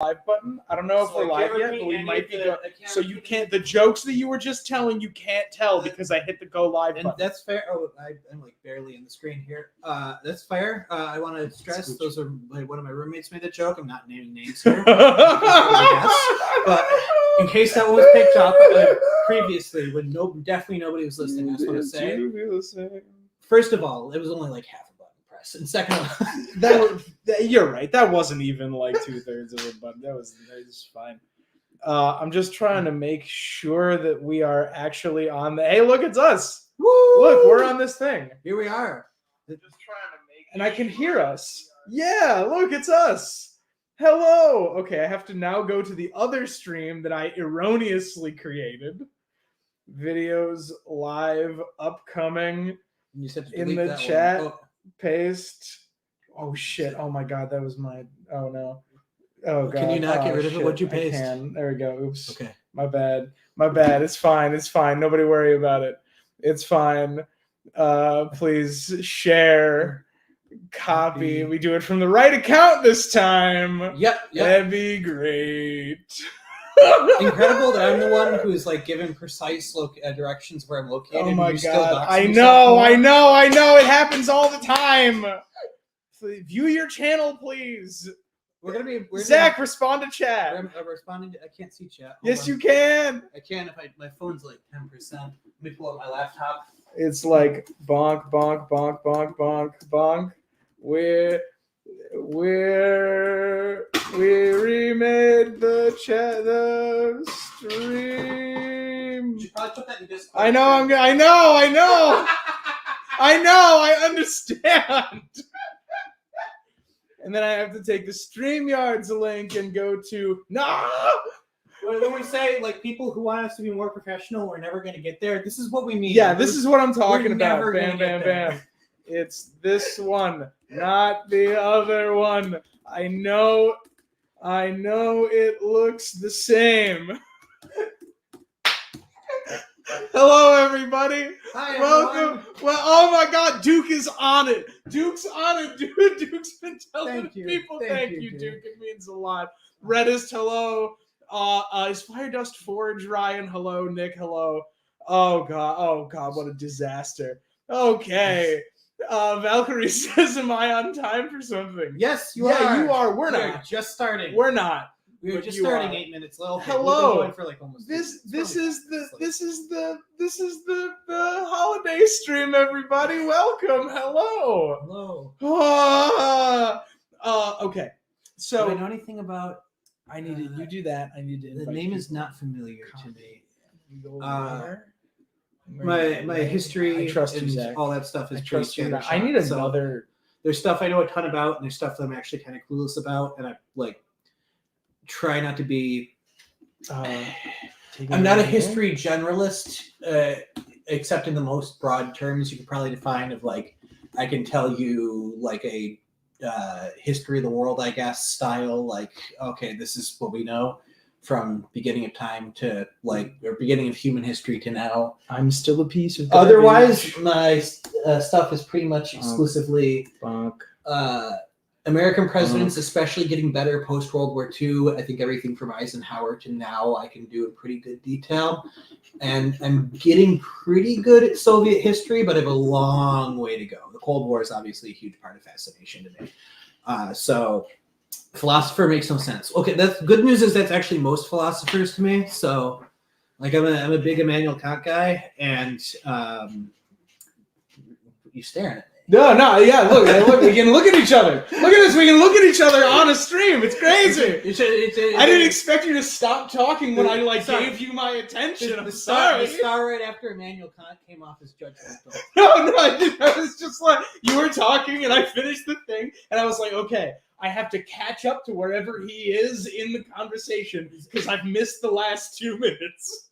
live button. I don't know if we're live yet, but we might be going. So you can't. The jokes that you were just telling, you can't tell because I hit the go live button. And that's fair. Oh, I'm like barely in the screen here. That's fair. I want to stress those are one of my roommates made the joke. I'm not naming names here, but in case that was picked up previously, when definitely nobody was listening, I just want to say. First of all, it was only like half a button press, and second of all, you're right. That wasn't even like 2/3 of a button. That was fine. I'm just trying to make sure that we are actually on the. Hey, look, it's us. Woo! Look, we're on this thing. Here we are. Just trying to make. And I can hear us. Yeah, look, it's us. Hello. Okay, I have to now go to the other stream that I erroneously created. Videos live upcoming. You said in the chat. Paste. Oh shit! Oh my god, that was my. Oh no. Oh god. Can you not get rid of it? What'd you paste? I can. There we go. Oops. Okay. My bad. My bad. It's fine. It's fine. Nobody worry about it. It's fine. Please share. Copy. We do it from the right account this time. Yep. That'd be great. Incredible that I'm the one who's like given precise directions where I'm located. Oh my god! Still I know. It happens all the time. View your channel, please. Zach, respond to chat. I'm responding to. I can't see chat. Yes, you can. I can if my phone's like 10%. Let me pull up my laptop. It's like bonk, bonk, bonk, bonk, bonk, bonk. We remade the stream. You should probably put that in Discord. I know. I understand. And then I have to take the StreamYards link and go to When we say like people who want us to be more professional, we're never going to get there. This is what we mean. Yeah, this is what I'm talking about. Never bam, bam, bam. It's this one, not the other one. I know it looks the same. Hello, everybody. Hi, welcome. Everyone. Well, oh my God, Duke is on it. Duke's on it, dude. Duke's been telling people, thank you, Duke. It means a lot. Reddist, hello. Is Fire Dust Forge, Ryan, hello. Nick, hello. Oh God, what a disaster. Okay. Valkyrie says, am I on time for something? Yes, you are. Yeah, you are. We're not. Just starting. We're not. We were just starting 8 minutes. Okay, hello. We've been going for like almost this is the holiday stream, everybody. Welcome. Hello. Okay. So do I know anything about? I need to. You do that. I need to. The name is not familiar to me. My My history, I trust and you, Zach. all that stuff is pretty standard. I need another. There's stuff I know a ton about, and there's stuff that I'm actually kind of clueless about, and I like try not to be. I'm not a history generalist, except in the most broad terms you could probably define of like I can tell you like a history of the world, I guess, style. Like, okay, this is what we know from beginning of time to like or beginning of human history to now. I'm still a piece of. Otherwise, my stuff is pretty much exclusively American presidents, especially getting better post World War II. I think everything from Eisenhower to now I can do in pretty good detail. And I'm getting pretty good at Soviet history, but I have a long way to go. The Cold War is obviously a huge part of fascination to me. So philosopher makes no sense. Okay, that's good news is that's actually most philosophers to me. So like I'm a big Immanuel Kant guy, and you staring at me. No, yeah, look, we can look at each other. Look at this, we can look at each other on a stream. It's crazy. I didn't expect you to stop talking when I gave you my attention. I'm sorry. The star right after Immanuel Kant came off as judgmental. No, I didn't. I was just like, you were talking and I finished the thing and I was like, okay, I have to catch up to wherever he is in the conversation because I've missed the last 2 minutes.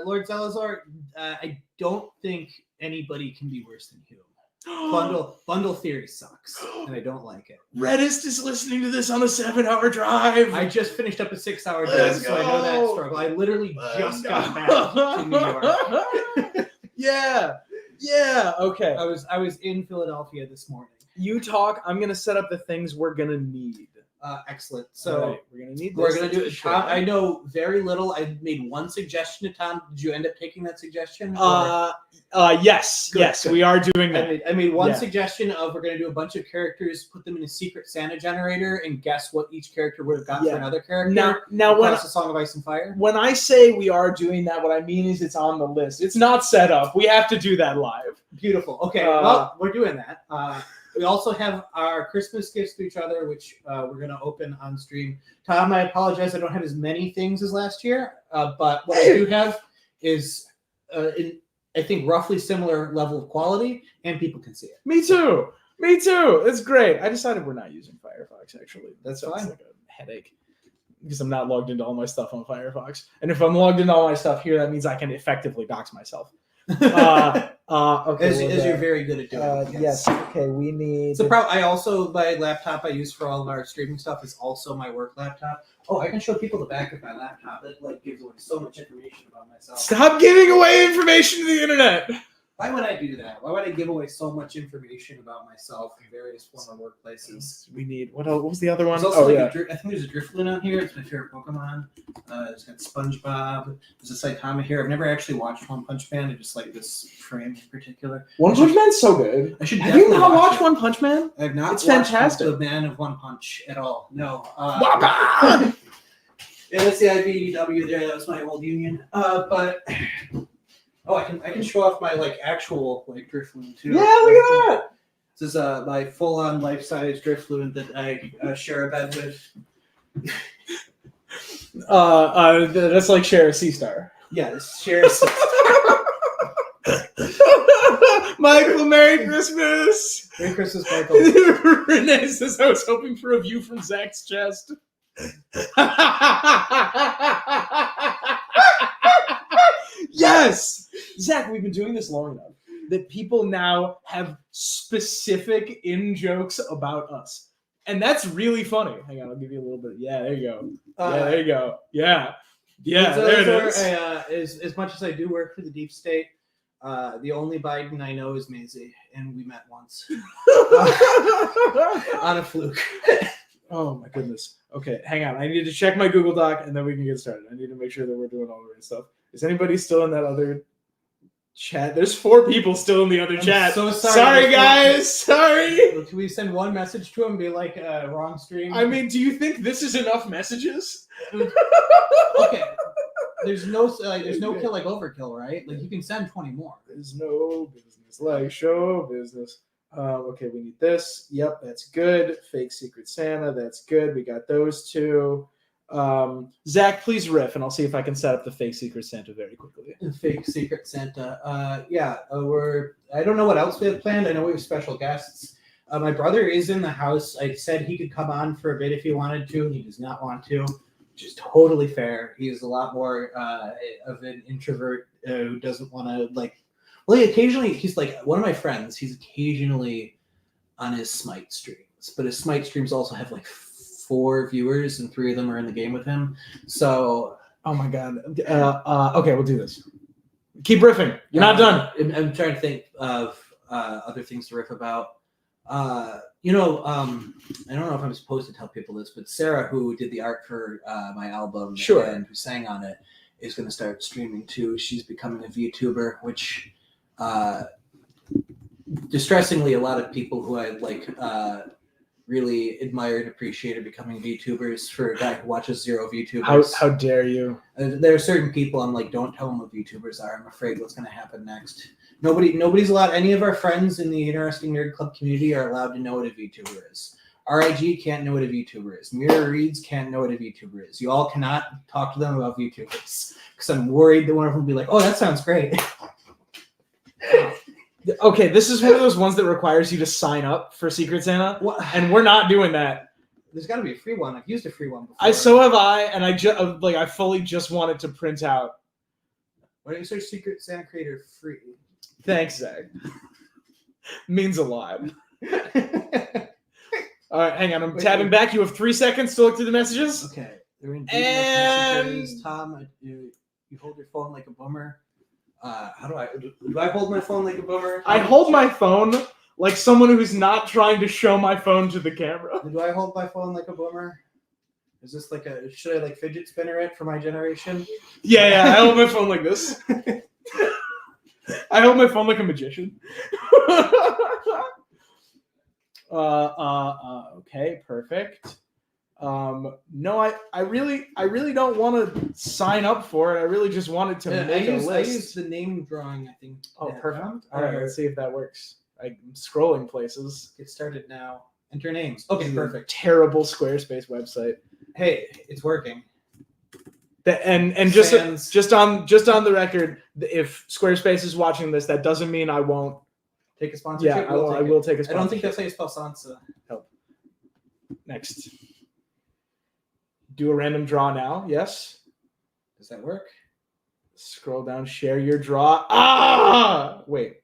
Lord Salazar, I don't think anybody can be worse than Hume. Bundle theory sucks, and I don't like it. Reddist is listening to this on a 7-hour drive. I just finished up a 6-hour drive, so I know that struggle. I literally just got back to New York. Yeah. Okay. I was in Philadelphia this morning. You talk. I'm gonna set up the things we're gonna need. Excellent. So All right, we're gonna need. we're this. gonna do it. Sure. Tom, I know very little. I made one suggestion to Tom. Did you end up taking that suggestion? Yes, Good, yes, good. we are doing that. I made one Yeah. suggestion of we're gonna do a bunch of characters, put them in a secret Santa generator, and guess what each character would have got Yeah. for another character. Now across the Song of Ice and Fire. when I say we are doing that, what I mean is it's on the list. It's not set up. We have to do that live. Beautiful. Okay, well, we're doing that. We also have our Christmas gifts to each other, which we're going to open on stream. Tom, I apologize. I don't have as many things as last year, but what I do have is, I think, roughly similar level of quality, and people can see it. Me too. Me too. It's great. I decided we're not using Firefox, actually. That's Sounds fine. like a headache. Because I'm not logged into all my stuff on Firefox. And if I'm logged into all my stuff here, that means I can effectively dox myself. Okay. As you're very good at doing. Yes. Okay. We need. So I also, my laptop I use for all of our streaming stuff is also my work laptop. Oh, I can show people the back of my laptop. That gives away so much information about myself. Stop giving away information to the internet. Why would I do that? Why would I give away so much information about myself in various former workplaces? We need what else? What was the other one? There's also I think there's a Drifloon on here. It's my favorite Pokemon. It's got SpongeBob. There's a Saitama here. I've never actually watched One Punch Man. I just like this frame in particular. One Punch Man's so good. I should. Have you definitely not watched it. One Punch Man? I have not. It's watched fantastic. The Man of One Punch at all. No. Wabba! Yeah, that's the IBEW there. That was my old union. But I can show off my actual Drifloon too. Yeah, look at that. This is my full-on life-size Drifloon that I share a bed with. That's like share a sea star. Yeah, this shares. Michael, Merry Christmas. Merry Christmas, Michael. Renee says I was hoping for a view from Zach's chest. Yes, Zach, we've been doing this long enough that people now have specific in-jokes about us. And that's really funny. Hang on, I'll give you a little bit. Yeah, there you go. Yeah, there you go. Yeah. Yeah, there it is. As much as I do work for the deep state, the only Biden I know is Maisie, and we met once on a fluke. Oh my goodness. Okay, hang on. I need to check my Google Doc and then we can get started. I need to make sure that we're doing all the right stuff. Is anybody still in that other chat? There's 4 people still in the other chat. So sorry. Sorry, guys. Sorry. Can we send one message to him and be like, wrong stream? I mean, do you think this is enough messages? Okay. There's no kill like overkill, right? Like you can send 20 more. There's no business like show business. Okay, we need this. Yep, that's good. Fake Secret Santa. That's good. We got those 2. Zach, please riff, and I'll see if I can set up the fake Secret Santa very quickly. Fake Secret Santa. I don't know what else we have planned. I know we have special guests. My brother is in the house. I said he could come on for a bit if he wanted to. He does not want to, which is totally fair. He is a lot more of an introvert who doesn't want to occasionally he's like one of my friends. He's occasionally on his Smite streams, but his Smite streams also have 4 viewers and 3 of them are in the game with him. So, oh my god. Okay, we'll do this. Keep riffing. You're not done. I'm trying to think of other things to riff about. I don't know if I'm supposed to tell people this, but Sarah, who did the art for my album and who sang on it, is going to start streaming too. She's becoming a VTuber, which distressingly, a lot of people who I really admire and appreciate are becoming VTubers. For a guy who watches 0 VTubers. How dare you? There are certain people I'm like, don't tell them what VTubers are. I'm afraid what's going to happen next. Nobody's allowed. Any of our friends in the Interesting Nerd Club community are allowed to know what a VTuber is. RIG can't know what a VTuber is. Mirror Reads can't know what a VTuber is. You all cannot talk to them about VTubers because I'm worried that one of them will be like, "Oh, that sounds great." Okay, this is one of those ones that requires you to sign up for Secret Santa, and we're not doing that. There's got to be a free one. I've used a free one before. So have I, and I fully just wanted to print out. Why don't you search Secret Santa Creator free? Thanks, Zach. Means a lot. All right, hang on. I'm tabbing back. You have 3 seconds to look through the messages. Okay. They're in messages. Tom, you hold your phone like a bummer. How do I hold my phone like a bummer? I hold my phone like someone who's not trying to show my phone to the camera. Do I hold my phone like a boomer? Is this like should I like fidget spinner it for my generation? Yeah, I hold my phone like this. I hold my phone like a magician. Okay, perfect. No, I really don't want to sign up for it. I really just wanted to make a list. I use the name drawing, I think. Oh, perfect. All right, let's see if that works. I'm scrolling places. Get started now. Enter names. Okay, perfect. Terrible Squarespace website. Hey, it's working. And just on the record, if Squarespace is watching this, that doesn't mean I won't take a sponsorship. Yeah, I will take a sponsorship. I don't think that's how you spell Sansa. Help. Next. Do a random draw now. Yes. Does that work? Scroll down. Share your draw. Ah! Wait.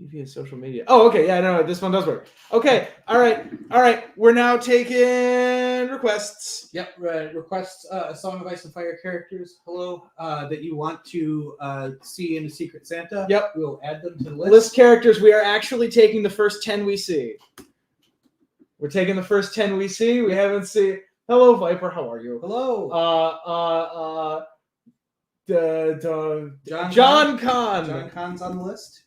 Via social media. Oh, okay. Yeah, no, this one does work. Okay. All right. We're now taking requests. Yep. Requests a Song of Ice and Fire characters. Hello. That you want to see in a Secret Santa. Yep. We'll add them to the list. List characters. We are actually taking the first 10 we see. We're taking the first 10 we see. We haven't seen. Hello, Viper. How are you? Hello. John Con. John Con's on the list.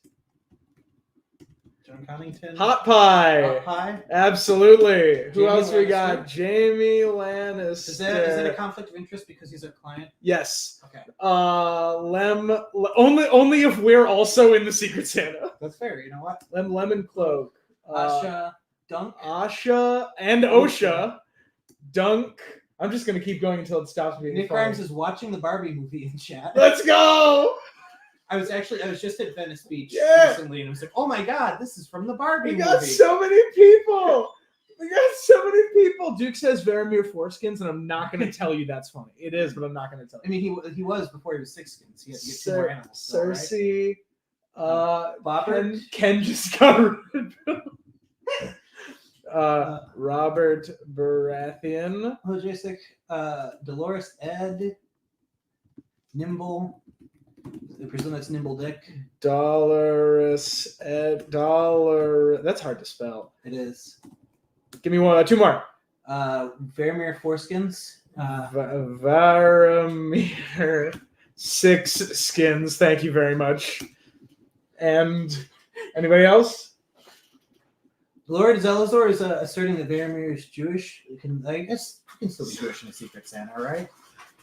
John Connington. Hot Pie. Hot Pie. Absolutely. Who Jamie else we Lannister. got? Jamie Lannister. Is that a conflict of interest because he's our client? Yes. Okay. Only if we're also in the Secret Santa. That's fair. You know what? Lemon Cloak. Asha, Dunk. Asha and Osha. Dunk. I'm just gonna keep going until it stops being Nick funny. Grimes is watching the Barbie movie in chat. Let's go. I was just at Venice Beach Yeah. recently, and I was like, "Oh my god, this is from the Barbie We movie." got so many people. Duke says Varamir foreskins, and I'm not going to tell you that's funny. It is, but I'm not going to tell you. I mean, he was before he was 6 skins. He had to get 2 more animals. Still, right? Cersei. Bobbert. Ken just got rid of Robert Baratheon. Hojasic, Dolores Ed, Nimble. I presume that's Nimble Dick. Dolores Ed. That's hard to spell. It is. Give me 2 more. Varamir Foreskins. Varamir 6 skins. Thank you very much. And anybody else? Lord Zelazor is asserting that Varamir is Jewish. I guess you can still be Jewish in a Secret Santa, right?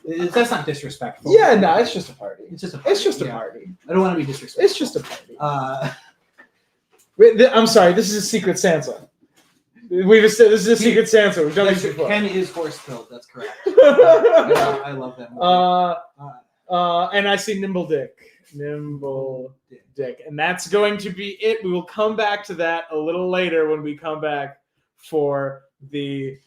That's not disrespectful. Yeah, no, it's just a party. It's just a party. It's just a party. I don't want to be disrespectful. It's just a party. Wait, I'm sorry. This is a Secret Santa. This is a Secret Santa. We've done this before. Ken is horse-filled. That's correct. I love that movie. And I see Nimble Dick. And that's going to be it. We will come back to that a little later when we come back for the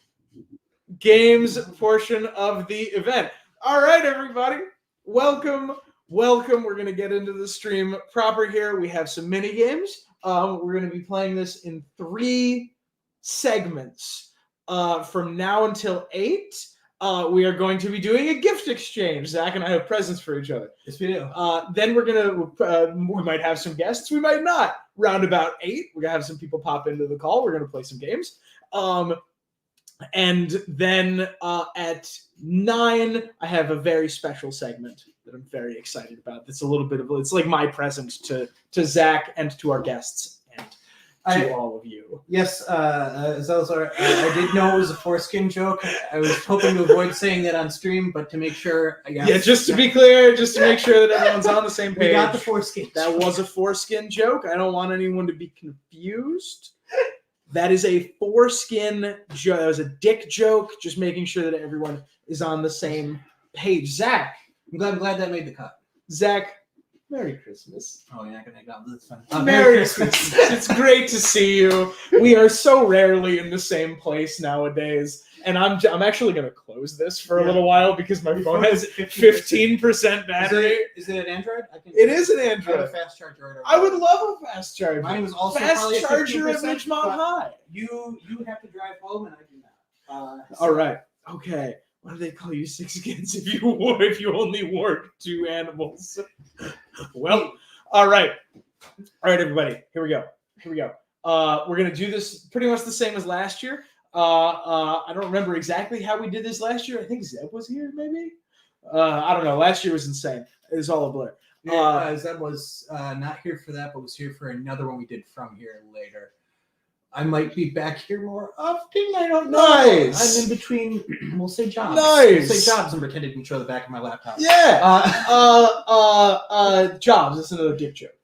games portion of the event. All right, everybody. Welcome. We're going to get into the stream proper here. We have some mini games. We're going to be playing this in 3 segments. From now until 8, we are going to be doing a gift exchange. Zach and I have presents for each other. Yes, we do. Then we're going to, we might have some guests. We might not. Round about 8, we're going to have some people pop into the call. We're going to play some games. And then at 9, I have a very special segment that I'm very excited about. That's a little bit of, it's like my present to Zach and to our guests and to all of you. Yes, Zelazar, I did know it was a foreskin joke. I was hoping to avoid saying that on stream, but to make sure, Yeah, just to be clear, just to make sure that everyone's on the same page. We got the foreskin. That was a foreskin joke. I don't want anyone to be confused. That is a foreskin joke. That was a dick joke. Just making sure that everyone is on the same page. Zach. I'm glad that made the cut. Zach, Merry Christmas. Oh, you're not going to go. That's fun. Merry Christmas. It's great to see you. We are so rarely in the same place nowadays. And I'm actually going to close this for a little while because my phone has 15% battery. Is it an Android? It is an I have Android. a fast charger right over I would love a fast charger. Mine was also fast probably charger at 15%, Ridgemont High. You have to drive home, and I do not. All right. Okay. Why do they call you 6 skins if you only wore 2 animals? Well, all right. All right, everybody. Here we go. Here we go. We're gonna do this pretty much the same as last year. I don't remember exactly how we did this last year. I think Zeb was here, maybe. I don't know. Last year was insane. It was all a blur. Zeb was not here for that, but was here for another one we did from here later. I might be back here more often. I don't know. Nice. I'm in between. We'll say jobs. Nice. We'll say jobs and pretend it can show the back of my laptop. Yeah. Jobs. That's another gift joke.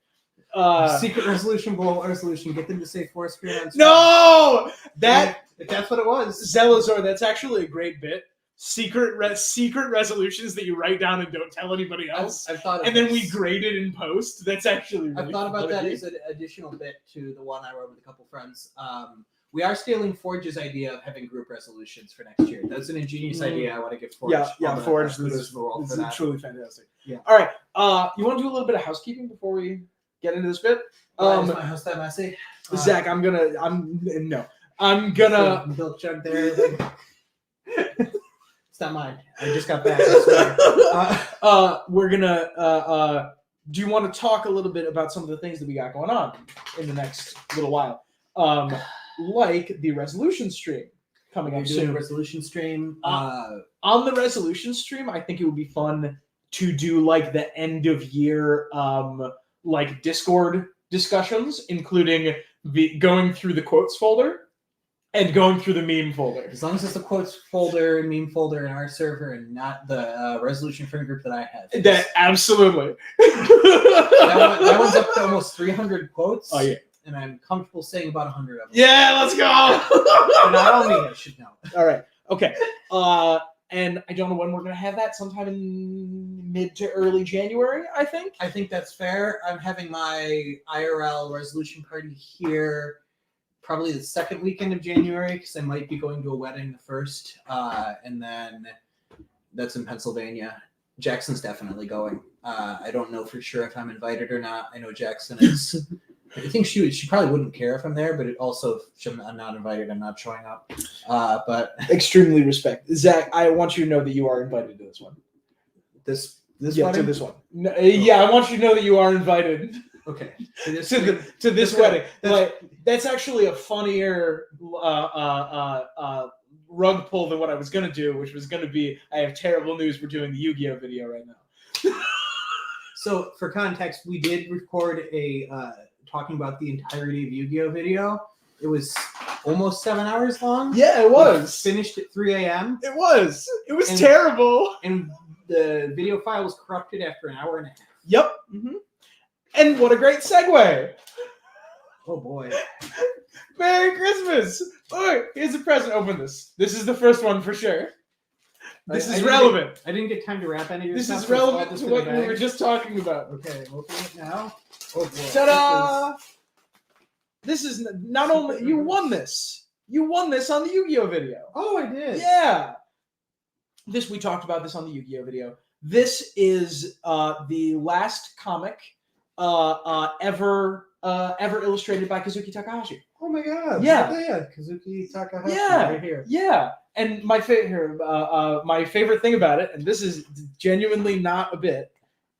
Secret resolution, blow resolution. Get them to say Force Spirit on screen. No, that If that's what it was. Zelazor. That's actually a great bit. Secret resolutions that you write down and don't tell anybody else. I've thought of And then this. we grade it in post. That's actually really I've thought about that funny. as an additional bit to the one I wrote with a couple friends. We are stealing Forge's idea of having group resolutions for next year. That's an ingenious idea. I want to give Forge. Yeah, Forge. This is the world for that. truly fantastic. Yeah. All right. You want to do a little bit of housekeeping before we get into this bit? Is my house that messy? Zach, I'm gonna. Milk jug there. It's not mine. I just got back. I swear. We're gonna. Do you want to talk a little bit about some of the things that we got going on in the next little while? Like the resolution stream coming We're up doing a soon. resolution stream. On the resolution stream, I think it would be fun to do like the end of year like Discord discussions, including going through the quotes folder and going through the meme folder. As long as it's the quotes folder and meme folder in our server and not the resolution friend group that I have. That absolutely. that one's up to almost 300 quotes. Oh yeah. And I'm comfortable saying about 100 of them. Yeah, let's go. And not only I should know. All right. Okay. And I don't know when we're gonna have that. Sometime in mid to early January, I think. I think that's fair. I'm having my IRL resolution party here probably the second weekend of January because I might be going to a wedding the first. And then that's in Pennsylvania. Jackson's definitely going. I don't know for sure if I'm invited or not. I know Jackson is. I think she probably wouldn't care if I'm there, but it also if I'm not invited, I'm not showing up. But Extremely respect, Zach. I want you to know that you are invited to this one. this To wedding? this one. No, yeah, I want you to know that you are invited Okay. To this to this That's wedding. good. Like that's actually a funnier rug pull than what I was gonna do, which was gonna be I have terrible news. We're doing the Yu-Gi-Oh video right now. So for context, we did record a talking about the entirety of Yu-Gi-Oh video. It was almost 7 hours long. Yeah, it was. We finished at 3 a.m. It was. It was And- terrible. and the video file was corrupted after an hour and a half. Yep. And what a great segue. Oh boy. Merry Christmas. Oh, here's a present. Open this. This is the first one for sure. This I is didn't relevant. I didn't get time to wrap any of your This stuff, is so it's all relevant just to in a what we bag. were just talking about. Okay, I'm opening it now. Oh boy. Ta-da! This is not only you won this. You won this on the Yu-Gi-Oh video. Oh, I did. Yeah. We talked about this on the Yu-Gi-Oh video. This is the last comic ever illustrated by Kazuki Takahashi. Oh my god. Yeah. Yeah. Kazuki Takahashi Yeah. right here. Yeah, and my favorite thing about it, and this is genuinely not a bit,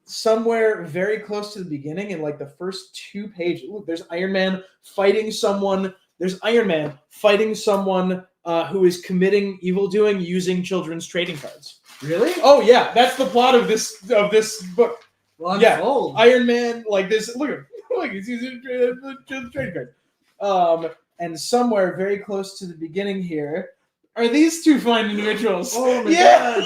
somewhere very close to the beginning in like the first 2 pages, look, there's Iron Man fighting someone. There's Iron Man fighting someone who is committing evildoing using children's trading cards. Really? Oh yeah, that's the plot of this book. Well, I'm Yeah. sold. Iron Man, like this. Look, he's using trading card. And somewhere very close to the beginning here are these 2 fine individuals. Oh my god!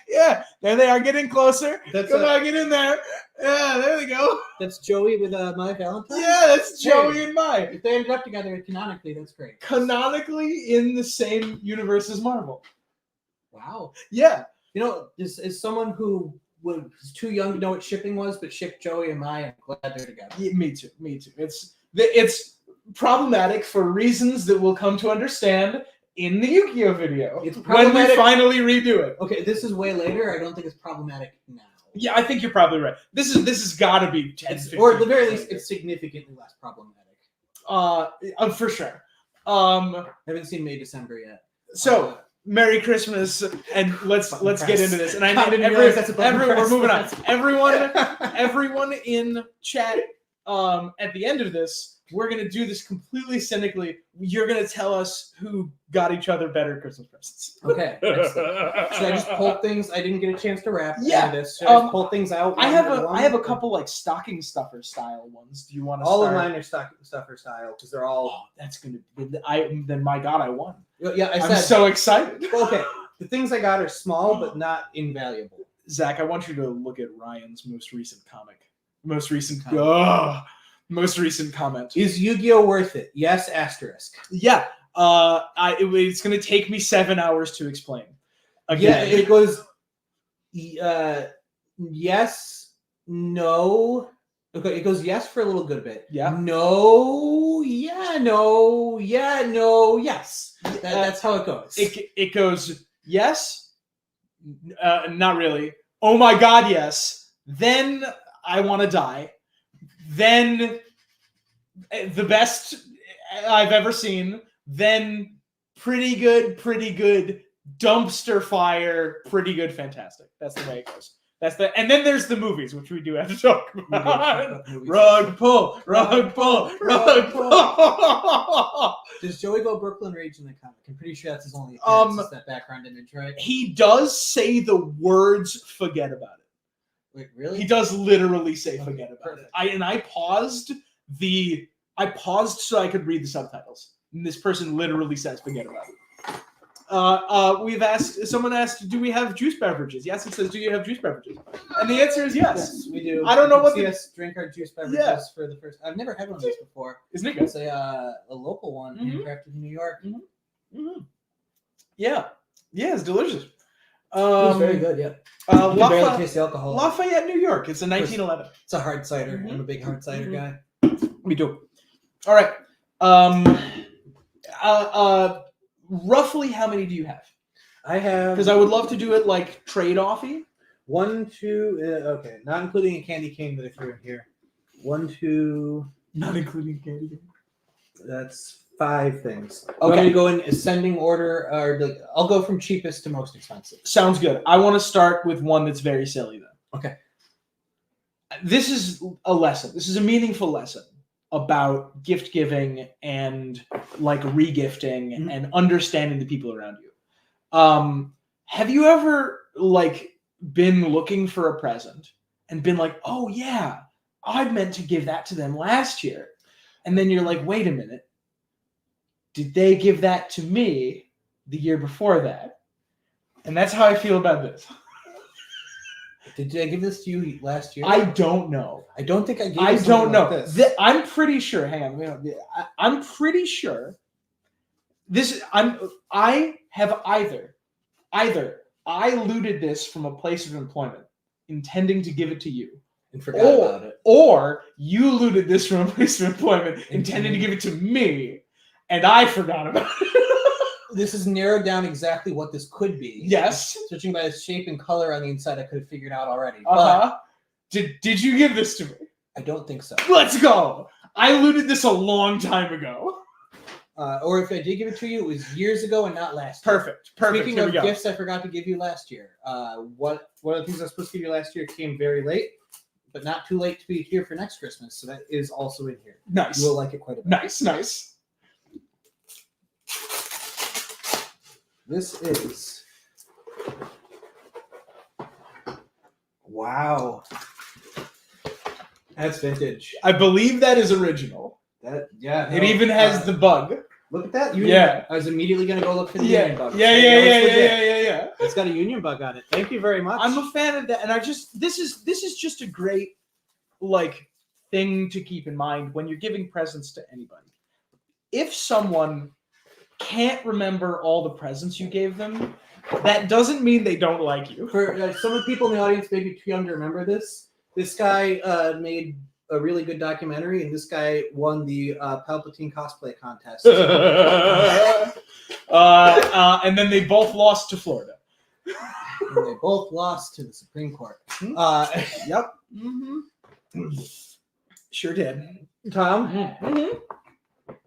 Yeah, there they are, getting closer. That's Come on, get in there. Yeah, there they go. That's Joey with My Valentine. Yeah, that's Joey and Mai. If they ended up together canonically, that's great. Canonically in the same universe as Marvel. Wow. Yeah. You know, this is someone who was too young to know what shipping was, but shipped Joey and Mai. I'm glad they're together. Yeah, me too. It's problematic for reasons that we'll come to understand in the Yu-Gi-Oh video It's when we problematic- finally redo it. Okay, this is way later. I don't think it's problematic now. Yeah, I think you're probably right. This has got to be 10, It's, 15 or at the very years least, later. it's significantly less problematic. For sure. I haven't seen May December yet. So Merry Christmas, and let's Button get press. into this. And I I need didn't realize that's a button everyone. We're press. moving on. Everyone in chat, at the end of this, we're gonna do this completely cynically. You're gonna tell us who got each other better Christmas presents. Okay. Should I just pull things? I didn't get a chance to wrap. Yeah. This. Should I just pull things out? I have a couple like stocking stuffer style ones. Do you want to? All of mine are stocking stuffer style because they're all. Oh, that's gonna. Then my God, I won. Yeah, I'm so excited. Okay, the things I got are small but not invaluable. Zach, I want you to look at Ryan's most recent comic. Most recent comment. Is Yu-Gi-Oh worth it? Yes, asterisk. Yeah. It's going to take me 7 hours to explain. Again. Yeah, it goes yes, no. Okay, it goes yes for a little good bit. Yeah. No, yeah, no, yeah, no, yes. That's how it goes. It goes yes, not really. Oh my God, yes. Then I want to die. Then the best I've ever seen. Then pretty good, dumpster fire, pretty good, fantastic. That's the way it goes. And then there's the movies, which we do have to talk about. Rug pull. Does Joey go Brooklyn Rage in the comic? I'm pretty sure that's his only appearance, that background image, right? He does say the words "forget about it." Wait, really? He does literally say "forget about it." I paused so I could read the subtitles. And this person literally says "forget about it." Someone asked, do we have juice beverages? Yes, it says, do you have juice beverages? And the answer is yes. Yes, we do. I don't know what us drink our juice beverages for the first. I've never had one of these before. Isn't it good? It's a local one, handcrafted in New York. Yeah, it's delicious. It's very good. Yeah. You can barely taste the alcohol. Lafayette, New York. It's a 1911. It's a hard cider. I'm a big hard cider guy. Me too. All right. Roughly how many do you have? I have, because I would love to do it like trade-offy. 1, 2, okay, not including a candy cane that I threw in here. 1, 2, not including candy cane. That's 5 things. Okay, I'm going to go in ascending order, or I'll go from cheapest to most expensive. Sounds good. I want to start with one that's very silly then. Okay. This is a lesson. This is a meaningful lesson about gift giving and like regifting and understanding the people around you. Have you ever like been looking for a present and been like, oh yeah, I meant to give that to them last year. And then you're like, wait a minute. Did they give that to me the year before that? And that's how I feel about this. Did I give this to you last year? I don't know. I don't think I gave. I don't know. Like I'm pretty sure. Hang on. I'm pretty sure. I have either I looted this from a place of employment, intending to give it to you, and forgot about it, or you looted this from a place of employment, intending to give it to me, and I forgot about it. This has narrowed down exactly what this could be. Yes. Judging by the shape and color on the inside, I could have figured out already. Did you give this to me? I don't think so. Let's go. I looted this a long time ago. Or if I did give it to you, it was years ago and not last year. Perfect. Speaking of gifts I forgot to give you last year, one of the things I was supposed to give you last year came very late, but not too late to be here for next Christmas, so that is also in here. Nice. You will like it quite a bit. Nice. This is... Wow. That's vintage. I believe that is original. It even has the bug. Look at that. Yeah. I was immediately going to go look for the Union bug. Yeah. It's got a Union bug on it. Thank you very much. I'm a fan of that. And this is just a great like thing to keep in mind when you're giving presents to anybody. If someone can't remember all the presents you gave them, that doesn't mean they don't like you. For some of the people in the audience maybe too young to remember this, this guy made a really good documentary, and this guy won the Palpatine cosplay contest. And then they both lost to Florida. And they both lost to the Supreme Court. Yep. Sure did. Tom,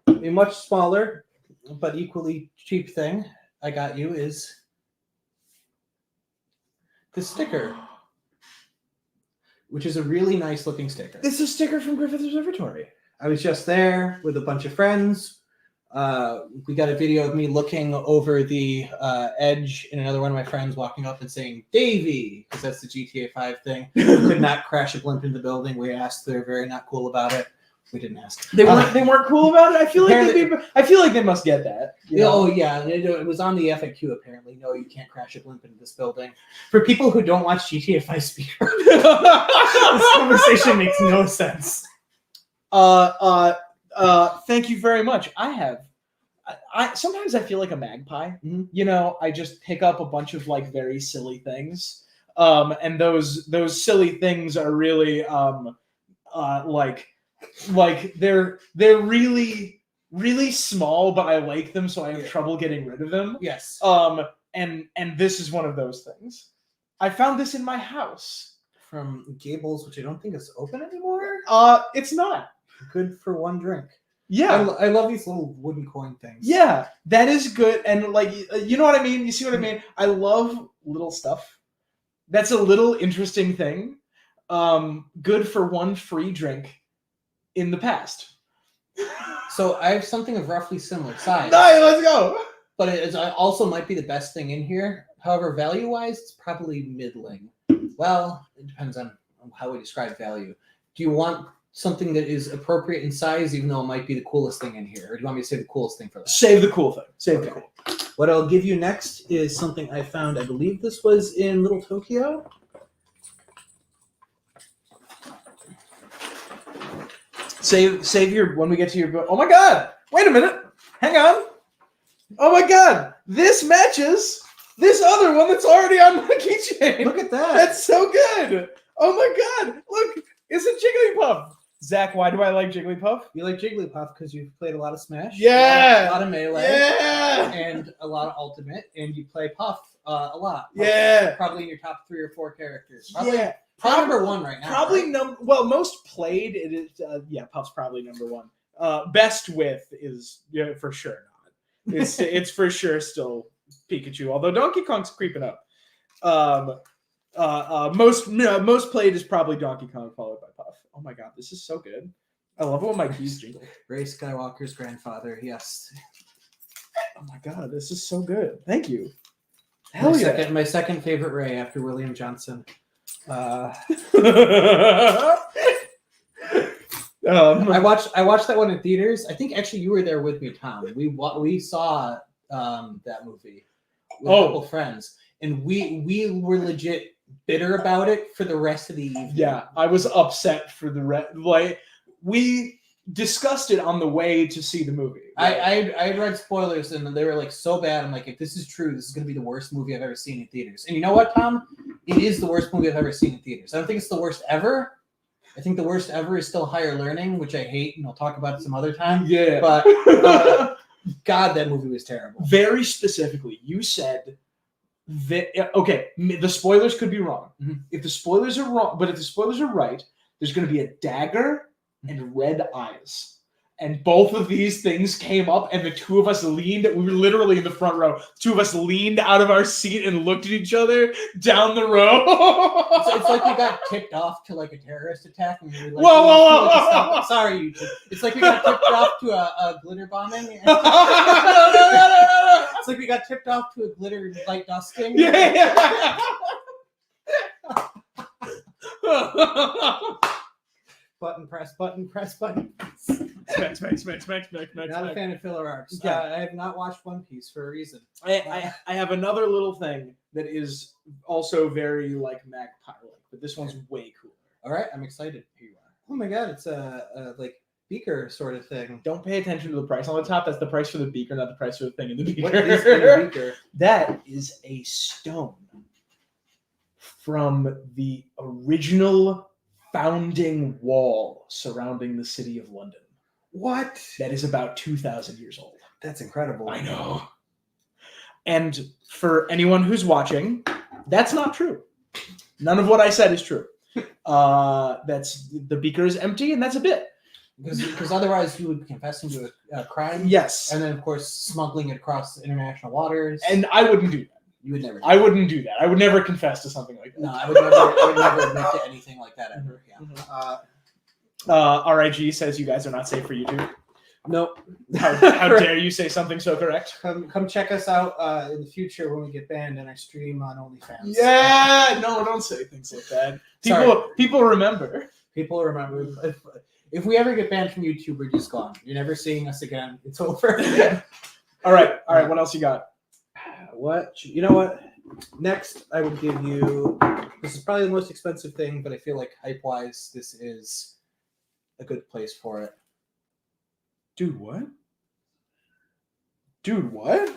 a much smaller but equally cheap thing I got you is the sticker. which is a really nice looking sticker. It's a sticker from Griffith Observatory. I was just there with a bunch of friends. We got a video of me looking over the edge, and another one of my friends walking up and saying, "Davey," because that's the GTA 5 thing. Could not crash a blimp in the building. We asked. They're very not cool about it. We didn't ask. They weren't cool about it. I feel like they must get that. You know? Oh yeah, it was on the FAQ apparently. No, you can't crash a blimp into this building. For people who don't watch GTA 5 speedrun, this conversation makes no sense. Thank you very much. I sometimes I feel like a magpie. Mm-hmm. You know, I just pick up a bunch of like very silly things. And those silly things are really like they're really really small, but I like them, so I have trouble getting rid of them. Yes. And this is one of those things. I found this in my house From Gables, which I don't think is open anymore. It's not. Good for one drink. Yeah. I love these little wooden coin things. Yeah, that is good. And like, you know what I mean? You see what I mean? I love little stuff. That's a little interesting thing. Good for one free drink in the past. So I have something of roughly similar size. Nice, let's go. But it also might be the best thing in here. However, value-wise, it's probably middling. Well, it depends on how we describe value. Do you want something that is appropriate in size, even though it might be the coolest thing in here? Or do you want me to say the coolest thing for that? Save the cool thing. Save the cool. What I'll give you next is something I found. I believe this was in Little Tokyo. Save your when we get to your book. Oh my god! Wait a minute. Hang on. Oh my god! This matches this other one that's already on my keychain. Look at that. That's so good. Oh my god! Look, it's a Jigglypuff. Zach, why do I like Jigglypuff? You like Jigglypuff because you've played a lot of Smash. Yeah. A lot of Melee. Yeah. And a lot of Ultimate, and you play Puff a lot. Yeah. Probably in your top 3 or 4 characters. Yeah. Probably number 1 right now. Probably right? most played. It is Puff's probably number 1. Best with is for sure not. It's for sure still Pikachu. Although Donkey Kong's creeping up. Most played is probably Donkey Kong followed by Puff. Oh my god, this is so good. I love it when my keys jingle. Rey Skywalker's grandfather. Yes. Oh my god, this is so good. Thank you. Hell yeah. My second favorite Rey after William Johnson. I watched that one in theaters. I think actually you were there with me, Tom. We saw that movie with a couple friends, and we were legit bitter about it for the rest of the evening. Yeah, I was upset for the rest. Like, we discussed it on the way to see the movie. Right? I had read spoilers, and they were like so bad. I'm like, if this is true, this is going to be the worst movie I've ever seen in theaters. And you know what, Tom? It is the worst movie I've ever seen in theaters. I don't think it's the worst ever. I think the worst ever is still Higher Learning, which I hate, and I'll talk about it some other time. Yeah. But, God, that movie was terrible. Very specifically, you said that, okay, the spoilers could be wrong. Mm-hmm. If the spoilers are wrong, but if the spoilers are right, there's going to be a dagger and red eyes. And both of these things came up, and the two of us leaned. We were literally in the front row. The two of us leaned out of our seat and looked at each other down the row. It's like we got tipped off to like a terrorist attack. And we were like, whoa. Sorry, you. It's like we got tipped off to a glitter bombing. No. It's like we got tipped off to a glitter light dusting. Yeah. Button press, button press, button. Smack. Not a fan of filler arcs. Yeah. I have not watched One Piece for a reason. I have another little thing that is also very like magpie-like, but this one's way cooler. All right, I'm excited. Here you are. Oh my god, it's a like beaker sort of thing. Don't pay attention to the price on the top. That's the price for the beaker, not the price for the thing in the beaker. What is in the beaker? That is a stone from the original founding wall surrounding the city of London. What? That is about 2,000 years old. That's incredible. I know. And for anyone who's watching, that's not true. None of what I said is true. That's the beaker is empty, and that's a bit. Because otherwise you would be confessing to a crime. Yes. And then, of course, smuggling it across international waters. And I wouldn't do that. You would never. I wouldn't do that. I would never confess to something like that. No, I would never admit to anything like that ever. Yeah. RIG says you guys are not safe for YouTube. Nope. How dare you say something so correct? Come check us out in the future when we get banned and I stream on OnlyFans. Yeah, no, don't say things like that. People remember. People remember. If we ever get banned from YouTube, we're just gone. You're never seeing us again. It's over. All right. What else you got? You know what? Next, I would give you. This is probably the most expensive thing, but I feel like hype-wise, this is a good place for it. Dude, what? Dude, what?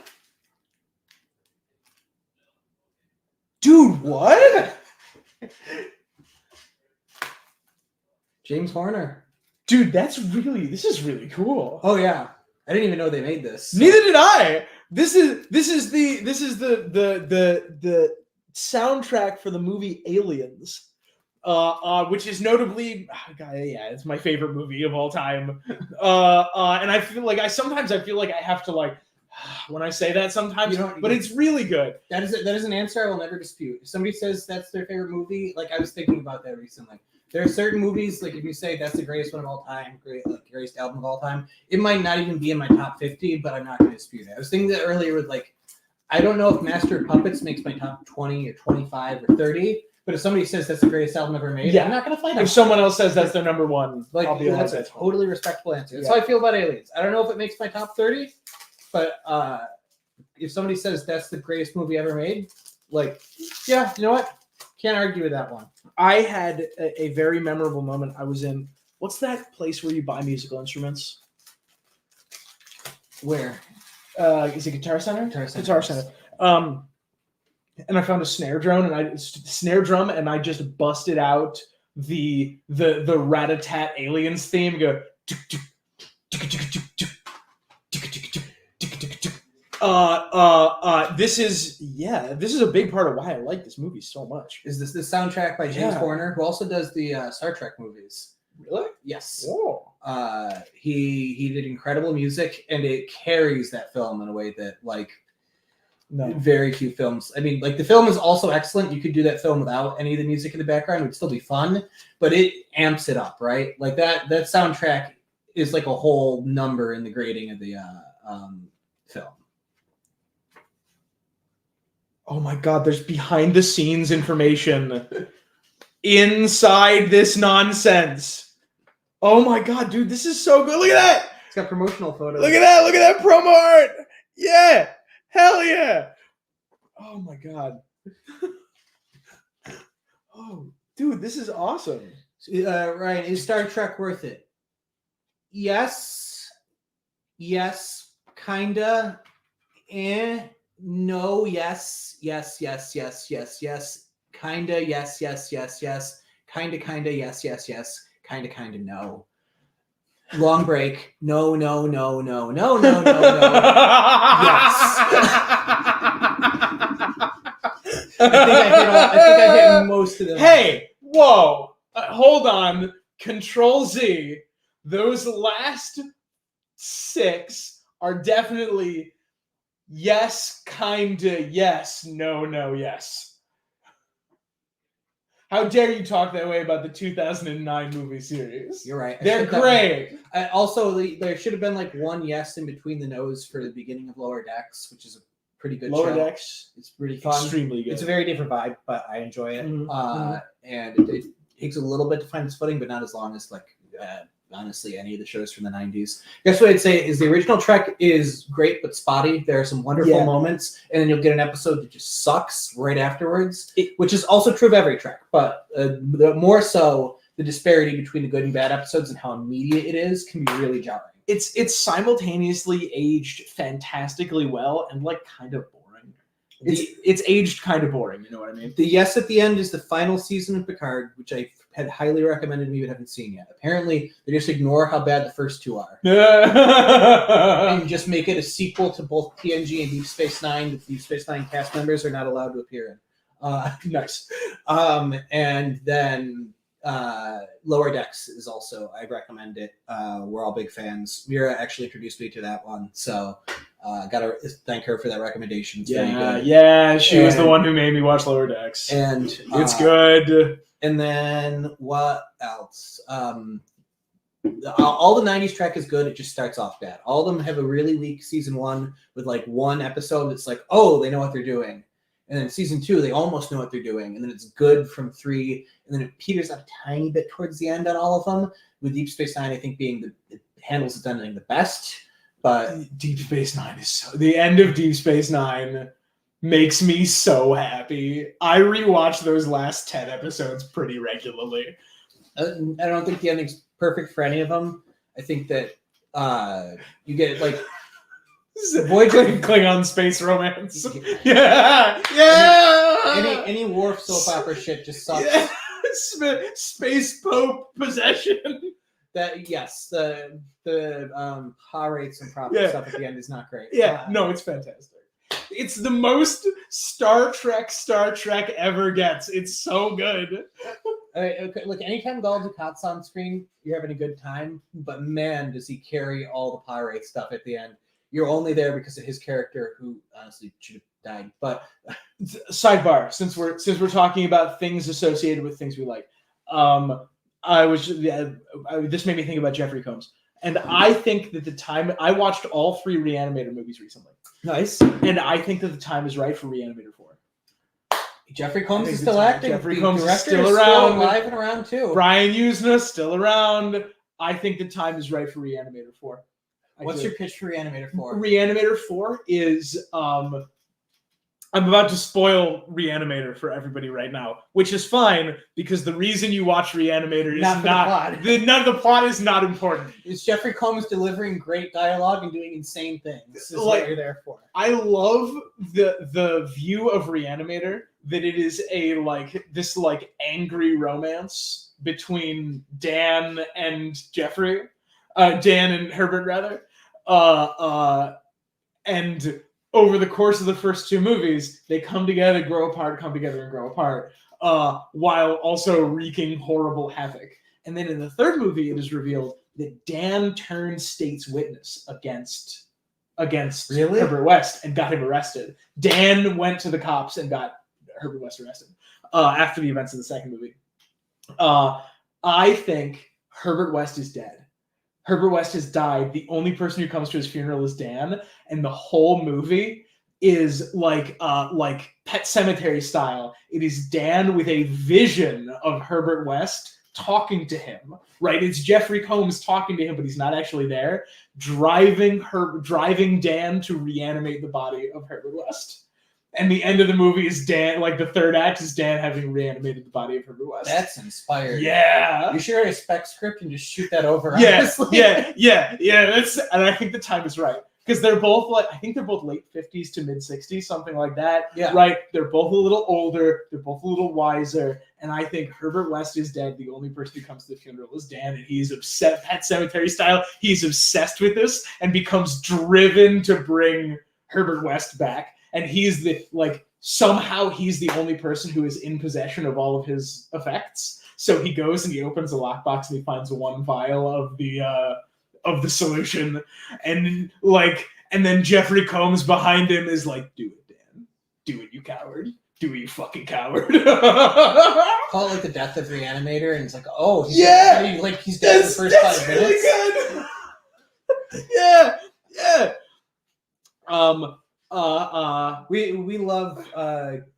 Dude, what? James Horner. Dude, this is really cool. Oh yeah. I didn't even know they made this. Neither did I. This is the soundtrack for the movie Aliens. Which is notably, it's my favorite movie of all time. And I feel like I feel like I have to like when I say that sometimes, but it's really good. That is an answer I will never dispute. If somebody says that's their favorite movie, like I was thinking about that recently. There are certain movies, like if you say that's the greatest one of all time, greatest album of all time, it might not even be in my top 50, but I'm not going to dispute it. I was thinking that earlier with like, I don't know if Master of Puppets makes my top 20 or 25 or 30, but if somebody says that's the greatest album ever made, I'm not going to fight them. If someone else says that's their number one, like I'll be that's a totally respectable answer. That's how I feel about Aliens. I don't know if it makes my top 30, but if somebody says that's the greatest movie ever made, like, yeah, you know what? Can't argue with that one. I had a very memorable moment. I was in, what's that place where you buy musical instruments? Where? Is it Guitar Center? Guitar Center. And I found a snare drum, and I just busted out the Rat-a-tat Aliens theme. Go. This is a big part of why I like this movie so much. Is this the soundtrack by James Horner, who also does the Star Trek movies? Really? Yes. Whoa. He did incredible music, and it carries that film in a way that like very few films. I mean, like the film is also excellent. You could do that film without any of the music in the background; it would still be fun, but it amps it up, right? Like that soundtrack is like a whole number in the grading of the film. Oh my God, there's behind the scenes information inside this nonsense. Oh my God, dude, this is so good. Look at that. It's got promotional photos. Look at that promo art. Yeah. Hell yeah. Oh my God. Oh, dude, this is awesome. Ryan, is Star Trek worth it? Yes, kinda. No, yes, kinda, yes, kinda, yes, kinda, no. Long break. No. Yes. I think I hit most of them. Hey, whoa. Hold on. Control Z. Those last 6 are definitely yes, kinda, yes, no, yes. How dare you talk that way about the 2009 movie series? You're right. They're great. Also, there should have been like one yes in between the nose for the beginning of Lower Decks, which is a pretty good Lower show. Decks. It's pretty fun. Extremely good. It's a very different vibe, but I enjoy it. And it takes a little bit to find its footing, but not as long as like honestly any of the shows from the 90s. I guess what I'd say is the original Trek is great but spotty. There are some wonderful moments, and then you'll get an episode that just sucks right afterwards, which is also true of every Trek, but more so the disparity between the good and bad episodes and how immediate it is can be really jarring. It's simultaneously aged fantastically well and like kind of boring. It's aged kind of boring, you know what I mean? The yes at the end is the final season of Picard, which I had highly recommended to me but haven't seen yet. Apparently, they just ignore how bad the first 2 are. And just make it a sequel to both TNG and Deep Space Nine. The Deep Space Nine cast members are not allowed to appear in. Nice. And then Lower Decks is also, I recommend it. We're all big fans. Mira actually introduced me to that one. So Gotta thank her for that recommendation. It's very good. Yeah, she was the one who made me watch Lower Decks. And it's good. And then what else? All the 90s Trek is good. It just starts off bad. All of them have a really weak season 1 with like one episode that's like, oh, they know what they're doing. And then season 2, they almost know what they're doing. And then it's good from 3. And then it peters out a tiny bit towards the end on all of them. With Deep Space Nine, I think being it handles its ending the best. But Deep Space Nine is so... The end of Deep Space Nine makes me so happy. I rewatch those last 10 episodes pretty regularly. I don't think the ending's perfect for any of them. I think that you get like Voyager Klingon space romance. Yeah. Any Worf soap opera shit just sucks. Yeah. Space Pope possession. That yes, the Ha rates and proper stuff at the end is not great. Yeah, no, it's fantastic. It's the most Star Trek ever gets. It's so good. Look, anytime Gul Dukat's on screen, you're having a good time. But man, does he carry all the pirate stuff at the end. You're only there because of his character, who honestly should have died. But sidebar, since we're talking about things associated with things we like, this made me think about Jeffrey Combs, and I think that the time I watched all 3 Reanimator movies recently. Nice, and I think that the time is right for Reanimator 4. Jeffrey Combs is still acting. Jeffrey Combs is still around, alive and around too. Brian Usna still around. I think the time is right for Reanimator 4. What's your pitch for Reanimator 4? Reanimator 4 is I'm about to spoil Reanimator for everybody right now, which is fine because the reason you watch Reanimator is the plot is not important. It's Jeffrey Combs delivering great dialogue and doing insane things. This is what you're there for. I love the view of Reanimator that it is this angry romance between Dan and Jeffrey, Dan and Herbert rather, and over the course of the first 2 movies, they come together, grow apart, come together and grow apart, while also wreaking horrible havoc. And then in the 3rd movie, it is revealed that Dan turned state's witness against Herbert West and got him arrested. Dan went to the cops and got Herbert West arrested after the events of the 2nd movie. I think Herbert West is dead. Herbert West has died. The only person who comes to his funeral is Dan, and the whole movie is like Pet Sematary style. It is Dan with a vision of Herbert West talking to him. Right? It's Jeffrey Combs talking to him, but he's not actually there. Driving Dan to reanimate the body of Herbert West. And the end of the movie is Dan, the 3rd act is Dan having reanimated the body of Herbert West. That's inspired. Yeah. You should write a spec script and just shoot that over. Yeah. And I think the time is right. Because they're both I think they're both late 50s to mid 60s, something like that. Yeah. Right? They're both a little older. They're both a little wiser. And I think Herbert West is dead. The only person who comes to the funeral is Dan. And he's upset, Pet Sematary style. He's obsessed with this and becomes driven to bring Herbert West back. And he's somehow he's the only person who is in possession of all of his effects. So he goes and he opens a lockbox and he finds 1 vial of the solution. And then Jeffrey Combs behind him is like, do it, Dan. Do it, you coward. Do it, you fucking coward. Call it the death of Reanimator, and it's like, oh, he's dead in the first 5 minutes. Really good. Yeah. We love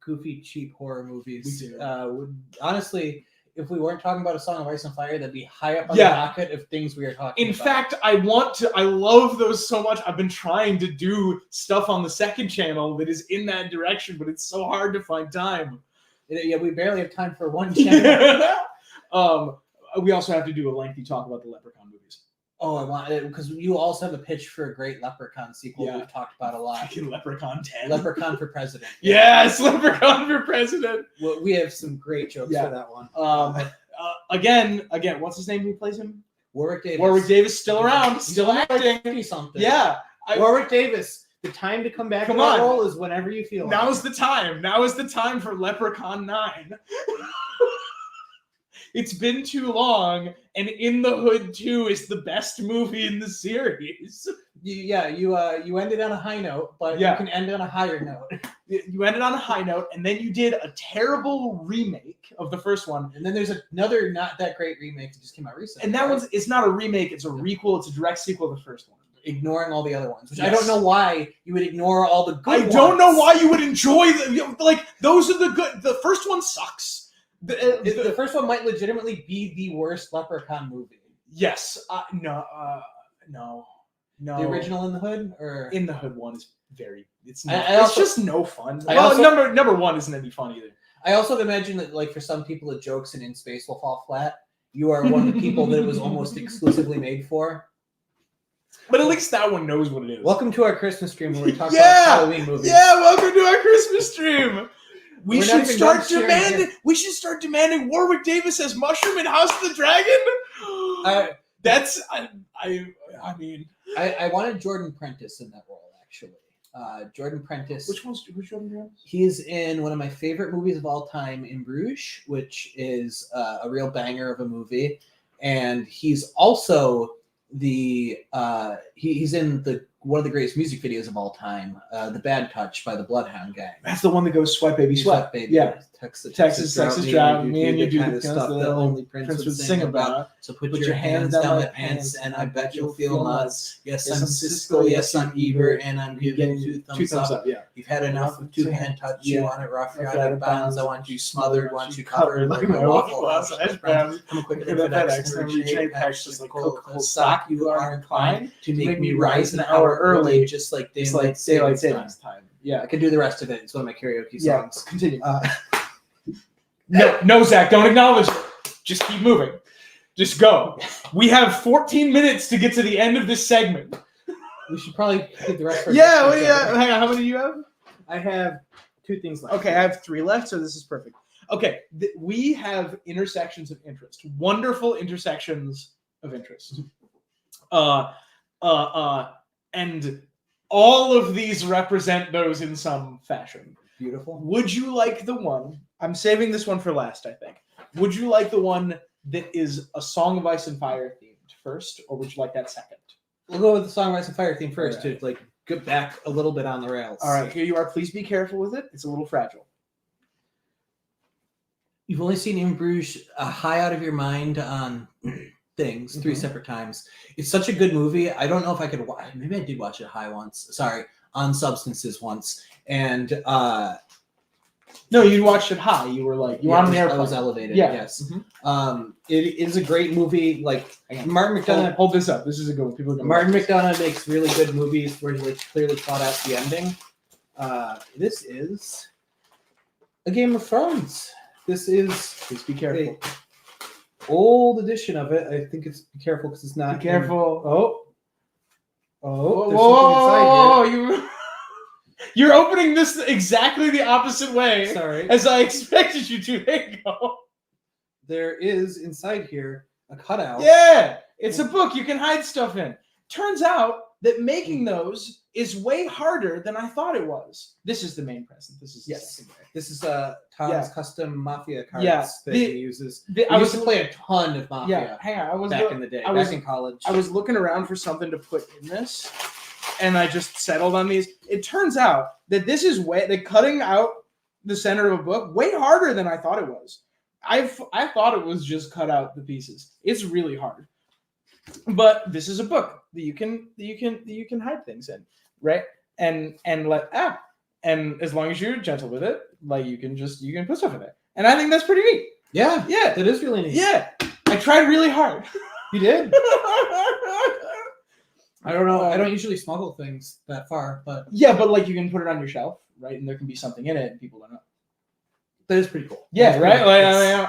goofy, cheap horror movies. We do. Honestly, if we weren't talking about A Song of Ice and Fire, that'd be high up on the docket of things we are talking about. In fact, I love those so much. I've been trying to do stuff on the 2nd channel that is in that direction, but it's so hard to find time. Yeah, we barely have time for 1 channel. We also have to do a lengthy talk about the Leprechaun movies. Oh, I want it because you also have a pitch for a great Leprechaun sequel we've talked about a lot. Fucking Leprechaun 10. Leprechaun for President. Yes, Leprechaun for President. Well, we have some great jokes for that one. Again, what's his name who plays him? Warwick Davis. Warwick Davis still around, still acting. Something. Yeah. Warwick Davis. The time to come back to that role is whenever you feel. Now's the time. Now is the time for Leprechaun 9. It's been too long, and In the Hood 2 is the best movie in the series. You ended on a high note, but Yeah. you can end on a higher note. You ended on a high note, and then you did a terrible remake of the first one. And then there's another not that great remake that just came out recently. And that one's, it's not a remake, it's a requel, it's a direct sequel to the first one. Ignoring all the other ones, which I Yes. don't know why you would ignore all the good ones. I don't know why you would enjoy them. Like, those are the good. The first one sucks. The first one might legitimately be the worst Leprechaun movie. Yes. No. The original In the Hood, or In the Hood one is very. It's not. I also- it's just no fun. I Well, also- number one isn't any fun either. I also imagine that, like, for some people, the jokes in Space will fall flat. You are one of the people that it was almost exclusively made for. But at least that one knows what it is. Welcome to our Christmas stream where we talk Yeah! about Halloween movies. Yeah, welcome to our Christmas stream. We We're not should even start done sharing demanding. it. We should start demanding Warwick Davis as Mushroom in House of the Dragon. That's. I mean. I wanted Jordan Prentice in that role, actually. Jordan Prentice. Which Jordan Prentice? He's in one of my favorite movies of all time, In Bruges, which is a real banger of a movie, and he's also he's in one of the greatest music videos of all time, The Bad Touch by the Bloodhound Gang. That's the one that goes swipe baby swipe. Baby. Yeah. Texas Drought. Me and you do kind the of stuff that only Prince would sing about. So put your hands down my pants, and I bet you'll feel nuts. Yes, I'm Cisco. Yes, I'm Ebert, and I'm giving you two thumbs up. Yeah. You've had enough of two-hand touch. Yeah. You want it rough, you're out of bounds. I want you smothered, want you covered like a waffle house. Come quick Look at that FedEx, and you trade packs just like Coca-Cola stock. You are inclined to make me rise rise an hour early, just like It's like daylight savings time. Yeah. I could do the rest of it. It's one of my karaoke Yeah. songs. Continue. No, Zach, don't acknowledge it. Just keep moving. Just go. We have 14 minutes to get to the end of this segment. We should probably get the rest. Yeah, hang on. How many do you have? I have 2 things left. Okay, I have 3 left, so this is perfect. Okay, we have intersections of interest. Wonderful intersections of interest. And all of these represent those in some fashion. Beautiful. Would you like the one? I'm saving this one for last, I think. Would you like the one that is a Song of Ice and Fire themed first, or would you like that second? We'll go with the Song of Ice and Fire theme first Right. to like get back a little bit on the rails. All right, here you are. Please be careful with it. It's a little fragile. You've only seen In Bruges high out of your mind on things 3 separate times. It's such a good movie. I don't know if I could watch. Maybe I did watch it high once. Sorry, on Substances once. And No, you watched it high. You were like, you were on the airplane. I was elevated. Yeah. Yes. Mhm. It is a great movie. Like Martin McDonagh. Hold this up. This is a good one. People are gonna Martin McDonagh makes really good movies where he like clearly thought out the ending. This is a Game of Thrones. This is Please be careful. a old edition of it. I think it's be careful because it's not. Be careful. Oh, there's something inside Whoa! You're opening this exactly the opposite way here. Sorry. as I expected you to. There you go. There is inside here a cutout. Yeah, it's a book you can hide stuff in. Turns out that making those is way harder than I thought it was. This is the main present. This is the second way. This is Tom's Yeah. custom Mafia cards Yeah. that he uses. I I was used to play a ton of Mafia Yeah, hang on. I was back in the day, I was- back in college. I was looking around for something to put in this, and I just settled on these. It turns out that this is cutting out the center of a book way harder than I thought it was. I thought it was just cut out the pieces. It's really hard. But this is a book that you can hide things in, right? And as long as you're gentle with it, like you can put stuff in there. And I think that's pretty neat. yeah, Yeah. that is really neat. Yeah. I tried really hard. You did. I don't know. I don't usually smuggle things that far, but Yeah, but like you can put it on your shelf, right? And there can be something in it, and people don't know. that is pretty cool. Yeah, That's right. pretty Like, nice.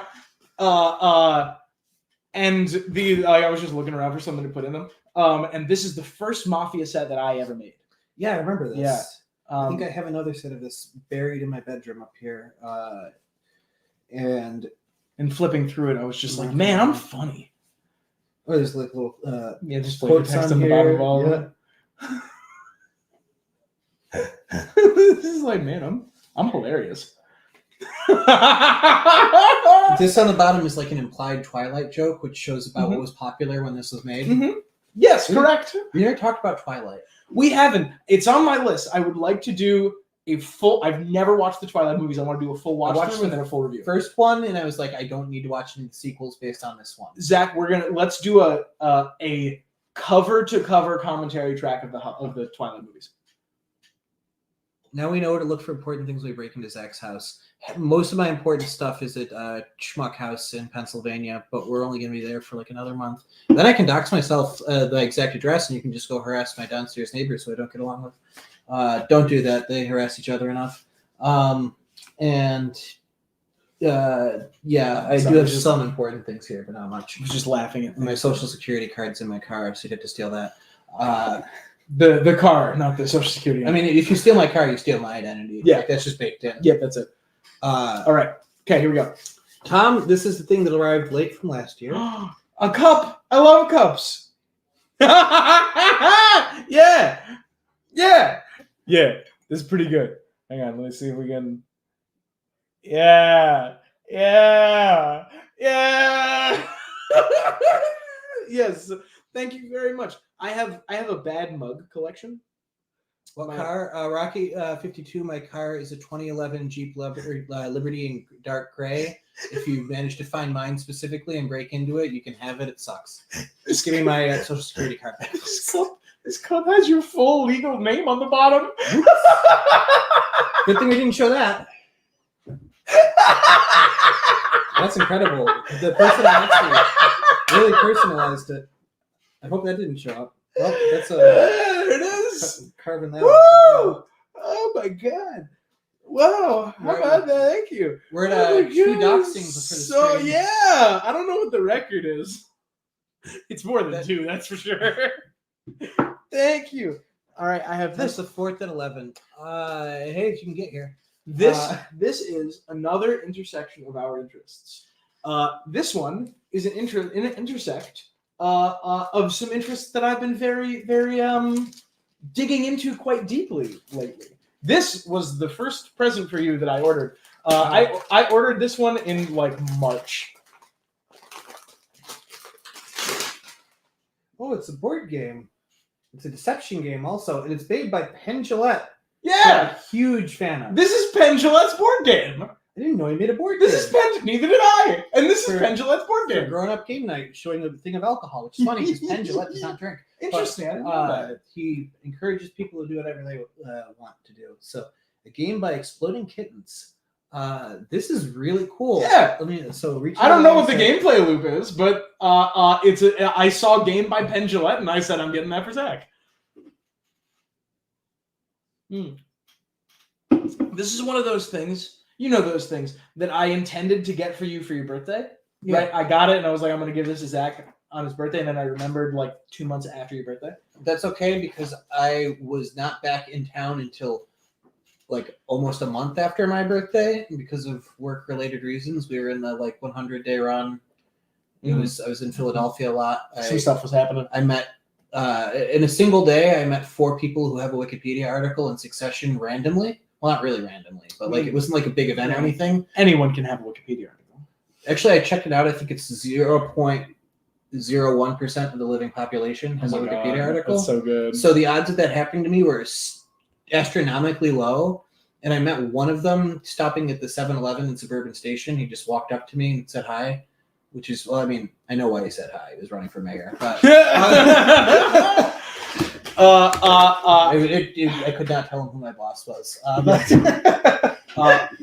and I was just looking around for something to put in them. And this is the first Mafia set that I ever made. Yeah, I remember this. Yeah. I think I have another set of this buried in my bedroom up here. And flipping through it, I was just like, man, I'm funny. there's like little Yeah, just quotes text on on the bottom here. of all Yeah. of it. This is like, man, I'm hilarious. This on the bottom is like an implied Twilight joke, which shows about what was popular when this was made. Yes, correct. We never talked about Twilight. We haven't. It's on my list. I would like to do a full. I've never watched the Twilight movies. I want to do a full watch through and then a full review. First one, and I was like, I don't need to watch any sequels based on this one. Zach, let's do a cover to cover commentary track of the Twilight movies. Now we know where to look for important things when we break into Zach's house. Most of my important stuff is at Schmuck House in Pennsylvania, but we're only going to be there for like another month. Then I can dox myself the exact address, and you can just go harass my downstairs neighbors who I don't get along with. Don't do that. They harass each other enough. Yeah, I do have some important things here, but not much. I was just laughing at my social security card's in my car, so you'd have to steal that. The car, not the social security. I mean, if you steal my car, you steal my identity. Yeah, like, that's just baked in. Yeah, that's it. All right. Okay, here we go. Tom, this is the thing that arrived late from last year. A cup. I love cups. Yeah. This is pretty good. Hang on, let me see if we can. Yeah. Yes. Thank you very much. I have a bad mug collection. What car? Rocky 52. My car is a 2011 Jeep Liberty in dark gray. If you manage to find mine specifically and break into it, you can have it. It sucks. Just give me my social security card back. This cup has your full legal name on the bottom. Good thing we didn't show that. That's incredible. The person next to me really personalized it. I hope that didn't show up. Well, that's there it is. Carving that. Woo! Oh my god! Wow! How about that? Thank you. We're at 2 doxings for the So stream. yeah, I don't know what the record is. It's more than 2, that's for sure. Thank you. All right, I have That's this. the 4th at 11. Hey, if you can get here. This is another intersection of our interests. This one is an intersect of some interests that I've been very, very digging into quite deeply lately. This was the first present for you that I ordered. I ordered this one in like March. Oh, it's a board game. It's a deception game also, and it's made by Penn Jillette. Yeah, I'm a huge fan of. This is Penn Jillette's board game. I didn't know he made a board game. This is Penn. Neither did I. And this is Penn Jillette's board For game. grown-up game night, showing a thing of alcohol, which is funny because Penn Jillette does not drink. Interesting. But, I didn't know that. he encourages people to do whatever they want to do. So, a game by Exploding Kittens. This is really cool. Yeah. I don't know what the gameplay loop is, but I saw game by Penn Jillette, and I said I'm getting that for Zach. This is one of those things, those things that I intended to get for you for your birthday. Yeah. Right? I got it, and I was like, I'm going to give this to Zach on his birthday, and then I remembered like 2 months after your birthday. That's okay, because I was not back in town until like almost a month after my birthday, and because of work-related reasons. We were in the like 100-day run. I was in Philadelphia a lot. Some stuff was happening. I met in a single day. I met 4 people who have a Wikipedia article in succession randomly. Well, not really randomly, but like it wasn't like a big event or anything. Anyone can have a Wikipedia article. Actually, I checked it out. I think it's 0.01% of the living population has a Wikipedia article. That's so good. So the odds of that happening to me were astronomically low. And I met one of them stopping at the 7-Eleven in Suburban Station. He just walked up to me and said hi, which is, well, I mean, I know why he said hi. He was running for mayor. But I could not tell him who my boss was.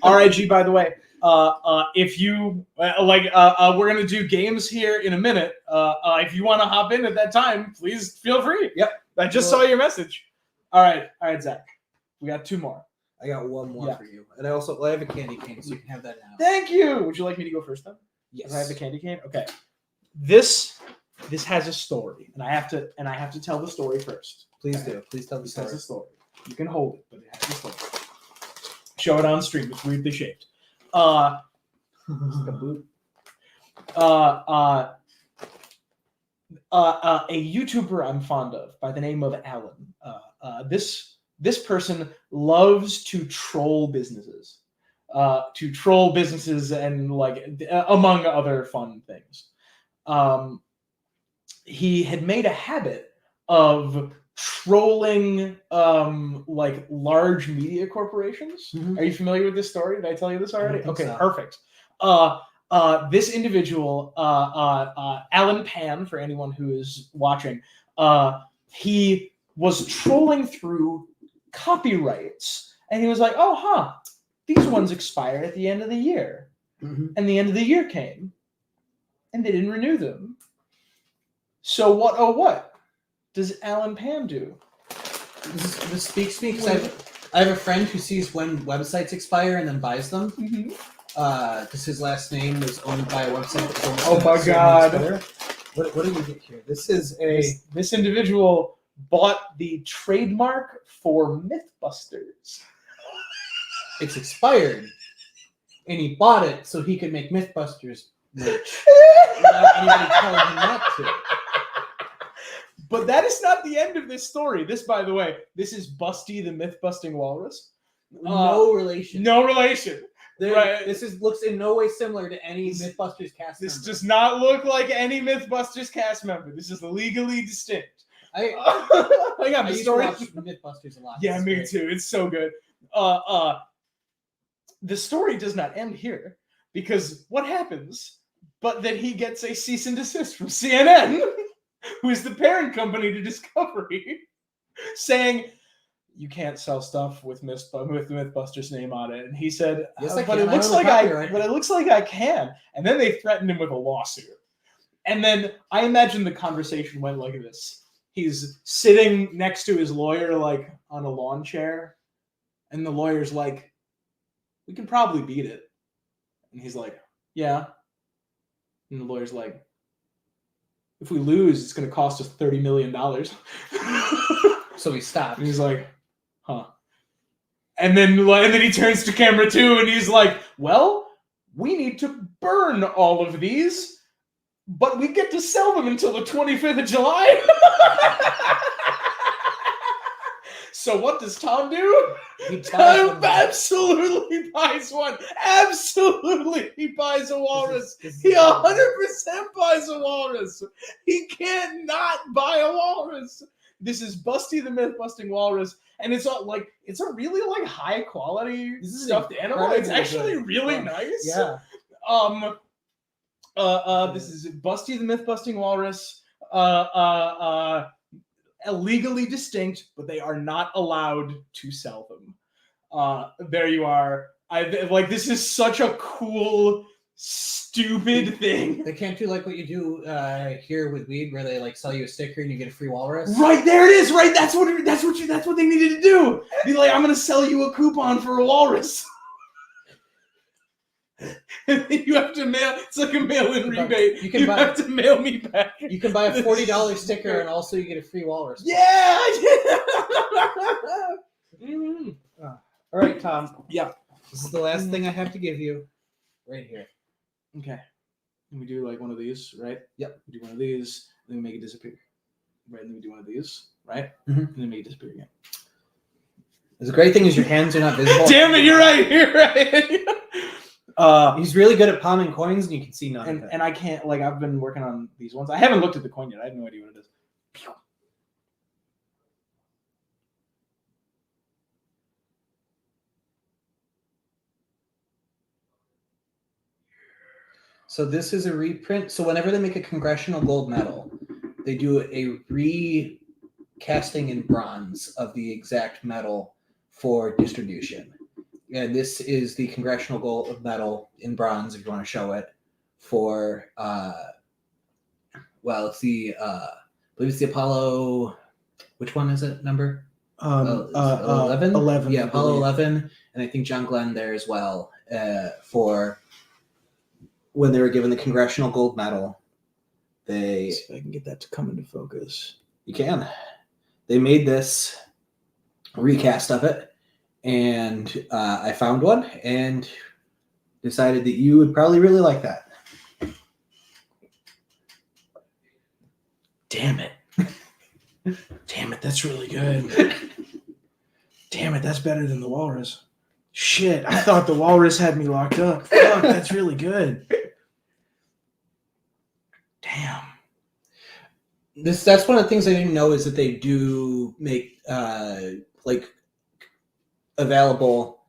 RIG, by the way, if you we're gonna do games here in a minute. If you want to hop in at that time, please feel free. Yep, I just saw your message. All right, Zach, we got 2 more. I got one more for you, and I have a candy cane, so you can have that now. Thank you. Would you like me to go first then? Yes. I have the candy cane. Okay. This has a story, and I have to tell the story first. Please do. Please tell the story. It has a story. You can hold it, but it has a story. Show it on stream. It's weirdly shaped. A YouTuber I'm fond of by the name of Alan. This person loves to troll businesses. to troll businesses and like among other fun things. He had made a habit of trolling like large media corporations. Mhm. Are you familiar with this story? Did I tell you this already? I don't Okay, think so. perfect. This individual, Alan Pan, for anyone who is watching, he was trolling through copyrights, and he was like, "Oh, these ones expire at the end of the year," Mhm. and the end of the year came, and they didn't renew them. So what does Alan Pan do? This speaks to me because I have a friend who sees when websites expire and then buys them. Because his last name was owned by a website. Oh my God! What do we get here? This is this individual bought the trademark for MythBusters. It's expired, and he bought it so he could make MythBusters merch without anybody telling him not to. But that is not the end of this story. This, by the way, this is Busty the Myth-Busting Walrus. No relation. No relation. Right. This looks in no way similar to any MythBusters cast member. This does not look like any MythBusters cast member. This is legally distinct. I used to watch MythBusters a lot. Yeah, me too. It's so good. The story does not end here, because what happens but that he gets a cease and desist from CNN, who is the parent company to Discovery, saying, "You can't sell stuff with the MythBusters name on it." And he said, "Yes, but it looks like I can." And then they threatened him with a lawsuit. And then I imagine the conversation went like this. He's sitting next to his lawyer, like on a lawn chair, and the lawyer's like, "We can probably beat it." And he's like, "Yeah." And the lawyer's like, "If we lose, it's going to cost us $30 million. So he stopped. And he's like, "Huh." And then he turns to camera 2 and he's like, "Well, we need to burn all of these, but we get to sell them until the 25th of July. So what does Tom do? Tom absolutely buys one. Absolutely, he buys a walrus. He 100% buys a walrus. He can't not buy a walrus. This is Busty the Myth-Busting Walrus, and it's a really like high quality stuffed animal. It's actually really nice. Yeah. This is Busty the Myth-Busting Walrus. Legally distinct, but they are not allowed to sell them. There you are. This is such a cool, stupid thing. They can't do like what you do here with weed, where they like sell you a sticker and you get a free walrus. Right, there it is. Right, that's what they needed to do. Be like, "I'm gonna sell you a coupon for a walrus." And then you have to mail. It's like a mail-in rebate. You have to mail me back. You can buy a $40 sticker, and also you get a free walrus. Yeah. All right, Tom. Yeah. This is the last thing I have to give you. Right here. Okay. And we do like one of these, right? Yep. We do one of these, and then we make it disappear. Right, and then we do one of these, right? Mm-hmm. And then make it disappear again. The great thing is your hands are not visible. Damn it! You're right. He's really good at palming coins, and you can see none of it. And I can't, I've been working on these ones. I haven't looked at the coin yet. I have no idea what it is. So this is a reprint. So whenever they make a Congressional Gold Medal, they do a recasting in bronze of the exact medal for distribution. And this is the Congressional Gold Medal in bronze, if you want to show it, for, it's the, I believe it's the Apollo, which one is it, number? 11? 11. Yeah, Apollo 11, and I think John Glenn there as well, for when they were given the Congressional Gold Medal. See if I can get that to come into focus. You can. They made this recast of it. And I found one and decided that you would probably really like that. Damn it. Damn it, that's really good. Damn it, that's better than the walrus. Shit, I thought the walrus had me locked up. Fuck, that's really good. Damn. That's one of the things I didn't know is that they do make like available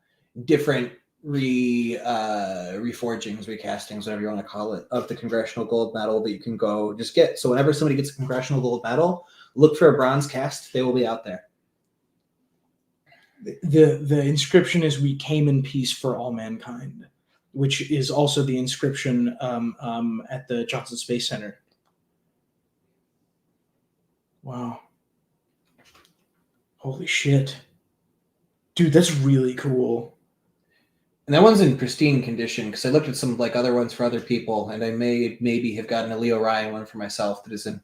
different reforgings, recastings, whatever you want to call it, of the Congressional Gold Medal that you can go just get. So whenever somebody gets a Congressional Gold Medal, look for a bronze cast. They will be out there. The inscription is "We came in peace for all mankind," which is also the inscription at the Johnson Space Center. Wow. Holy shit. Dude, that's really cool. And that one's in pristine condition because I looked at some like other ones for other people, and I maybe have gotten a Leo Ryan one for myself that is in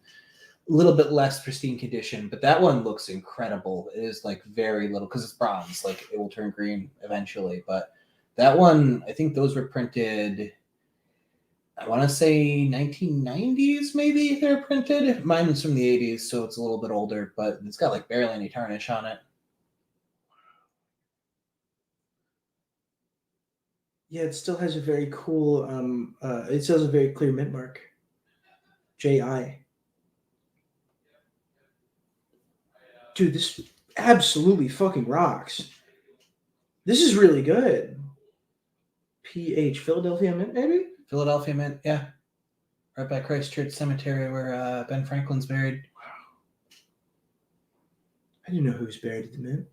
a little bit less pristine condition, but that one looks incredible. It is like very little because it's bronze, like it will turn green eventually. But that one, I think those were printed, I want to say 1990s, maybe they're printed. Mine was from the 80s, so it's a little bit older, but it's got like barely any tarnish on it. Yeah, it still has a very cool, it still has a very clear mint mark. J.I. Dude, this absolutely fucking rocks. This is really good. P.H. Philadelphia Mint, maybe? Philadelphia Mint, yeah. Right by Christchurch Cemetery where Ben Franklin's buried. Wow. I didn't know who was buried at the Mint.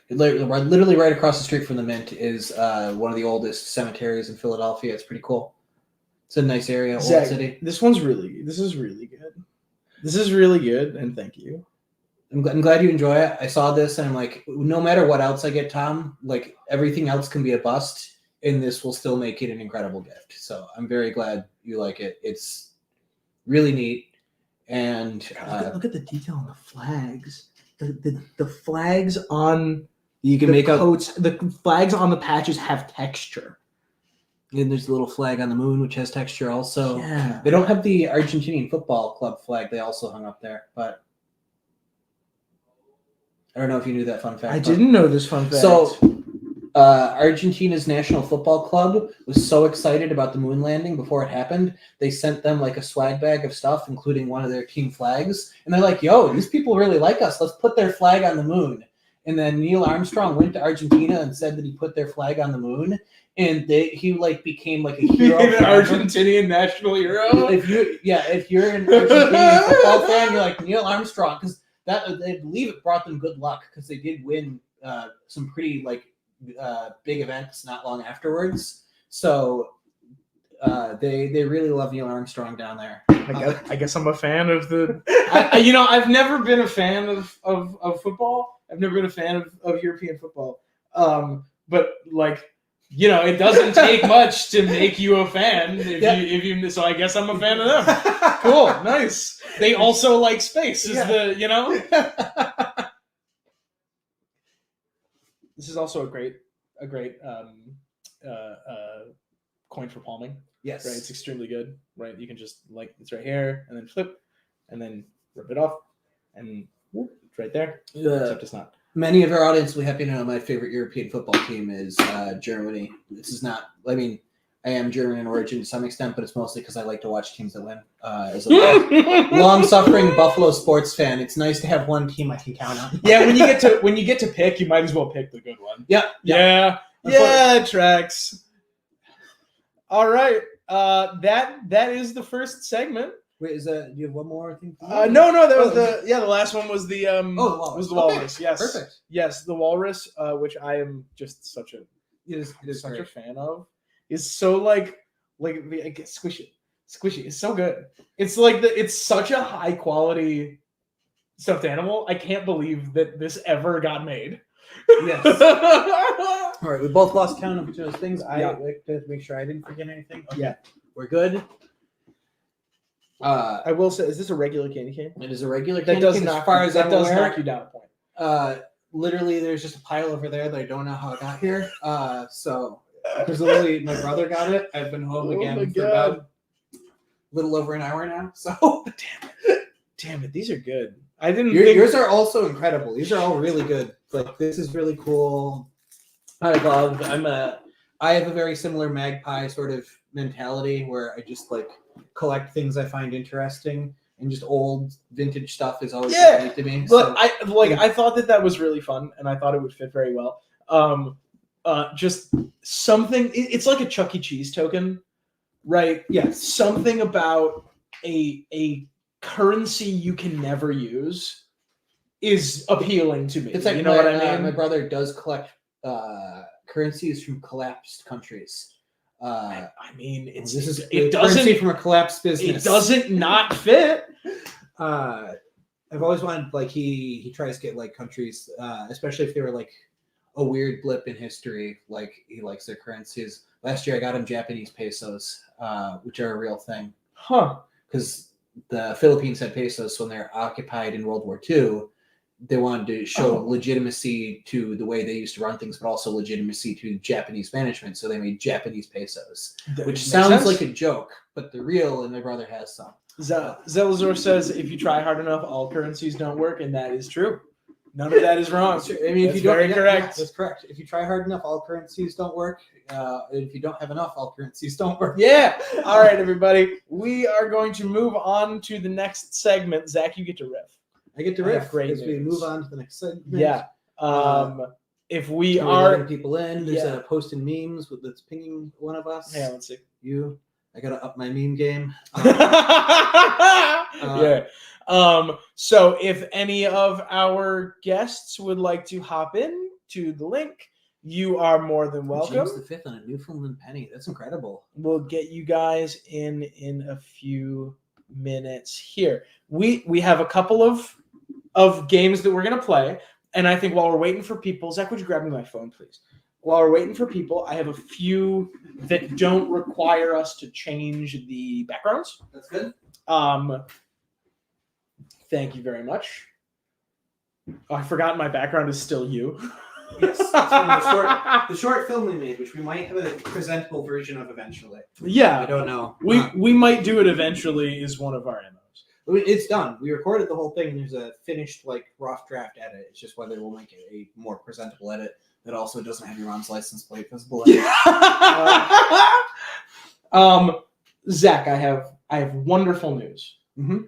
Literally right across the street from the Mint is one of the oldest cemeteries in Philadelphia. It's pretty cool. It's a nice area, old city. This is really good. This is really good, and thank you. I'm glad you enjoy it. I saw this, and I'm like, no matter what else I get, Tom, like everything else can be a bust, and this will still make it an incredible gift. So I'm very glad you like it. It's really neat, and look at the detail on the flags. The flags on you can the make coats. The flags on the patches have texture. And there's a little flag on the moon, which has texture also. Yeah. They don't have the Argentinian football club flag. They also hung up there, but I don't know if you knew that fun fact. I didn't know this fun fact. So, Argentina's national football club was so excited about the moon landing before it happened, they sent them like a swag bag of stuff, including one of their team flags. And they're like, yo, these people really like us. Let's put their flag on the moon. And then Neil Armstrong went to Argentina and said that he put their flag on the moon. And he like became like a hero. An Argentinian national hero? If you're an Argentinian football fan, you're like Neil Armstrong. Because they believe it brought them good luck because they did win some pretty like big events not long afterwards. So they really love Neil Armstrong down there. I guess I'm a fan of the. I've never been a fan of football. I've never been a fan of European football. But like, it doesn't take much to make you a fan. So I guess I'm a fan of them. Cool, nice. They also like space. This is also a great coin for palming. Yes, right. It's extremely good. Right, you can just it's right here, and then flip, and then rip it off, and whoop, it's right there. Except it's not. Many of our audience will be happy to know my favorite European football team is Germany. This is not. I mean, I am German in origin to some extent, but it's mostly because I like to watch teams that win. As a long-suffering Buffalo sports fan, it's nice to have one team I can count on. Yeah, when you get to pick, you might as well pick the good one. Yeah. It tracks. All right, that is the first segment. Wait, do you have one more thing? No, that was the last one was the was the walrus. Okay. Yes, perfect. Yes, the walrus, which I am just such a a fan of. Is so like squishy. It's so good. It's like it's such a high quality stuffed animal. I can't believe that this ever got made. Yes. All right, we both lost count of each of those things. I like to make sure I didn't forget anything. Okay. Yeah, we're good. I will say, is this a regular candy cane? It is a regular candy cane. As far as that does knock you down a point. Literally, there's just a pile over there that I don't know how it got here. So presumably my brother got it. I've been home again for about a little over an hour now. So damn it, these are good. I didn't. Yours are also incredible. These are all really good. Like this is really cool. I have a very similar magpie sort of mentality where I just like collect things I find interesting, and just old vintage stuff is always great to me. But I thought that was really fun, and I thought it would fit very well. Just something. It's like a Chuck E. Cheese token, right? Yes. Something about a currency you can never use is appealing to me. It's like, you know what I mean? My brother does collect currencies from collapsed countries. I mean, it doesn't currency from a collapsed business. It doesn't not fit. I've always wanted, like, he tries to get like countries, especially if they were like a weird blip in history. Like, he likes their currencies. Last year, I got him Japanese pesos, which are a real thing. Huh? Because the Philippines had pesos, so when they're occupied in World War II, they wanted to show legitimacy to the way they used to run things, but also legitimacy to Japanese management. So they made Japanese pesos, which sounds like a joke, but they're real, and my brother has some. Zelazor says, if you try hard enough, all currencies don't work, and that is true. None of that is wrong. I mean, that's very correct. Yeah, that's correct. If you try hard enough, all currencies don't work. If you don't have enough, all currencies don't work. Yeah. All right, everybody. We are going to move on to the next segment. Zach, you get to riff. I get to riff as we move on to the next segment. Yeah. If we are letting people in, there's a post in memes that's pinging one of us. Yeah, let's see. I gotta up my meme game. So if any of our guests would like to hop in to the link, you are more than welcome. James V on a Newfoundland penny. That's incredible. We'll get you guys in a few minutes here. We have a couple of games that we're gonna play, and I think while we're waiting for people, Zach, would you grab me my phone, please? While we're waiting for people, I have a few that don't require us to change the backgrounds. That's good. Thank you very much. Oh, I forgot my background is still you. Yes, that's from the short film we made, which we might have a presentable version of eventually. Yeah. I don't know. We might do it eventually is one of our MOs. It's done. We recorded the whole thing, and there's a finished, like, rough draft edit. It's just whether we'll make it a more presentable edit that also doesn't have your mom's license plate visible. Zach, I have wonderful news. Mm-hmm.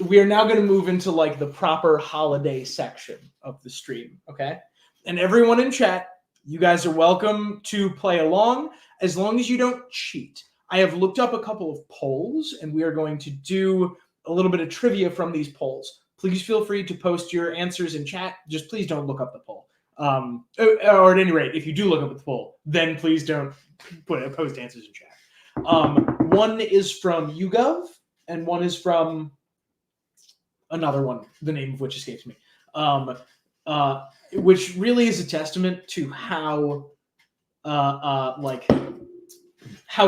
We are now going to move into like the proper holiday section of the stream, okay? And everyone in chat, you guys are welcome to play along as long as you don't cheat. I have looked up a couple of polls, and we are going to do a little bit of trivia from these polls. Please feel free to post your answers in chat. Just please don't look up the poll. Or at any rate, if you do look up the poll, then please don't post answers in chat. One is from YouGov, and one is from another one, the name of which escapes me, which really is a testament to how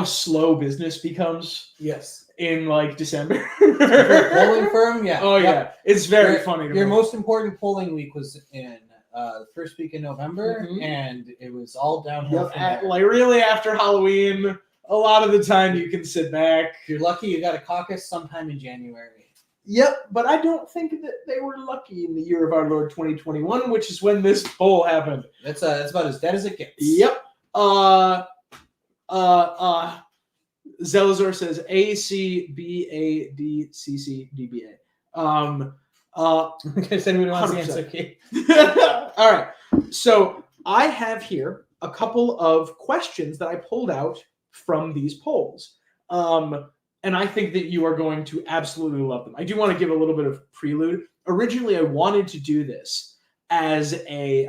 slow business becomes. Yes. In like December. Polling firm, yeah. Oh yeah, it's very funny. Your most important polling week was in the first week in November, and it was all downhill. Like really after Halloween, a lot of the time you can sit back. If you're lucky, you got a caucus sometime in January. Yep, but I don't think that they were lucky in the year of our Lord 2021, which is when this poll happened. That's about as dead as it gets. Yep. Zelazor says A C B A D C C D B A. Does anyone want to answer? Okay. All right. So I have here a couple of questions that I pulled out from these polls. And I think that you are going to absolutely love them. I do want to give a little bit of prelude. Originally, I wanted to do this as a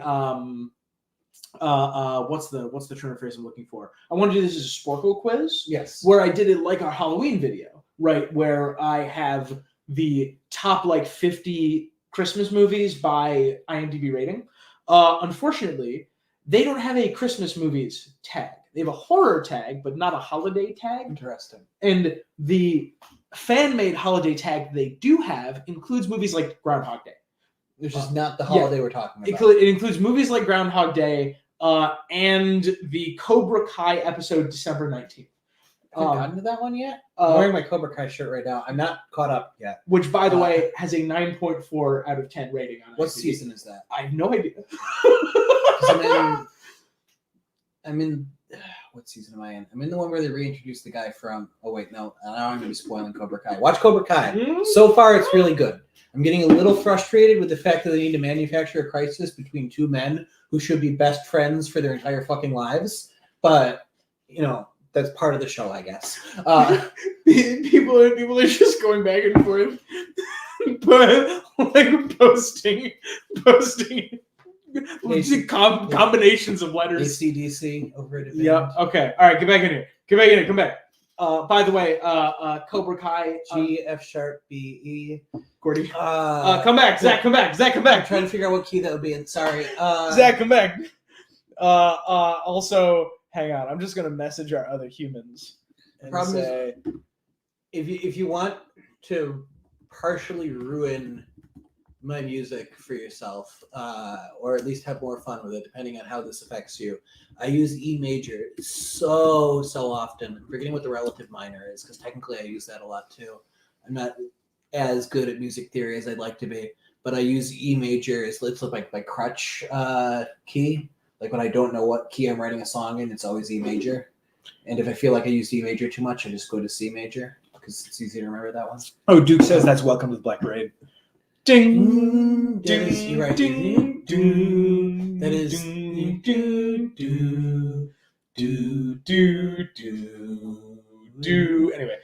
what's the term of phrase I'm looking for? I wanted to do this as a Sporkle quiz. Yes. Where I did it like a Halloween video, right? Where I have the top like 50 Christmas movies by IMDb rating. Unfortunately, they don't have a Christmas movies tag. They have a horror tag, but not a holiday tag. Interesting. And the fan-made holiday tag they do have includes movies like Groundhog Day. Which is not the holiday we're talking about. It includes movies like Groundhog Day and the Cobra Kai episode December 19th. haven't gotten to that one yet. I'm wearing my Cobra Kai shirt right now. I'm not caught up yet. Which, by the way, has a 9.4 out of 10 rating on it. What season is that? I have no idea. I'm in. What season am I in? I'm in the one where they reintroduced the guy from. Oh wait, no. Now I'm going to be spoiling Cobra Kai. Watch Cobra Kai. So far, it's really good. I'm getting a little frustrated with the fact that they need to manufacture a crisis between two men who should be best friends for their entire fucking lives. But that's part of the show, I guess. People are just going back and forth, but like posting combinations of letters. ACDC over at Yeah. Okay. All right. Get back in here. Come back. By the way, Cobra Kai. G F sharp B E. Gordy. Come back, Zach. Come back. I'm trying to figure out what key that would be in. Sorry. Zach, come back. Also, hang on. I'm just gonna message our other humans and say, if you want to partially ruin my music for yourself, or at least have more fun with it, depending on how this affects you, I use E major so often. I'm forgetting what the relative minor is, because technically I use that a lot too. I'm not as good at music theory as I'd like to be, but I use E major as it's like my crutch key. Like when I don't know what key I'm writing a song in, it's always E major. And if I feel like I use E major too much, I just go to C major, because it's easy to remember that one. Oh, Duke says that's Welcome to the Black Parade. Ding, ding, you're right. Ding, ding, that is ding, do, do, do, do, do. Anyway,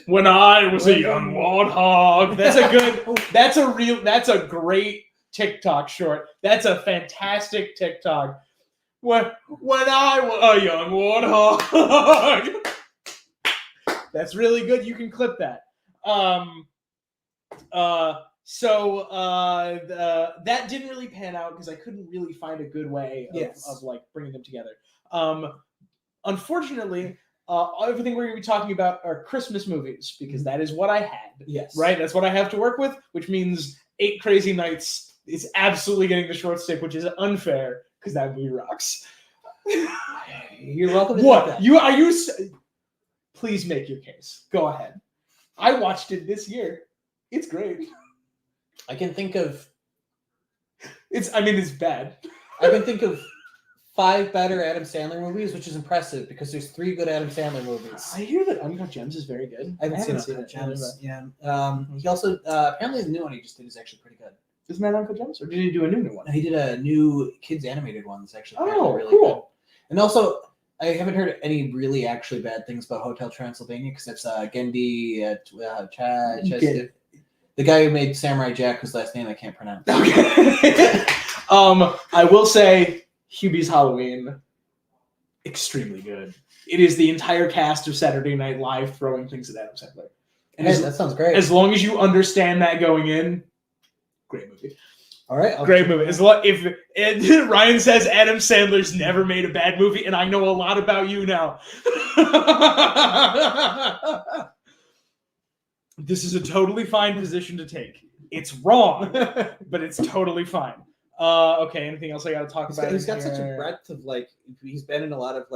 when I was a young warthog. That's a great TikTok short. That's a fantastic TikTok. When I was a young warthog. That's really good. You can clip that. That didn't really pan out because I couldn't really find a good way of like bringing them together. Unfortunately, everything we're going to be talking about are Christmas movies, because that is what I had. Yes. Right? That's what I have to work with, which means 8 Crazy Nights is absolutely getting the short stick, which is unfair because that movie rocks. You're welcome to what? Please make your case. Go ahead. I watched it this year. It's great. I can think of... It's bad. I can think of 5 better Adam Sandler movies, which is impressive because there's 3 good Adam Sandler movies. I hear that Uncut Gems is very good. I haven't seen Uncut Gems. Yeah. He also apparently the new one he just did is actually pretty good. Isn't that Uncut Gems, or did he do a new one? He did a new kids animated one that's actually really cool. Good. And also, I haven't heard any really actually bad things about Hotel Transylvania, because it's Gendy the guy who made Samurai Jack, whose last name I can't pronounce. Okay. I will say Hubie's Halloween, extremely good. It is the entire cast of Saturday Night Live throwing things at Adam Sandler. And that sounds great. As long as you understand that going in, great movie. All right. Great movie. If Ryan says Adam Sandler's never made a bad movie, and I know a lot about you now. This is a totally fine position to take. It's wrong, but it's totally fine. Okay, anything else I got to talk about? He's got such a breadth of he's been in a lot of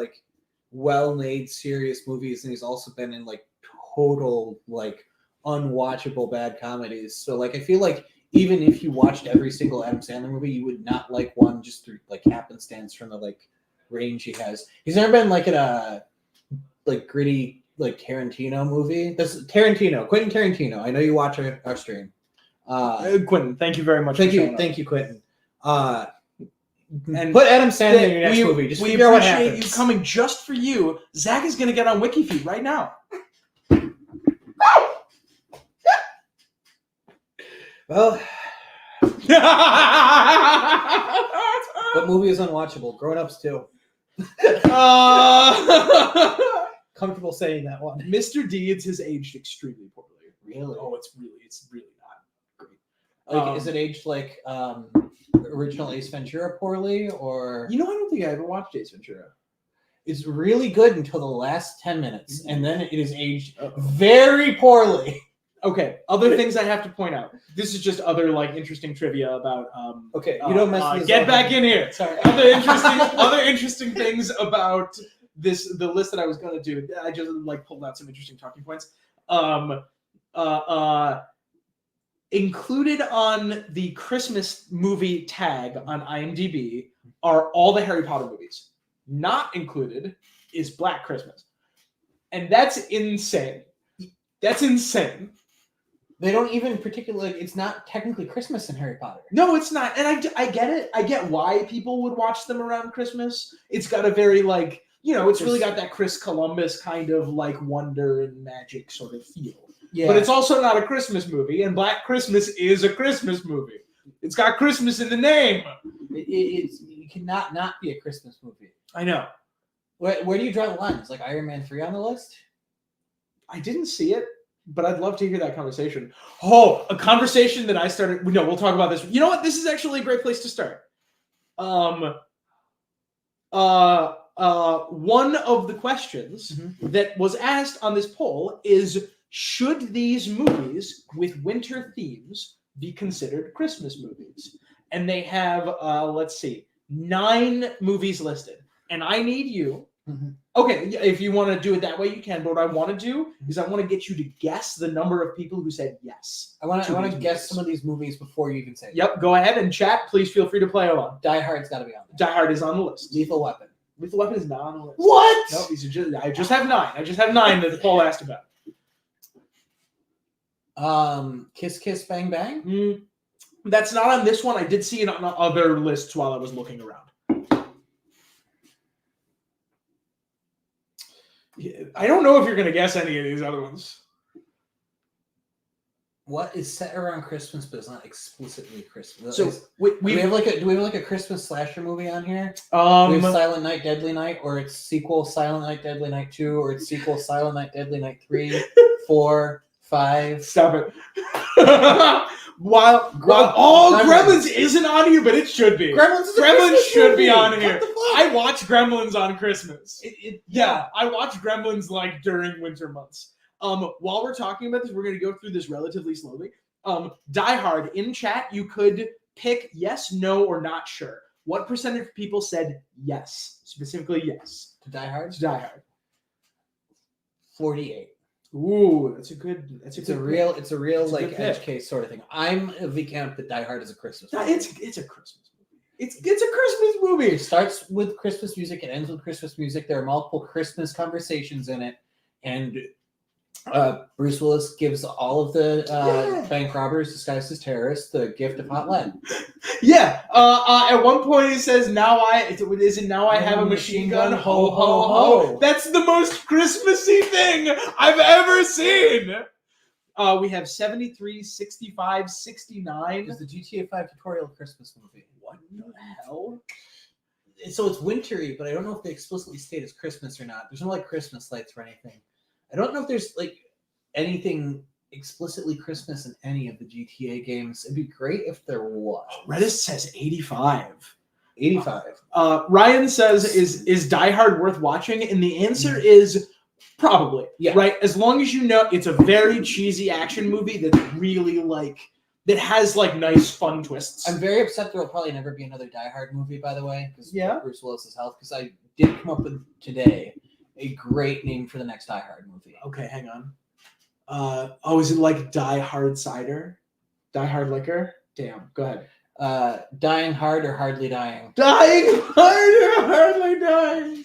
well-made serious movies, and he's also been in total unwatchable bad comedies. So I feel like even if you watched every single Adam Sandler movie, you would not like one just through happenstance from the range he has. He's never been in a gritty Tarantino movie. Quentin Tarantino. I know you watch our stream. Quentin, thank you very much. Thank you, Quentin. And put Adam Sandler in your next movie. Just figure out what happens. We appreciate you coming just for you. Zach is going to get on WikiFeed right now. Well, what movie is unwatchable? Grown-ups too. Comfortable saying that one. Mr. Deeds has aged extremely poorly. Really? Oh, it's really not great. Is it aged original Ace Ventura poorly, or? I don't think I ever watched Ace Ventura. It's really good until the last 10 minutes, and then it is aged very poorly. Okay, other things I have to point out. This is just other like interesting trivia about. Okay, you don't mess with this. Get back in here. Sorry. Other interesting things about the list that I was going to do. I just like pulled out some interesting talking points. Included on the Christmas movie tag on IMDb are all the Harry Potter movies. Not included is Black Christmas, and that's insane. That's insane. They don't even particularly. It's not technically Christmas in Harry Potter. No, it's not, and I get it. I get why people would watch them around Christmas. It's got a very like it's really got that Chris Columbus kind of like wonder and magic sort of feel. Yeah. But it's also not a Christmas movie, and Black Christmas is a Christmas movie. It's got Christmas in the name. It cannot not be a Christmas movie. I know. Where do you draw the lines? Like Iron Man 3 on the list? I didn't see it, but I'd love to hear that conversation. Oh, a conversation that I started. No, we'll talk about this. You know what? This is actually a great place to start. One of the questions that was asked on this poll is, should these movies with winter themes be considered Christmas movies? And they have, 9 movies listed. And I need you. Okay, if you want to do it that way, you can. But what I want to do is I want to get you to guess the number of people who said yes. I want to guess some of these movies before you even say. Yep, go ahead and chat. Please feel free to play along. Die Hard's got to be on there. Die Hard is on the list. Lethal Weapon. Lethal Weapon is not on the list. What? No, these are just. I just have 9. I just have 9 that the poll asked about. Kiss Kiss Bang Bang. That's not on this one. I did see it on other lists while I was looking around. I don't know if you're going to guess any of these other ones. What is set around Christmas but is not explicitly Christmas? So do we have like a Christmas slasher movie on here? We have Silent Night, Deadly Night, or its sequel Silent Night, Deadly Night 2, or its sequel Silent Night, Deadly Night 3, 4, 5. Stop it. Gremlins isn't on here, but it should be. Gremlins should be on here. I watch Gremlins on Christmas. I watch Gremlins like during winter months. While we're talking about this, we're going to go through this relatively slowly. Die Hard, in chat, you could pick yes, no, or not sure. What percentage of people said yes? Specifically yes. To Die Hard? To Die Hard. 48. Ooh, it's a real like edge case sort of thing. I'm of the camp that Die Hard is a Christmas movie. It's a Christmas movie. It's a Christmas movie. It starts with Christmas music, it ends with Christmas music. There are multiple Christmas conversations in it, and Bruce Willis gives all of the bank robbers disguised as terrorists the gift of hot lead. Yeah. At one point he says, "Now I have a machine gun." Ho ho ho. That's the most Christmassy thing I've ever seen. We have 73, 65, 69. Is the GTA 5 tutorial a Christmas movie? What the hell? So it's wintry, but I don't know if they explicitly state it's Christmas or not. There's no like Christmas lights or anything. I don't know if there's like anything explicitly Christmas in any of the GTA games. It'd be great if there was. Redis says 85. 85. Ryan says, is Die Hard worth watching? And the answer is probably. Yeah. Right? As long as you know it's a very cheesy action movie that's really like, that has like nice fun twists. I'm very upset there will probably never be another Die Hard movie, by the way, because Bruce Willis's health, because I did come up with today a great name for the next Die Hard movie. Okay, hang on. Is it like Die Hard Cider? Die Hard Liquor? Damn, go ahead. Dying Hard or Hardly Dying? Dying Hard or Hardly Dying?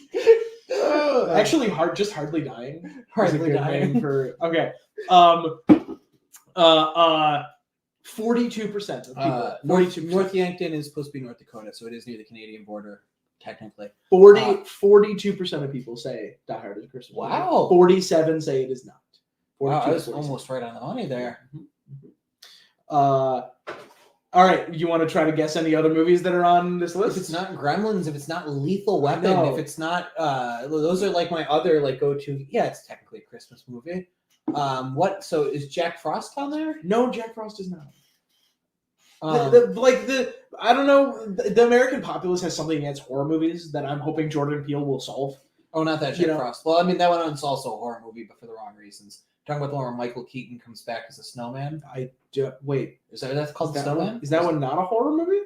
Actually, just Hardly Dying. Hardly Dying. Okay. 42% of people. 42%. North Yankton is supposed to be North Dakota, so it is near the Canadian border. Technically, 42% of people say Die Hard is a Christmas movie. Wow. 47 say it is not. Wow, I was almost right on the money there. All right, you want to try to guess any other movies that are on this list? If it's not Gremlins, if it's not Lethal Weapon, if it's not, those are like my other like go-to. Yeah, it's technically a Christmas movie. So is Jack Frost on there? No, Jack Frost is not. I don't know. The American populace has something against horror movies that I'm hoping Jordan Peele will solve. Oh, not that Jack Frost. Well, I mean that one is also a horror movie, but for the wrong reasons. Talking about the one where Michael Keaton comes back as a snowman. Wait. Is that's called the Snowman? Is that one not a horror movie?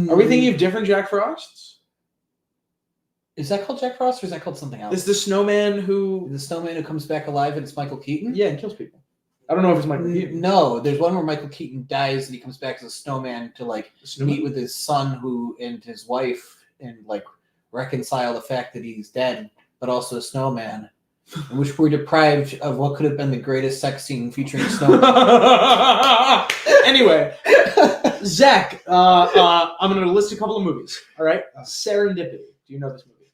Are we thinking of different Jack Frosts? Is that called Jack Frost or is that called something else? It's the snowman who comes back alive and it's Michael Keaton? Yeah, and kills people. I don't know if it's Michael Keaton. No, there's one where Michael Keaton dies and he comes back as a snowman to meet with his son and his wife and reconcile the fact that he's dead, but also a snowman. In which we're deprived of what could have been the greatest sex scene featuring snowman. Anyway, Zach, I'm going to list a couple of movies. All right, Serendipity. Do you know this movie?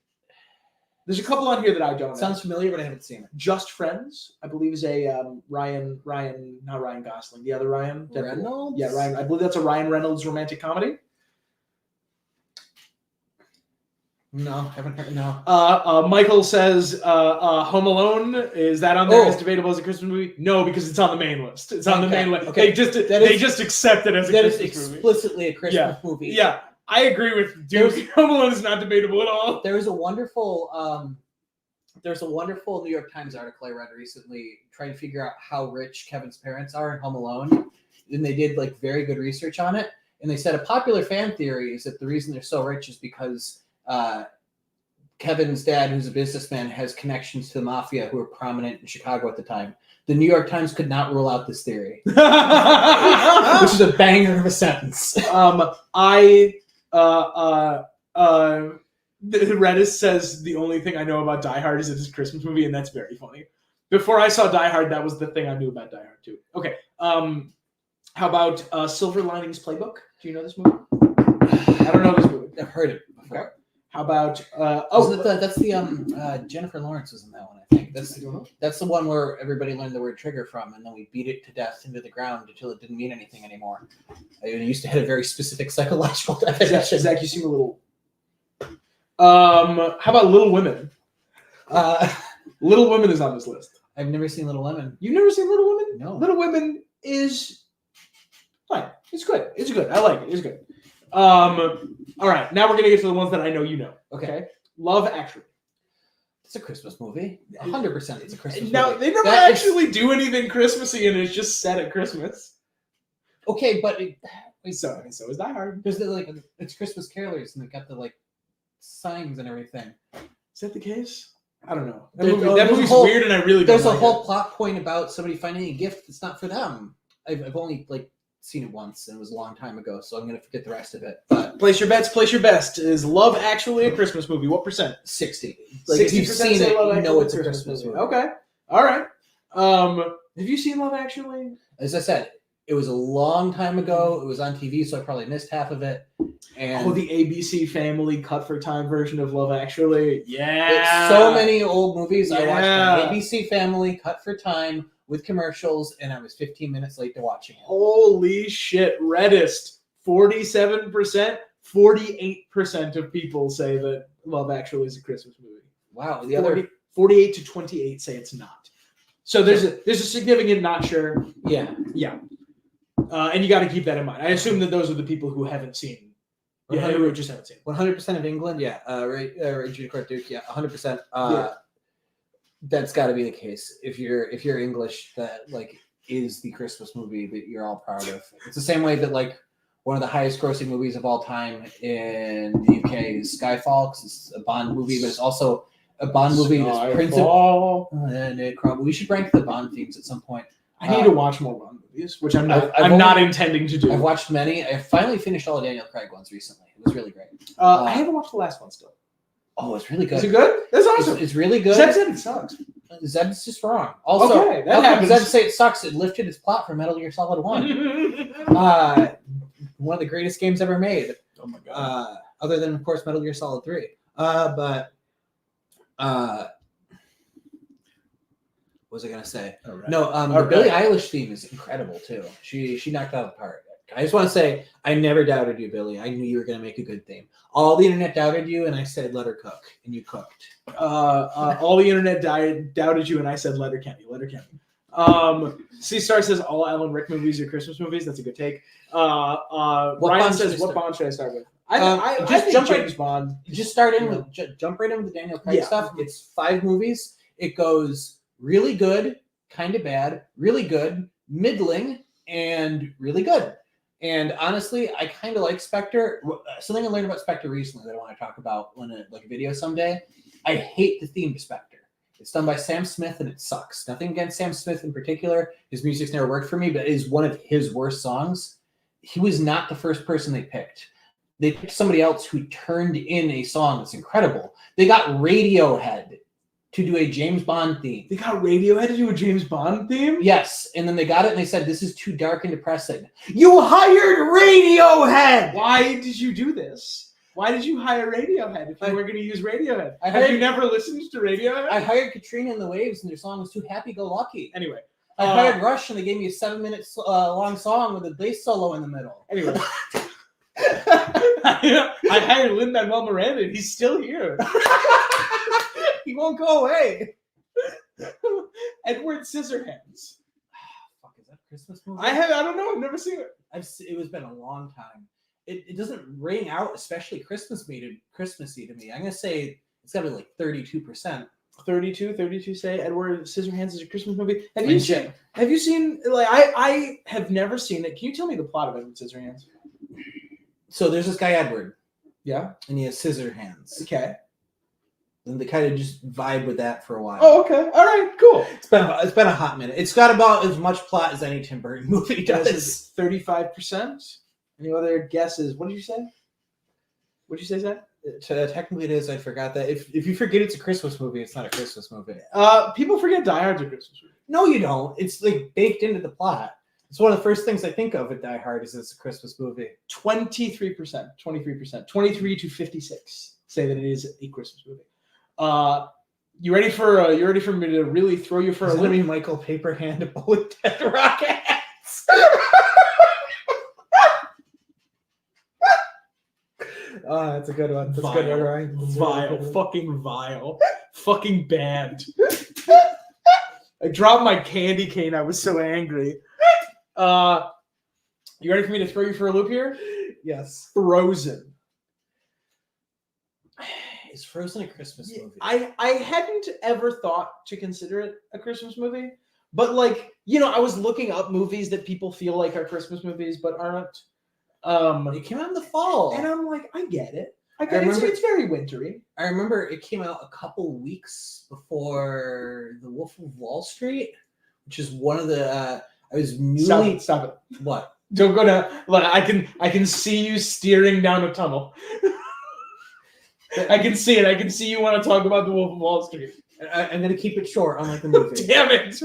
There's a couple on here that I don't know. Sounds familiar, but I haven't seen it. Just Friends, I believe, is a Ryan, not Ryan Gosling, the other Ryan. Reynolds? Yeah, Ryan. I believe that's a Ryan Reynolds romantic comedy. No, haven't heard. No. Michael says Home Alone. Is that on there? Is debatable as a Christmas movie? No, because it's on the main list. It's on the main list. Okay. They just accept it as a Christmas movie. That is explicitly a Christmas movie. Yeah. I agree with Duke. Home Alone is not debatable at all. There was a wonderful New York Times article I read recently trying to figure out how rich Kevin's parents are in Home Alone. And they did very good research on it. And they said a popular fan theory is that the reason they're so rich is because Kevin's dad, who's a businessman, has connections to the mafia who were prominent in Chicago at the time. The New York Times could not rule out this theory. Which is a banger of a sentence. Redis says the only thing I know about Die Hard is it's a Christmas movie, and that's very funny. Before I saw Die Hard, that was the thing I knew about Die Hard too. Okay. How about Silver Linings Playbook? Do you know this movie? I don't know this movie. I've heard it before. Okay. How about that's the Jennifer Lawrence was in that one, I think. That's the one where everybody learned the word trigger from, and then we beat it to death into the ground until it didn't mean anything anymore. It used to have a very specific psychological definition. Zach, you seem a little. How about Little Women? Little Women is on this list. I've never seen Little Women. You've never seen Little Women? No. Little Women is fine. It's good. It's good. I like it. It's good. All right, now we're gonna get to the ones that I know you know. Okay. Love Actually. It's a Christmas movie. 100% it's a Christmas movie. Now, they never actually do anything Christmassy, and it's just set at Christmas. Okay, but so is Die Hard. Because it's Christmas carolers, and they got the signs and everything. Is that the case? I don't know. That movie's weird, and I really don't There's like a whole plot point about somebody finding a gift that's not for them. I've only seen it once, and it was a long time ago, so I'm gonna forget the rest of it. But place your bets, place your best. Is Love Actually a Christmas movie? What percent? 60. 60% if you've seen it, you know it's a Christmas Christmas movie. Okay. All right. Have you seen Love Actually? As I said, it was a long time ago. It was on TV, so I probably missed half of it. And the ABC Family cut for time version of Love Actually. Yeah. It's so many old movies. Yeah. I watched the ABC Family cut for time with commercials, and I was 15 minutes late to watching it. Holy shit. Reddit, 47%, 48% of people say that Love Actually is a Christmas movie. Wow. 48 to 28 say it's not. So there's a significant not sure. Yeah. Yeah. And you got to keep that in mind. I assume that those are the people who haven't seen. Yeah, who just haven't seen. 100% of England, yeah. Regina Court Duke, yeah. 100%. That's got to be the case. If you're English, that is the Christmas movie that you're all proud of. It's the same way that one of the highest grossing movies of all time in the UK is Skyfall, because it's a Bond movie, but it's also a Bond movie that's principal. We should rank the Bond themes at some point. I need to watch more Bond movies, which I'm not intending to do. I've watched many. I finally finished all the Daniel Craig ones recently. It was really great. I haven't watched the last one still. Oh, it's really good. Is it good? That's awesome. It's really good. Zeb said it sucks. Zeb's just wrong. Also, okay, that happens. Zeb say it sucks. It lifted its plot from Metal Gear Solid 1. One of the greatest games ever made. Oh my god. Other than, of course, Metal Gear Solid 3. What was I gonna say? Right. No, the Billie Eilish theme is incredible too. She knocked out the park. I just want to say I never doubted you, Billie. I knew you were gonna make a good theme. All the internet doubted you, and I said let her cook, and you cooked. All the internet doubted you, and I said let her Kenny. C-Star says all Alan Rick movies are Christmas movies. That's a good take. Ryan says what Bond should I start with? I think jump James Bond. Just start in with jump right in with the Daniel Craig stuff. It's 5 movies. It goes really good, kind of bad, really good, middling, and really good. And honestly, I kind of like Spectre. Something I learned about Spectre recently that I want to talk about when like a video someday. I hate the theme to Spectre. It's done by Sam Smith and it sucks. Nothing against Sam Smith in particular. His music's never worked for me, but it is one of his worst songs. He was not the first person they picked. They picked somebody else who turned in a song that's incredible. They got Radiohead to do a James Bond theme. They got Radiohead to do a James Bond theme? Yes, and then they got it and they said, this is too dark and depressing. You hired Radiohead! Why did you do this? Why did you hire Radiohead if you were going to use Radiohead? Have you never listened to Radiohead? I hired Katrina and the Waves and their song was too happy-go-lucky. Anyway. I hired Rush and they gave me a 7-minute long song with a bass solo in the middle. Anyway. I hired Lin-Manuel Miranda and he's still here. He won't go away. Edward Scissorhands. Fuck, is that a Christmas movie? I don't know. I've never seen it. It was been a long time. It doesn't ring out especially Christmassy to me. I'm gonna say it's gotta be like 32%. 32 say Edward Scissorhands is a Christmas movie. Have you seen like I have never seen it. Can you tell me the plot of Edward Scissorhands? So there's this guy Edward. Yeah. And he has scissor hands. Okay. And they kind of just vibe with that for a while. Oh, okay. All right, cool. It's been a hot minute. It's got about as much plot as any Tim Burton movie does. 35%. Any other guesses? What did you say? What did you say, Zach? Technically it is. I forgot that. If you forget it's a Christmas movie, it's not a Christmas movie. People forget Die Hard's a Christmas movie. No, you don't. It's like baked into the plot. It's one of the first things I think of with Die Hard is it's a Christmas movie. 23%. 23 to 56 say that it is a Christmas movie. You ready for me to really throw you for a loop? Michael Paperhand with Dead Rockets. Oh, that's a good one. That's vile, a good one, right? Vile. Fucking vile. Fucking bad. I dropped my candy cane. I was so angry. You ready for me to throw you for a loop here? Yes. Frozen. Is Frozen a Christmas movie? I hadn't ever thought to consider it a Christmas movie. But like, I was looking up movies that people feel like are Christmas movies but aren't. It came out in the fall. And I'm like, I get it. It's very wintry. I remember it came out a couple weeks before The Wolf of Wall Street, which is one of the I was newly Stop it. What? Don't go down. Look, I can see you steering down a tunnel. I can see it. I can see you want to talk about The Wolf of Wall Street. I'm going to keep it short, unlike the movie. Damn it.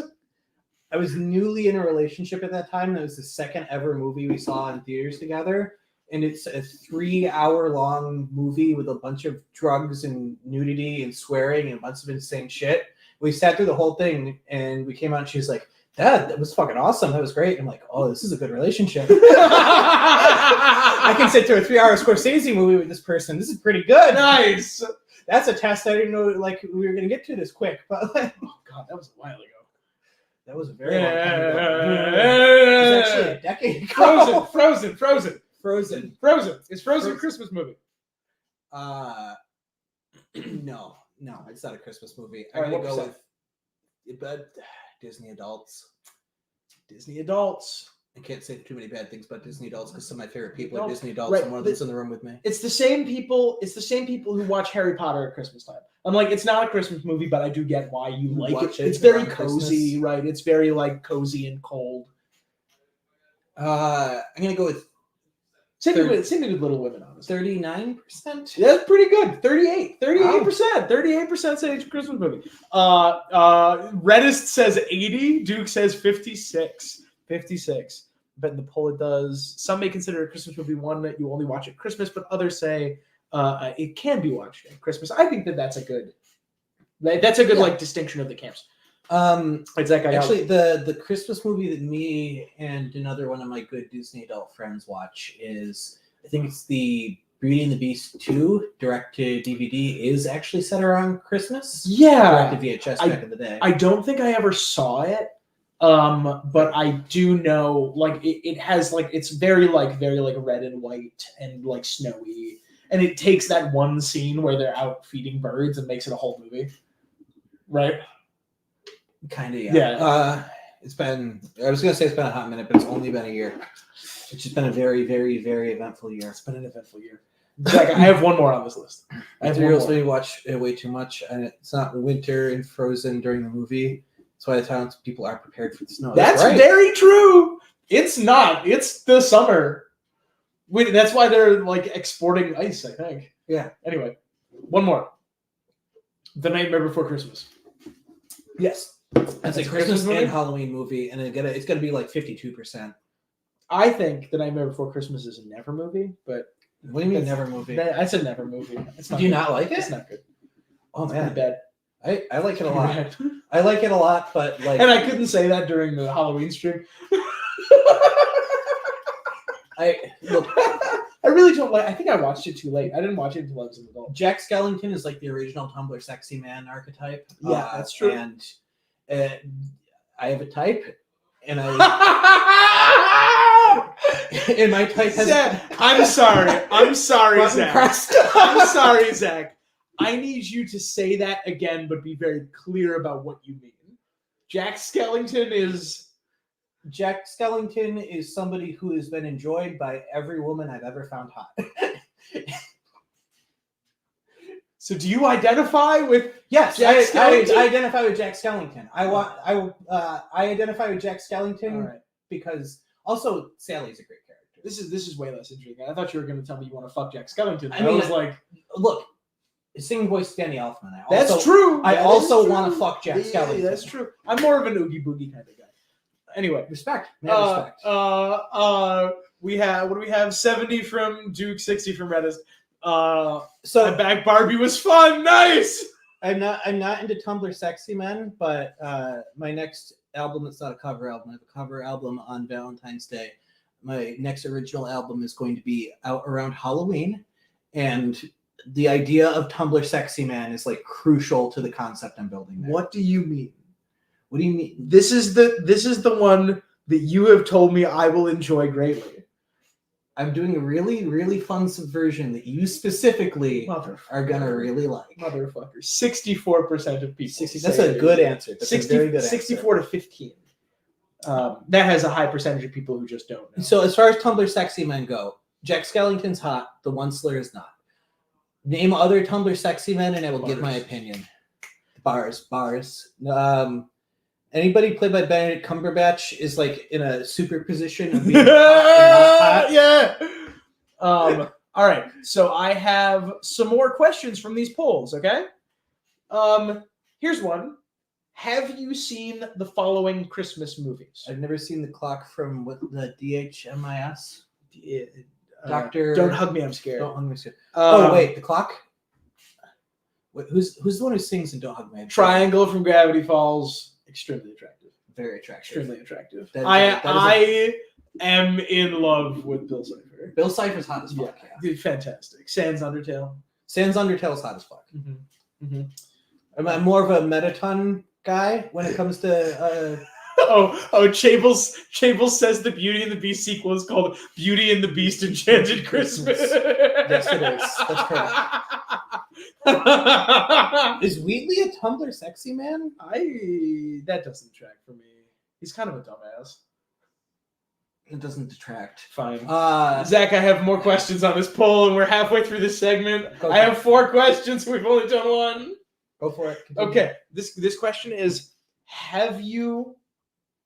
I was newly in a relationship at that time. That was the second ever movie we saw in theaters together. And it's a 3-hour-long movie with a bunch of drugs and nudity and swearing and a bunch of insane shit. We sat through the whole thing and we came out and she was like, Dad, that was fucking awesome. That was great. I'm like, oh, this is a good relationship. I can sit through a 3-hour Scorsese movie with this person. This is pretty good. Nice. That's a test I didn't know like we were going to get to this quick. But like, oh, God, that was a while ago. That was a very long time ago. It was actually a decade ago. Frozen. Is Frozen a Christmas movie? No, it's not a Christmas movie. I'm going to go with Disney adults. Disney adults. I can't say too many bad things about Disney adults because some of my favorite people are Disney adults, right, and one of them's in the room with me. It's the same people. It's the same people who watch Harry Potter at Christmas time. I'm like, it's not a Christmas movie, but I do get why you like it. It's very cozy, right? It's very like cozy and cold. I'm gonna go with same thing with Little Women, honestly. 39%. That's pretty good. 38%. 38% say it's a Christmas movie. Reddist says 80. Duke says 56. 56. But the poll it does. Some may consider a Christmas movie one that you only watch at Christmas, but others say it can be watched at Christmas. I think that's a good like distinction of the camps. It's that guy. Actually, the Christmas movie that me and another one of my good Disney adult friends watch is, I think it's the Beauty and the Beast 2 direct to DVD is actually set around Christmas. Yeah, direct to VHS back in the day. I don't think I ever saw it. But I do know like it has like it's very like red and white and like snowy, and it takes that one scene where they're out feeding birds and makes it a whole movie, right? Kind of, Yeah. It's been. I was gonna say it's been a hot minute, but it's only been a year. It's just been a very, very, very eventful year. It's been an eventful year. Zach, I have one more on this list. I have one Materials more. we watch way too much, and it's not winter and frozen during the movie. That's why the townspeople aren't prepared for the snow. That's right. very true. It's not. It's the summer. That's why they're like exporting ice, I think. Yeah. Anyway, one more. The Nightmare Before Christmas. Yes. That's a Christmas and Halloween movie, and it's gonna be like 52%. I think The Nightmare Before Christmas is a never movie, but What do you mean never movie? I said never movie. It's not Do you good. not like it? It's not good. Oh It's man, pretty bad. I like it a lot. Bad. I like it a lot, but like, And I couldn't say that during the Halloween stream. look. I really don't like. I think I watched it too late. I didn't watch it until I was an adult. Jack Skellington is like the original Tumblr sexy man archetype. Yeah, that's true. And I have a type, and and my type has. I'm sorry. I'm sorry, Button Zach. pressed. I'm sorry, Zach. I need you to say that again, but be very clear about what you mean. Jack Skellington is. Jack Skellington is somebody who has been enjoyed by every woman I've ever found hot. So, do you identify with? Yes, Jack I Skellington? identify with Jack Skellington. I identify with Jack Skellington All right. because also Sally's a great character. This is way less intriguing. I thought you were going to tell me you want to fuck Jack Skellington. I mean, was like, look, singing voice Danny Elfman. that's true. I That also is want to true. fuck Jack Skellington. Yeah, that's true. I'm more of an Oogie Boogie kind of guy. Anyway, Respect. respect. Respect. We have what do we have? 70 from Duke, 60 from Redis. So My Back Barbie was fun. Nice. I'm not into Tumblr sexy men, but my next album that's not a cover album. I have a cover album on Valentine's Day. My next original album is going to be out around Halloween, and the idea of Tumblr sexy man is like crucial to the concept I'm building there. What do you mean? What do you mean? This is the one that you have told me I will enjoy greatly. I'm doing a really, really fun subversion that you specifically are gonna really like. Motherfucker. 64% of people. 60, that's a good answer. That's 60, a very good 64 answer. to 15. That has a high percentage of people who just don't know. So as far as Tumblr sexy men go, Jack Skellington's hot. The One Slur is not. Name other Tumblr sexy men, and I will give my opinion. Bars. Anybody played by Benedict Cumberbatch is like in a superposition of being hot and not hot. Yeah. All right. So I have some more questions from these polls. Okay. Here's one. Have you seen the following Christmas movies? I've never seen The Clock from the DHMIS. Doctor. Don't hug me. I'm scared. Don't hug me. Wait, The Clock. Wait, who's the one who sings in Don't Hug Me? Triangle from Gravity Falls. Extremely attractive. Very attractive. Extremely attractive. I am in love with Bill Cipher. Bill Cipher's hot as fuck. Yeah. Fantastic. Sans Undertale. Sans Undertale's hot as fuck. Mm-hmm. Mm-hmm. I'm more of a Metaton guy when it comes to. Chables says the Beauty and the Beast sequel is called Beauty and the Beast Enchanted Christmas. Yes, it is. That's correct. Is Wheatley a Tumblr sexy man? That doesn't track for me. He's kind of a dumbass. It doesn't detract. Fine. Zach, I have more questions on this poll, and we're halfway through this segment. I have 4 questions. We've only done 1. Go for it. Continue. Okay. This question is: have you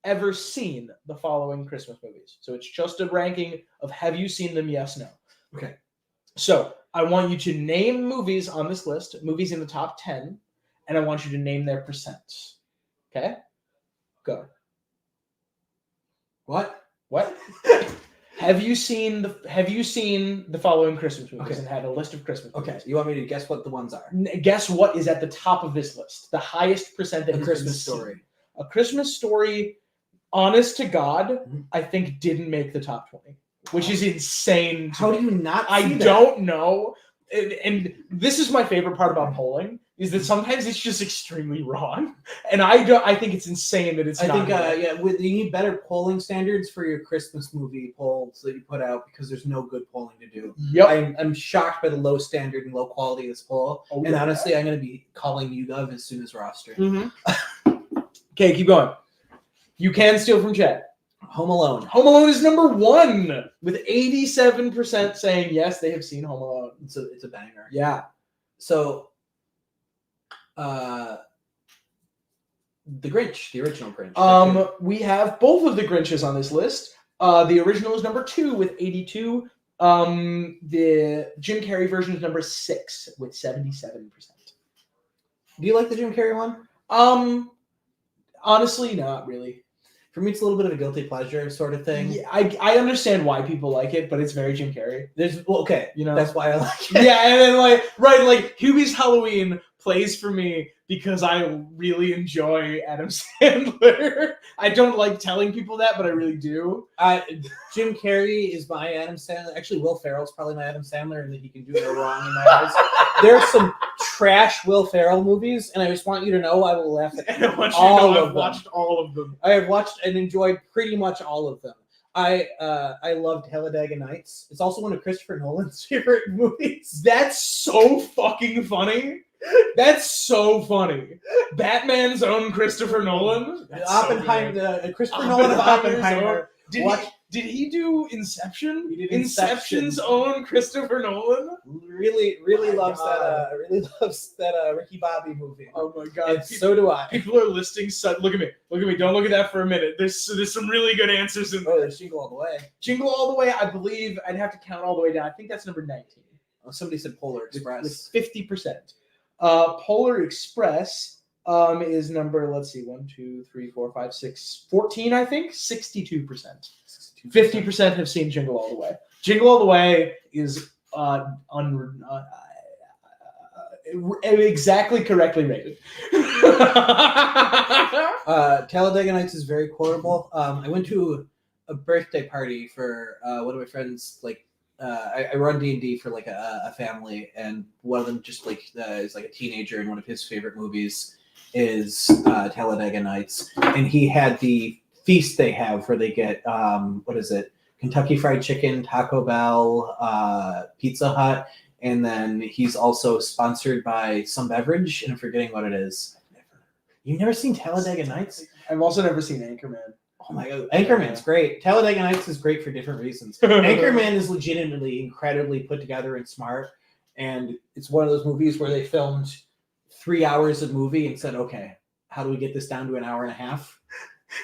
ever seen the following Christmas movies? So it's just a ranking of have you seen them? Yes, no. Okay. So I want you to name movies on this list, movies in the top 10, and I want you to name their percents. Okay? Go. What? Have you seen the following Christmas movies and had a list of Christmas movies? Okay. You want me to guess what the ones are? Guess what is at the top of this list? The highest percent that A has Christmas been seen. Story. A Christmas Story, honest to God, I think didn't make the top 20, which is insane. How do you not see I that? don't know. And this is my favorite part about polling, is that sometimes it's just extremely wrong. And I think it's insane that it's not. You need better polling standards for your Christmas movie polls that you put out because there's no good polling to do. Yep. I'm shocked by the low standard and low quality of this poll. Honestly, I'm going to be calling YouGov as soon as we're off stream. Mm-hmm. Okay, keep going. You can steal from chat. Home Alone. Home Alone is number 1 with 87% saying yes, they have seen Home Alone. It's a banger. Yeah. So, the Grinch, the original Grinch. We have both of the Grinches on this list. The original is number 2 with 82. The Jim Carrey version is number 6 with 77%. Do you like the Jim Carrey one? Honestly, not really. For me, it's a little bit of a guilty pleasure sort of thing. Yeah, I understand why people like it, but it's very Jim Carrey. Okay, you know, that's why I like it. Yeah, and then like Hubie's Halloween plays for me because I really enjoy Adam Sandler. I don't like telling people that, but I really do. Jim Carrey is my Adam Sandler. Actually, Will Ferrell's probably my Adam Sandler, and that he can do no wrong in my eyes. There's some trash Will Ferrell movies, and I just want you to know I will laugh at and I want you all to know of I've them. watched all of them. I have watched and enjoyed pretty much all of them. I loved Talladega Nights. It's also one of Christopher Nolan's favorite movies. That's so fucking funny. That's so funny. Batman's own Christopher Nolan. Oppenheimer, Christopher Nolan of Oppenheimer. Did he do Inception? He did Inception's own Christopher Nolan. Really loves that Ricky Bobby movie. Oh my god! And so do I. People are listing. Look at me. Don't look at that for a minute. There's some really good answers in. Oh, there's Jingle All the Way. Jingle All the Way. I believe I'd have to count all the way down. I think that's number 19. Oh, somebody said Polar Express. With 50%. Polar Express is number, let's see, 1, 2, 3, 4, 5, 6, 14, I think, 62%. 50% have seen Jingle All the Way. Jingle All the Way is exactly correctly rated. Talladega Nights is very quotable. I went to a birthday party for one of my friends, I run D&D for a family, and one of them just is a teenager, and one of his favorite movies is Talladega Nights, and he had the feast they have where they get Kentucky Fried Chicken, Taco Bell, Pizza Hut, and then he's also sponsored by some beverage, and I'm forgetting what it is. You've never seen Talladega Nights? I've also never seen Anchorman. Oh my god, Anchorman's great. Talladega Nights is great for different reasons. Anchorman is legitimately incredibly put together and smart, and it's one of those movies where they filmed 3 hours of movie and said, okay, how do we get this down to an hour and a half?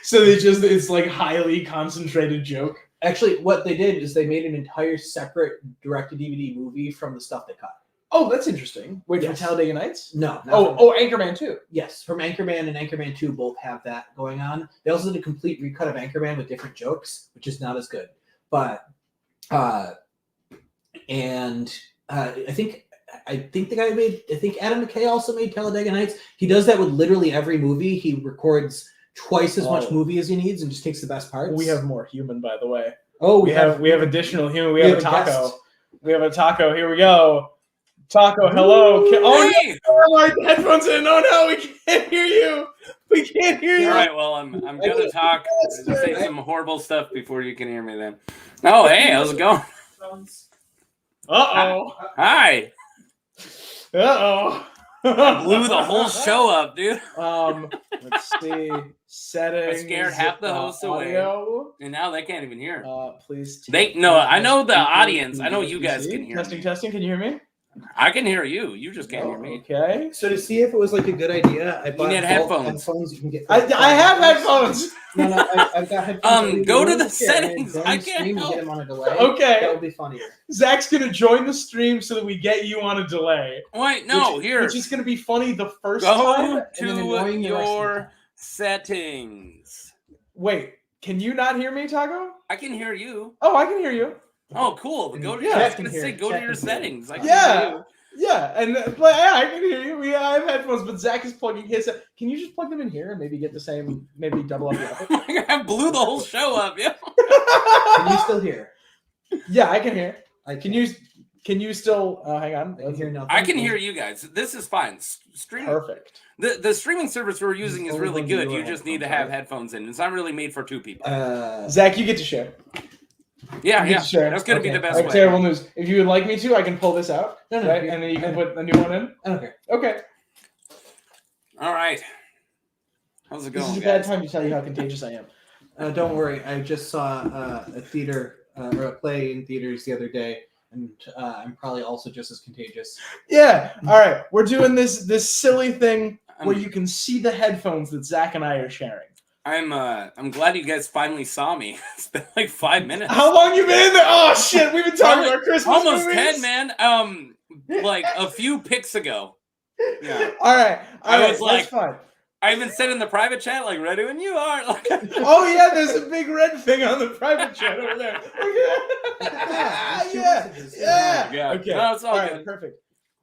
So it's highly concentrated joke. Actually, what they did is they made an entire separate direct-to-DVD movie from the stuff they cut. Oh, that's interesting. Wait, yes. From Talladega Nights? No. Anchorman 2. Yes, from Anchorman and Anchorman 2 both have that going on. They also did a complete recut of Anchorman with different jokes, which is not as good. But, I think Adam McKay also made Talladega Nights. He does that with literally every movie. He records twice as much movie as he needs and just takes the best parts. We have more human, by the way. Oh, we have additional human. We have a taco. Guest. We have a taco. Here we go. Taco, hello. Hey! My headphones in. Oh no, we can't hear you. We can't hear you. All right, well, I'm gonna talk. Say some horrible stuff before you can hear me. Then. Oh, hey, how's it going? Hi. Blew the whole show up, dude. Let's see. Settings. I scared half the hosts away, and now they can't even hear. Please. I know the audience. I know you guys can hear. Testing. Can you hear me? I can hear you. You just can't hear me. Okay. So to see if it was a good idea, I bought headphones. You can get. I have headphones. No, I've got headphones. Go to the settings. I can't get them on a delay. Okay. That would be funnier. Zach's gonna join the stream so that we get you on a delay. Wait, no, which is gonna be funny the first time. Go to your settings. Wait, can you not hear me, Taco? I can hear you. Oh, I can hear you. Oh, cool. Go to your settings. I can hear you. Yeah, I can hear you. I have headphones, but Zach is plugging his. Can you just plug them in here and maybe get the same, maybe double up the output? I blew the whole show up. Yeah. Can you still hear? Yeah, I can hear. Can you still? Hang on. I can hear nothing. I can hear you guys. This is fine. Perfect. The streaming service we're using is really good. You just need to have headphones in. It's not really made for two people. Zach, you get to share. Yeah. That's going to be the best way. Terrible news. If you would like me to, I can pull this out. No, right? And then you can put a new one in. Okay. Okay. All right. How's it This going, is a bad guys? time to tell you how contagious I am. Don't worry, I just saw a theater or a play in theaters the other day, and I'm probably also just as contagious. Yeah. All right. We're doing this silly thing where I'm- you can see the headphones that Zach and I are sharing. I'm glad you guys finally saw me. It's been like 5 minutes. How long you been in there? Oh shit, we've been talking Probably about Christmas Almost movies. 10, man. Like a few picks ago. Yeah. All right. I was that's fine. I even said in the private chat, like, ready when you are. Like, Oh yeah, there's a big red thing on the private chat over there. Yeah. Yeah. Okay. No, it's all right. good.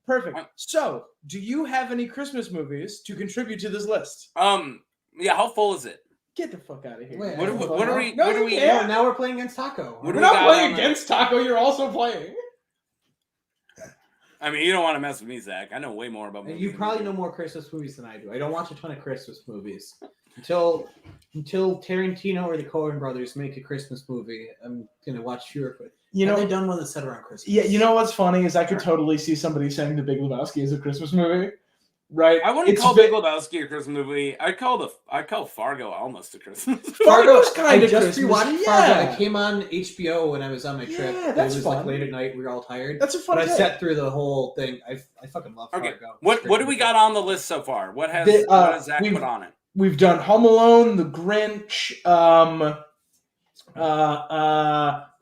Perfect. So, do you have any Christmas movies to contribute to this list? Yeah, how full is it? Get the fuck out of here. Wait, What are we No, what you are we can't. Now we're playing against Taco. What do We're we not got playing on the- against Taco. You're also playing. I mean, you don't want to mess with me, Zach. I know way more about movies. You probably know more Christmas movies than I do. I don't watch a ton of Christmas movies. Until Tarantino or the Coen brothers make a Christmas movie, I'm gonna watch fewer. You Have know, they done one that's set around Christmas? yeah. You know what's funny is I could totally see somebody saying The Big Lebowski is a Christmas movie, right? I wouldn't It's call ve- Big Lebowski a Christmas movie. I call Fargo almost a Christmas. Fargo's I kind of just Christmas. rewatched Yeah. Fargo. I came on HBO when I was on my trip. Yeah, that's it was fun. like late at night. We were all tired. That's a fun But I take. sat through the whole thing. I fucking love Okay, Fargo. what do we got on the list so far? What has Zach we've- put on it? We've done Home Alone, The Grinch,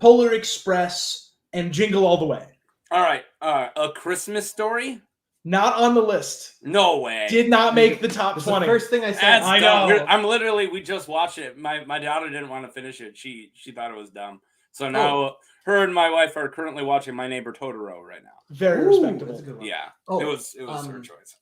Polar Express, and Jingle All the Way. All right, A Christmas Story? Not on the list. No way. Did not make the top It's the 20. first thing I said. That's I dumb. know. I'm literally. We just watched it. My daughter didn't want to finish it. She thought it was dumb. So now her and my wife are currently watching My Neighbor Totoro right now. Very Ooh, respectable. that's a good one. Yeah, Oh, it was her choice.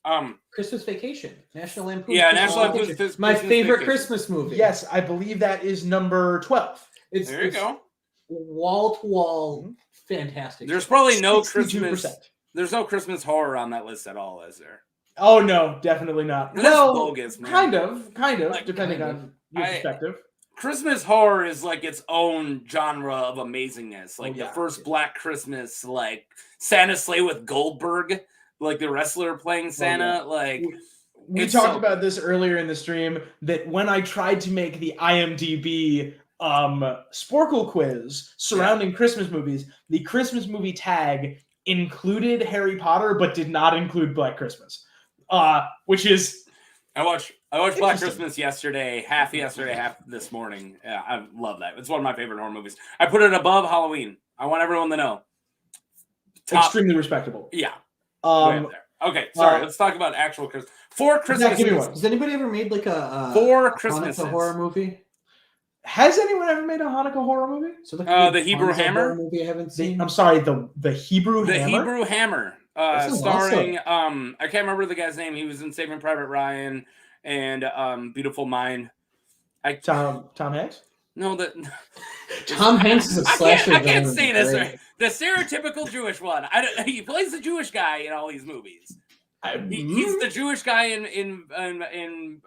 Christmas Vacation. National Lampoon. Yeah, Christmas National Vacation. Lampoon's My Christmas favorite Vacation. Christmas movie. Yes, I believe that is number 12. There you go. Wall to wall, fantastic. There's probably no 62%. Christmas. There's no Christmas horror on that list at all, is there? Oh, no, definitely not. That's Well, bogus, man. kind of, Like, depending kind of. on your I- perspective. Christmas horror is like its own genre of amazingness. Like Oh, yeah. the first Black Christmas, like Santa Sleigh with Goldberg, like the wrestler playing Santa. Like We It's talked so about this earlier in the stream that when I tried to make the IMDb Sporkle quiz surrounding Christmas movies, the Christmas movie tag included Harry Potter but did not include Black Christmas, which is I watched Black Interesting. Christmas yesterday, half this morning. Yeah, I love that. It's one of my favorite horror movies. I put it above Halloween. I want everyone to know. Top, extremely respectable. yeah, way up there. Okay, sorry. uh, Let's talk about actual Christmas. Four Christmas. give me one. Has anybody ever made like a Four Hanukkah Christmases. horror movie? Has anyone ever made a Hanukkah horror movie? So like The Hebrew Kwanzaa Hammer? horror movie I haven't seen. I'm sorry, the Hebrew The Hammer. Hebrew Hammer, That sounds starring I can't remember the guy's name. He was in Saving Private Ryan and Beautiful Mind. Tom Hanks. No, that Tom Hanks is a slasher. I can't villain. say this Great. right. The stereotypical Jewish one. He plays the Jewish guy in all these movies. He's the Jewish guy in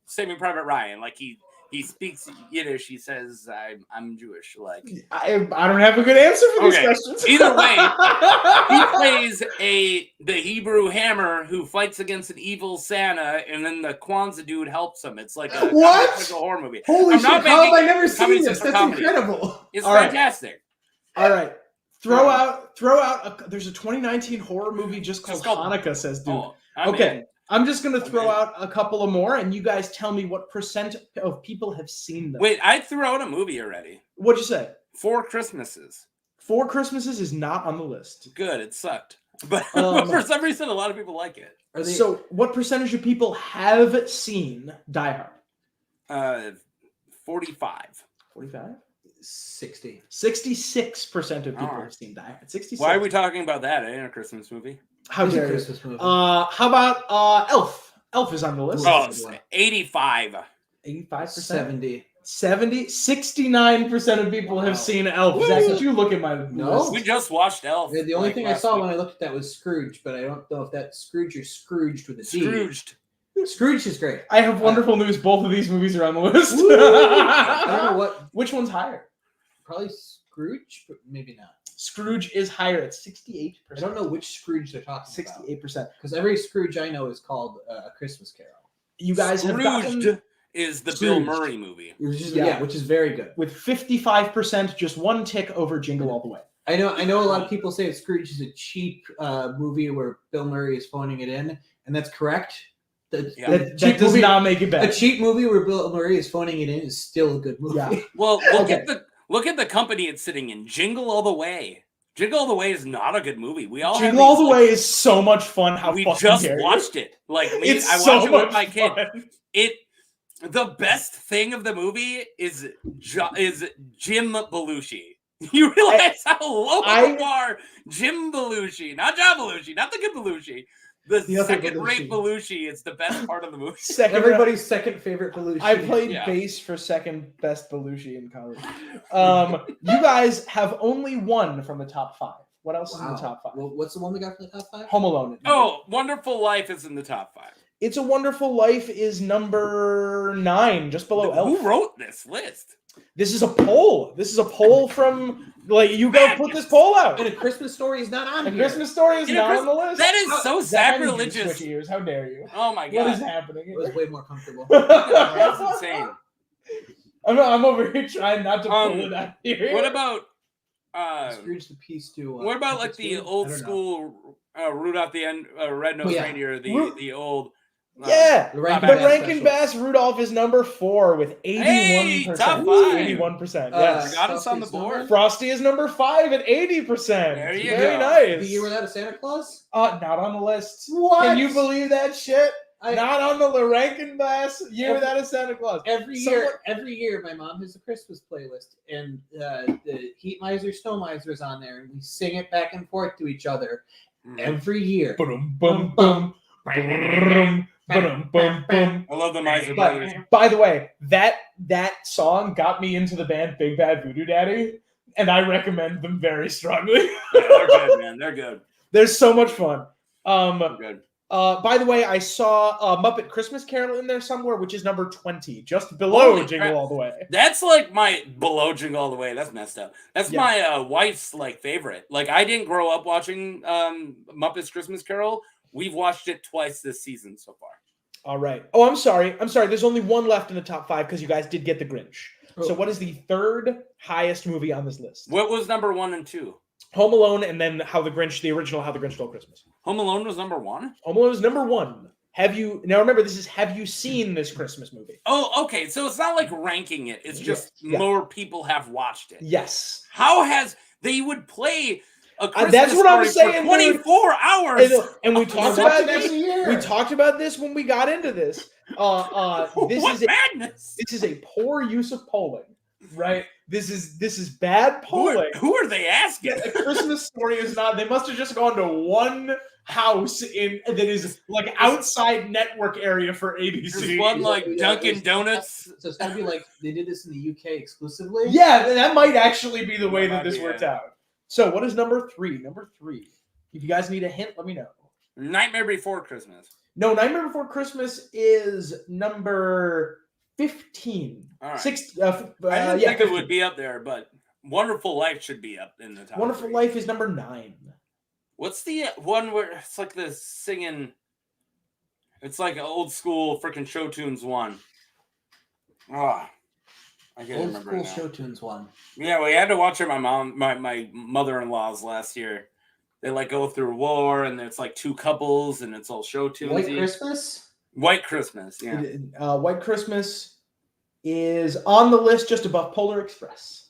Saving Private Ryan. Like he speaks Yiddish. He says, "I'm Jewish." Like I don't have a good answer for these Okay. questions. Either way, he plays the Hebrew Hammer who fights against an evil Santa, and then the Kwanzaa dude helps him. It's like a What? it's like a horror movie. Holy I'm shit! not How have I making never comedy seen this? for That's comedy. incredible. It's All right. fantastic. All right. Throw out. There's a 2019 horror movie just called It's called- Hanukkah, says Duke. Oh, I'm Okay. in. I'm just gonna throw Okay. out a couple of more, and you guys tell me what percent of people have seen them. Wait, I threw out a movie already. What'd you say? Four Christmases. Four Christmases is not on the list. Good. It sucked, but Um, for some reason, a lot of people like it. Are they, So, what percentage of people have seen Die Hard? 45. 45. 60. 66% of people Alright. have seen Die Hard. 66. Why are we talking about that? It ain't a Christmas movie. How It's a dare you? Christmas movie. How about Elf? Elf is on the list. Oh, That's a good one. 85. 85%. 70. 69% of people have Wow. seen Elf. Woo! Zach, did you look at my No. list? We just watched Elf. The only like, thing I last saw week. when I looked at that was Scrooge, but I don't know if that's Scrooge or Scrooged with a D. Scrooged. Scrooge is great. I have wonderful news. Both of these movies are on the list. I don't know what. Which one's higher? Probably Scrooge, but maybe not. Scrooge is higher at 68%. I don't know which Scrooge they're talking about. 68%. Because every Scrooge I know is called A Christmas Carol. You guys have Scrooged gotten is the Bill Scrooged. Murray movie. Which is very good. with 55%, just one tick over Jingle All the Way. I know a lot of people say that Scrooge is a cheap movie where Bill Murray is phoning it in, and that's correct. That cheap does movie- not make it A better. cheap movie where Bill Murray is phoning it in is still a good movie. Yeah. Well, Okay. look at the company it's sitting in. Jingle All the Way. Jingle All the Way is not a good movie. We all have Jingle All these, the like- Way is so much fun. How we fucking just dare you. watched it. Like me, It's I so watched it much with my kid. fun. The best thing of the movie is Jim Belushi. You realize how low the bar Jim Belushi, not John Belushi, not the good Belushi. The The other second-rate Belushi is the best part of the movie. Everybody's second favorite Belushi. I played Yeah. bass for second best Belushi in college. You guys have only one from the top 5. What else is in the top 5? Well, what's the one we got from the top 5? Home Alone. Oh, Wonderful Life is in the top 5. It's a Wonderful Life is number 9, just below Elf. Who wrote this list? This is a poll. This is a poll from you go put this poll out. And A Christmas Story is not on A here. Christmas Story is In A not Christ- on the list. That is so That means you sacrilegious. switch ears. How dare you? Oh my What is god, happening? It was way more comfortable. that's insane. I'm over here trying not to pull it out here. What about Scrooge the Piece to. what about like the old school Rudolph the Red-Nosed Reindeer, the old Yeah, The the Rankin Bass Rankin special. Bass Rudolph is number 4 with 81%. Hey, top 5. 81%. Uh, Yes. Got us on the Frosty board. Frosty is number 5 at 80%. There you Very go. nice. The Year Without a Santa Claus? Not on the list. What? Can you believe that shit? I- Not on the Rankin Bass Year Without a Santa Claus. Every Someone- year, my mom has a Christmas playlist, and the Heat Miser, Snow Miser is on there, and we sing it back and forth to each other every year. Boom, boom, boom. Boom, boom, boom, boom. I love the Miser Brothers. But by the way, that song got me into the band Big Bad Voodoo Daddy, and I recommend them very strongly. Yeah, they're good, man. They're good. They're so much fun. They're good. By the way, I saw Muppet Christmas Carol in there somewhere, which is number 20, just below Holy Jingle crap. All the Way. That's like my below Jingle All the Way. That's messed up. That's Yeah. my wife's like favorite. Like I didn't grow up watching Muppets Christmas Carol. We've watched it twice this season so far. All right. Oh, I'm sorry. There's only one left in the top 5 because you guys did get The Grinch. So Oh. what is the third highest movie on this list? What was number 1 and 2? Home Alone, and then the original How the Grinch Stole Christmas. Home Alone was number 1. Home Alone is number 1. Have you remember this is have you seen this Christmas movie? Oh, okay. So it's not like ranking it. It's just Yeah. more people have watched it. Yes. How has they would play a Christmas that's what I'm story saying, for 24 hours? And we talked Watch about it this. every year. We talked about this when we got into this. This What is madness? this is a poor use of polling, right? This is bad polling. Who are they asking? A Christmas Story is not. They must have just gone to one house that is like outside network area for ABC. There's one like Dunkin' Donuts. So it's gonna be like they did this in the UK exclusively. Yeah, that might actually be the way That that might this be worked it. out. So, what is number 3? Number 3. If you guys need a hint, let me know. Nightmare Before Christmas. No, Nightmare Before Christmas is number 15. All right. I I didn't think it 15. would be up there, but Wonderful Life should be up in the top. Wonderful 3. Life is number 9. What's the one where it's like the singing? It's like an old school freaking show tunes one. Ah, I can't Old remember school it now. show tunes one. Yeah, we had to watch it. My mother-in-law's last year. They like go through war, and it's like 2 couples, and it's all show tunes. White Christmas. White Christmas, yeah. White Christmas is on the list just above Polar Express,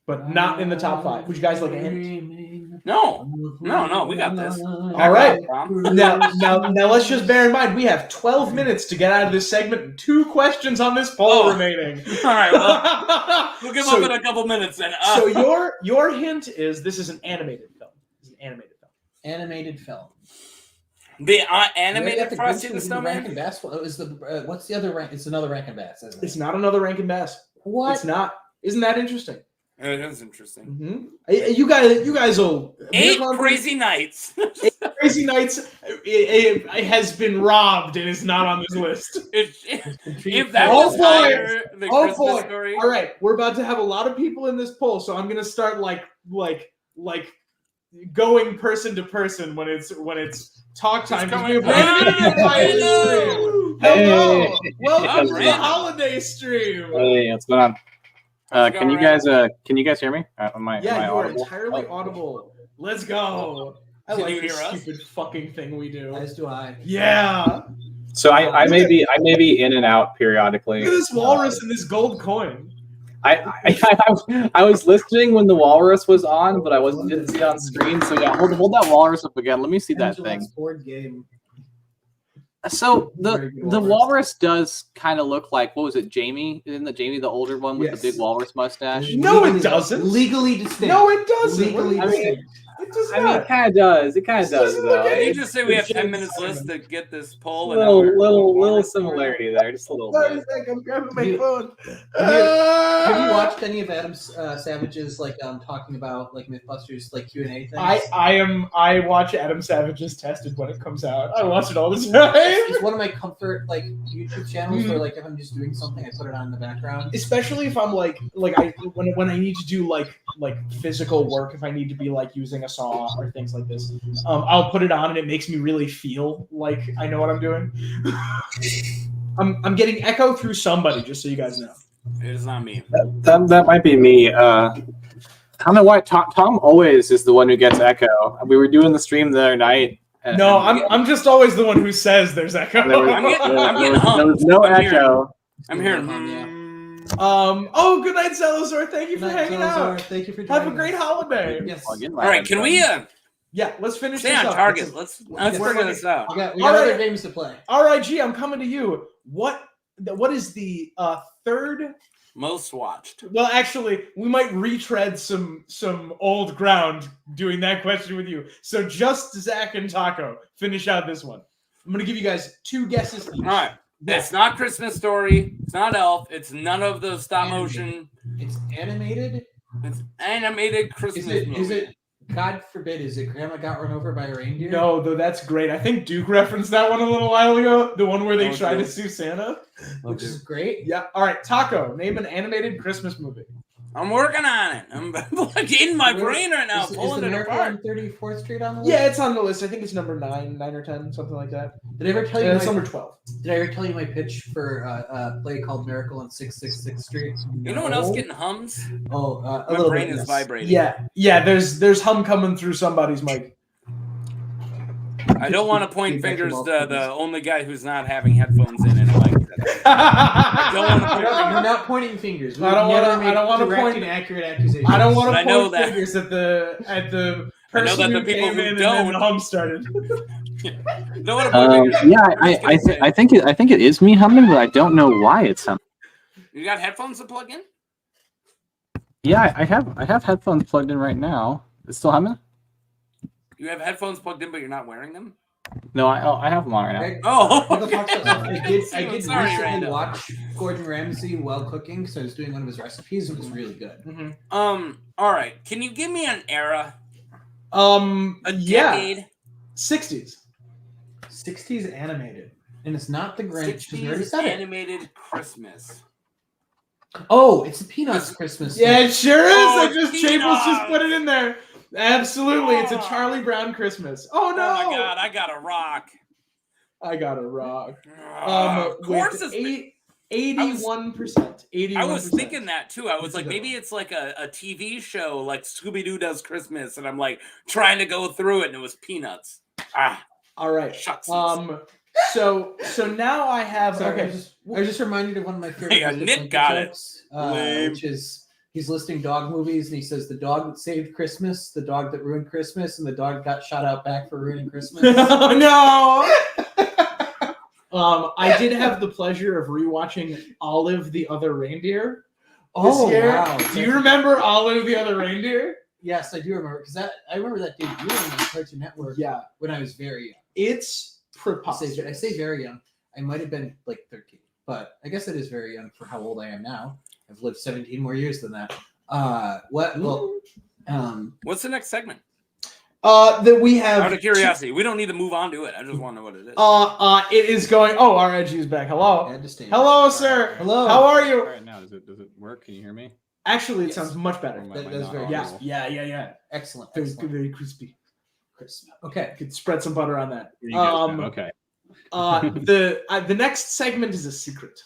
but not in the top 5. Would you guys like a hint? No, we got this. All right. Tom. Now let's just bear in mind we have 12 minutes to get out of this segment and 2 questions on this poll Oh. remaining. All right, well, we'll give So- up in a couple minutes then. So your hint is this is an animated film. It's an animated film. Animated film. The You got animated the Frosty Grinch the was in Snowman. Rankin Bass. Is the what's the other rank? It's another Rankin Bass, isn't it? It's not another Rankin Bass. What? It's not. Isn't that interesting? It is interesting. Mm-hmm. You guys will. 8 Crazy Nights. Crazy Nights it has been robbed and is not on this list. If that Oh, was boy. higher, the Oh, Christmas boy. Story. All right, we're about to have a lot of people in this poll, so I'm gonna start like going person to person when it's talk time. Just because we going- have Brandon and Ryan. Hello. Hey. Welcome to the Brandon. holiday stream. Hey, what's going on? How's it Can you going, guys hear me? Am I Yeah, you are audible? entirely Oh. audible. Let's go. I Can like you this hear us? stupid fucking thing we do. As do I. Yeah. So I may be in and out periodically. Look at this walrus and this gold coin. I was listening when the walrus was on, but I didn't see it on screen. So yeah, hold that walrus up again. Let me see that thing. Board game. So Very good the walrus. walrus does kind of look like, what was it, Jamie? Isn't the Jamie the older one with Yes. the big walrus mustache? No, it Legally- doesn't. Legally distinct. No, it doesn't. Legally What do you mean? distinct. It does I mean, not. it kind of does. It kind of This does, doesn't look though. Did you any- just say we have 10 James minutes left Simon. to get this poll? And now we're- Little similarity there, just a little Sorry, bit. Zach, I'm grabbing my You- phone. Have you watched any of Adam Savage's talking about like MythBusters Q&A things? I watch Adam Savage's Tested when it comes out. I watch it all the time. It's one of my comfort YouTube channels where if I'm just doing something, I put it on in the background. Especially if I'm when I need to do like physical work, if I need to be using a saw or things like this, I'll put it on and it makes me really feel like I know what I'm doing. I'm getting echo through somebody, just so you guys know. It is not me. That might be me. I don't know why Tom always is the one who gets echo. We were doing the stream the other night. And No, I'm just always the one who says there's echo. there was, I'm getting there was no I'm hearing- echo. I'm hearing. Yeah. Oh, good night, Salazar. Thank you for Good night, hanging Salazar. out. Thank you for joining Have a great us. holiday. Yes. Plug in All my right, can we Yeah, let's finish stay this on up. target? Let's Yes. figure this out. We got All right. other games to play. RIG, I'm coming to you. What is the third? Most watched. Well, actually, we might retread some old ground doing that question with you. So just Zach and Taco finish out this one. I'm gonna give you guys 2 guesses each. All right. It's not Christmas Story. It's not Elf. It's none of the stop motion. It's animated. It's animated Christmas movie. Is it? God forbid, is it Grandma got run over by a reindeer? No, though that's great. I think Duke referenced that one a little while ago. The one where they Oh, tried to good. sue Santa. Which is great. Yeah. All right, Taco. Name an animated Christmas movie. I'm working on it. I'm in my brain right now, Is pulling the it Miracle apart. on 34th Street on the list? Yeah, it's on the list. I think it's number 9 or 10, something like that. Did I ever tell you? It's my, number 12. did I ever tell you my pitch for a play called Miracle on 666th Street? Anyone else getting hums? Oh, a My little brain bit. is Yes. vibrating. Yeah. There's hum coming through somebody's mic. I don't want to point Feedback fingers from to all the only guy who's not having headphones in and a mic. I don't wanna point We're not pointing fingers. We I don't would never wanna- I make don't wanna direct point- and accurate accusations. I don't want But I to know point that- fingers at the I know person that the who people came who in and don't- then the hum started. Don't want to point fingers. Yeah, I think it is me humming, but I don't know why it's humming. You got headphones to plug in? Yeah, I have headphones plugged in right now. It's still humming? You have headphones plugged in, but you're not wearing them? No, I have them on right now. Greg, Oh, Michael talks about- I did I'm recently sorry, Randall. watch Gordon Ramsay while cooking because I was doing one of his recipes. It was really good. all right. Can you give me an era? A Yeah, decade? 60s. 60s animated. And it's not the Grinch, because we already 60s said it. animated Christmas. Oh, it's a Peanuts Christmas. Yeah, it sure is. Oh, I just Peanuts. Chapels just put it in there. Absolutely, it's a Charlie Brown Christmas. Oh no! Oh my god, I got a rock. I got a rock. Of course with it's 81%. 81%. I was thinking that too. I was It's a like, good maybe one. it's like a TV show like Scooby Doo Does Christmas, and I'm like trying to go through it, and it was Peanuts. All right. Shucks. So now I have. Sorry, Okay. I was just reminded of one of my favorite Hey, Mr. Nick Flinky got it. jokes, Lame. which is he's listing dog movies, and he says the dog that saved Christmas, the dog that ruined Christmas, and the dog got shot out back for ruining Christmas. Oh no. I did have the pleasure of rewatching Olive the Other Reindeer this year. wow! Do you remember Olive the Other Reindeer? Yes, I do remember because I remember that debuting on Cartoon Network Yeah. when I was very young. It's I preposterous. say very young. I might have been like 13, but I guess it is very young for how old I am now. I've lived 17 more years than that. What's the next segment? That we have. Out of curiosity, we don't need to move on to it. I just want to know what it is. It is going. Oh, RIG is back. Hello. Hello, sir. Hello. How are you? Right now, does it work? Can you hear me? Actually, it Yes. sounds much better. Or am I That is not very Yeah, audible? yeah. Excellent. Very, Excellent. very crispy. Okay. Could spread some butter on that. You guys know, okay. The next segment is a secret.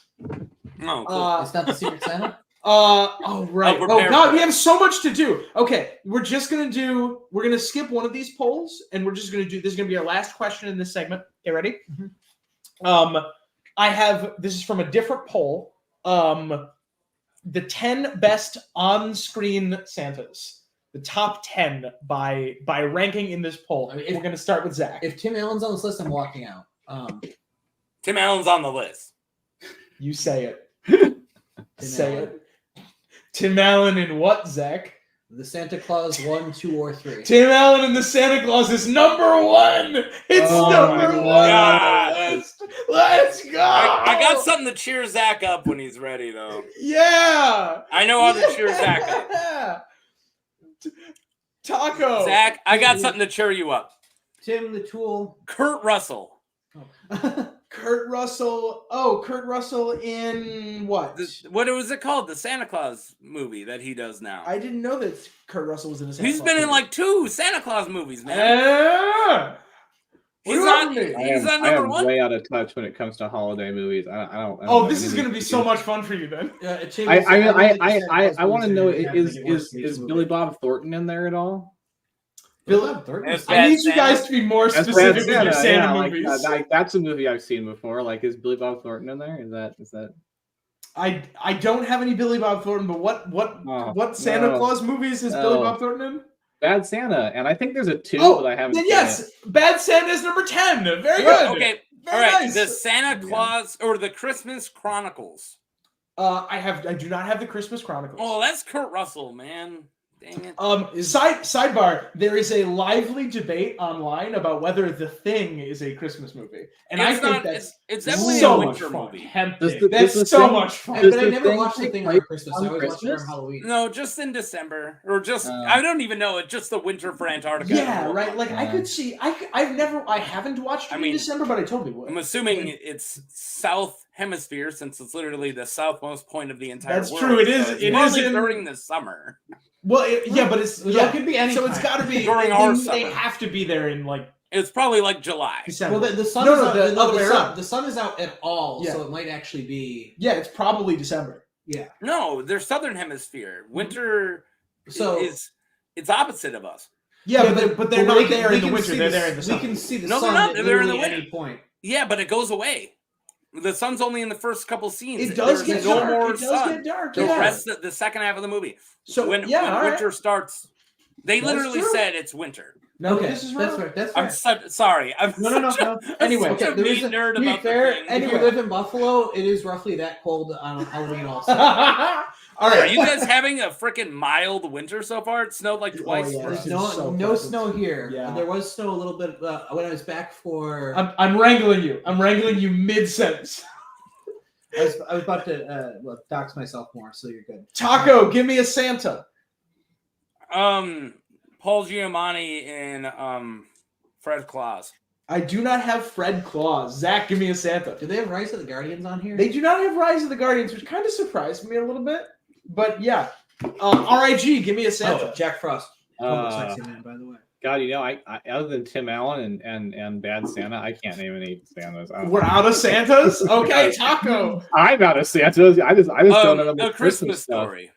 Oh, cool. It's not the Secret Santa? Oh right. Oh, Oh god, for we it. have so much to do. Okay, we're gonna skip one of these polls, and we're just gonna do this is gonna be our last question in this segment. Okay, ready? This is from a different poll. The 10 best on-screen Santas. The top 10 by ranking in this poll. I mean, we're gonna start with Zach. If Tim Allen's on this list, I'm walking out. Tim Allen's on the list. You say it. Say Allen. it. Tim Allen in what, Zach? The Santa Claus 1, 2, or 3. Tim Allen in the Santa Claus is number 1. It's Oh number my 1 God. on the list. Let's go. I got something to cheer Zach up when he's ready, though. Yeah. I know how to cheer Zach up. Yeah. Taco. Zach, I got something to cheer you up. Tim the Tool. Kurt Russell. Kurt Russell. Oh, Kurt Russell in what? What was it called? The Santa Claus movie that he does now. I didn't know that Kurt Russell was in a Santa He's Claus been in movie. like 2 Santa Claus movies, man. Ah! He's What on, do you want he's me? on I number am 1. way out of touch when it comes to holiday movies. I don't Oh, know this is any going to be of so these. much fun for you then. I want to know, is Billy Bob Thornton in there at all? Bill, As I Bad need you guys Santa. to be more As specific Bad with your Santa yeah, like, movies. that's a movie I've seen before. Like, is Billy Bob Thornton in there? Is that? I don't have any Billy Bob Thornton, but what Santa no. Claus movies is No. Billy Bob Thornton in? Bad Santa, and I think there's a 2, Oh, but I haven't then seen yes, it. Bad Santa is number 10. Very Yeah, good. okay, Very all right. nice. The Santa Claus or the Christmas Chronicles. I do not have the Christmas Chronicles. Oh, that's Kurt Russell, man. Dang it. Sidebar, there is a lively debate online about whether The Thing is a Christmas movie. And I It's think not- that's it's definitely so a much winter fun. movie. Tempting. Does the That's so Thing- much fun. Does But I the never Thing watched the take thing place on Christmas. on I always watched it Christmas? on Halloween. No, just in December, or just Oh. I don't even know. It's just the winter for Antarctica. Yeah, right. Like I could see. I haven't watched it I in mean, December, but I totally would. I'm assuming it's South Hemisphere since it's literally the southmost point of the entire That's world. true, it is- So it's it is probably in- during the summer. Well, but it's It could be any So it's time. got to be During they, our they summer. have to be there in like It's probably like July. December. Well, the sun No, is no, out. the other way around. The sun is out at all, Yeah. so it might actually be. Yeah, it's probably December. Yeah. No, they're Southern Hemisphere. Winter So is it's opposite of us. Yeah, but they're we not can- there we in the can winter. see They're the- there in the summer. We can see the No, they're sun not. at They're in the literally any winter. point. Yeah, but it goes away. The sun's only in the first couple scenes. It does There's get no dark. more It does sun. get dark. The Yeah. rest of the second half of the movie. So when all right. winter starts, they That's literally true. said it's winter. No, Okay, this is that's wrong. fair. That's I'm fair. sorry. I'm No, no, no, such a- no. I'm Anyway, such a there mean is a- nerd to be about fair, the thing. if Anyway. you live in Buffalo, it is roughly that cold on Halloween also. All Are right. you guys having a freaking mild winter so far? It snowed like twice. yeah. for There's us. It's so no fucking- snow here. Yeah. There was snow a little bit when I was back for. I'm wrangling you. I'm wrangling you mid sentence. I was about to dox myself more, so you're good. Taco, give me a Santa. Paul Giamatti and Fred Claus. I do not have Fred Claus. Zach, give me a Santa. Do they have Rise of the Guardians on here? They do not have Rise of the Guardians, which kind of surprised me a little bit. But yeah. RIG, give me a Santa. Oh, Jack Frost. Uh, Sexy man, by the way. God, I other than Tim Allen and Bad Santa, I can't name any Santas. I don't We're know. out of Santas? Okay, Taco. I'm out of Santas. I just don't know the A Christmas stuff. Story.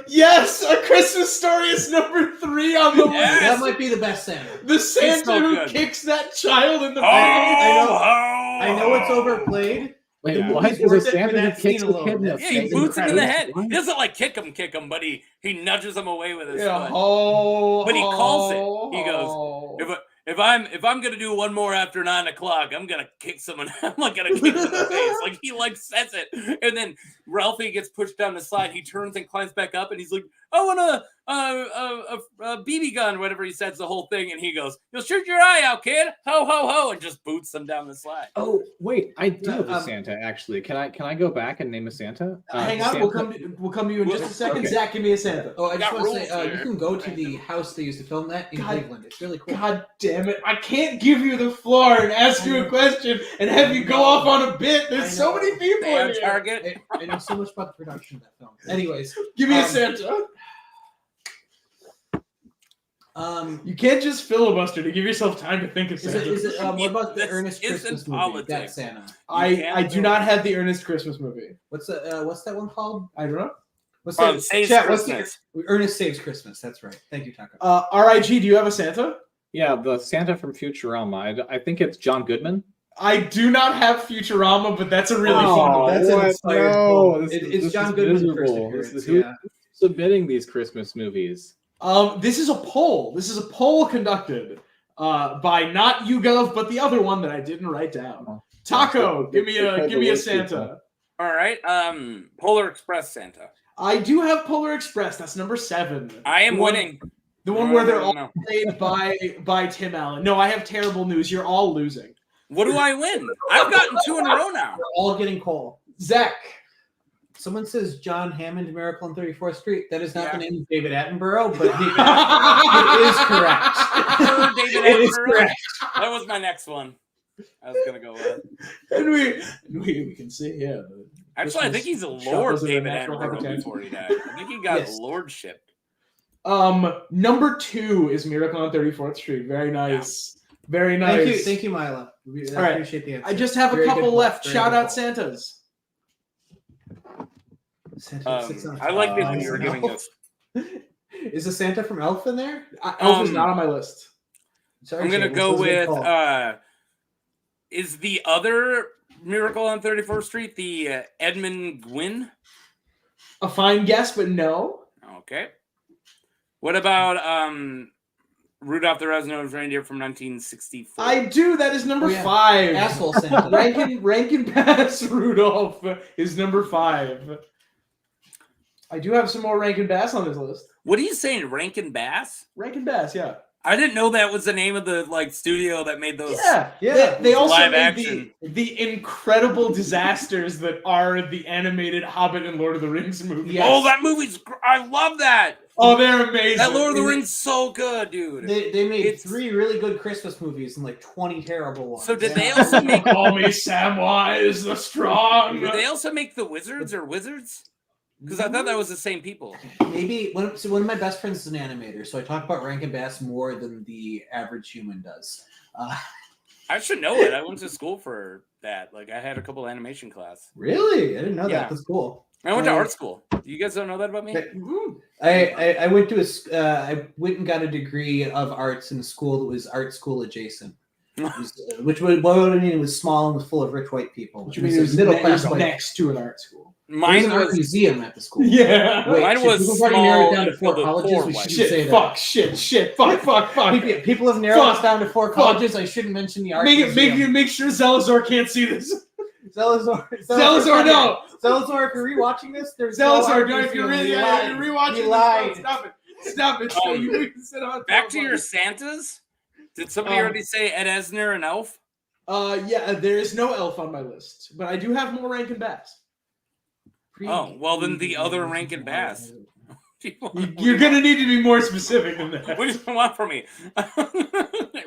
Yes, A Christmas Story is number 3 on the Yes. list. That might be the best Santa. The Santa so who good. kicks that child in the Oh, face. I know it's overplayed. Wait, Yeah. what? He's Is a worth it for Santa that who kicks scene the kid in the alone. Yeah, he face? boots him in the head. What? He doesn't like kick him, but he nudges him away with his Yeah, foot. oh, But he calls it. He goes, If I'm gonna do one more after 9 o'clock, I'm gonna kick someone. I'm not gonna kick him in the face. Like he says it, and then Ralphie gets pushed down the slide. He turns and climbs back up, and he's like, "I want a BB gun," whatever he says the whole thing, and he goes, "You'll shoot your eye out, kid! Ho ho ho!" and just boots them down the slide. Oh wait, I do have a Um, Santa actually. Can I go back and name a Santa? Hang on, Santa- we'll come to you in just a second. Okay. Zach, give me a Santa. Oh, I just Got want to rules say, you here. can go to the house they used to film that in God. Cleveland. It's really cool. God damn it. I can't give you the floor and ask you a question and have you go off on a bit. There's so many people They in on here. target. I know so much about the production of that film. Anyways, Give me a Um, Santa. You can't just filibuster to give yourself time to think of Is Santa. it what about the This Ernest isn't Christmas movie? politics. That's Santa. I do not have the Ernest Christmas movie. What's that one called? I don't know. What's that? Saves Chat, what's Christmas. Ernest Saves Christmas. That's right. Thank you, Taco. RIG, do you have a Santa? Yeah, the Santa from Futurama. I think it's John Goodman. I do not have Futurama, but that's a really fun Oh, one. That's an what? inspired No, quote. this It's is John Goodman's first miserable. appearance, This is who's yeah. submitting these Christmas movies. This is a poll. This is a poll conducted by not YouGov, but the other one that I didn't write down. Oh. Taco, give me a Worst Santa. people. All right. Polar Express Santa. I do have Polar Express. That's number 7. I am The one- winning. The one where they're all No. played by Tim Allen. No, I have terrible news. You're all losing. What do I win? I've gotten 2 in a row now. We're all getting coal. Zach. Someone says John Hammond, Miracle on 34th Street. That is not Yeah. the name of David Attenborough, but it is correct. David It is Attenborough. correct. That was my next one. I was gonna go with. And we can see here. Actually, I think he's a Christmas lord, shuffles in a David natural Attenborough, habitat. before he died. I think he got Yes. lordship. Number 2 is Miracle on 34th Street. Very nice. Very nice. Thank you, Mila. I All right. appreciate the answer. I just have a Very couple good left. poll. Shout Very out good Santas. poll. Santa sits on I like that top. you were giving us. Is the Santa from Elf in there? Elf is not on my list. Sorry, I'm gonna Jay, go this was a good with. call. Is the other Miracle on 34th Street the Edmund Gwynn? A fine guess, but no. Okay. What about Rudolph the Red-Nosed Reindeer from 1964? I do. That is number Oh, yeah. 5. Asshole Santa. Rankin Bass Rudolph is number 5. I do have some more Rankin Bass on this list. What are you saying, Rankin Bass? Rankin Bass, yeah. I didn't know that was the name of the studio that made those. Yeah. Yeah. They also Live made action. the incredible disasters that are the animated Hobbit and Lord of the Rings movies. Yes. Oh, that movie's. I love that. Oh, they're amazing. That Lord of the Rings so good, dude. They made It's- 3 really good Christmas movies and like 20 terrible ones. So did they Yeah. also make? Call me Samwise the Strong. Did they also make the Wizards or Wizards? Because I thought that was the same people. Maybe one of my best friends is an animator, so I talk about Rankin Bass more than the average human does. I should know it. I went to school for that. Like I had a couple animation class. Really? I didn't know Yeah. that. That's cool. I went to art school. You guys don't know that about me? I went to I went and got a degree of arts in a school that was art school adjacent. Which would mean it was small and was full of rich white people. Which means it was middle class white. next to an art school. There's Mine an art was museum at the school. Yeah. Wait, Mine shit, was people probably narrowed small it down to and 4 filled with colleges. poor We white. shouldn't say Shit, that. shit, fuck. People have narrowed Fuck. us down to 4 colleges. I shouldn't mention the art museum. Make sure Zelazar can't see this. Zelazar, No. Zelazar, if you're rewatching this, there's Zelazar, no art if you're museum. really You lied. you're rewatching You this, lied. Stop it. Oh, You can sit on back to your Santas. Did somebody already say Ed Asner and Elf? Yeah, there is no Elf on my list, but I do have more Rankin Bass. Oh, well then the other Rankin Bass. You're gonna need to be more specific than that. What do you want from me?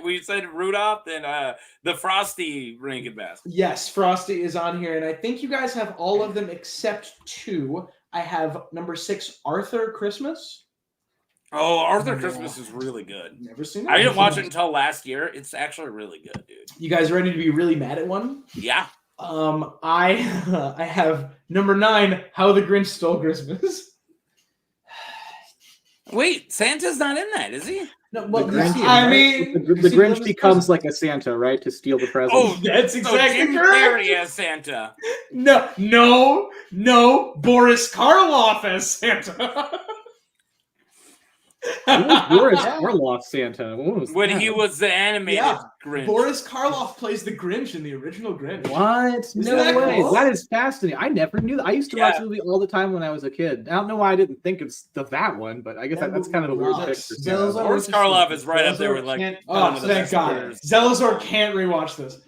We said Rudolph and the Frosty Rankin Bass. Yes, Frosty is on here, and I think you guys have all of them except 2. I have number 6, Arthur Christmas. Oh, Arthur Christmas is really good. Never seen it. I didn't watch it until last year. It's actually really good, dude. You guys ready to be really mad at one? Yeah. I have number 9, How the Grinch Stole Christmas. Wait, Santa's not in that, is he? No, well, The you Grinch- see him, I right? mean, The See, Grinch those becomes like a Santa, right, to steal the presents. Oh, that's So exactly Jim correct. Carrey as Santa. No, Boris Karloff as Santa. Who was Boris Karloff Santa? What was When that? he was the animated Yeah, Grinch. Boris Karloff plays the Grinch in the original Grinch. What? No that way. cool? That is fascinating. I never knew that. I used to watch the movie all the time when I was a kid. I don't know why I didn't think of that one, but I guess that's kind of a weird rocks. picture. Zelazar Boris Karloff is right up there with, like, can't- Oh, the thank best God. players. Zelazar can't rewatch this.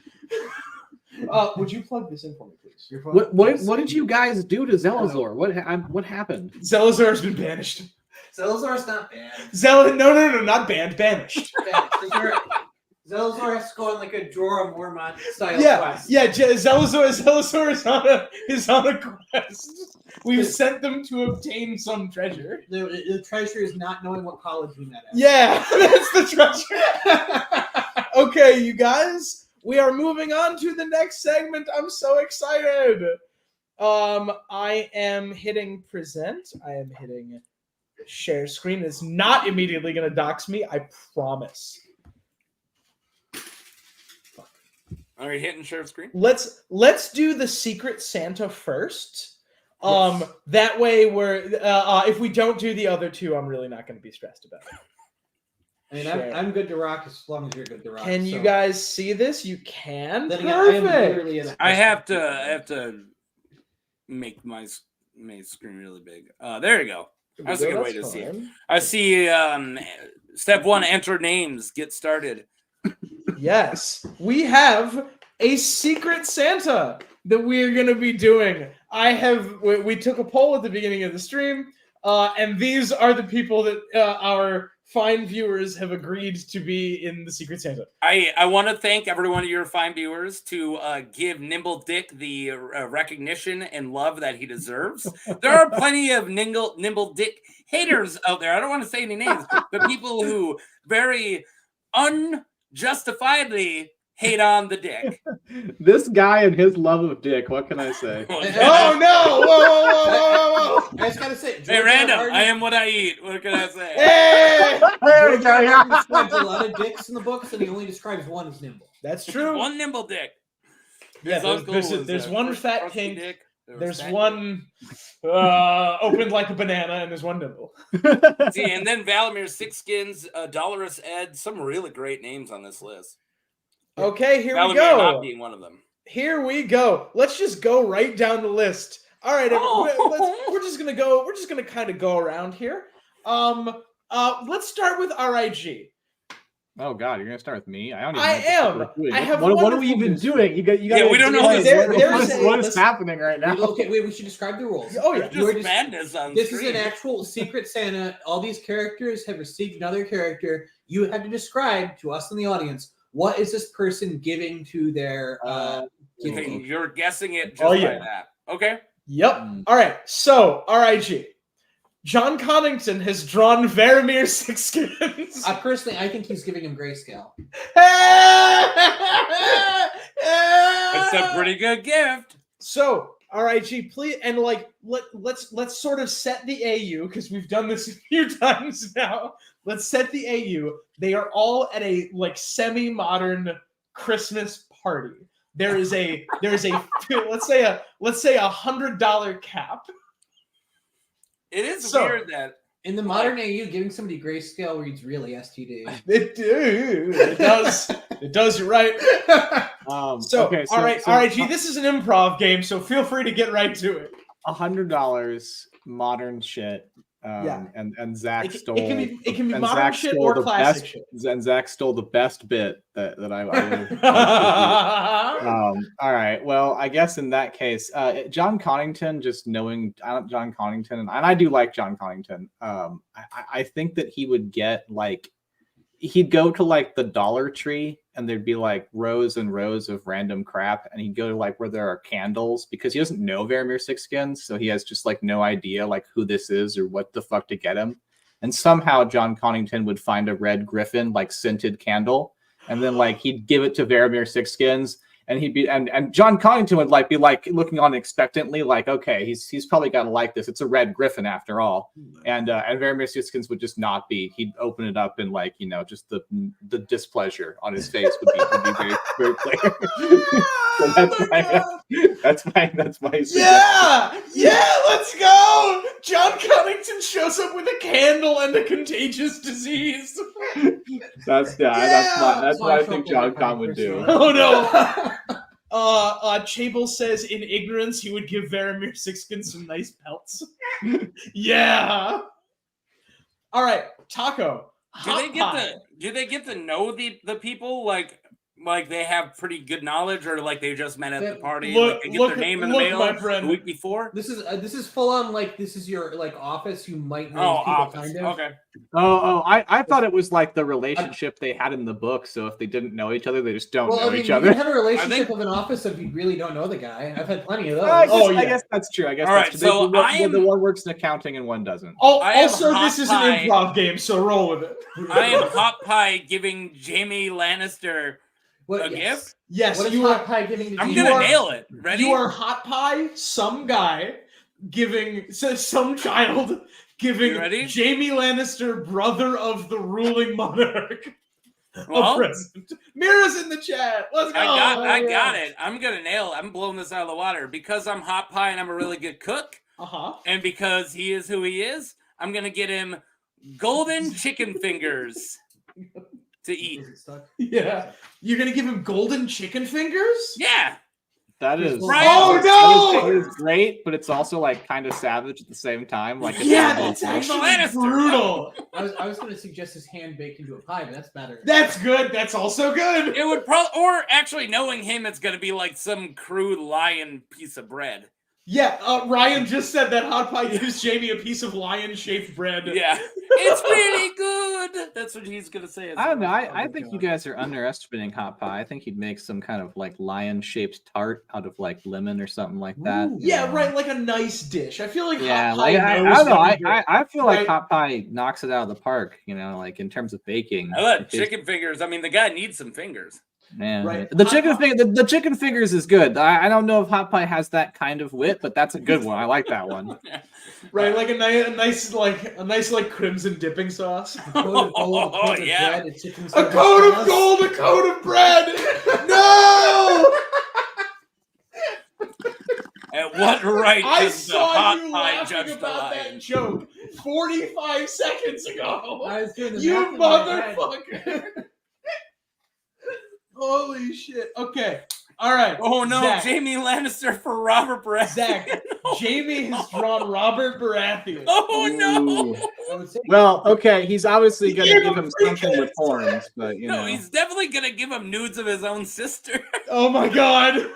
Would you plug this in for me, please? Your phone? What did you guys do to Zelazor? What happened? Zelazar has been banished. Zelazar's not bad. No, not banned, banished. Zelazar Zelazor has to go on like a Jorah Mormont style quest. Yeah, Zelazor is on a quest. We've sent them to obtain some treasure. The treasure is not knowing what college we met at. Yeah, that's the treasure. Okay, you guys, we are moving on to the next segment. I'm so excited. I am hitting present. I am hitting share screen. It's not immediately going to dox me. I promise. Are you hitting share screen? Let's do the Secret Santa first. That way we're if we don't do the other two, I'm really not going to be stressed about it. I mean, I'm good to rock as long as you're good to rock. Can you guys see this? You can. Then Perfect. again, I have to make my screen really big. There you go. That's a good way to see it. I see step 1, enter names, get started. Yes, we have a Secret Santa that we're going to be doing. We took a poll at the beginning of the stream, and these are the people that our fine viewers have agreed to be in the Secret Santa. I want to thank every one of your fine viewers to give Nimble Dick the recognition and love that he deserves. There are plenty of Nimble Dick haters out there. I don't want to say any names, but people who very unjustifiably hate on the dick. This guy and his love of dick. What can I say? Oh no! Whoa! I just gotta say, Hey, random. I am what I eat. What can I say? Hey! George R. R. describes a lot of dicks in the books, and he only describes one as Nimble. That's true. One Nimble Dick. Yeah, there's one fat crusty pink. dick. There's one opened like a banana, and there's one nibble. See, and then Valimir, Six Skins, Dolorous Ed, some really great names on this list. Okay, here Valimir we go. not being one of them. Here we go. Let's just go right down the list. All right, we're just gonna go. We're just gonna kind of go around here. Let's start with RIG. Oh God, you're gonna start with me? I don't even. I am. What we're doing. I have What are we wonderful even news. doing? You got. Yeah, we don't know What is happening right now? Okay, wait. We should describe the rules. Oh yeah. Just madness on This screen. is an actual Secret Santa. All these characters have received another character. You have to describe to us in the audience what is this person giving to their. Okay, you're guessing it just Oh, by yeah. that. Okay. Yep. All right. So RIG. John Connington has drawn Varamir Six Skins. Personally, I think he's giving him grayscale. It's a pretty good gift. So RIG, please, and like let's sort of set the AU because we've done this a few times now. Let's set the AU. They are all at a like semi-modern Christmas party. There is a let's say $100 cap. It is So- weird that In the modern AU, giving somebody grayscale reads really STD. It does. It does. You're right. So, okay, all right, RIG. This is an improv game, so feel free to get right to it. $100 modern shit. Yeah. And Zach It stole. can be and modern Zach shit stole or the classic best, shit. And Zach stole the best bit that I would have. All right. Well, I guess in that case, John Connington, just knowing John Connington, and I do like John Connington. I think that he would get like, he'd go to like the Dollar Tree and there'd be like rows and rows of random crap, and he'd go to like where there are candles because he doesn't know Varamir Six Skins, so he has just like no idea like who this is or what the fuck to get him. And somehow John Connington would find a red griffin like scented candle, and then like he'd give it to Varamir Six Skins, and he'd be and John Connington would like be like looking on expectantly, like, okay, he's probably gotta like this. It's a red griffin after all. And Varamir Six Skins would just not be. He'd open it up and like, you know, just the displeasure on his face would be very, very clear. So that's my Yeah, let's go. John Connington shows up with a candle and a contagious disease. That's what I think John Con would do. Oh no. Chable says in ignorance he would give Varamir Sixkin some nice pelts. Yeah. All right, Taco. do they get to know the people like like they have pretty good knowledge, or like they just met at the party, Look- like they get look- their name in the look, mail my friend. the week before? This is full on like this is your like office. You might know Oh, these people office. kind of. Okay. I thought it was like the relationship they had in the book. So if they didn't know each other, they just don't Well, know I mean, each you other. can have a relationship think- with an office if you really don't know the guy. I've had plenty of those. I guess that's true. I guess All that's right, true. so the I'm- one works in accounting and one doesn't. Oh, I am also, hot this is an pie. improv game, so roll with it. I am hot pie giving Jamie Lannister What, a gift. Yes, What is you hot are. pie giving to I'm you? gonna are- nail it. Ready? You are hot pie. Some guy giving some child giving You ready? Jamie Lannister, brother of the ruling monarch, a Well, present. Mira's in the chat. Let's go. I got it. I'm gonna nail it. I'm blowing this out of the water because I'm hot pie and I'm a really good cook, and because he is who he is. I'm gonna get him golden chicken fingers to eat. Is it stuck? Yeah, you're gonna give him golden chicken fingers. Yeah. That is. Right. Oh, no! It is great, but it's also like kind of savage at the same time. Like it's Yeah, kind of that's like- actually Lannister. brutal. I was going to suggest his hand baked into a pie, but that's better. That's good. That's also good. It would probably, or actually knowing him, it's gonna be like some crude lion piece of bread. Yeah, Ryan just said that hot pie gives Jamie a piece of lion-shaped bread. Yeah, it's really good. That's what he's gonna say. I don't know. I Oh, think you God. guys are underestimating hot pie. I think he'd make some kind of like lion-shaped tart out of like lemon or something like that. Ooh. you Yeah, know? right, like a nice dish. I feel like Yeah, hot pie like I knows don't know. what to do. I feel like Right. hot pie knocks it out of the park. You know, like in terms of baking. I love It tastes- chicken fingers. I mean, the guy needs some fingers. Yeah, Right. the Hot chicken pie- thing. The chicken fingers is good. I don't know if hot pie has that kind of wit, but that's a good one. I like that one. Right, like a nice like crimson dipping sauce. A coat of gold, a coat of Yeah. bread, a chicken A sandwich coat of sauce. gold, a coat of bread. No! At what right I does the saw hot you pie laughing judge the about that lion? joke 45 seconds ago. I was doing the You math in my head. motherfucker! Holy shit! Okay, all right. Oh no, Zach, Jamie Lannister for Robert Baratheon. Zach, Jamie has drawn Robert Baratheon. Oh no! Ooh. I would say Well, okay, he's obviously You going to gave give him him free something with kids. horns, but you No, know. he's definitely gonna give him nudes of his own sister. Oh my god!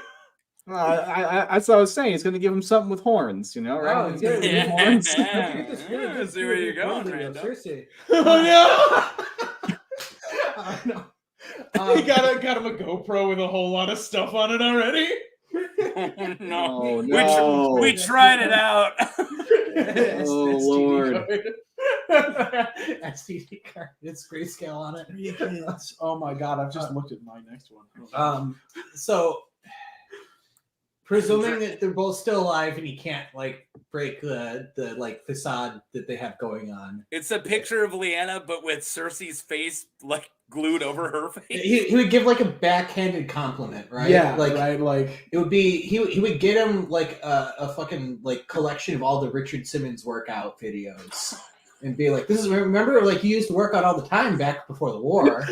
That's what I was saying. He's going to give him something with horns, you know, right? Oh, He's gonna give him yeah. horns. Look at this really Yeah, good see where you're video going, of Randall. Cersei. Oh I know. no! He got him a GoPro with a whole lot of stuff on it already. Oh no! Oh, no. We tried it out. Oh, Lord. STD card. It's grayscale on it. Yes. Oh my god! I've just looked at my next one. So presuming that they're both still alive and he can't like break the like facade that they have going on, It's a picture of Lyanna, but with Cersei's face like glued over her face. he would give like a backhanded compliment, right? Yeah, like right. Like it would be he would get him like a fucking like collection of all the Richard Simmons workout videos. And be like, this is remember like you used to work out all the time back before the war.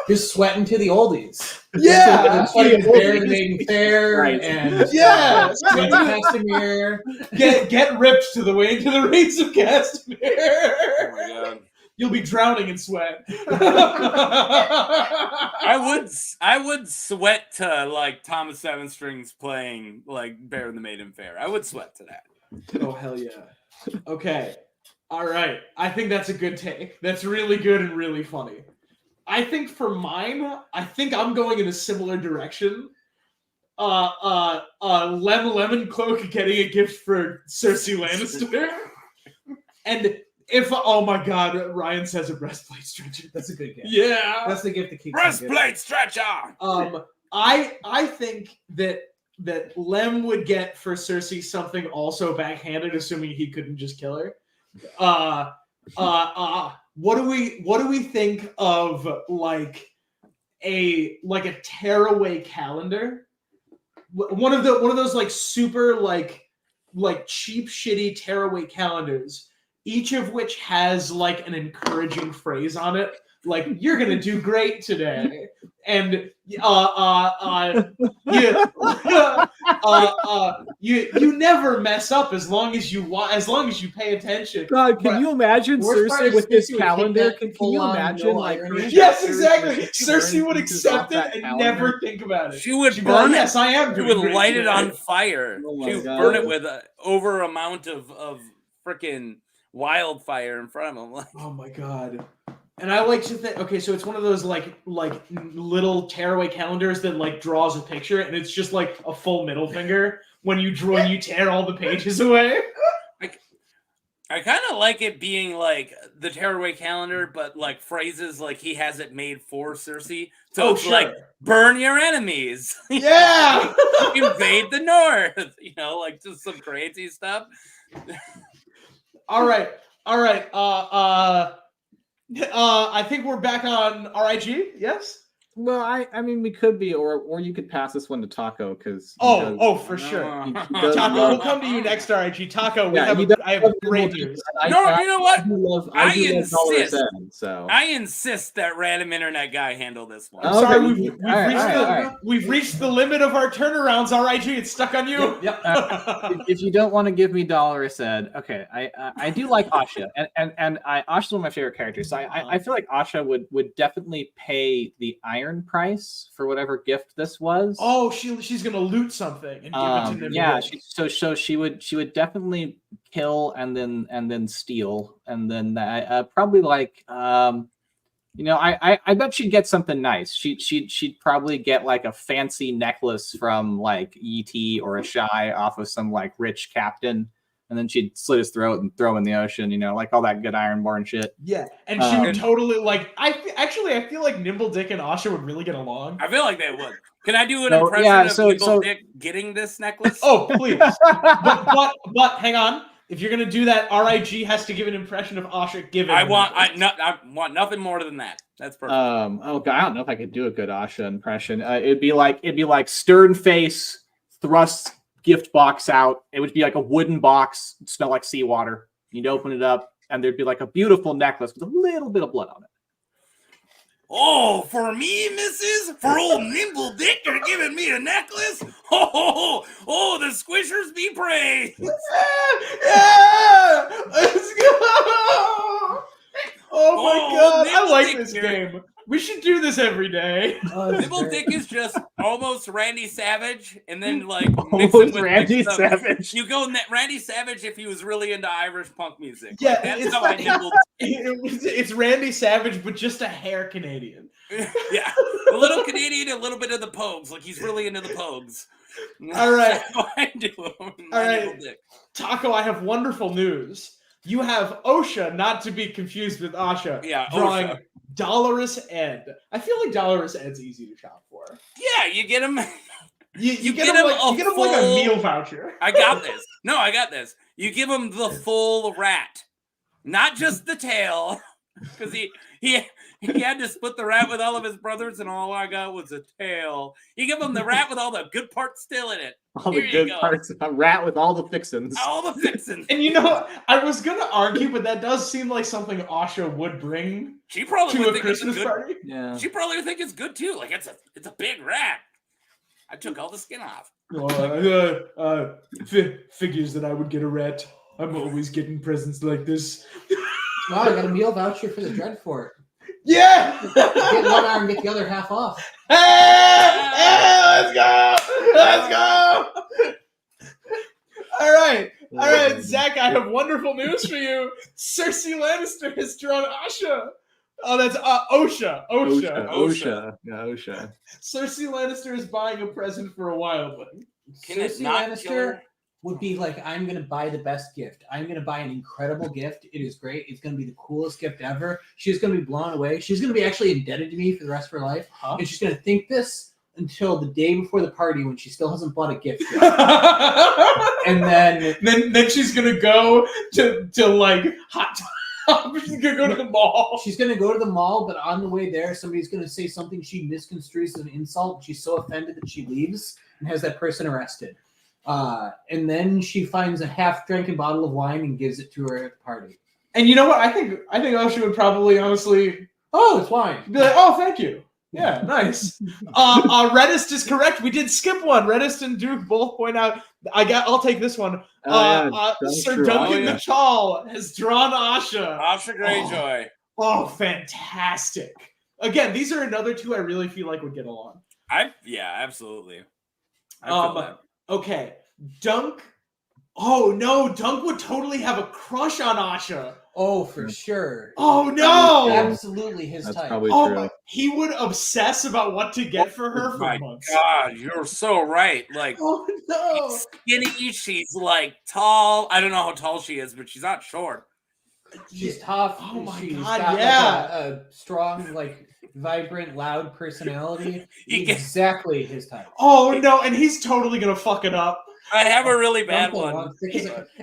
Just sweating to the oldies. yeah, Fighting Bear the Maiden Fair Right. and yeah. Prince Castamere. Get ripped to the way into the reeds of Oh Castamere. my god! You'll be drowning in sweat. I would sweat to like Thomas Seven Strings playing like Bear in the Maiden Fair. I would sweat to that. Oh hell yeah. Okay. All right. I think that's a good take. That's really good and really funny. I think for mine, I think I'm going in a similar direction. Lemon Cloak getting a gift for Cersei Lannister. And if oh my god, Ryan says a breastplate stretcher. That's a good gift. Yeah. That's the gift that keeps on giving. Breastplate stretcher. I think that Lem would get for Cersei something also backhanded, assuming he couldn't just kill her. What do we think of like a tearaway calendar? One of those like super like cheap shitty tearaway calendars, each of which has like an encouraging phrase on it, like you're gonna do great today, and You never mess up as long as you pay attention. God, can you imagine Worst part Cersei is with this Cersei would take calendar? that Can you full-on imagine no like irony. her Yes, chapters exactly. where she Cersei would burns pieces accept off it that and calendar? never think about it. She would She'd be like, burn it. yes, I am She doing would great light it today." on fire. Oh my She would God. burn it with an over amount of freaking wildfire in front of him. Like, Oh my god. And I like to think, okay, so it's one of those like little tearaway calendars that like draws a picture, and it's just like a full middle finger when you tear all the pages away. I kind of like it being like the tearaway calendar, but like phrases like he has it made for Cersei. So it's like burn your enemies. Yeah. Invade the north. Like just some crazy stuff. All right. I think we're back on RIG. Yes. Well, I mean, we could be, or you could pass this one to Taco because. For sure. Taco, we'll come to you next RIG. Taco, I have great news. No, you know what? I insist. I insist that random internet guy handle this one. I'm sorry, we've reached the limit of our turnarounds. RIG, it's stuck on you. Yep. If you don't want to give me dollar said, okay. I do like Asha, and Asha's one of my favorite characters. So I feel like Asha would definitely pay the iron price for whatever gift this was. Oh, she's gonna loot something and give it to Nimble. Yeah, she would definitely kill and then steal, and then probably like I bet she'd get something nice. She'd probably get like a fancy necklace from like ET or a Shy off of some like rich captain. And then she'd slit his throat and throw him in the ocean, like all that good Ironborn shit. Yeah, and she would totally like. I feel like Nimble Dick and Asha would really get along. I feel like they would. Can I do an impression of Nimble Dick getting this necklace? Oh, please. but hang on. If you're gonna do that, RIG has to give an impression of Asha giving. I want nothing more than that. That's perfect. Oh God, I don't know if I could do a good Asha impression. It'd be like stern face, thrust gift box out. It would be like a wooden box, smell like seawater. You'd open it up, and there'd be like a beautiful necklace with a little bit of blood on it. Oh, for me, missus? For old Nimble Dick, you're giving me a necklace? Oh, the squishers be praised. Yeah! Let's go! Oh my god, I like this game. We should do this every day. Nimble Dick is just almost Randy Savage, and then like almost Randy Savage. You go Randy Savage if he was really into Irish punk music. Yeah, that's how I Nimble. It's Randy Savage, but just a hair Canadian. Yeah, a little Canadian, a little bit of the Pogues. Like he's really into the Pogues. All right, I do. All right, Taco. I have wonderful news. You have OSHA, not to be confused with Asha. Yeah, drawing OSHA. Dolorous Ed. I feel like Dolorous Ed's easy to shop for. Yeah, you get him. You get him like a meal voucher. I got this. No, I got this. You give him the full rat, not just the tail, because he had to split the rat with all of his brothers, and all I got was a tail. You give him the rat with all the good parts still in it. All the good parts. A rat with all the fixins. All the fixins. And I was gonna argue, but that does seem like something Asha would bring to a Christmas party. Yeah. She probably would think it's good too. Like it's a big rat. I took all the skin off. Figures that I would get a rat. I'm always getting presents like this. Wow, I got a meal voucher for the Dreadfort. Yeah! Get one arm, get the other half off. Hey, let's go! Let's go! All right, Zach, I have wonderful news for you. Cersei Lannister has drawn Asha. Oh, that's OSHA. Yeah, OSHA. Cersei Lannister is buying a present for a wildling. Cersei Lannister would be like, I'm going to buy the best gift. I'm going to buy an incredible gift. It is great. It's going to be the coolest gift ever. She's going to be blown away. She's going to be actually indebted to me for the rest of her life. And she's going to think this until the day before the party when she still hasn't bought a gift yet. And then she's going to go to like Hot Top. She's going to go to the mall. She's going to go to the mall, but on the way there, somebody's going to say something she misconstrues as an insult. She's so offended that she leaves and has that person arrested. And then she finds a half-drinking bottle of wine and gives it to her at the party. And you know what? I think OSHA would probably honestly, oh, it's wine. Be like, oh, thank you. Yeah, nice. Redist is correct. We did skip one. Redist and Duke both point out. I'll take this one. Sir Duncan Mitchell has drawn Asha. Asha Greyjoy. Oh, fantastic. Again, these are another two I really feel like would get along. Absolutely. I feel that. Okay. Dunk. Oh no, Dunk would totally have a crush on Asha. Oh, for sure. Oh no! Absolutely his That's type. probably Oh true. my, he would obsess about what to get for her for My months. God, you're so right. Like, Oh no! she's skinny, she's like tall. I don't know how tall she is, but she's not short. She's tough. Oh my She's God, got yeah. like a strong, like vibrant, loud personality. He can- Exactly his type. Oh no, and he's totally gonna fuck it up. I have a really bad Dunk will one. want-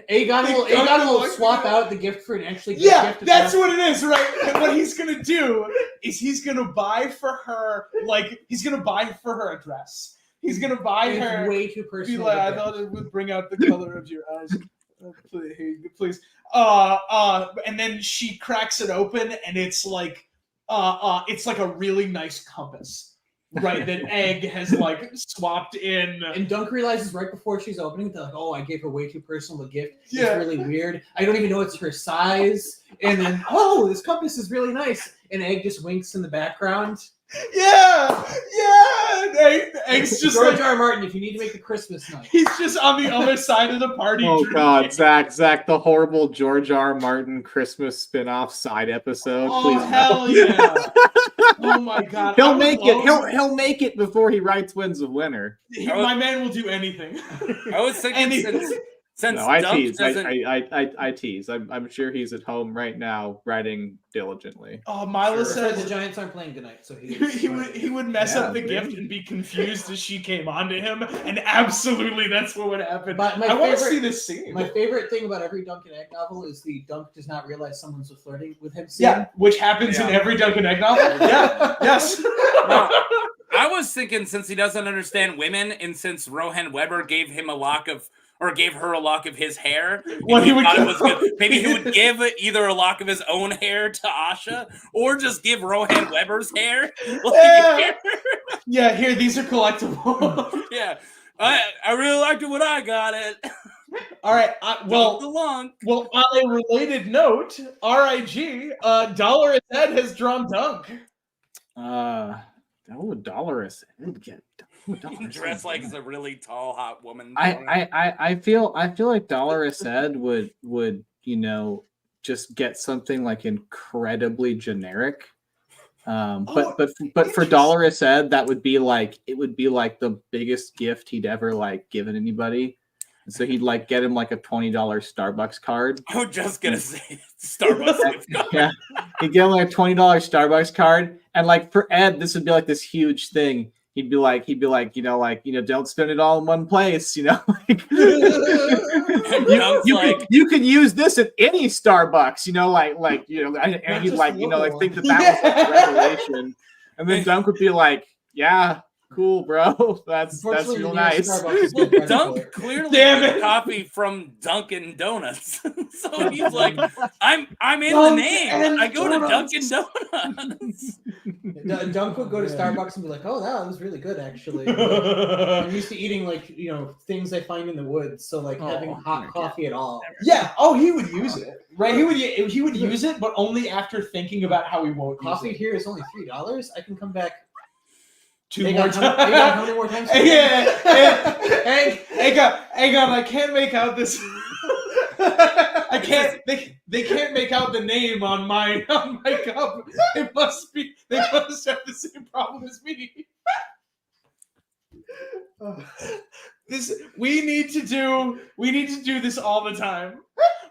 Aegon will swap out the gift for an actually good Yeah, gift. that's what it is, right? And what he's gonna do is he's gonna buy for her, a dress. He's gonna buy It's her. way too Be personal. like, I to thought it would bring out the color of your eyes. Please. And then she cracks it open, and it's like a really nice compass. Right, that Egg has like swapped in. And Dunk realizes right before she's opening, they're like, "Oh, I gave her way too personal a gift. It's Yeah. really weird. I don't even know it's her size." And then, "Oh, this compass is really nice." And Egg just winks in the background. Yeah. Egg's just George like R. R. Martin, if you need to make the Christmas night. he's just on the other side of the party. Oh drinking. God, Zach, the horrible George R. R. Martin Christmas spin-off side episode. Oh Please, hell yeah! Oh my God, he'll make it. He'll make it before he writes Winds of Winter. My man will do anything. I was thinking since No, I Dunk tease. doesn't. I tease. I'm sure he's at home right now writing diligently. Oh, Mila Sure. says The Giants aren't playing tonight, so he would mess up the gift and be confused as she came onto him, and absolutely that's what would happen. But I want to see this scene. My favorite thing about every Dunk and Egg novel is the Dunk does not realize someone's flirting with him. Scene. Yeah, which happens in every Dunk and Egg novel. Yeah, yes. No, I was thinking since he doesn't understand women, and since Rohan Weber gave her a lock of his hair, Well, he would thought it was good. Maybe he would give either a lock of his own hair to Asha, or just give Rohan Weber's hair. Yeah, here, these are collectible. Yeah, I really liked it when I got it. All right. Well, on a related note, RIG, Dollar Ed has drawn Dunk. Dolores would get. dress like a really tall, hot woman. I feel like Dolores Ed would just get something like incredibly generic. But for Dolores Ed, that would be like the biggest gift he'd ever like given anybody. And so he'd like get him like a $20 Starbucks card. I was just gonna say Starbucks gift card. Yeah, he'd get him like a $20 Starbucks card, and like for Ed, this would be like this huge thing. He'd be like, don't spend it all in one place, Like, you can use this at any Starbucks, and he'd like, think that was like a revelation. And then Dunk would be like, yeah, cool, bro. That's real nice. Dunk clearly gets coffee from Dunkin' Donuts. So he's like, I'm in the name. I go to Dunkin' Donuts. Dunk would go to Starbucks and be like, "Oh, that was really good, actually." I'm used to eating things I find in the woods, so having hot coffee at all. Yeah. Oh, he would use it, right? He would use it, but only after thinking about how he won't. Coffee use it. here is only $3. I can come back. Two more times. How many more times? Yeah. Aegon, I can't make out this. I can't. They can't make out the name on my cup. They must have the same problem as me. We need to do this all the time.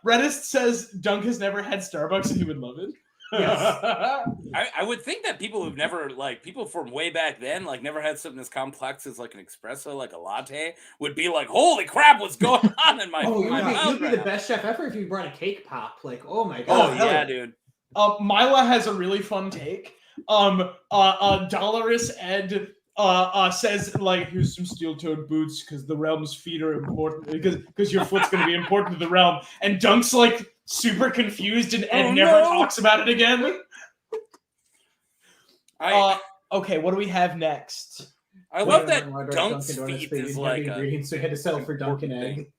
Redist says Dunk has never had Starbucks and he would love it. Yes. I would think that people who've never people from way back then never had something as complex as like an espresso, like a latte, would be like, holy crap, what's going on in my mouth? You'd be the best chef ever if you brought a cake pop. Oh my Oh god. yeah, dude. Mila has a really fun take. Dolores Ed says here's some steel-toed boots because the realm's feet are important because your foot's going to be important to the realm. And Dunk's super confused and Ed never talks about it again. Okay, what do we have next? I love that Dunk's feet is like a... so he had to settle for Dunkin' Egg.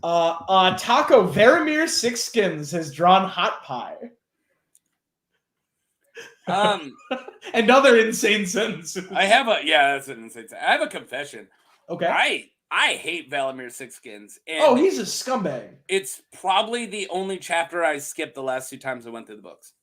Taco Veramir Sixskins has drawn Hot Pie. And other insane sentences. That's an insane sentence. I have a confession. Okay. I hate Valimir Sixskins. And he's a scumbag. It's probably the only chapter I skipped the last 2 times I went through the books.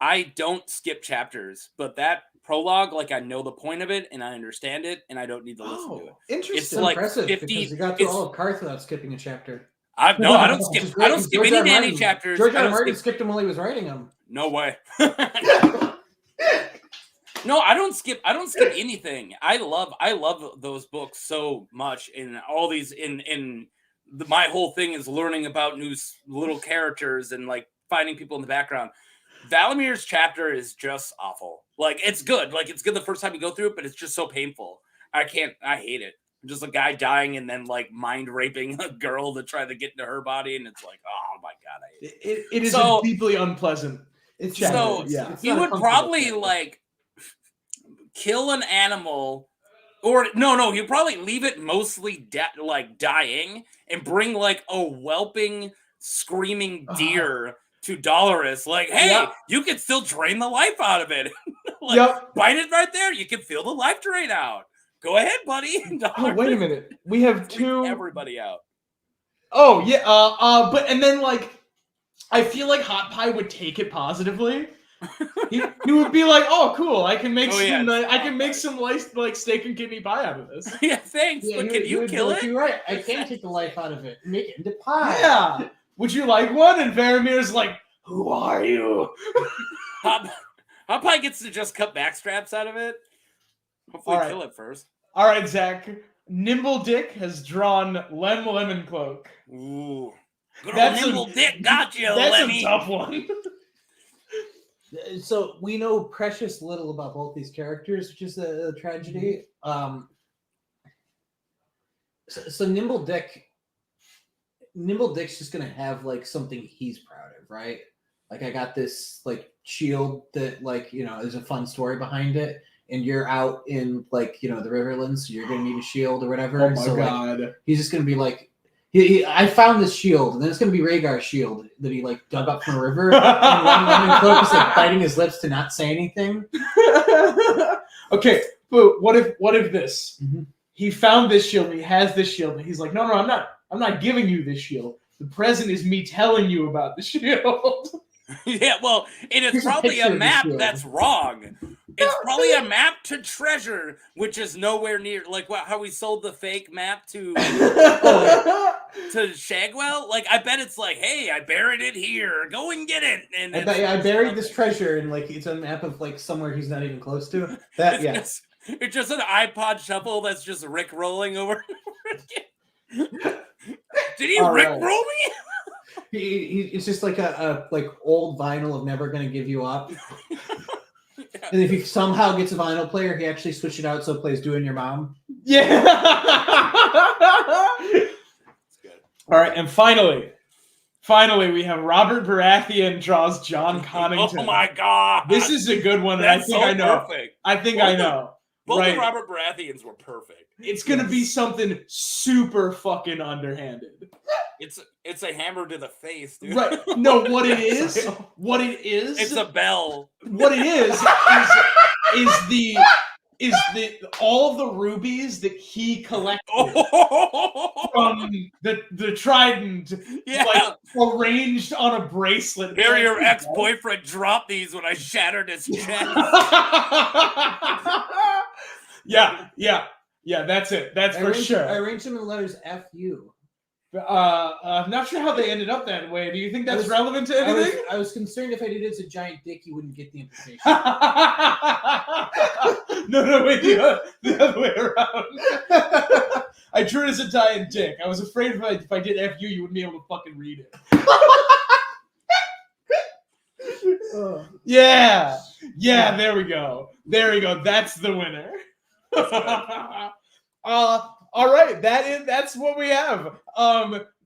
I don't skip chapters, but that prologue, like I know the point of it and I understand it and I don't need to listen to it. Interesting. It's like impressive 50. Because you got through all of Karth without skipping a chapter. I don't skip. I don't skip any Danny chapters. George R. R. Martin skipped him while he was writing them. No way. No, I don't skip anything. I love those books so much. And all these my whole thing is learning about new little characters and like finding people in the background. Valamir's chapter is just awful. Like it's good. Like it's good the first time you go through it, but it's just so painful. I hate it. Just a guy dying and then like mind raping a girl to try to get into her body, and it's like, oh my god, I hate it. It is so, deeply unpleasant. It's so yeah. He would probably like kill an animal, or no, he'd probably leave it mostly like dying, and bring like a whelping, screaming deer to Dolores. Like, hey, you can still drain the life out of it. Like, bite it right there. You can feel the life drain out. Go ahead, buddy. Oh, wait a minute. We have two. Everybody out. Oh yeah. But and then like, I feel like Hot Pie would take it positively. he would be like, "Oh, cool! I can make some like steak and kidney pie out of this." Yeah, thanks. Yeah, but can you kill it? You're right. I can take the life out of it and make it into pie. Yeah. Would you like one? And Varamir's like, "Who are you?" Hot Pie gets to just cut back straps out of it. Hopefully kill it first. All right, Zach. Nimble Dick has drawn Lem Lemoncloak. Ooh. That's Nimble Dick got you, Lemmy. That's a tough one. So we know precious little about both these characters, which is a tragedy. So Nimble Dick's just gonna have like something he's proud of, right? Like I got this like shield that like there's a fun story behind it. And you're out in like the Riverlands, so you're gonna need a shield or whatever. Oh my god! Like, he's just gonna be like, I found this shield, and then it's gonna be Rhaegar's shield that he like dug up from a river. And Lemoncloak is like biting his lips to not say anything. Okay, but what if this? Mm-hmm. He found this shield. He has this shield, and he's like, no, I'm not giving you this shield. The present is me telling you about the shield. Yeah, well, and it's probably a map that's wrong. It's probably a map to treasure, which is nowhere near like how we sold the fake map to Shagwell. Like, I bet it's like, hey, I buried it here. Go and get it. And I buried this treasure, and like it's a map of like somewhere he's not even close to. It's just an iPod shuffle that's just Rick rolling over. Did he Rick roll me? It's just like a like old vinyl of Never Gonna Give You Up. And if he somehow gets a vinyl player, he actually switched it out so it plays Doing Your Mom. Yeah. That's good. All right, and finally, we have Robert Baratheon draws John Connington. Oh my god. This is a good one. That's I know. Perfect. I think I know. Both of Robert Baratheons were perfect. It's gonna be something super fucking underhanded. It's a hammer to the face, dude. Right. No, what it is. It's a bell. What it is the all the rubies that he collected from the trident, like arranged on a bracelet. Here, your ex-boyfriend dropped these when I shattered his chest. Yeah, that's it. That's for sure. I arranged them in the letters F-U. I'm not sure how they ended up that way. Do you think that's relevant to anything? I was concerned if I did it as a giant dick, you wouldn't get the implication. No, wait, the other way around. I drew it as a giant dick. I was afraid if I did FU, you wouldn't be able to fucking read it. Yeah, there we go. That's the winner. All right, that's what we have.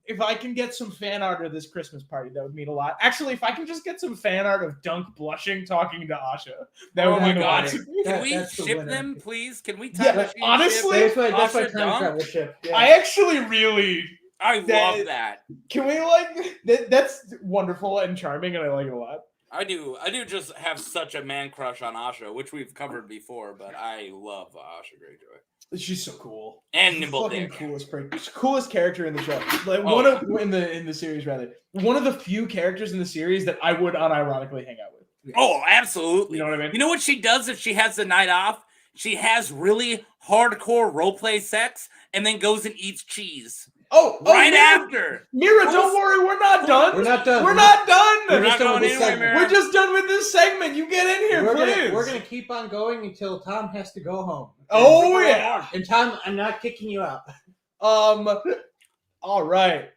if I can get some fan art of this Christmas party, that would mean a lot. Actually, if I can just get some fan art of Dunk blushing talking to Asha, that would mean a lot to me. Can we that's the ship winner. them, please? Can we Yeah, time machine honestly, ship That's why Asha time Dunk? travel ship. Yeah. I actually really I That- love that. can we like that's wonderful and charming, and I like it a lot. I do just have such a man crush on Asha, which we've covered before, but I love Asha Greyjoy. She's so cool. And She's Nimble fucking Dick. coolest character in the show. Like Oh, one of in the series rather. One of the few characters in the series that I would unironically hang out with. Oh, absolutely. You know what I mean? You know what she does if she has the night off? She has really hardcore roleplay sex and then goes and eats cheese. Right Mira, after. Mira, don't worry, we're not done. We're not done. We're not done. We're just not done going with this anywhere, segment. Mira. We're just done with this segment. You get in here, please. We're gonna keep on going until Tom has to go home. Oh yeah. And Tom, I'm not kicking you out. All right.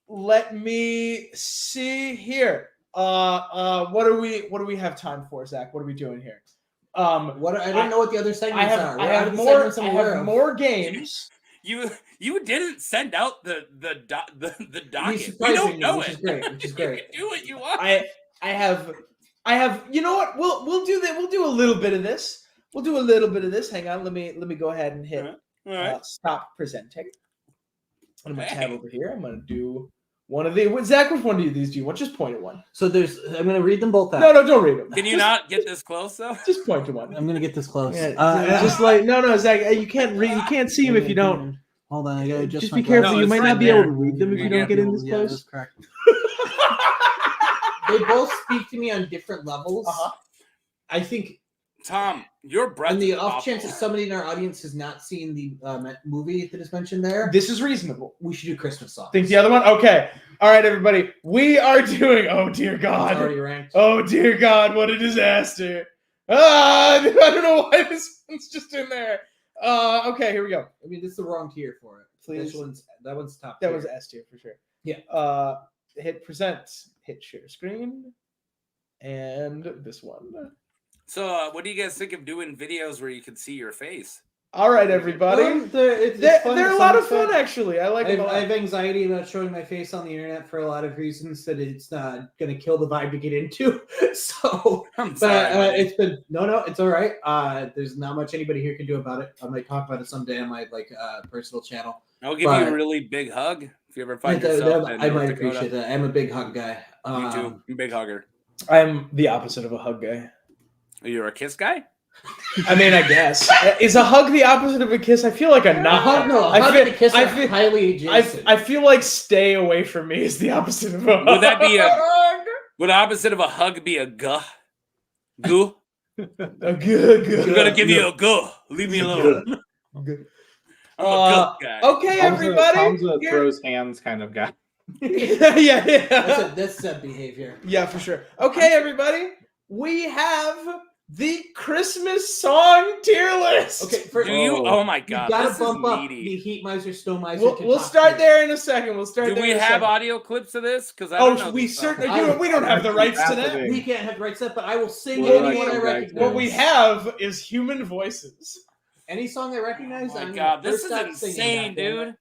Let me see here. What do we have time for, Zach? What are we doing here? What I don't know what the other segments are. I What have other more. segments I'm I aware have of? more games. You didn't send out the You docket. We surprised don't me, know which it. is great. Which is You great. can do what you want. I have. You know what? We'll do that. We'll do a little bit of this. We'll do a little bit of this. Hang on. Let me go ahead and hit All right. stop presenting. I'm gonna Okay. tab over here. I'm gonna do one of the. Zach, which one of these do you want? Just point at one. So I'm gonna read them both out. No, don't read them. Can you not get this close though? Just point to one. I'm gonna get this close. Yeah, just like no, Zach. You can't read. You can't see them if you don't. Hold on, I gotta adjust Just my be careful. No, You it's might right not be there. able to read them if you Yeah. don't get in this Yeah, that's close. correct. They both speak to me on different levels. Uh-huh. I think, Tom, your breath. on the is off awful. chance that somebody in our audience has not seen the movie that is mentioned there, This is reasonable. we should do Christmas songs. Think the other one. Okay. All right, everybody. We are doing. Oh dear It's God. already ranked. Oh dear God, what a disaster. I don't know why this one's just in there. Okay, here we go. I mean, this is the wrong tier for it. Please. That one's top. That tier. was S tier for sure. Yeah. Hit present, hit share screen, and this one. So, what do you guys think of doing videos where you can see your face? All right, everybody. Well, it's They're fun a to lot some of fun, extent. actually. I like I them have, a I lot. have anxiety about showing my face on the internet for a lot of reasons that it's going to kill the vibe to get into. So, I'm but sorry. buddy. it's been it's all right. There's not much anybody here can do about it. I might talk about it someday on my personal channel. I'll give you but- a really big hug if you ever find That- yourself that- in I North might Dakota. appreciate that. I'm a big hug guy. You too. I'm a big hugger. I'm the opposite of a hug guy. You're a kiss guy? I mean, I guess. Is a hug the opposite of a kiss? I feel like a A not. hug, no, a I hug feel- and a kiss I are feel- highly adjacent. I feel like stay away from me is the opposite of a hug. Would that be Would the opposite of a hug be a guh? Goo? a good? I'm gonna give you a guh. Leave me alone. Good. I'm a good guy. Okay, everybody. Tom's a Here- throws hands kind of guy. yeah. That's that behavior. Yeah, for sure. Okay, everybody. We have the Christmas song tier list. Okay, for, Do you? Oh. Oh my you god, gotta this bump is up needy. the Heat Miser, Snow Miser. We'll start tier. there in a second. We'll start Do there. we in a have second. audio clips of this? Because I don't know. We this stuff. certainly do. We don't have the rights to that. Happening. We can't have rights set, but I will sing Well, anyone like, I back recognize. What we have is human voices. Any song I recognize. Oh I'm my gonna god, this first is stop singing, insane, goddammit. dude.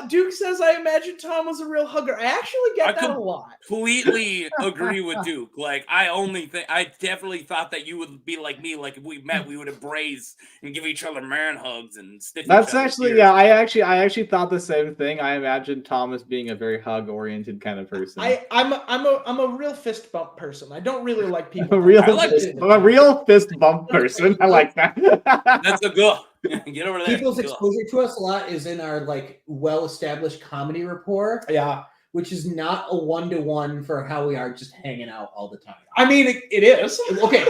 Duke says, I imagine Tom was a real hugger. I actually get I that could- a lot. Completely agree with Duke. Like, I definitely thought that you would be like me. Like, if we met, we would embrace and give each other man hugs and stiff. That's each other's actually ears. yeah. I actually thought the same thing. I imagined Tom as being a very hug oriented kind of person. I'm a real fist bump person. I don't really like people. a real I like fist, it. a real fist bump person. I like that. That's a go. Get over there. People's Go. exposure to us a lot is in our well-established comedy rapport, Yeah. which is not a one-to-one for how we are just hanging out all the time. I mean, it is. Okay,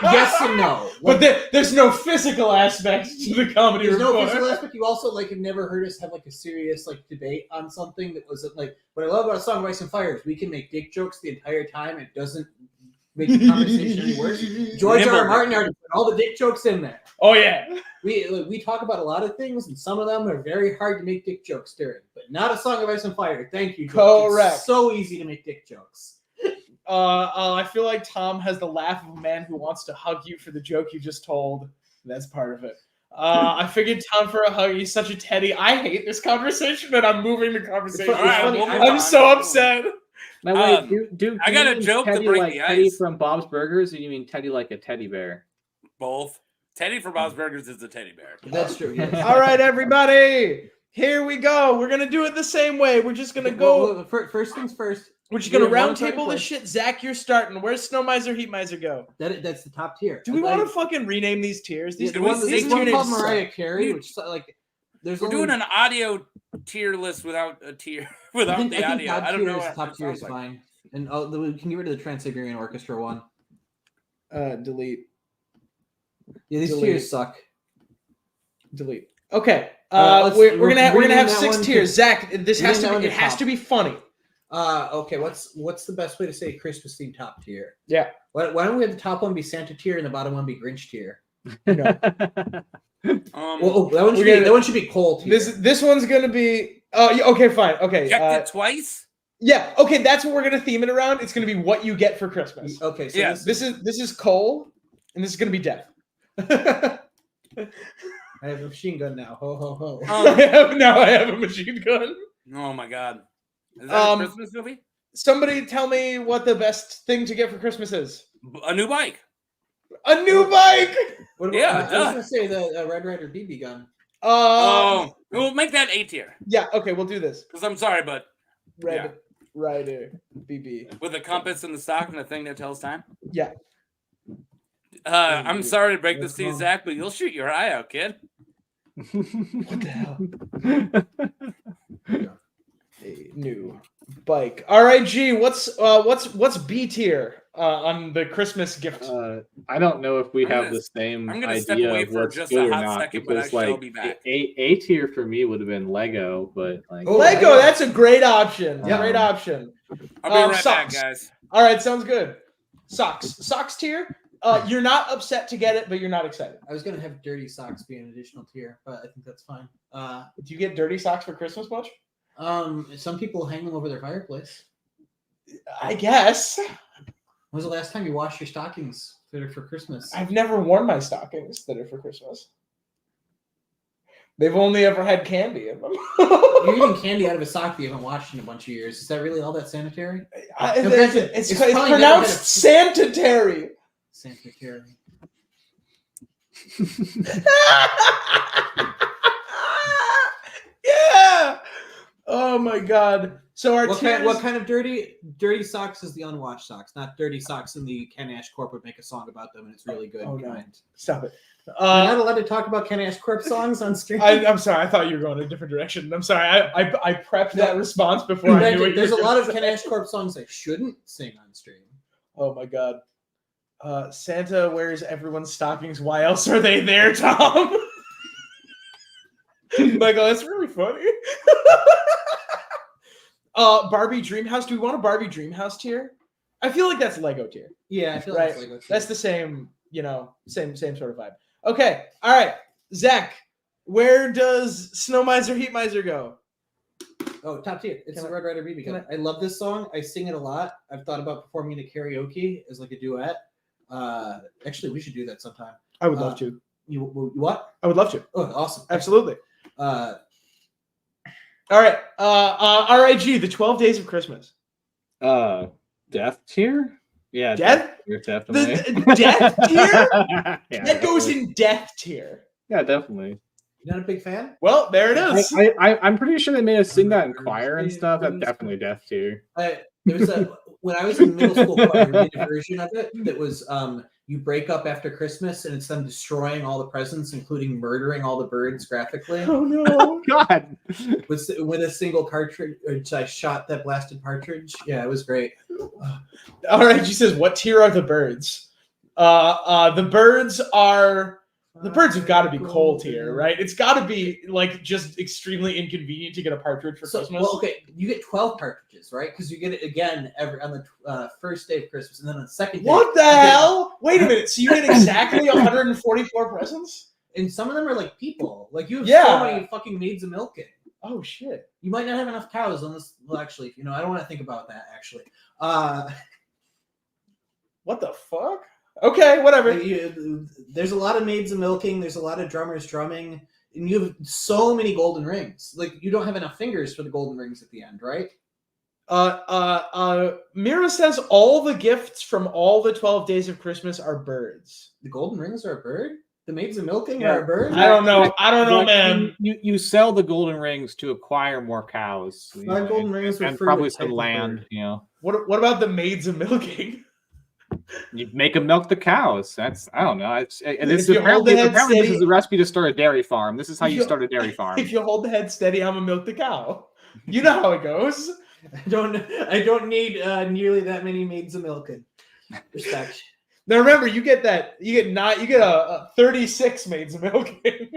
yes and no. But there's no physical aspect to the comedy There's no report. physical aspect. You also have never heard us have a serious debate on something that wasn't what I love about a song of Ice and Fire is we can make dick jokes the entire time. It doesn't make the conversation any worse. George R. R. Martin already put all the dick jokes in there. Oh yeah. We talk about a lot of things, and some of them are very hard to make dick jokes during, but not a Song of Ice and Fire. Thank you, George. Correct. It's so easy to make dick jokes. I feel like Tom has the laugh of a man who wants to hug you for the joke you just told. That's part of it. I figured time for a hug. He's such a Teddy. I hate this conversation, and I'm moving the conversation. All right, on. we'll move I'm on. so upset. Now wait, Duke, I got you a mean joke to Teddy break like the Teddy ice. from Bob's Burgers, or you mean Teddy like a teddy bear? Both. Teddy from Bob's Burgers is a teddy bear. That's true. Yes. All right, everybody. Here we go. We're gonna do it the same way. We're just gonna go. Well, first things first. We're just gonna we have one round table starting this shit. Zach, you're starting. Where's Snow Miser, Heat Miser go? That's the top tier. Do we want to fucking rename these tiers? These, the we one, say there's these one tier called names Mariah suck. Carey, Dude, which like there's We're only, doing an audio tier list without a tier without I think the audio. top I don't tier know. is, what top that tier is sounds like. fine, and we can get rid of the Trans-Siberian Orchestra one. Delete. Yeah, these Delete. tiers suck. Delete. Okay. We're We're gonna have rename that 6 one tiers. to- Zach, this has rename to that be. one It to has top. to be funny. Okay, what's the best way to say Christmas themed top tier? Yeah. Why don't we have the top one be Santa tier and the bottom one be Grinch tier? No. Well, that one should We're be gonna- that one should be Cole tier. This one's gonna be. Oh, yeah, okay, fine. Okay. Checked it twice. Yeah. Okay, that's what we're gonna theme it around. It's gonna be what you get for Christmas. Okay, so Yeah. this This is Cole, and this is gonna be Death. I have a machine gun now. Ho ho ho. Now I have a machine gun. Oh my god. Is that Um, a Christmas movie? Somebody tell me what the best thing to get for Christmas is. A new bike. A new bike. What Yeah, I was duh. gonna say the Red Ryder BB gun. Oh, we'll make that A tier. Yeah. Okay, we'll do this. Because I'm sorry, but Red Rider BB. with a compass in the stock and a thing that tells time. Yeah. I'm sorry to break this to you, Zach, but you'll shoot your eye out, kid. What the hell? A new bike. All right, G. What's B tier on the Christmas gift? I don't know if we I'm have gonna- the same I'm gonna idea step away of for what's just good a or hot not, second, but I because shall like be back. A tier for me would have been Lego, but like Oh, Lego. That's a great option. Yeah. Great option. I'll be right back, socks. guys. All right, sounds good. Socks tier. You're not upset to get it, but you're not excited. I was gonna have dirty socks be an additional tier, but I think that's fine. Do you get dirty socks for Christmas much? Some people hang them over their fireplace. I guess. When was the last time you washed your stockings that are for Christmas? I've never worn my stockings that are for Christmas. They've only ever had candy in them. You're eating candy out of a sock that you haven't washed in a bunch of years. Is that really all that sanitary? It's probably never pronounced sanitary. Sanitary. Yeah. Oh my god. So our What tiers, kind of dirty socks is the unwashed socks, not dirty socks in the Ken Ash Corp would make a song about them and it's really good. Oh, and no. kind. Stop it. You're not allowed to talk about Ken Ash Corp songs on stream. I'm sorry. I thought you were going a different direction. I'm sorry. I prepped that response before I knew what you There's a were lot of gonna Ken say. Ash Corp songs I shouldn't sing on stream. Oh my god. Santa wears everyone's stockings. Why else are they there, Tom? Michael, that's really funny. Barbie Dreamhouse. Do we want a Barbie Dreamhouse tier? I feel like that's Lego tier. Yeah, I feel Right. like it's Lego too. That's the same, same sort of vibe. Okay. All right. Zach, where does Snow Miser, Heat Miser go? Oh, top tier. It's Can the I- Red Ryder BB gun. I love this song. I sing it a lot. I've thought about performing it at karaoke as like a duet. Actually, we should do that sometime. I would love to. You what? I would love to. Oh, awesome. Absolutely. Uh, All right. RIG, the 12 Days of Christmas. death tier? Yeah, Death? tier, definitely. The death tier? Yeah, That goes definitely. in death tier. Yeah, definitely. you're not a big fan? Well, there it is. I'm pretty sure they made us sing that in choir and stuff. That's definitely death tier. There was when I was in middle school, choir, we did a version of it that was you break up after Christmas and it's them destroying all the presents, including murdering all the birds graphically Oh no. God. with a single cartridge. I shot that blasted partridge. Yeah, it was great. RIG says, what tier are the birds? The birds have got to be coal tier, right? It's got to be like just extremely inconvenient to get a partridge for Christmas. Well, okay, you get 12 partridges, right? Because you get it again on the first day of Christmas, and then on the second day. What the you get- hell? Wait a minute. So you get exactly 144 presents? And some of them are like people. Like you have Yeah. so many fucking maids of milking. Oh shit. You might not have enough cows unless. Well, actually, I don't want to think about that. Actually, What the fuck? Okay, whatever. There's a lot of maids of milking. There's a lot of drummers drumming, and you have so many golden rings. Like you don't have enough fingers for the golden rings at the end, right? Mira says all the gifts from all the 12 days of Christmas are birds. The golden rings are a bird. The maids of milking Yeah. are a bird. I don't know. I don't know, Like, man. You sell the golden rings to acquire more cows. You know, Golden rings and refer probably to the some type of land. bird. You know, What about the maids of milking? you make them milk the cows. That's I don't know. It's If you hold the apparently, head apparently this steady- is the recipe to start a dairy farm. This is how If you you- start a dairy farm. If you hold the head steady, I'm gonna milk the cow. You know how it goes. I don't need nearly that many maids of milking. Respect. Now remember, you get a 36 maids of milking.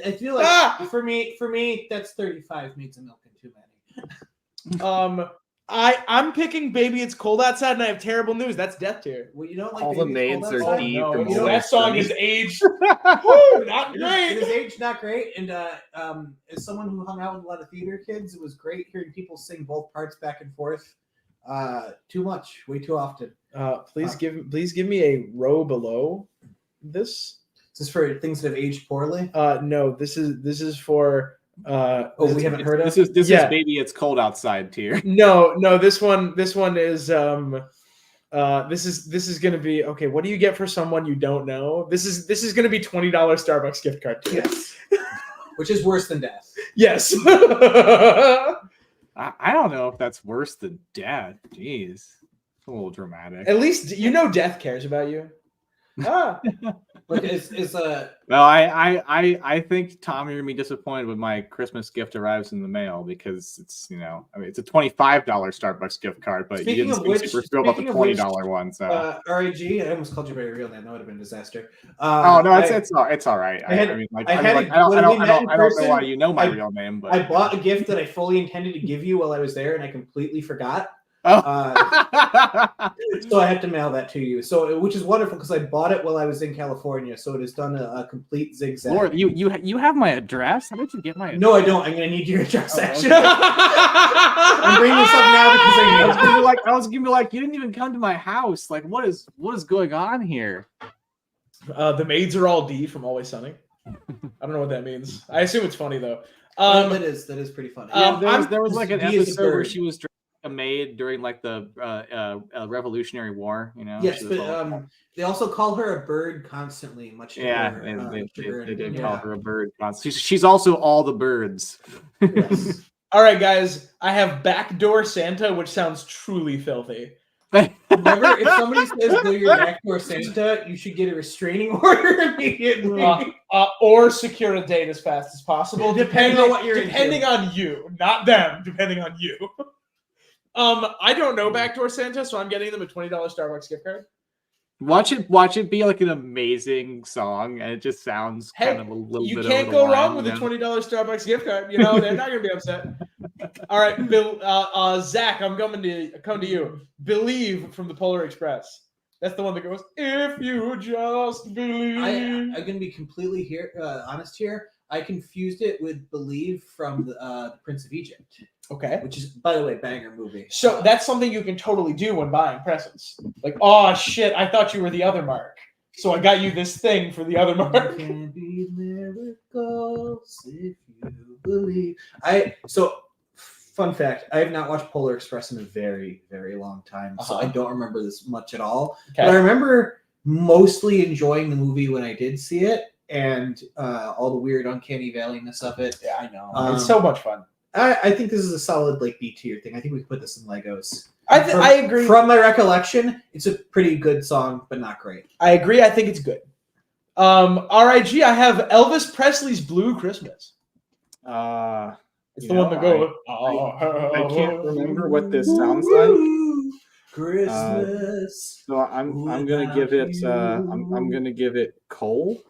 I feel like for me, that's 35 maids of milking too many. I'm picking Baby It's Cold Outside, and I have terrible news. That's Death Tier. Well, you don't like All the Baby It's maids Cold are Outside? deep No, and that moist. song is aged. Woo, not It great. is aged not great, and as someone who hung out with a lot of theater kids, it was great hearing people sing both parts back and forth. Too much, way too often. Please give me a row below this. Is this for things that have aged poorly? No, this is for. We haven't heard of. This is Yeah. Baby It's Cold Outside tier. No. This one is this is gonna be okay. What do you get for someone you don't know? This is gonna be $20 Starbucks gift card. Yes. Which is worse than death. Yes. I don't know if that's worse than death. Jeez, it's a little dramatic. At least you know Death cares about you. Like it's Well, I think Tom, you're gonna be disappointed when my Christmas gift arrives in the mail because it's it's a $25 Starbucks gift card, but Speaking you of didn't which- seem super thrilled about the speaking of which, $20 one. So RAG. I almost called you by your real name. That would have been a disaster. oh no, I it's all right. I had- I mean, like, I I, mean, had like, a- I don't when I we don't, I met don't, in I don't know person, why you know my real name, but bought a gift that I fully intended to give you while I was there, and I completely forgot. oh. So I had to mail that to you. So, which is wonderful because I bought it while I was in California. So it has done a complete zigzag. Lord, you have my address? How did you get my address? No, I don't. I'm gonna need your address. Oh, Actually, okay. I'm bringing this up now because I was I gonna be like, you didn't even come to my house. Like, what is going on here? The maids are all D from Always Sunny. I don't know what that means. I assume it's funny though. that is pretty funny. Yeah, there was like an D is a episode where bird. she was a maid during like the Revolutionary War. Yes, She was but all- they also call her a bird constantly. Much to yeah, her, they chagrin. did Yeah. call her a bird. She's also all the birds. Yes. All right, guys. I have Backdoor Santa, which sounds truly filthy. Never, if somebody says go your backdoor Santa, you should get a restraining order immediately. Or secure a date as fast as possible, Depending on what you're into. depending on you, not them. Depending on you. I don't know Backdoor Santa, so I'm getting them a $20 Starbucks gift card. Watch it be like an amazing song, and it just sounds Hey, kind of a little You bit. can't over the go line, wrong with you a know? $20 Starbucks gift card. You know they're not gonna be upset. All right, Bill. Zach, I'm come to you. Believe from the Polar Express. That's the one that goes, "If you just believe." I'm going to be completely honest here. I confused it with Believe from the Prince of Egypt, Okay. which is, by the way, banger movie. So that's something you can totally do when buying presents. Like, oh shit, I thought you were the other Mark. So I got you this thing for the other There Mark. can be miracles if you believe. Fun fact, I have not watched Polar Express in a very, very long time, so I don't remember this much at all. Okay. But I remember mostly enjoying the movie when I did see it, and all the weird uncanny valleyness of it. Yeah, I know. Um, It's so much fun. I think this is a solid like B tier thing. I think we can put this in Legos. I agree. From my recollection, it's a pretty good song, but not great. I agree. I think it's good. RIG, I have Elvis Presley's Blue Christmas. It's the one that goes. I can't remember what this sounds like. Christmas. So I'm gonna give it I'm gonna give it coal.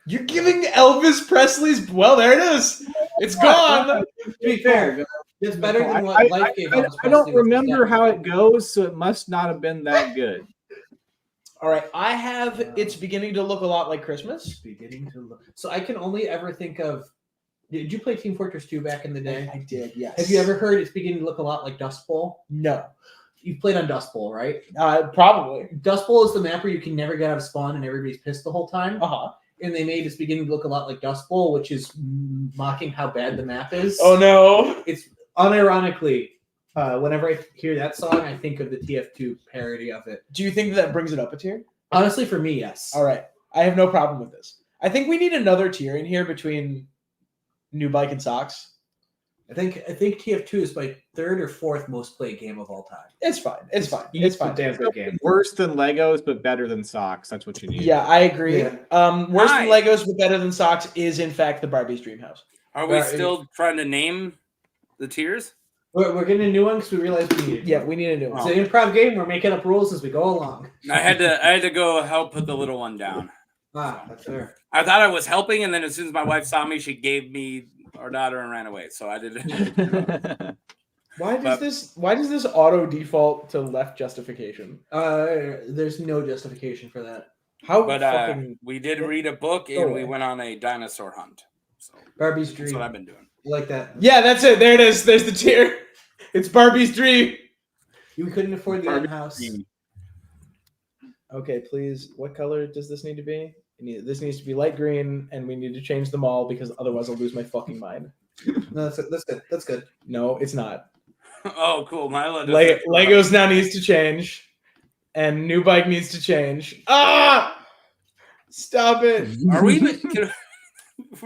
You're giving Elvis Presley's. Well, there it is. It's gone. To be fair, it's better than what Life gave Elvis I don't Presley, which was remember death. how it goes, so it must not have been that good. All right, I have. It's beginning to look a lot like Christmas. It's beginning to look. So I can only ever think of. Did you play Team Fortress 2 back in the day? I did. Yes. Have you ever heard it's beginning to look a lot like Dust Bowl? No. you've played on Dust Bowl, right? Probably. Dust Bowl is the map where you can never get out of spawn and everybody's pissed the whole time. Uh-huh. And they made this beginning to look a lot like Dust Bowl, which is mocking how bad the map is. Oh no! It's unironically, whenever I hear that song, I think of the TF2 parody of it. Do you think that brings it up a tier? Honestly, for me, yes. All right. I have no problem with this. I think we need another tier in here between New Bike and Socks. I think TF2 is my third or fourth most played game of all time. It's fine. It's fine. It's fine. Damn good game. Worse than Legos, but better than socks. That's what you need. Yeah, I agree. Yeah. Worse than Nice. Legos, but better than Socks is in fact the Barbie's Dream House. Are we Right. still trying to name the tiers? We're getting a new one because we realized we need it. Yeah, we need a new one. It's an improv game. We're making up rules as we go along. I had to go help put the little one down. That's fair. I thought I was helping, and then as soon as my wife saw me, she gave me our daughter and ran away. So I did it. Why does this auto default to left justification? There's no justification for that. How But fucking we did read a book, and we went on a dinosaur hunt. So Barbie's that's Dream. what I've been doing. You like that? Yeah, that's it. There it is. There's the tier. It's Barbie's Dream. You couldn't afford the in-house. Okay, please. What color does this need to be? This needs to be light green, and we need to change them all because otherwise I'll lose my fucking mind. No, that's good. That's good. No, it's not. Oh, cool. Milo. Legos now needs to change, and New Bike needs to change. Ah! Stop it! Are we?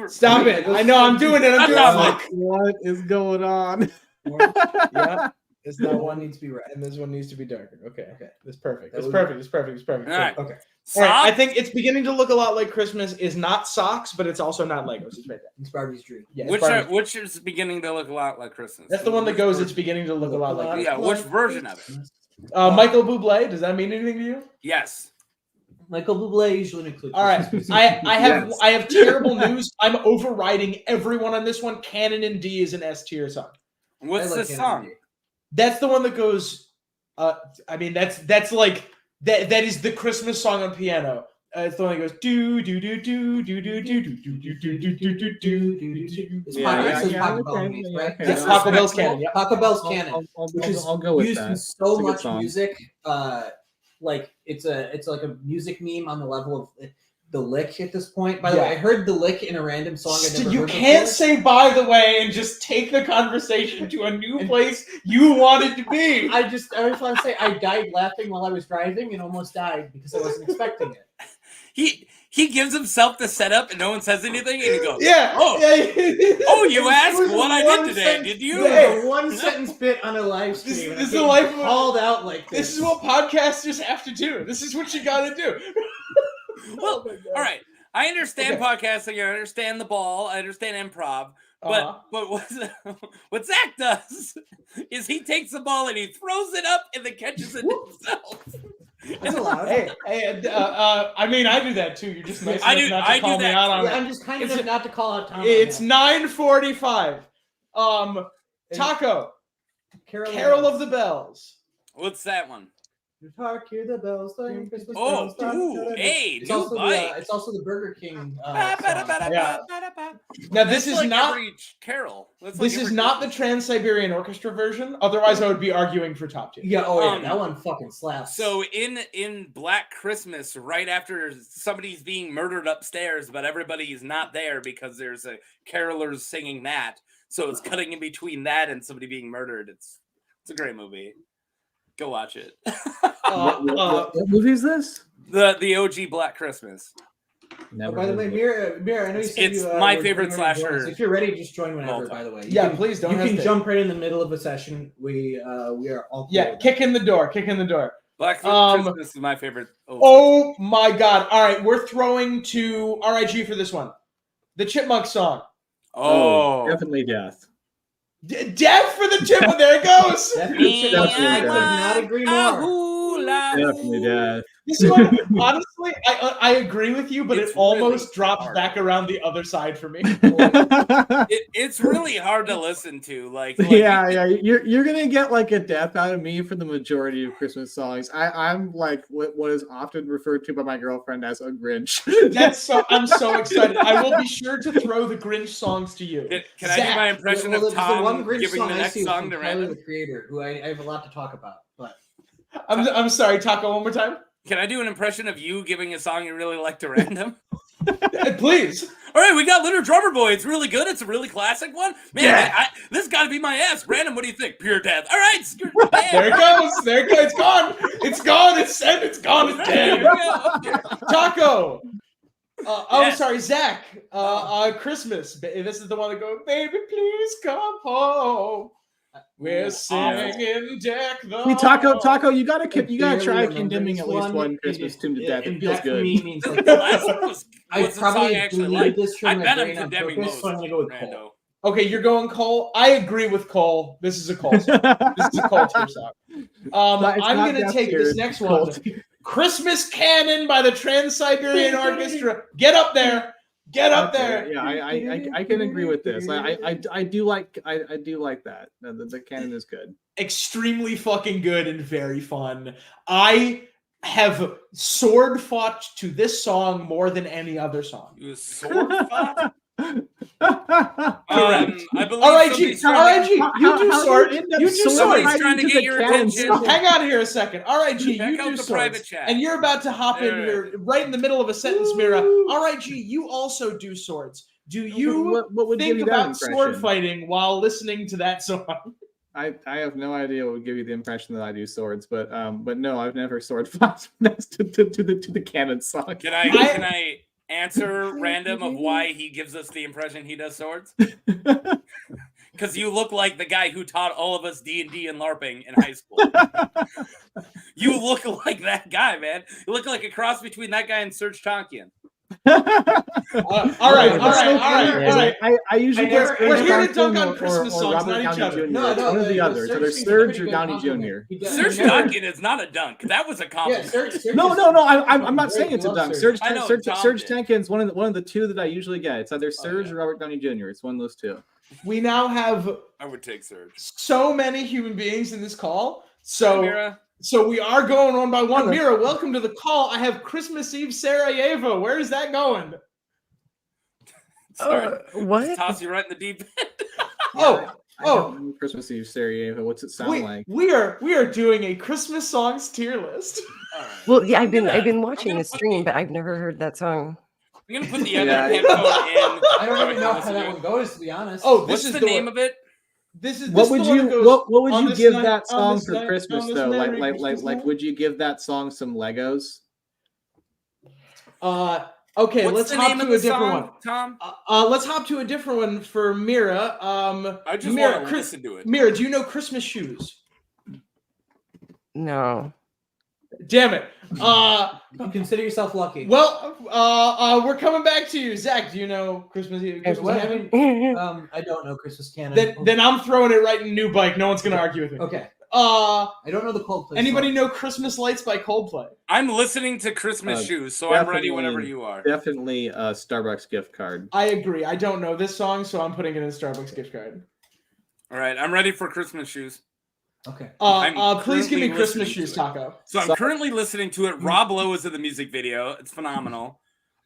Stop it! I know I'm doing it. I'm doing Stop it. What is going on? Yeah, it's That that one one, needs to be red. and this one needs to be darker. Okay, Okay. that's perfect. That That's was- perfect. It's perfect. It's perfect. It's perfect. All right. Okay. All right, I Sock? think it's beginning to look a lot like Christmas. Is not socks, but it's also not Legos. It's right there. It's Barbie's Dream. Yeah, it's Barbie's- Which is beginning to look a lot like Christmas? that's the one that goes. It's beginning to look a lot like. Yeah, which version of it? Michael Bublé. Does that mean anything to you? Yes. Michael Bublé usually includes. All right, Christmas music. Yes. I have terrible news. I'm overriding everyone on this one. Canon in D is an S tier song. What's I like this Canon song? D. That's the one that goes. I mean, that's like that. That is the Christmas song on piano. It's the one that goes do do do do do do do do do do do do do do. It's Yeah, Taco Bell okay, music, yeah, right? okay. Yes, Taco Bell's canon. Yeah. Taco Bell's canon, which is I'll go with used that. in so It's a good much song. music. Like it's like a music meme on the level of the lick at this point. By the Yeah. way, I heard the lick in a random song. I never You heard can't before. say by the way and just take the conversation to a new place you want it to be. I just want to say I died laughing while I was driving and almost died because I wasn't expecting it. He gives himself the setup and no one says anything, and he goes, Yeah. Oh. Yeah. "Oh, you asked It was what I one did today, sentence- did you?" It was a one sentence bit on a live stream. This and is I the get life of a- called out like this. This is what podcasters have to do. This is what you got to do. Well, Oh my God. All right, I understand Okay. podcasting. I understand the ball. I understand improv. But what Zach does is he takes the ball and he throws it up and then catches it himself. That's allowed. Hey, I mean, I do that too. You're just nice I enough do- not to I do call me that out on Yeah, it. I'm just kind It's enough a- not to call out Tom. It's 9:45. Taco, Carol of the Bells. What's that one? Hark, hear the bells, ring Christmas Oh, bells. ooh, hey, It's new also, bike. it's also the Burger King. Yeah. Now Now this is not Carol. That's this like is every not the Christmas. Trans-Siberian Orchestra version. Otherwise, I would be arguing for top tier. Yeah, oh yeah, Um, that one fucking slaps. So in Black Christmas, right after somebody's being murdered upstairs, but everybody is not there because there's a carolers singing that. So it's cutting in between that and somebody being murdered. It's a great movie. Go watch it. What movie is this? The OG Black Christmas. Oh, by the way, Mira, I know you said It's you, my were favorite bringing your slasher boys. If you're ready, just join whenever. all time. By the way, Yeah, please don't You can hesitate. jump right in the middle of a session. We are all. Yeah, cool with kick in the door. Kick in the door. Black Um, Christmas is my favorite. Oh my God! All right, we're throwing to RIG for this one. The Chipmunk song. Oh. Definitely death. Death for the Chipmunk. There it goes. that. Definitely I could death. not agree more. Definitely death. This one, honestly, I agree with you, but It's it almost really drops hard. back around the other side for me. It's really hard to listen to. Like yeah. You're gonna get like a death out of me for the majority of Christmas songs. I'm like what is often referred to by my girlfriend as a Grinch. I'm so excited. I will be sure to throw the Grinch songs to you. Can I do my impression Well, of the one Tom Grinch giving song the I next see was song from to Tyler, Random? the Creator, who I have a lot to talk about. But I'm sorry, Taco. One more time. Can I do an impression of you giving a song you really like to Random? Please. All right, we got Little Drummer Boy. It's really good. It's a really classic one. Man, this got to be my ass. Random, what do you think? Pure death. All right. There it goes. There it goes. It's gone. It's gone. It's sent. It's gone. It's dead. Taco. Oh, sorry, Zach. Christmas. This is the one that goes, baby, please come home. We're singing deck the See, Taco, you gotta try condemning at least one Christmas tune to death. It feels good. Means like, I probably actually like this. I bet I'm condemning most. So I'm gonna go with Rando. Cole. Okay, you're going Cole. I agree with Cole. This is a Cole song. This is a Cole tier song. I'm gonna take this next one. Christmas Canon by the Trans-Siberian Orchestra. Get up there. Get up there. Yeah, I can agree with this. I do like that. The canon is good. Extremely fucking good and very fun. I have sword fought to this song more than any other song. You sword fought? Correct. I believe RIG, you do sword. You do sword. Somebody's trying to get your attention. Hang on here a second. RIG, you do the swords. private chat. And you're about to hop in here right in the middle of a sentence, Mira. RIG, you also do swords. Do you what would give think you that about impression? sword fighting while listening to that song? I have no idea what would give you the impression that I do swords, but no, I've never sword fought next to the canon song. Can I answer Random of why he gives us the impression he does swords? Because you look like the guy who taught all of us D&D and LARPing in high school. You look like that guy, man. You look like a cross between that guy and Serge Tankian. All right. I usually we're here to dunk on Christmas songs, not each other. No, one or the other. So there's Serge or Downey Jr. Serge Tankian is not a dunk. That was a compliment. No. I'm not saying it's a dunk. Serge Tankian is one of the two that I usually get. It's either Serge or Robert Downey Jr. It's one of those two. We now have I would take Serge. So many human beings in this call. So we are going one by one. Mira, welcome to the call. I have Christmas Eve Sarajevo. Where is that going? What? Toss you right in the deep end. Christmas Eve Sarajevo. What's it sound like? We are doing a Christmas songs tier list. Right. Well, yeah, I've been watching the stream, but I've never heard that song. I'm gonna put the other headphone in. I don't even know how that one goes, to be honest. What's the name of it? What would you give that song for Christmas though? Like would you give that song some Legos? Okay, let's hop to a different one. Tom? Let's hop to a different one for Mira. I just want to listen to it. Mira, do you know Christmas shoes? No. Damn it. You consider yourself lucky. Well, we're coming back to you. Zach, do you know Christmas Canon? I don't know Christmas Canon. Then I'm throwing it right in New Bike. No one's going to argue with me. Okay. I don't know the Coldplay Anybody song. know Christmas Lights by Coldplay? I'm listening to Christmas Shoes, so I'm ready whenever you are. Definitely a Starbucks gift card. I agree. I don't know this song, so I'm putting it in a Starbucks gift card. All right, I'm ready for Christmas Shoes. Okay. Please give me Christmas Shoes, Taco. So I'm currently listening to it. Rob Lowe is in the music video. It's phenomenal.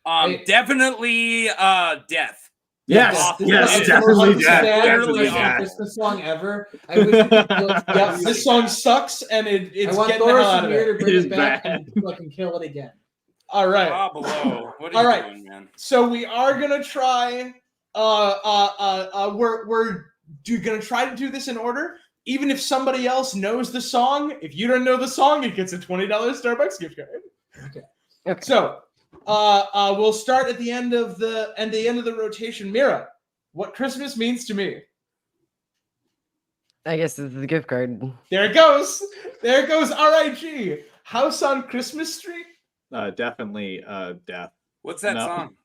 Definitely Death. Yes, definitely Death. Christmas song ever. This song sucks, and it's getting the hell out of it. To bring it back and fucking kill it again. All right. Rob Lowe, what are you doing, man? So we are gonna try. We're gonna try to do this in order. Even if somebody else knows the song, if you don't know the song, it gets a $20 Starbucks gift card. Okay. So, we'll start at the end of the rotation. Mira, what Christmas means to me? I guess it's the gift card. There it goes. There it goes. RIG. House on Christmas Street. Definitely Death. What's that song?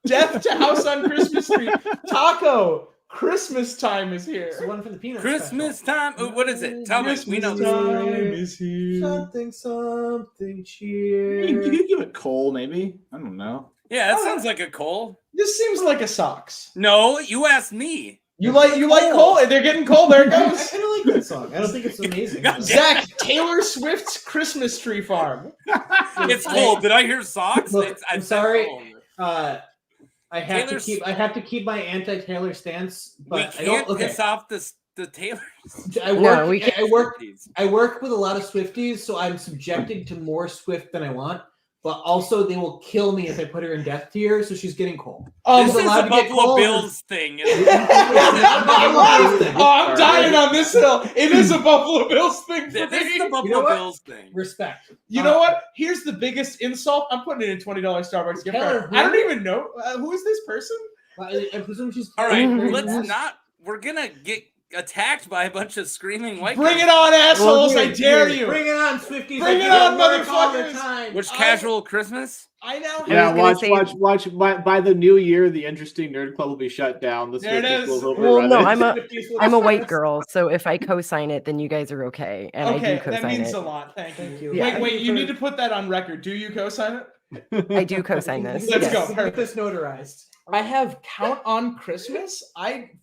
Death to House on Christmas Street. Taco. Christmas time is here. It's the one for the peanuts. Christmas time. What is it? Tell me. We know time is here. Something cheer. You could give it Cole, maybe. I don't know. Yeah, that sounds like a Cole. This seems like a Sox. No, you asked me. You like Cole? They're getting Cole. There it goes. I kind of like that song. I don't think it's amazing. Zach, Taylor Swift's Christmas Tree Farm. It's Cole. Did I hear socks? Look, I'm sorry. Cole. I have to keep my anti-Taylor stance, but we can't piss off the the Taylors. I work. No, we I work with a lot of Swifties, so I'm subjected to more Swift than I want. But also, they will kill me if I put her in death tier, so she's getting coal. This She's is allowed a to get Buffalo coal. Bills thing. Oh, I'm dying on this hill. It is a Buffalo Bills thing for This is me. the Buffalo Bills thing. Respect. You know what? Here's the biggest insult. I'm putting it in $20 Starbucks gift Tell her card. who? I don't even know who is this person. I presume she's. All right, Mhm. let's not. We're gonna get attacked by a bunch of screaming white Bring guys. it on, assholes! Well, I dare you. Bring it on, Swifties. Bring I it do on, work all the motherfuckers. time. Which casual Christmas? I now I Yeah, was gonna watch. say- By the new year, the interesting nerd club will be shut down. The There it Swifties is. will Well, overrun no, it. I'm a white girl, so if I co-sign it, then you guys are okay, and I okay, do co-sign that means it. a lot. Thank you. Yeah. Wait, you need to put that on record. Do you co-sign it? I do co-sign this. Let's yes. go. Get this notarized. I have Count on Christmas.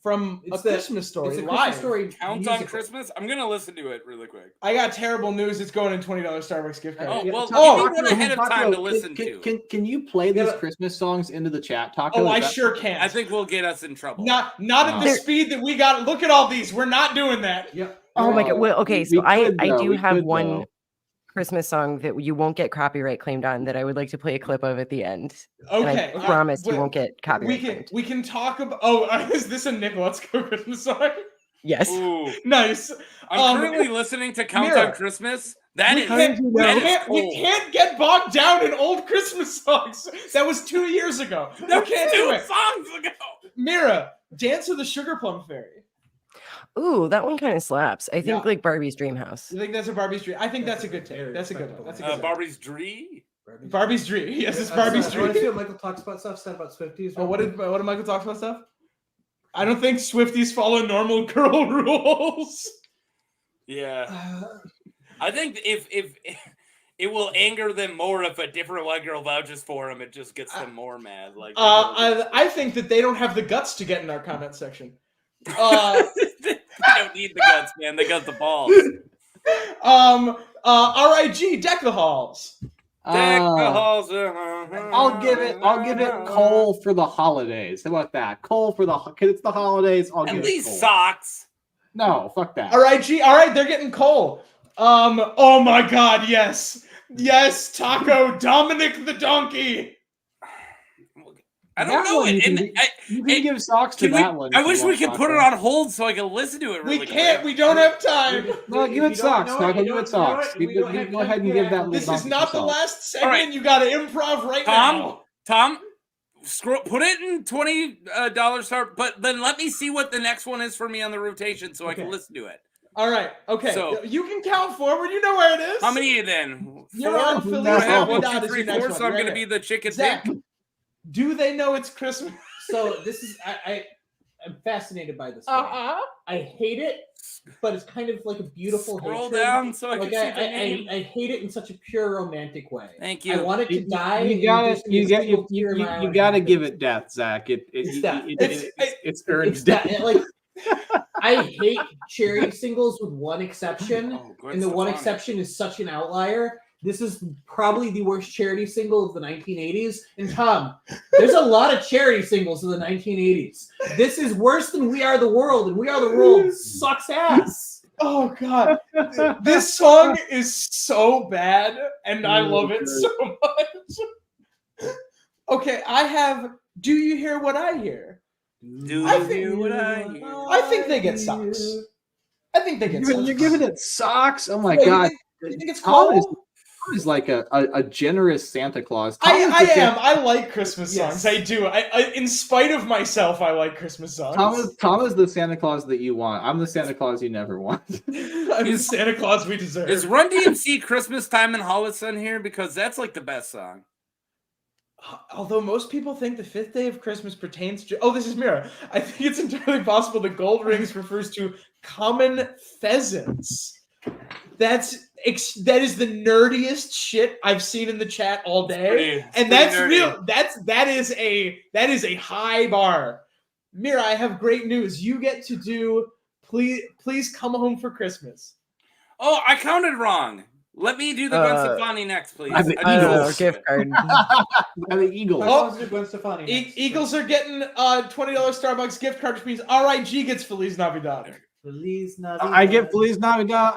From It's A the- Christmas Story It's a live. Christmas story. Count on musical. Christmas? I'm gonna listen to it really quick. I got terrible news. It's going in $20 Starbucks gift card. Oh, Yeah, well, Taco, give me one ahead of Taco, time to can- listen can, to. Can you play these gotta- Christmas songs into the chat, Taco? Oh, I Is that- sure can. I think we'll get us in trouble. Not at the There- speed that we got. Look at all these. We're not doing that. Yep. Oh my god. Well, okay, so We I could, I though. do We have could, one though. Christmas song that you won't get copyright claimed on that I would like to play a clip of at the end. And Okay. I promise you we- won't get copyright We claimed. can talk about. Oh, is this a Nick Let's Go Christmas song? Yes. Ooh. Nice. I'm currently listening to Count Mira, on Christmas. That we is can't, we, that is can't, we cool. can't get bogged down in old Christmas songs. That was 2 years ago. We That was can't do 2 it. songs ago. Mira, Dance of the Sugar Plum Fairy. Ooh, that one kind of slaps. I think Yeah. like Barbie's Dream House. You think that's a Barbie's Dream? I think that's a good take. That's a good one. That's a good one. Barbie's Dream. Barbie's Dream. Yes, it's Barbie's I want to see Dream. what Michael talks about stuff said about Swifties. Oh, what did Michael talk about stuff? I don't think Swifties follow normal girl rules. Yeah. I think if it will anger them more if a different white girl vouches for them, it just gets them more mad. Like I think that they don't have the guts to get in our comment section. they don't need the guts, man. They got the balls. RIG Deck the Halls. Deck the Uh, halls. I'll give it coal for the holidays. How about that? Coal for the because it's the holidays. I'll At give least it coal. socks. No, fuck that. RIG. All right, they're getting coal. Oh my God, yes, Taco Dominic the Donkey. I don't That know one it. you can And gi- You can give socks to can we, that one. I if you wish we want, could put it Taco. on hold so I can listen to it really We can't. quick. We don't have time. No, give it socks, Taco. Give it socks. Go ahead and give that. little This is donkey not the socks. last segment. right. You got to improv right now. Tom, put it in $20 star, but then let me see what the next one is for me on the rotation so I can Okay. listen to it. All right. Okay. So- you can count forward. You know where it is. How many then? You're 4? on Feliz No. I have 1, Navidad 2, is 3, your next 4, one, so I'm right going to here. be the chicken Zach, pig. do they know it's Christmas? So this is I'm fascinated by this. Song. I hate it, but it's kind of like a beautiful Scroll hatred. down so I Like can see the name. I hate it in such a pure romantic way. Thank I you. want it to die. You and gotta, just be a single tear in my eye you when gotta it give happens. it death, Zach. It's death. It's earned It's death. that, like I hate charity singles with one exception, Oh, Gwen and the one Stefani. exception is such an outlier. This is probably the worst charity single of the 1980s. And Tom, there's a lot of charity singles of the 1980s. This is worse than We Are the World, and We Are the World sucks ass. Oh God, this song is so bad, and I love it so much. Okay, I have. Do you hear what I hear? Do I you think- hear what I hear? I think they get socks. I think they get socks. You're giving it socks. Oh my Wait, god, You think it's Tom is, cool? Tom is like a generous Santa Claus. I Tom is the am. I like Christmas songs. Yes. I do. I, in spite of myself, I like Christmas songs. Tom is the Santa Claus that you want. I'm the Santa Claus you never want. I'm the Santa Claus we deserve. Is Run DMC Christmas Time in Hollis on here? Because that's like the best song. Although most people think the fifth day of Christmas pertains to... Oh, this is Mira. I think it's entirely possible the gold rings refers to common pheasants. That is the nerdiest shit I've seen in the chat all day. And that's nerdy. real. That is a high bar. Mira, I have great news. You get to do please come home for Christmas. Oh, I counted wrong. Let me do the Gwen Stefani next, please. I'm the I need to Eagles. listen to gift it. card. I'm the Eagle. Oh. Gwen Stefani. Eagles are getting $20 Starbucks gift card, which means RIG gets Feliz Navidad. Feliz Navidad. I give Feliz Navidad.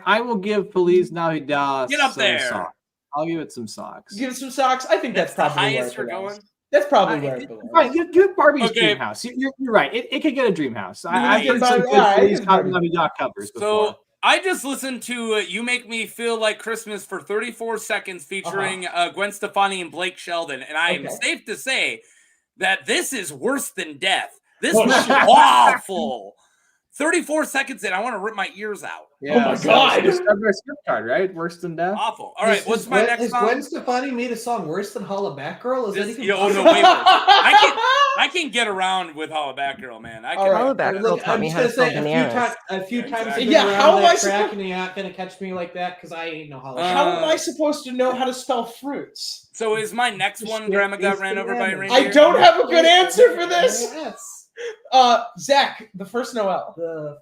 I will give Feliz Navidad. Get up some there. Socks. I'll give it some socks. Give it some socks. I think that's the probably where highest it you're belongs. going. That's probably where it belongs. Right, give Barbie's Okay. Dream House. You're right. It could get a Dream House. I I've give done some Barbie- good yeah, I Feliz give Barbie. Navidad covers So before. I just listened to "You Make Me Feel Like Christmas" for 34 seconds, featuring Gwen Stefani and Blake Sheldon, and I am Okay. safe to say that this is worse than death. This Oh, was shit. awful. 34 seconds in, I want to rip my ears out. Oh my God. Just a skip card, right? Worse than death. Awful. All right, what's my next has song? Gwen Stefani made a song worse than Holla Back Girl? Is that This- even yo, no, possible? wait, I can get around with Holla Back Girl, man. I All can. right. Holla Back Girl Look, taught I'm me just how to gonna sell say bananas. a few times Exactly. you've Yeah, been around how am I that track supposed- and you're not gonna catch me like that because I ain't no Holla. How am I supposed to know how to spell fruits? So is my next one Grandma got ran over by a I I reindeer? don't have a good answer for this. Yes. Zach, the first Noel. The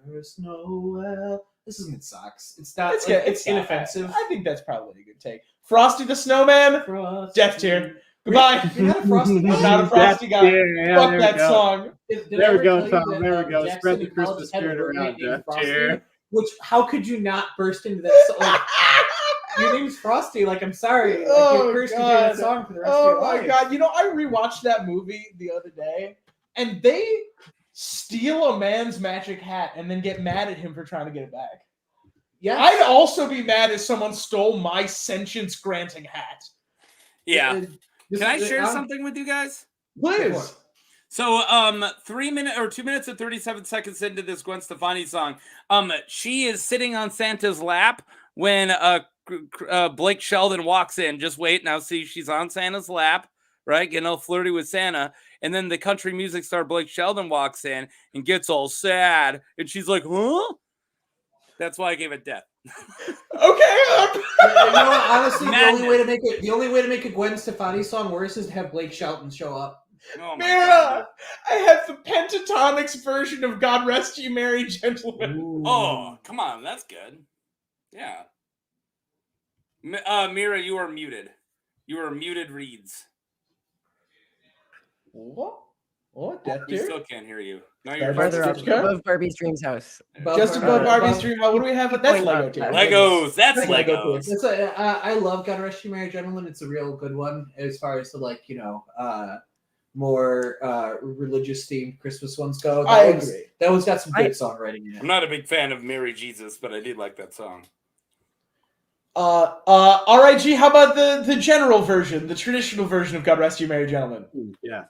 first Noel. This isn't socks. It's not. It's like, good. it's inoffensive. I think that's probably a good take. Frosty the Snowman. Frosty. Death tier. Goodbye. You're not a Frosty I'm guy. not a Frosty guy. Yeah, Fuck there we that go. song. Did There I we ever go, tell you Tom. that, There we go. Jackson Spread the in college Christmas had a spirit roommate around, named Death Frosty? tier. Which, how could you not burst into that song? Like, your name's Frosty. Like, I'm sorry. Like, Oh, you're cursed to hear God. that song for the rest of Oh your my life. God. You know, I rewatched that movie the other day, and they steal a man's magic hat and then get mad at him for trying to get it back. Yes. I'd also be mad if someone stole my sentience granting hat. Yeah. This Can I is- share I'm- something with you guys? Please. So, 2 minutes and 37 seconds into this Gwen Stefani song, she is sitting on Santa's lap when Blake Sheldon walks in. Just wait, now see, she's on Santa's lap, right? Getting all flirty with Santa. And then the country music star Blake Sheldon walks in and gets all sad. And she's like, huh? That's why I gave it death. Okay. You know what? Honestly, the Madness. only way to make a Gwen Stefani song worse is to have Blake Shelton show up. Oh my Mira, God. I have the Pentatonix version of God Rest Ye Merry Gentlemen. Oh, come on. That's good. Yeah. Mira, you are muted. You are muted, Reeds. What? What? Death We tier? still can't hear you. No, Sorry, you're Farther up, Okay. above Barbie's Dreams House. Just above Barbie's Dream. What do we have? That's Point Lego up. tier. Legos. That's That's Lego Legos. It's I love God Rest You Merry Gentlemen. It's a real good one as far as the more religious themed Christmas ones go. I agree. That one's got some good songwriting in I'm it. not a big fan of Mary Jesus, but I did like that song. RIG, how about the general version, the traditional version of God Rest You Merry Gentlemen? Yeah.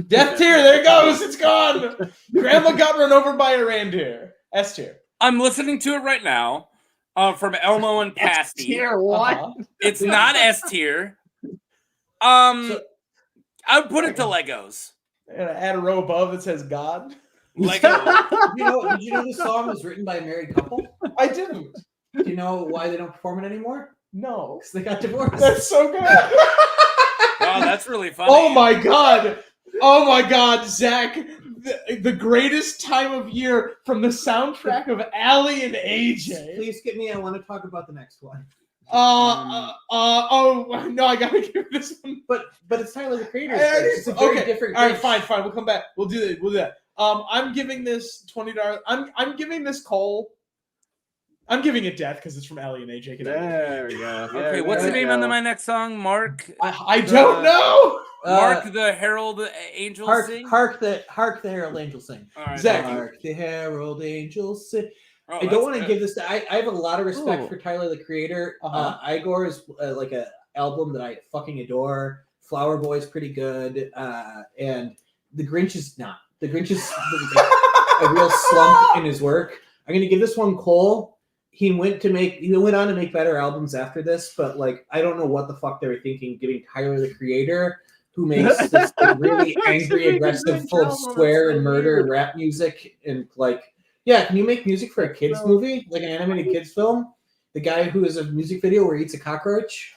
Death tier, there it goes, it's gone. Grandma got run over by a reindeer. S tier. I'm listening to it right now from Elmo and Pasty. Tier what? Uh-huh. It's not S tier. So- I would put it to Legos. And add a row above that says God. Legos. Did you know this song was written by a married couple? I didn't. Do you know why they don't perform it anymore? No. Because they got divorced. That's so good. Wow, that's really funny. Oh my God. Oh my God, Zach. The greatest time of year from the soundtrack of Allie and AJ. Please get me. I want to talk about the next one. Oh no, I gotta give this one. But it's Tyler the Creator. I already- It's a very okay, different. all right, Grinch. fine. We'll come back. We'll do that. We'll do that. I'm giving this $20. I'm giving this Cole. I'm giving it death because it's from Allie and AJ. There we go. Okay, what's the name on my next song? Mark I don't know. Mark the Herald Angels sing? Hark the Herald Angels sing. All right, Zach. thank you. Hark the Herald Angels sing. Oh, I don't that's want to good. give this. I have a lot of respect Ooh. for Tyler the Creator. Uh-huh. Igor is like a album that I fucking adore. Flower Boy's pretty good, and The Grinch is not. The Grinch is a real slump in his work. I'm gonna give this one Cole. He went on to make better albums after this, but like I don't know what the fuck they were thinking giving Tyler the Creator, who makes this like, really angry, aggressive, full of swear and murder and rap music, and like, yeah, can you make music for a kids movie, like an animated kids film? The guy who has a music video where he eats a cockroach.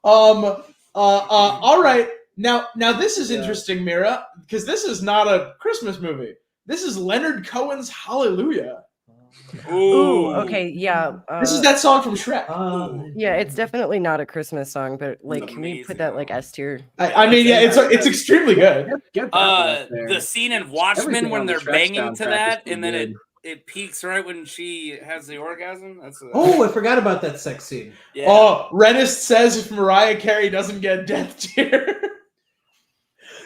All right. Now this is interesting, Mira, because this is not a Christmas movie. This is Leonard Cohen's Hallelujah. Ooh, okay, yeah. This is that song from Shrek. Yeah, it's definitely not a Christmas song, but like, can we amazing, put that like though. S tier? I mean, yeah, it's extremely good. Get that one up there. The scene in Watchmen Everything when on the they're Shrek banging to soundtrack that, is and then good. it peaks right when she has the orgasm. That's Oh, I forgot about that sex scene. yeah. Oh, Renist says if Mariah Carey doesn't get death tier.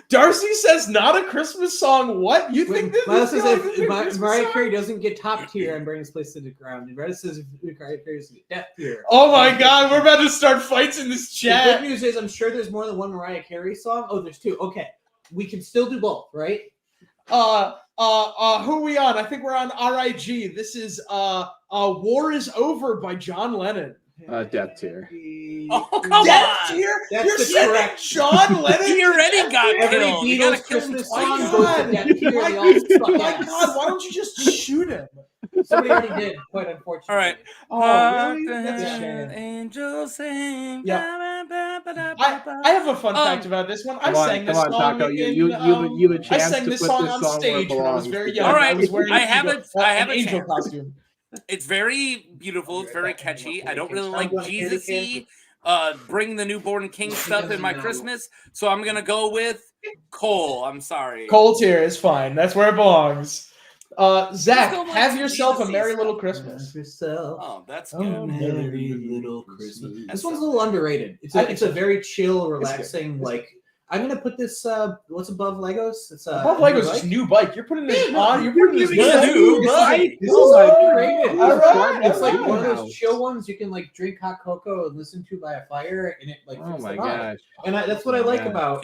Darcy says not a Christmas song. What? You think this Miles is says like if a Christmas Mariah song? Carey doesn't get top tier, I'm bringing this place to the ground. And Reddit says if Mariah Carey doesn't get death tier. Oh my god, we're about to start fights in this The good chat. news is I'm sure there's more than one Mariah Carey song. Oh, there's two. Okay. We can still do both, right? Who are we on? I think we're on RIG. This is War is Over by John Lennon. Death tier. Oh, come Death on. tier? That's You're the saying correct- John Lennon? He already got Every killed. You gotta Beatles kill him Christmas twice. song God. goes to death tier. They all suck My ass. god, why don't you just shoot him? Somebody already did, quite unfortunately. All right. Oh, really? Hark That's a the shame. angels sing. Yeah. Ba-ba-ba-ba-ba-ba. I have a fun fact about this one. I sang this Come on, song Taco. in, You have a I chance sang to this put song this on song where it stage when I was belongs. very young. All right, I was wearing I have an a angel chance. costume. It's very beautiful. It's very catchy. I don't really like Sounds like Jesus-y, bring the newborn king stuff in my Christmas, so I'm gonna go with Cole. I'm sorry. Cold tier is fine. That's where it belongs. Zach, Still like have some yourself a Jesus-y merry stuff. little Christmas. Yourself. Oh, that's Oh, good. merry little Christmas. This That's one's a so- little underrated. It's I a, think it's so. a very chill, good. relaxing, It's like I'm gonna put this what's above Legos? It's Above Legos like is new bike. You're putting this Yeah, on. You're putting this giving it good. a new It's bike. like- This Oh is my underrated. God. All right, It's like all one of right. those chill ones you can like drink hot cocoa and listen to by a fire, and it like Oh fits my the vibe. gosh. And that's what I Oh my like gosh. about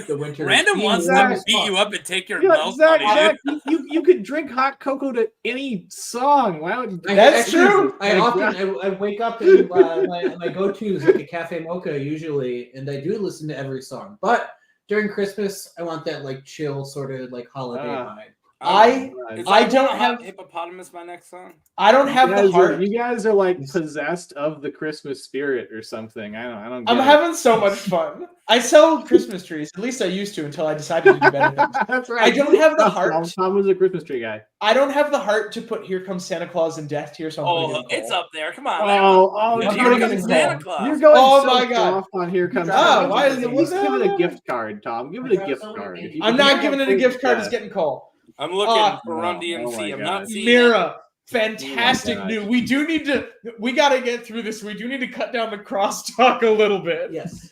the winter. Random being wants warm to as beat fuck. you up and take your Yeah, milk Zach, money. Zach, you could drink hot cocoa to any song. Why would That's true. I often I wake up and my go-to is like a cafe mocha usually, and I do listen to every song. But during Christmas, I want that like chill sort of like holiday vibe. I Is I that don't Hot have- hippopotamus. My next song. I don't have the heart. You guys are like possessed of the Christmas spirit or something. I don't. I'm get it. having so much fun. I sell Christmas trees. At least I used to until I decided to do better things. That's right. I don't have the Tom- heart. Tom was a Christmas tree guy. I don't have the heart to put "Here Comes Santa Claus" and "Death Tier." So I'm Oh, putting it in it's Cole. up there. Come on. Oh, I'm Here putting it comes in Santa Cole. Claus. You're going Oh so my God. off on Here Comes Oh, Santa. why is it- At least give it a no. gift card, Tom. Give it a gift card. If you- I'm if you not have giving it a faith gift card. in It's that. getting Cole. I'm looking for Run Oh DMC. my I'm God. not seeing it. Mira, fantastic Oh my new. gosh. We do need to. We got to get through this. We do need to cut down the crosstalk a little bit. Yes.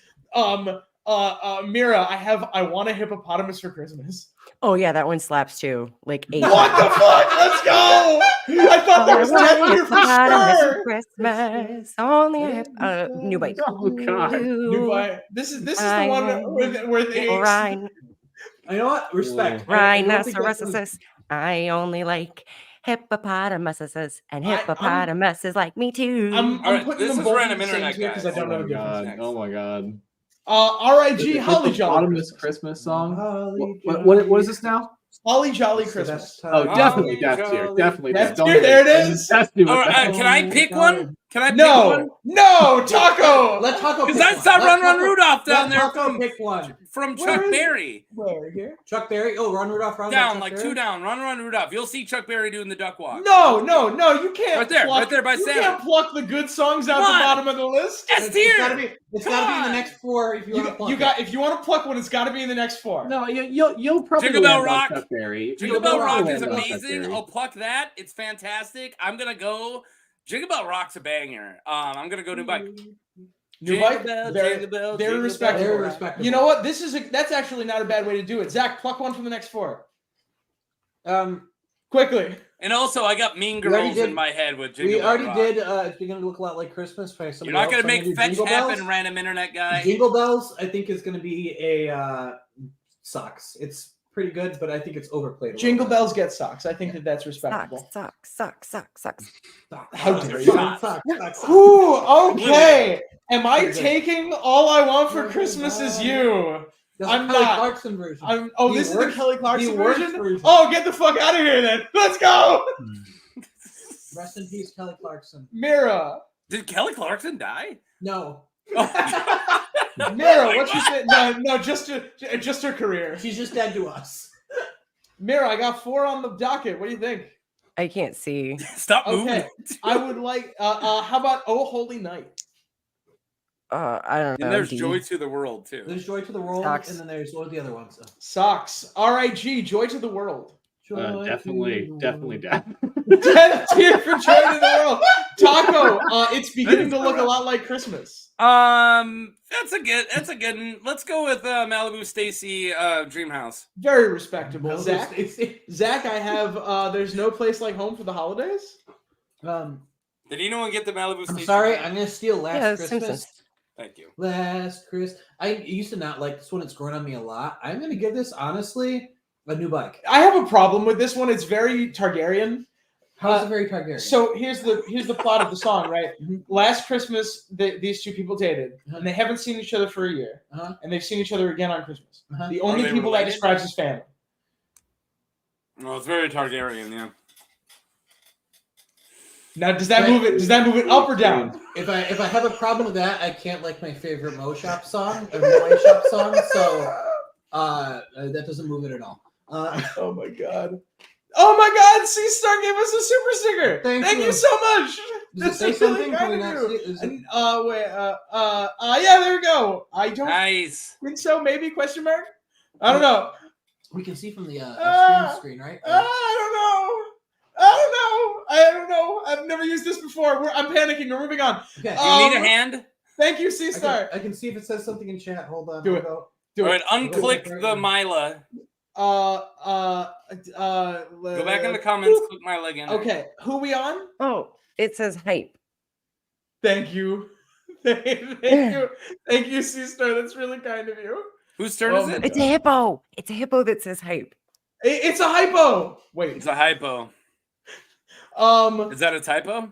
Mira, I want a hippopotamus for Christmas. Oh yeah, that one slaps too. Like 8. What the fuck? Let's go! I thought that was I want Death a Tier for hippopotamus sure. for Christmas. Only a new bike. Oh God. New bike. This is the I one am where the Rhine, You know what? Respect. I don't think that's one- rhinoceroses. I only like hippopotamuses, and I'm- hippopotamuses like me too. I'm All right, putting this them is both random in the same internet, tier because I guys. don't know Oh the my difference. God. Oh my God. RIG Holly Jolly Hippopotamus Christmas. Christmas song. Holly What is this now? Holly Jolly So Christmas. that's Oh, time. definitely Holly Death Tier. Jolly. Definitely Death Don't Tier, do there it it. is. Death Tier. All right, can I pick one? Can I pick No, one? no, Taco. Let Taco. Because pick I one. saw Let Run Run Taco- Rudolph down let there Taco pick one. from Where Chuck is it? Berry. Where here? Chuck Berry. Oh, Run Rudolph. Run Down, Chuck like Berry? 2 down. Run Run Rudolph. You'll see Chuck Berry doing the duck walk. No, you can't. Right there, pluck, right there by you Santa. can't pluck the good songs out Come the on. bottom of the list. S It's tier. gotta be. It's gotta be in the Come next 4 if you want to plug. You got if you want to pluck one, it's got to be in the next 4. No, you'll probably Jingle Bell land on Rock. Chuck Berry. Jingle Jingle Bell Bell Rock Rock is is amazing. I'll pluck that. It's fantastic. I'm gonna go. Jingle Bell Rock's a banger. I'm gonna go New Bike. New Bike, Jingle very bell, very jingle respectable. bell. Very respectable. You know what? That's actually not a bad way to do it. Zach, pluck one from the next 4 quickly. And also, I got Mean We already Girls did- in my head with Jingle We Bell already Rock. did. It's beginning to look a lot like Christmas. By You're somebody not else. gonna I'm make do fetch Jingle happen, Bells. random internet guy. Jingle Bells, I think, is going to be a sucks. It's pretty good, but I think it's overplayed. a little Jingle bit. Bells get socks. I think that's respectable. Sucks. How dare you? Sucks. Ooh, okay. Am I Pretty good. taking All I Want for Christmas Is You? That's I'm the Kelly not. Clarkson version. Oh, The this is worst- the Kelly Clarkson the worst version? Oh, get the fuck out of here then. Let's go. Rest in peace, Kelly Clarkson. Mira. Did Kelly Clarkson die? No, Oh, Mira, what you say? No, just her career. she's just dead to us. Mira, I got 4 on the docket. What do you think? I can't see. Stop moving. Okay, I would like. How about Oh Holy Night? I don't know. And there's D. Joy to the World too. There's Joy to the World, Sucks. and then there's what are the other ones? Socks. R.I.G. Joy to the World. Joy Definitely, to the definitely World. death. Death tier for Joy to the World. Taco. It's beginning to look a lot like Christmas. That's a good one. Let's go with Malibu Stacy Dreamhouse. Very respectable. Malibu Zach. Stacy. Zach, I have. There's no place like home for the holidays. Did anyone get the Malibu I'm Stacy? sorry, I'm gonna steal Last Yeah, Christmas. Simpsons. Thank you. Last Christmas. I used to not like this one. It's grown on me a lot. I'm gonna give this honestly a new bike. I have a problem with this one. It's very Targaryen. How's it very Targaryen? So here's the plot of the song, right? Last Christmas, these two people dated, and they haven't seen each other for a year, and they've seen each other again on Christmas. The only they people that related? describes his family. Well, it's very Targaryen, yeah. Now, does that move it? Does that move it up or down? If I have a problem with that, I can't like my favorite Mo Shop song or Moe Shop song. So that doesn't move it at all. Oh my god! Oh my god! C Star gave us a super sticker. Thank you you. so much. Does it That's say really something? Can we kind not of see you. it? Is it- And, wait. Yeah, there we go. I don't Nice. think so. Maybe question mark. I don't know. We can see from the screen, right? I don't know. I've never used this before. I'm panicking. We're moving on. Okay. You need a hand? Thank you, C Star. I can see if it says something in chat. Hold on. Do it. Go. Do All it. right, unclick the Mila. Go back in the comments, click Mila again. Okay, who we on? Oh, it says hype. Thank you. Thank you, C Star. That's really kind of you. Whose turn is it? It's a hippo. It's a hippo that says hype. It's a hypo. Wait. It's a hypo. Is that a typo?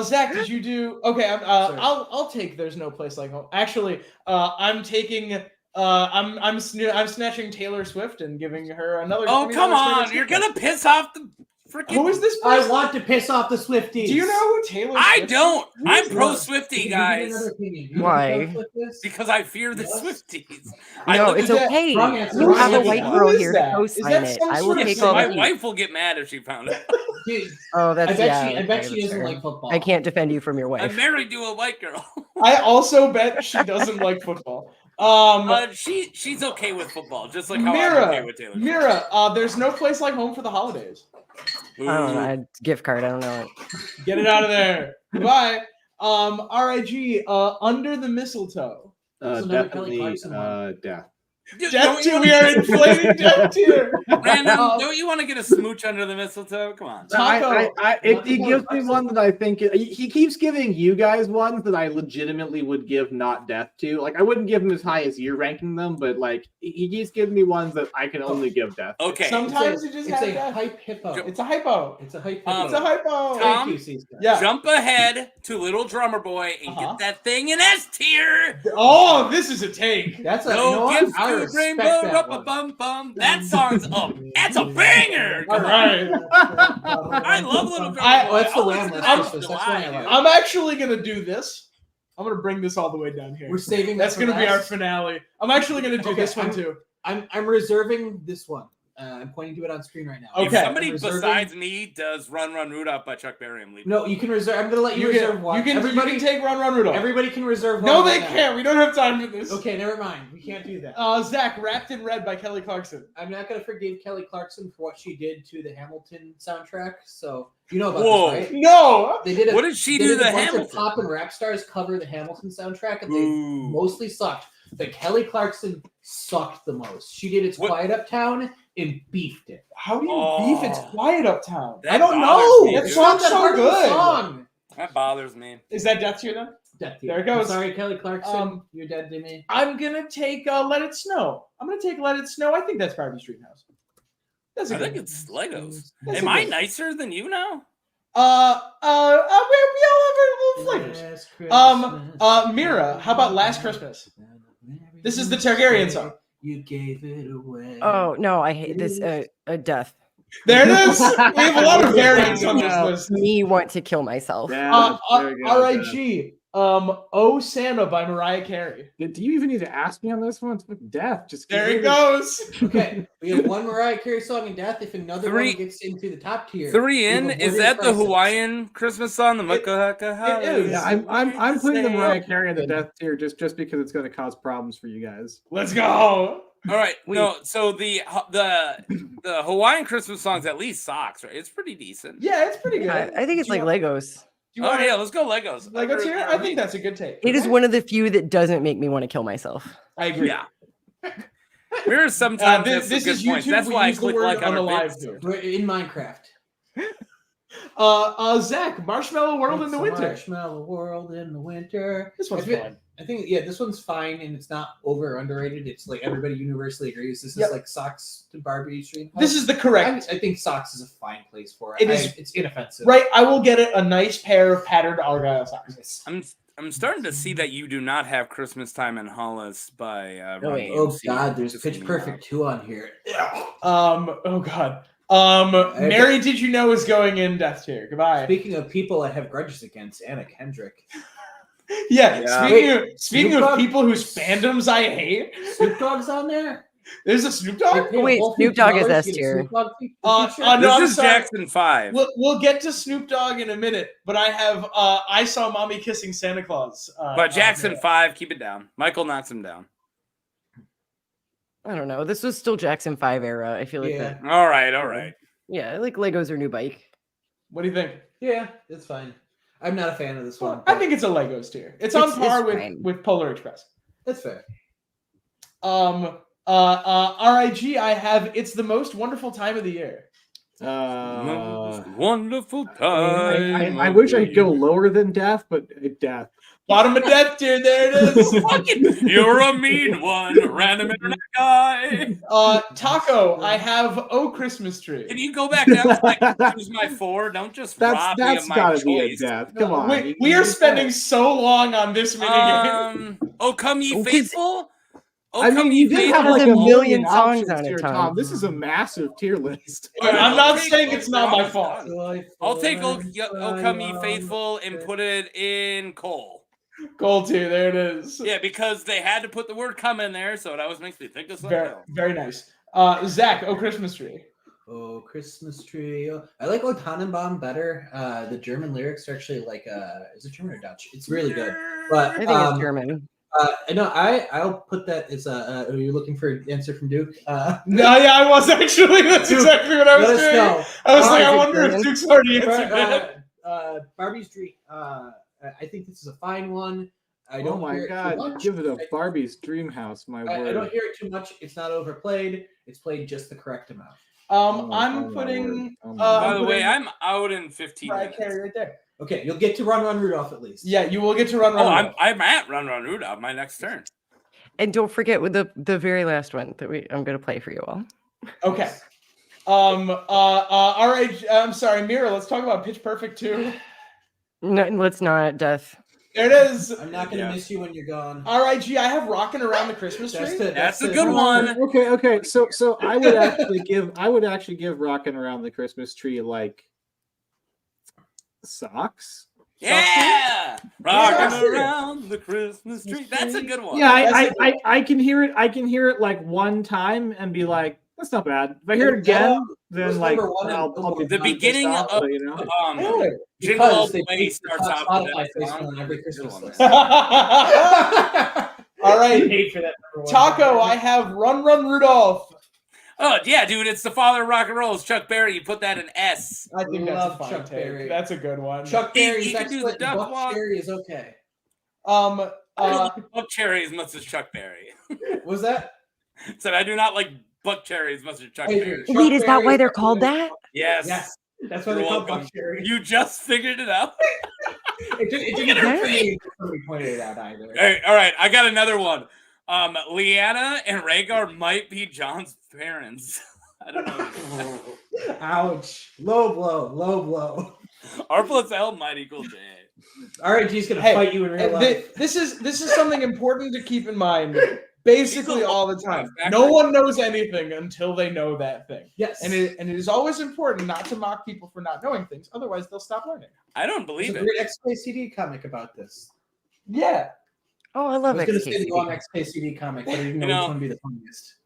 Zach, did you do? Okay, Sorry. I'll take. There's no place like home. Actually, I'm taking. I'm snatching Taylor Swift and giving her another. Oh, $20 come on. sticker. You're going to piss off the freaking. Who is this? I person? want to piss off the Swifties. Do you know who Taylor? I Swift don't. is? I'm Who pro is that? Swifty, Can you give me guys. another opinion? You Why? want to flip this? Because I fear the Yes. Swifties. I No, look it's at that- okay. wrong answer. You Wrong have a answer. white Who girl is here that? to Is co-sign that it. some I sort will of take thing? all My the heat. wife will get mad if she found it. Dude, Oh, that's I bet yeah. she okay, doesn't that's fair. like football. I can't defend you from your I'm wife. married to a white girl. I also bet she doesn't like football. She's okay with football, just like how I'm Mira, okay with Taylor. Swift. Mira, there's no place like home for the holidays. I don't know. Gift card. I don't know. Get it out of there. Goodbye. RIG, Under the Mistletoe. That's another Kelly Definitely Clarkson one. death. Dude, Death don't you tier. We are inflating death tier. Brandon, don't you want to get a smooch under the mistletoe? Come on. Taco. He gives me one that I think he keeps giving you guys ones that I legitimately would give not death to. Like I wouldn't give them as high as you're ranking them, but like he keeps giving me ones that I can only give death. To. Okay. Sometimes you just It's have a death. hype hippo. It's a hypo. It's a hype Um, It's a hippo. hypo. Tom? Thank you, C-Star. Yeah. Jump ahead to Little Drummer Boy and Uh-huh. get that thing in S tier. Oh, this is a take. That's a No you know what? gifts I to respect Rainbow that Rubba one. Bum Bum. That song's up. That's a banger. All right. I love Little Drummer I- Boy. Oh, that's the I'll Wham! listen to Last that Christmas. July, That's one I dude. like. I'm actually gonna do this. I'm gonna bring this all the way down here. We're saving That's that for gonna be our last. finale. I'm actually gonna do Okay, this one too. I'm reserving this one. I'm pointing to it on screen right now. Okay. If somebody I'm reserving- besides me does Run Run Rudolph by Chuck Berry, I'm leaving. No, you can reserve. I'm gonna let you, You reserve can, one. you can everybody, take Run Rudolph. everybody can reserve one. No, right they now. can't. We don't have time for this. Okay, never mind. We can't do that. Zach, Wrapped in Red by Kelly Clarkson. I'm not gonna forgive Kelly Clarkson for what she did to the Hamilton soundtrack. So you know about Whoa. this, right? No. They did. What did she they do did to a bunch Hamilton? of pop and rap stars cover the Hamilton soundtrack, and they Ooh. mostly sucked. But Kelly Clarkson sucked the most. She did It's What- Quiet Uptown and beefed it. How do you Oh. beef? It's quiet uptown. That I don't bothers know. me, That dude. song's That so part of the good. song. That bothers me. Is that Death Tier then? Death There it I'm goes. sorry, Kelly Clarkson. Um, You're dead to me. I'm gonna take Let It Snow. I'm gonna take Let It Snow. I think that's Barbie Streethouse. That's a I good think one. it's Legos. That's Am a I good- nicer than you now? We all have our little flavors. Mira, how about Last Christmas? This is the Targaryen song. You gave it away. Oh no, I hate this. A death. There it is. We have a lot of variants on this No, list. me want to kill myself. Yeah, very good, RIG, Oh Santa by Mariah Carey. Do you even need to ask me on this one? It's with Death. Just There it goes. Okay, we have one Mariah Carey song in Death. If another Three- one gets into the top tier, 3 in. we have Is avoided that the crisis. Hawaiian Christmas song? The Makahaka? it is. Yeah, I'm putting the Mariah Carey in the Death tier just because it's going to cause problems for you guys. Let's go. All right. No, so the Hawaiian Christmas songs at least socks, right? It's pretty decent. Yeah, it's pretty good. I think it's Do you like want- Legos. do you Oh want yeah, let's go Legos. Legos here? I think that's a good take. It is one of the few that doesn't make me want to kill myself. I agree. Yeah. There are sometimes this this is good points. YouTube. That's We why I use the click word like on on the a live video. here. We're in Minecraft. Zach, Marshmallow World in the It's a winter. Marshmallow World in the winter. This one's I feel- fun. I think this one's fine and it's not over underrated. It's like everybody universally agrees. This Yep. is like Socks to Barbie Stream. This is the correct. I think Socks is a fine place for it. It is- It's inoffensive. Right, I will get it a nice pair of patterned Argyle socks. I'm starting to see that you do not have Christmas Time in Hollis by Run wait. Oh DMC. God, there's Just Pitch letting you Perfect 2 on here. Oh god. Mary, did you know is going in Death tier? Goodbye. Speaking of people I have grudges against, Anna Kendrick. Yeah. Yeah. Speaking Snoop of Dogg? people whose fandoms I hate, Snoop Dogg's on there. there's a Snoop Dogg. Wait, Snoop Dogg is S tier. No, now. I'm This is sorry. Jackson 5. We'll get to Snoop Dogg in a minute, but I have I Saw Mommy Kissing Santa Claus. But Jackson here. 5, keep it down. Michael knocks him down. I don't know. This was still Jackson 5 era. I feel like Yeah. that. All right, all right. Yeah, I like Legos or new bike. What do you think? Yeah, it's fine. I'm not a fan of this one. I but think it's a Legos tier. It's It's- on par it's fine. with Polar Express. that's fair. RIG, I have It's the Most Wonderful Time of the Year. Most wonderful time. I wish I could go lower than Death, but Death. Bottom of Death tier, there it is. Fucking, you're a mean one, random internet guy. Taco, I have Oh Christmas Tree. Can you go back down to like choose my 4? Don't just rob me That's of my gotta be a choice. Death. Come on. We are spending so long on this minigame. Oh, come ye Oh, 'cause- faithful. Oh, I come mean, ye you did faithful. have like There's a a million million songs songs on it, here, Tom. Tom. This is a massive tier list. I'm not saying it's not my fault. I'll take oh come ye faithful and put it in coal. Gold tier, there it is. Yeah, because they had to put the word "come" in there, so it always makes me think of something Very, else. very nice. Zach, Oh Christmas Tree. Oh, Christmas tree. Oh, I like O Tannenbaum better. The German lyrics are actually like, is it German or Dutch? It's really good. But I think it's German. I'll put that as are you looking for an answer from Duke? No, yeah, I was actually. That's exactly what I was Let us doing. know. I was like, I Is it wonder if German? Duke's already answered that. Barbie's Dream. I think this is a fine one. I Oh don't my hear it too God! much. Give it a Barbie's Dream House. My I word. don't hear it too much. It's not overplayed. It's played just the correct amount. I'm putting By the way, putting I'm out in 15 Mariah minutes. Carey right there. Okay, you'll get to Run Run Rudolph at least. Yeah, you will get to run. Oh, Run. I'm at Run Run Rudolph. My next turn. And don't forget with the very last one that I'm going to play for you all. Okay. All right. I'm sorry, Mira. Let's talk about Pitch Perfect 2. No, let's not. Death. There it is. I'm not gonna Yeah. miss you when you're gone. RIG, I have Rockin' Around the Christmas Tree. That's a good one. Okay. So I would actually give Rockin' Around the Christmas Tree like socks. Yeah, Yeah. rocking around the Christmas tree. That's a good one. Yeah, That's I can hear it. I can hear it like one time and be like, that's not bad. If I hear it again, then Who's like number one I'll be The Not beginning pissed of off, you know. Really? Jingle All Because the they Way put starts the off with Spotify that face song. on every Good Christmas one, list. man. All right. Paid for that number one. Taco, I have Run Run Rudolph. Oh yeah, dude, it's the father of rock and roll. It's Chuck Berry. You put that in S. I think that's Love a fine Chuck take. Berry. That's a good one. Chuck He- Berry's he can do the excellent. duck Buck walk. Cherry is okay. I don't like Buck Cherry as much as Chuck Berry. Was that? Said I do not like Buck Cherry as much as Chuck Hey, Berry. Chuck Wait, is that Berry why they're is called excellent. that? Yes. Yes, that's why You're they're called welcome. Buck Cherry. You just figured it out. It didn't hurt for me when somebody pointed it out either. Hey, all right, I got another one. Leanna and Rhaegar might be John's parents. I don't know. Ouch! Low blow, low blow. R plus L might equal J. RIG's gonna Hey, fight you in real life. This is something important to keep in mind. Basically, all the time. Exactly. No one knows anything until they know that thing, Yes, and it is always important not to mock people for not knowing things. Otherwise, they'll stop learning. I don't there's believe a it. great XKCD comic about this. Yeah. Oh, I I love was going to say the XKCD. long XKCD comic, but I didn't know which one would be the funniest.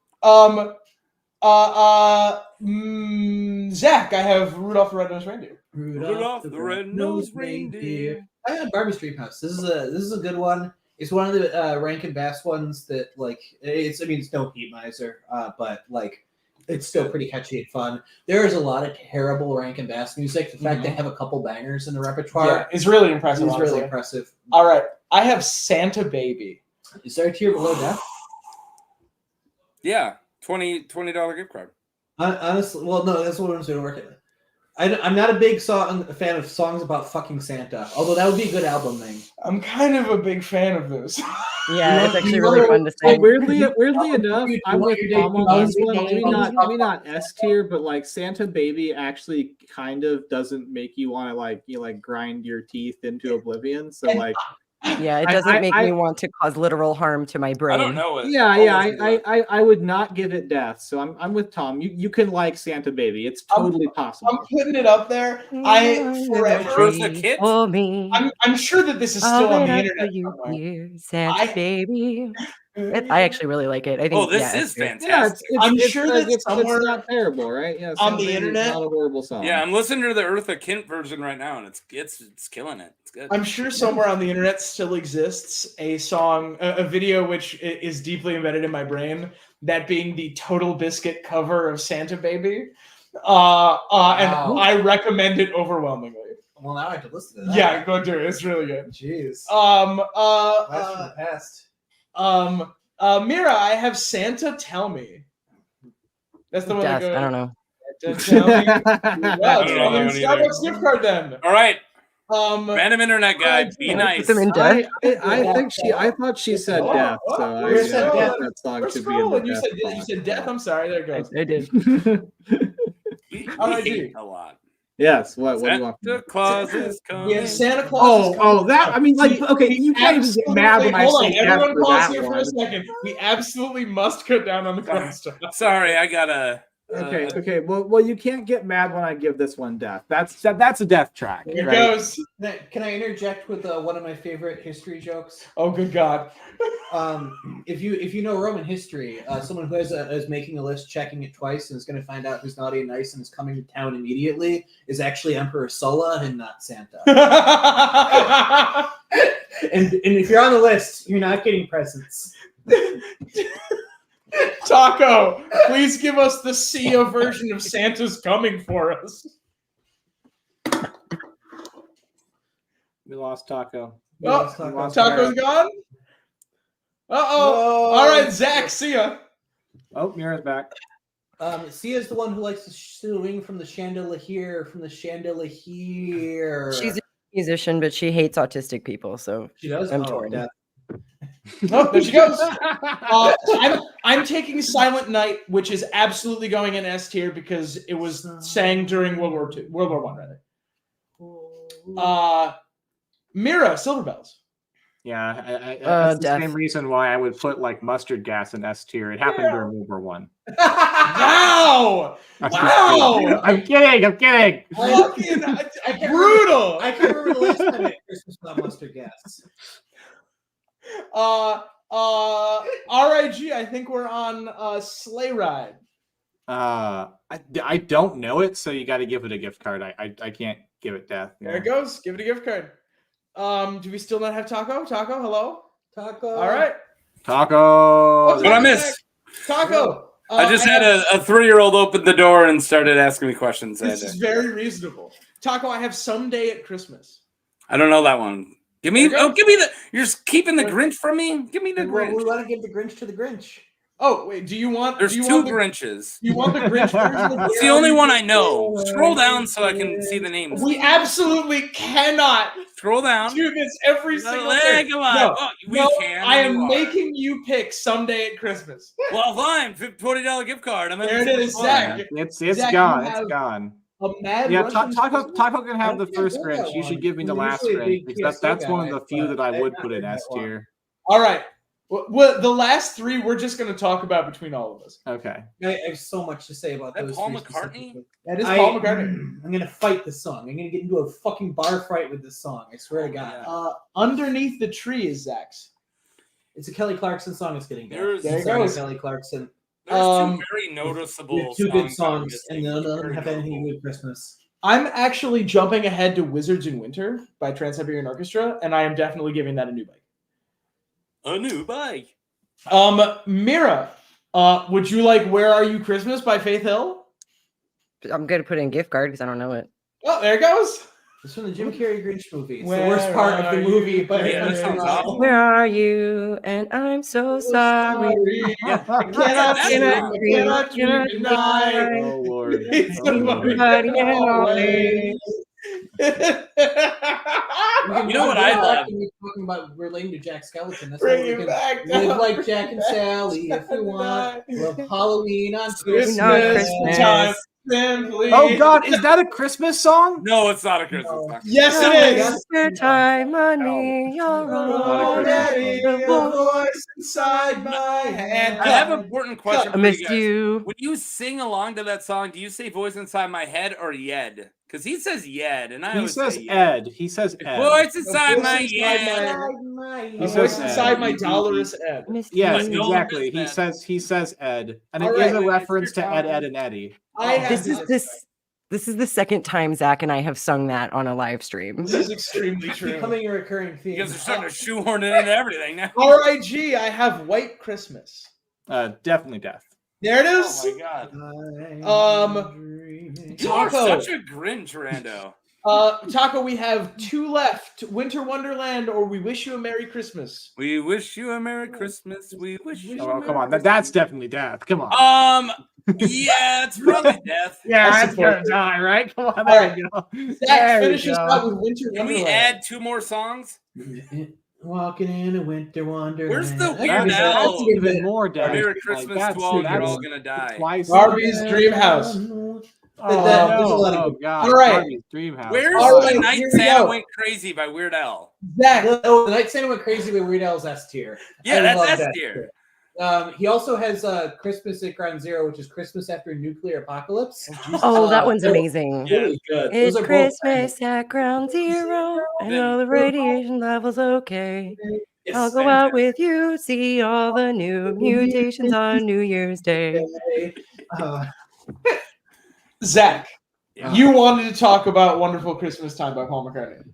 Zach, I have Rudolph the Red-Nosed Reindeer. Rudolph the Red-Nosed Reindeer. I had Barbie's Dreamhouse. This is a good one. It's one of the Rankin Bass ones that like it's no Pete Miser, but like it's still pretty catchy and fun. There is a lot of terrible Rankin Bass music. The fact they have a couple bangers in the repertoire is really impressive. is really impressive. All right, I have Santa Baby. Is there a tier below that? Yeah, $20 gift card. Honestly, well, no, that's what I'm going to work at. I'm not a big fan of songs about fucking Santa, although that would be a good album name. I'm kind of a big fan of this. Yeah, it's actually really fun to sing. Weirdly enough, I'm with Tom on this one. Maybe not S tier, but like Santa Baby actually kind of doesn't make you want to like grind your teeth into oblivion. So like, Yeah, it doesn't make me want to cause literal harm to my brain. I don't know it. I would not give it death. So I'm with Tom. You can like Santa Baby. It's totally possible. I'm putting it up there. I forever. For me. I'm sure that this is still on the internet. Santa Baby. I actually really like it. I think. This is fantastic. Yeah, I'm sure that it's somewhere not terrible, right? Yeah, on the internet, it's not a horrible song. Yeah, I'm listening to the Eartha Kitt version right now, and it's killing it. It's good. I'm sure somewhere on the internet still exists a song, a video which is deeply embedded in my brain. That being the Total Biscuit cover of Santa Baby, and I recommend it overwhelmingly. Well, now I have to listen to that. Yeah, go do it. It's really good. Jeez. Past. Mira, I have Santa Tell Me. That's the one that goes. I don't know. Tell me. Well, Starbucks gift card then. All right. Random internet guy, be nice. I thought she said death, so I said death. That song should be in the you death. You said death. I'm sorry. There it goes. I did. I hate a lot. Yes. What do you want? Santa Claus is coming. Yeah, Santa Claus is coming. That. I mean, like, okay, you can't even get mad when I say death. Everyone pause that here for a second. We absolutely must cut down on the crowd stuff. Sorry, I gotta. Okay. Well, you can't get mad when I give this one death. That's a death track. Here it right? goes. Can I interject with one of my favorite history jokes? Oh, good God. If you know Roman history, someone who is making a list, checking it twice, and is going to find out who's naughty and nice and is coming to town immediately is actually Emperor Sulla and not Santa. and if you're on the list, you're not getting presents. Taco, please give us the Sia version of Santa's coming for us. We lost Taco. Taco's gone? Uh-oh. All right, Zach, see ya. Oh, Mira's back. Sia's the one who likes to swing from the chandelier, She's a musician, but she hates autistic people, so she does. I'm torn. Oh, there she goes. I'm taking Silent Night, which is absolutely going in S tier because it was sang during World War I, rather. Mira, Silver Bells. Yeah, that's the same reason why I would put like Mustard Gas in S tier. It happened during World War One. Wow! Wow! I'm kidding. Brutal. I can remember the last time I had Christmas without Mustard Gas. RIG, I think we're on Sleigh Ride. I don't know it, so you got to give it a gift card. I can't give it death. There it goes. Give it a gift card. Do we still not have Taco? Taco, hello? Taco. All right. Taco. What I missed? Taco. I just had a 3-year-old open the door and started asking me questions. This is very reasonable. Taco, I have Someday at Christmas. I don't know that one. Give me the. You're just keeping the Grinch from me. Give me the Grinch. We want to give the Grinch to the Grinch. Oh wait, do you want? There's two Grinches. You want the Grinch version? It's the only one I know. Scroll down so I can see the names. We absolutely cannot scroll down. Do this every single day. Come on. I am making you pick Someday at Christmas. Well, fine. $20 gift card. There it is, Zach. It's gone. It's gone. Taco can have the first Grinch. You should give me the last Grinch because that's one of the few that I would put in S tier. All right. Well, the last three we're just going to talk about between all of us. Okay. I have so much to say about That those. Paul three McCartney? specifically. That is Paul McCartney. I'm gonna fight this song. I'm gonna get into a fucking bar fight with this song. I swear to God. Underneath the Tree is Zach's. It's a Kelly Clarkson song. It's getting There's- There it Sorry, goes. Kelly Clarkson. There's Um, two very We noticeable have two good songs songs, I'm and missing. none of them Very have anything to notable. do with Christmas. I'm actually jumping ahead to Wizards in Winter by Trans-Siberian Orchestra, and I am definitely giving that a new bike. A new bike. Mira, would you like Where Are You Christmas by Faith Hill? I'm gonna put in gift card because I don't know it. Oh, there it goes. It's from the Jim Carrey Grinch movie. It's Where the worst part of are the you? movie, but Yeah, that sounds awful. Where are you? And I'm so sorry. I cannot that's sleep, wrong. I cannot dream tonight. Oh Lord. It's Oh, somebody Lord. always. You know what I love? We're talking about relating to Jack Skellington. That's Bring why we it can back. live like Jack and Sally if you want. Love Halloween on Christmas Not Christmas. time. Simply. Oh God, is that a Christmas song? No, it's not a Christmas song. Yes, Oh it my is. God. Your time, money, you're Already already a voice inside my head. I have an important question I for you missed guys. you. When you sing along to that song, do you say "Voice Inside My Head" or "Yed"? Because he says "Yed," and I He always says say Ed. He says Ed. "Voice Inside Voice My inside Yed." A says voice Ed. inside my He- dolorous Ed. Missed Yes, you. No, exactly. I missed He says Ed, and it All is right. a It's reference your to Ed, time. Ed, and Eddie. I have This is the second time Zach and I have sung that on a live stream. This is extremely It's true. becoming a recurring theme. You guys are starting to shoehorn it into everything now. RIG, I have White Christmas. Definitely death. There it is. Oh my god! You are Taco. such a Grinch, Rando. Taco, we have two left: Winter Wonderland or We Wish You a Merry Christmas. We wish you a Merry Christmas. We wish you. Oh, a come on. Merry That's definitely death. Come on. Yeah, it's probably death. yeah, I that's support gonna it. die, right? Come on, All there right. you go. Zach There we finishes go. out with Winter Can we Wonderland. add two more songs? Walking in a winter wonderland. Where's the That's Weird even- Al? that's Even more death. Merry Like, Christmas that's- to all. You're that's all gonna die. twice. Barbie's Dream House. Oh, That- no. there's a lot of Oh, good- God. All right. Barbie's Dream House. Where's All The right, Night here we Santa go. Went Crazy by Weird Al? Zach, Oh, the Night Santa Went Crazy by Weird Al's S tier. Yeah, I that's love S that tier. He also has Christmas at Ground Zero, which is Christmas after a nuclear apocalypse. Oh, that one's they're amazing. Yeah. Really good. It's Those are both- Christmas at Ground Zero. I know the radiation level's okay. Yes. I'll go out with you, see all the new mutations on New Year's Day. Uh, Zach, Yeah. you wanted to talk about Wonderful Christmas Time by Paul McCartney.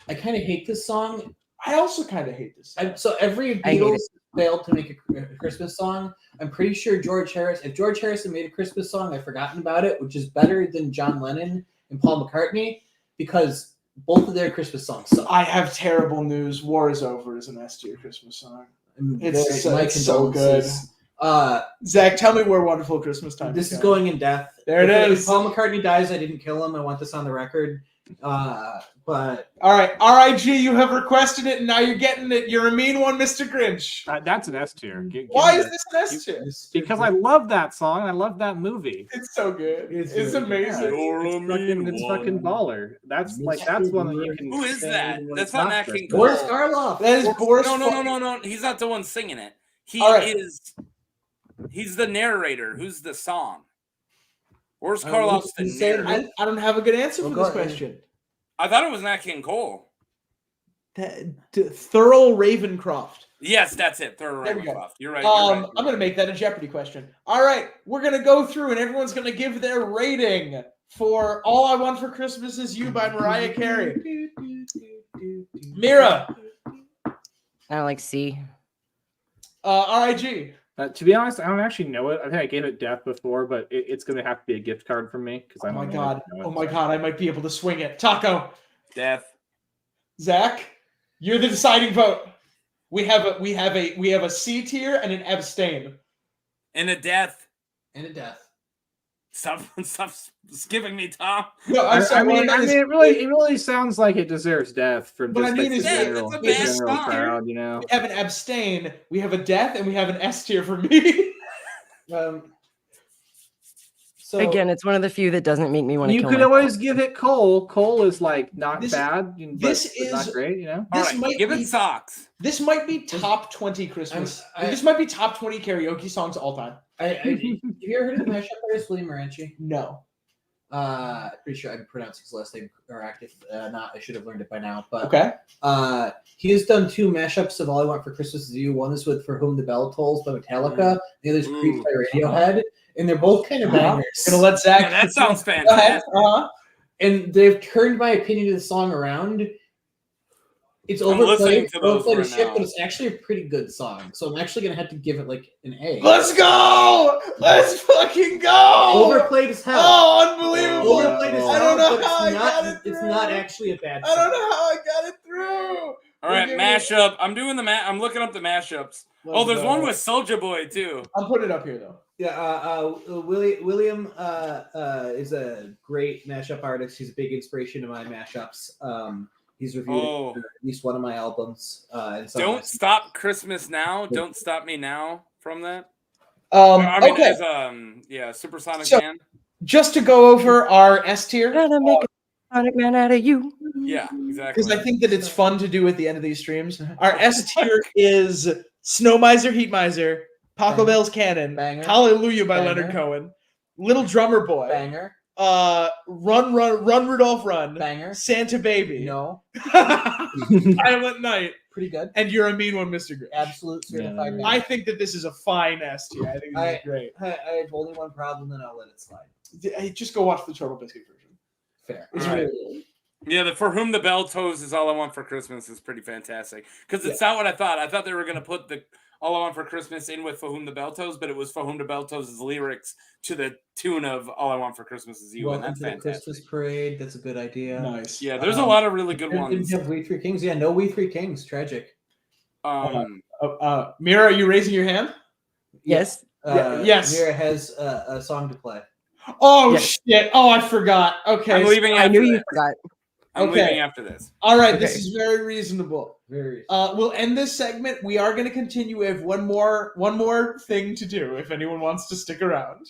I kind of hate this song. I also kind of hate this. So every I hate Beatles failed to make a Christmas song. I'm pretty sure if George Harrison made a Christmas song, I've forgotten about it, which is better than John Lennon and Paul McCartney because both of their Christmas songs suck. I have terrible news. War is Over is an S tier Christmas song. It's My so good. condolences. Zach, tell me where Wonderful Christmas Time This is going. going in death. There it If is. Paul McCartney dies, I didn't kill him. I want this on the record. But All right, RIG, you have requested it, and now you're getting it. You're a mean one, Mr. Grinch. That's an S tier. Why is this an S tier? Because I love that song. I love that movie. It's so good. It's It's really amazing. You're a mean It's one. fucking baller. That's one that you can. Who is say that? when That's it's not not Nat King Christmas. Boris Karloff. That is Boris. No. He's not the one singing it. He All right. is. He's the narrator. Who's the song? Boris Uh, Karloff's the you said- narrator. I don't have a good answer Well, for go this ahead. question. I thought it was Nat King Cole. Thurl Ravencroft. Yes, that's it. Thurl There we go. Ravencroft. You're right. You're right. I'm going to make that a Jeopardy question. All right, we're going to go through and everyone's going to give their rating for All I Want for Christmas Is You by Mariah Carey. Mira, I like C. RIG. To be honest, I don't actually know it. I think I gave it death before, but it's going to have to be a gift card for me because Oh I my don't god. know it. Oh my god, I might be able to swing it. Taco. Death. Zach, you're the deciding vote. We have a C tier and an abstain. And a death. And a death. Stop skipping me, Tom. No, I'm I sorry. mean, what I meant is- it really sounds like it deserves death from What I just mean like is the that general, it's a the bad general song. crowd, you know. we have an abstain, we have a death, and we have an S tier for me. So Again, it's one of the few that doesn't make me want to You kill could myself. always give it Cole. Cole is like not This- bad. But this not is- great, you know. All This right, might give be it socks. this might be top 20 Christmas. I- This might be top 20 karaoke songs all time. have you ever heard of the mashup artist William Moranchi? No. Pretty sure I'm pronouncing his last name correct. If not, I should have learned it by now. But Okay. he has done 2 mashups of All I Want for Christmas Is You. One is with For Whom the Bell Tolls by Metallica. The other is Creep by Radiohead. And they're both kind of bangers. Gonna let Zach. Yeah, that sounds Go ahead. fantastic. And they've turned my opinion of the song around. It's I'm listening overplayed, to those overplayed as right shit, now. but it's actually a pretty good song. So I'm actually gonna have to give it like an A. Let's go! Let's fucking go! Overplayed as hell. Oh, unbelievable! Overplayed as hell. I don't know but how I it's got not, it through. It's not actually a bad I song. don't know how I got it through. All right, Give me- mashup. I'm doing the I'm looking up the mashups. Oh, there's one with Soulja Boy too. I'm putting it up here though. Yeah, William is a great mashup artist. He's a big inspiration to my mashups. He's reviewed at least one of my albums. And so Don't Stop Christmas Now. Don't Stop Me Now from that. Okay. Yeah, Supersonic So- Man. Just to go over our S tier, Gotta make a Sonic Man out of you. Yeah, exactly. because I think that it's fun to do at the end of these streams. Our S tier is Snow Miser, Heat Miser, Paco Banger. Bell's Cannon, Banger. Hallelujah by Banger. Leonard Cohen, Little Drummer Boy, banger, Run Rudolph Run, banger. Santa Baby, No, Silent Night, pretty good. and You're a Mean One, Mr. Grinch. Absolute certified. Yeah. I think that this is a fine S tier. I think this is great. I have only one problem, then I'll let it slide. Hey, just go watch the Turtle Biscuit version. Fair. It's All right. really Yeah, the For Whom the Bell Tolls is All I Want for Christmas is pretty fantastic. Because it's not what I thought. I thought they were going to put the All I Want for Christmas in with For Whom the Bell Tolls, but it was For Whom the Bell Tolls' lyrics to the tune of All I Want for Christmas Is You, Welcome and that's to the fantastic. Christmas parade. That's a good idea. nice. Yeah, there's a lot of really good Didn't ones. you have We Three Kings? Yeah, no We Three Kings. Tragic. Mira, are you raising your hand? Yes. Yes. Mira has a song to play. Oh Yes. shit! Oh, I forgot. Okay, I'm leaving after I knew you this. forgot. I'm Okay. leaving after this. All right, this Okay. is very reasonable. Very. We'll end this segment. We are going to continue. We have one more thing to do. If anyone wants to stick around.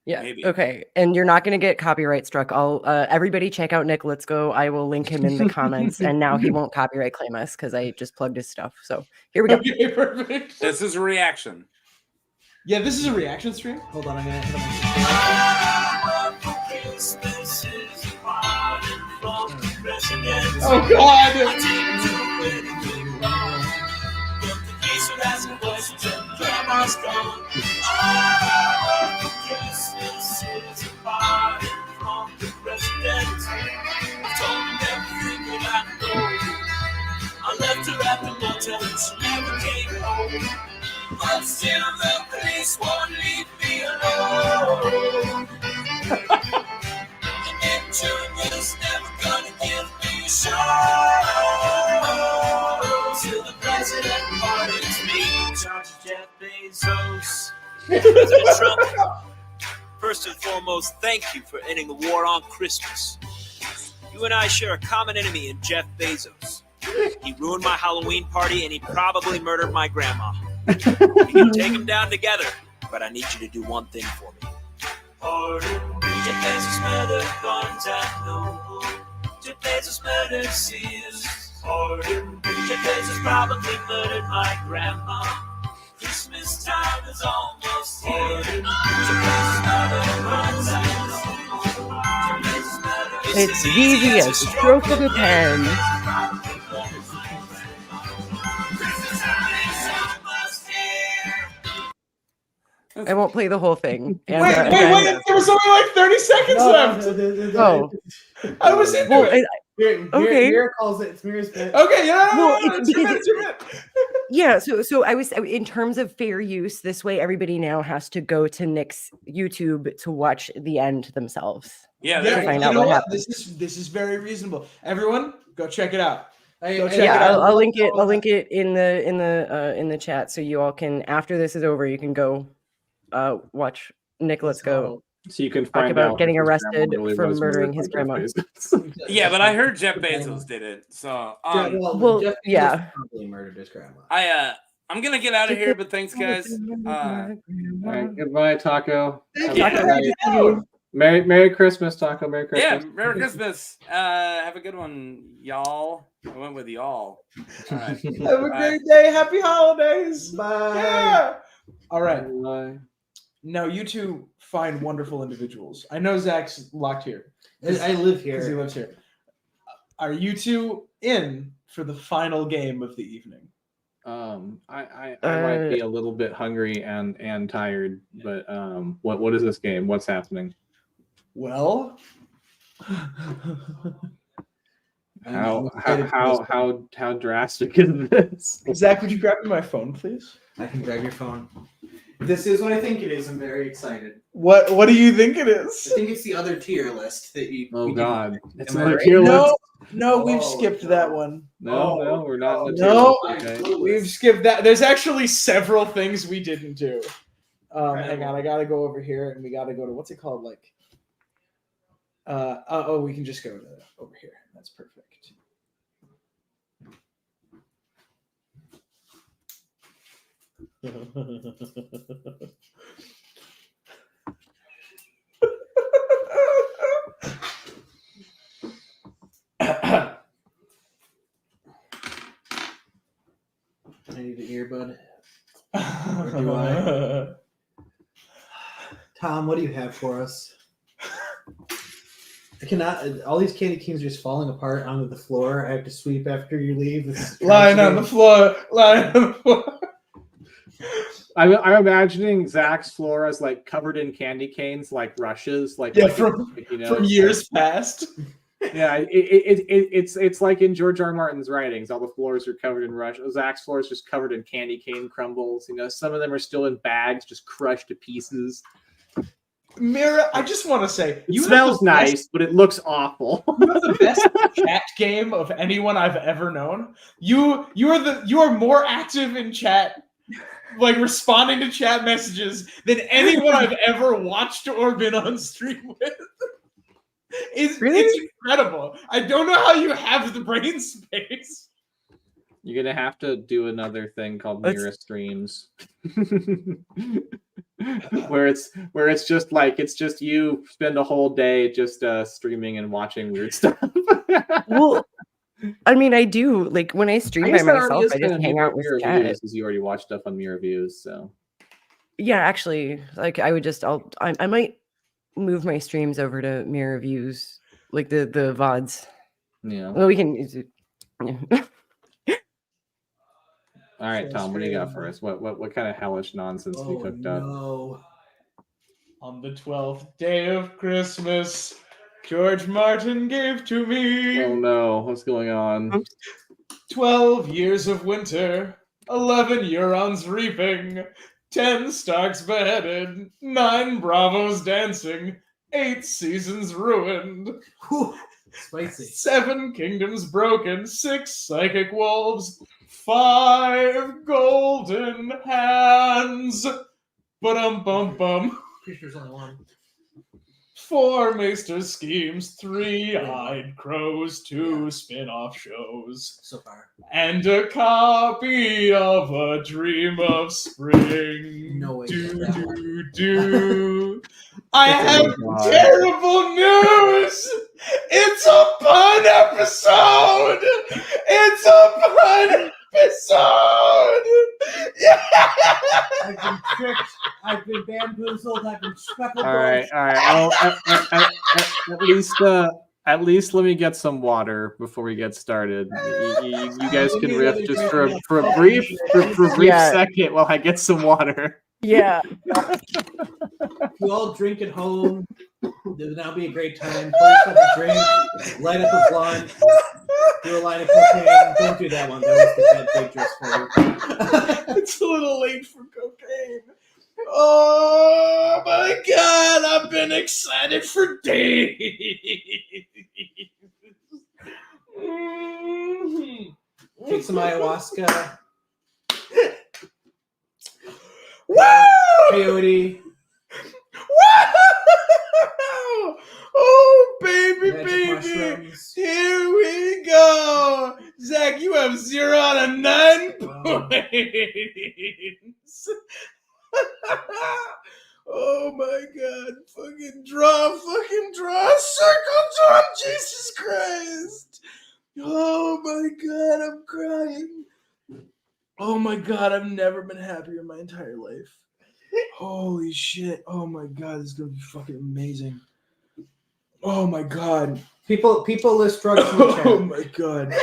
Yeah. Maybe. Okay. And you're not going to get copyright struck. I'll everybody check out Nick Let's Go. I will link him in the comments, and now he won't copyright claim us because I just plugged his stuff. So here we go. Okay, perfect. This is a reaction. Yeah, this is a reaction stream. Hold on, I'm gonna hit him. Oh God! I left her at the motel and she never came home. But still the police won't leave me alone. And then Junior's never gonna give me a show. Till the president pardons me. In charge of Jeff Bezos. President Trump, first and foremost, thank you for ending the war on Christmas. You and I share a common enemy in Jeff Bezos. He ruined my Halloween party and he probably murdered my grandma. We can take him down together, but I need you to do one thing for me. Jeff Bezos murdered Barnes and Noble. Jeff Bezos murdered Sears. Jeff Bezos probably murdered my grandma. Christmas time is almost here. Jeff Bezos murdered Barnes and Noble. Jeff Bezos murdered It's easy as a stroke of a pen. I won't play the whole thing. And, Wait! There was only like 30 seconds left. Oh. I was into Well, it. Okay. Mira calls it. It's Mira's bit. Okay, yeah. Well, No, it's two because- minutes, 2 minutes. yeah. So I was in terms of fair use. This way, everybody now has to go to Nick's YouTube to watch the end themselves. Yeah, Yeah, there find you out know what what? happened. This is very reasonable. Everyone, go check it out. Go check Yeah, it out. I'll link it. I'll link it in the chat so you all can. After this is over, you can go watch Nick Let's Go. So you can Talk find about out getting if his arrested grandma really for was murdering murdered his by Jeff grandma. Bezos. Yeah, but I heard Jeff Bezos did it. So Well, Well, Jeff Bezos yeah. probably murdered his grandma. I'm gonna get out of here, but thanks, guys. All right, goodbye, Taco. Thank you. Merry Christmas, Taco. Merry Christmas. Yeah, Merry Christmas. Have a good one, y'all. I went with y'all. All right. Have a great day. Happy holidays. Bye. Yeah. All right. Bye. Now you two find wonderful individuals. I know Zach's locked here I live because he here. lives here. Are you two in for the final game of the evening? I might be a little bit hungry and tired, but what is this game? What's happening? Well, How drastic is this? Zach, would you grab me my phone, please? I can grab your phone. This is what I think it is. I'm very excited. What do you think it I is? think it's the other tier list that you. Oh we God! didn't- It's Am I another right? tier list. No, we've Oh, skipped that one. No, we're not in the tier No, list. Okay. we've skipped that. There's actually several things we didn't do. Hang on, I gotta go over here, and we gotta go to what's it called? Like, we can just go to over here. That's perfect. I need an earbud. Or do I? Tom, what do you have for us? I cannot. All these candy canes are just falling apart onto the floor. I have to sweep after you leave. This is Lying on the floor. Lying on the floor. I'm imagining Zach's floor as like covered in candy canes, like rushes, like Yeah, like, from you know, from years past. Yeah, it's like in George R. R. Martin's writings. All the floors are covered in rushes. Zach's floor is just covered in candy cane crumbles. You know, some of them are still in bags, just crushed to pieces. Mira, I just want to say It smells nice, but it looks awful. You have the best chat game of anyone I've ever known. You are more active in chat, like responding to chat messages, than anyone I've ever watched or been on stream with. It's incredible. I don't know how you have the brain space. You're gonna have to do another thing called Mira streams, where it's just you spend a whole day just streaming and watching weird stuff. Well, I mean, I do like when I stream by myself. I just hang out with chat. Because you already watch stuff on Mira Views, so Yeah, actually, like I would just I might move my streams over to Mirror Views, like the VODs. yeah. Well, we can. All right, Tom, what do you got for us? What kind of hellish nonsense have you cooked up? No. On the 12th day of Christmas, George Martin gave to me Oh no, what's going on? 12 years of winter, 11 Eurons reaping, 10 Starks beheaded, 9 Bravos dancing, 8 seasons ruined, Whew, spicy. 7 kingdoms broken, 6 psychic wolves, 5 golden hands. Ba-dum-bum-bum. Pretty sure there's only one. 4 Maester schemes, 3 eyed crows, 2 spin-off shows, So far. and a copy of A Dream of Spring. No way. Do. I have Oh, God. terrible news. It's a pun episode. It's a pun episode. I've been tricked. I've been bamboozled. I've been speckled. All right. Well, at least let me get some water before we get started. You guys can riff just for a brief Yeah. second while I get some water. Yeah. You all drink at home. There'll now be a great time. Pour yourself a drink. Light up a blunt. Do a line of cocaine. Don't do that one. That was the bad dangerous for you. It's a little late for cocaine. Oh my god, I've been excited for days. Take some ayahuasca. Woo! Peyote. Wow! Oh, baby, Magic baby. mushrooms. Here we go. Zach, you have 0 out of 9 Oh, Oh my god. Fucking draw a circle, John. Jesus Christ. Oh my god, I'm crying. Oh my god, I've never been happier in my entire life. Holy shit. Oh my god, this is gonna be fucking amazing. Oh my god. People list drugs in the chat. Oh my god.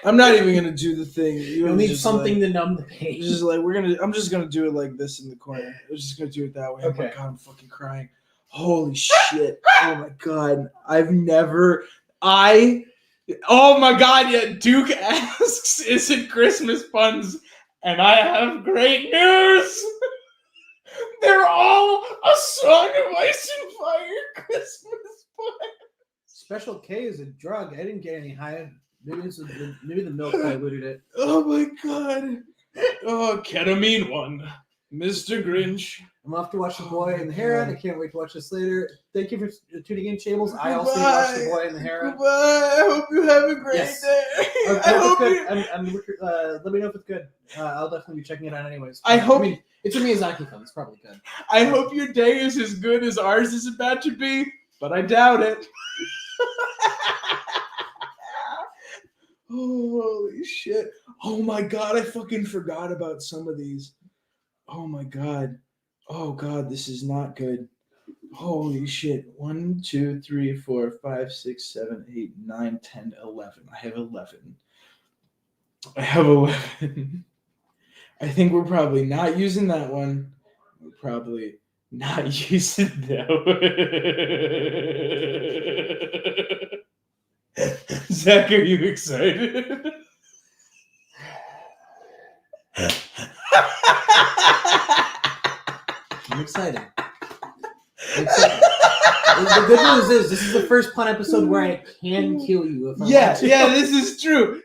I'm not even gonna do the thing. You'll need something to numb the pain. Just like I'm just gonna do it like this in the corner. I'm just gonna do it that way. Okay. Oh my god, I'm fucking crying. Holy shit. Oh my god. Oh my god, yeah. Duke asks, is it Christmas puns? And I have great news. They're all a Song of Ice and Fire Christmas puns. Special K is a drug. I didn't get any high. Maybe the milk diluted it. Oh my god. Oh, ketamine one. Mr. Grinch. I'm off to watch The Boy and the Heron. I can't wait to watch this later. Thank you for tuning in, Chables. I also watched The Boy and the Heron. Goodbye. I hope you have a great day. I hope you... let me know if it's good. I'll definitely be checking it out anyways. I mean, it's a Miyazaki film. It's probably good. I hope your day is as good as ours is about to be, but I doubt it. Holy shit. Oh my god, I fucking forgot about some of these. Oh my god. Oh god, this is not good. Holy shit. 1, 2, 3, 4, 5, 6, 7, 8, 9, 10, 11. I have 11. I think we're probably not using that one. We're probably not using that one. Zach, are you excited? I'm excited. The good news is this is the first pun episode where I can kill you if I want to. This is true.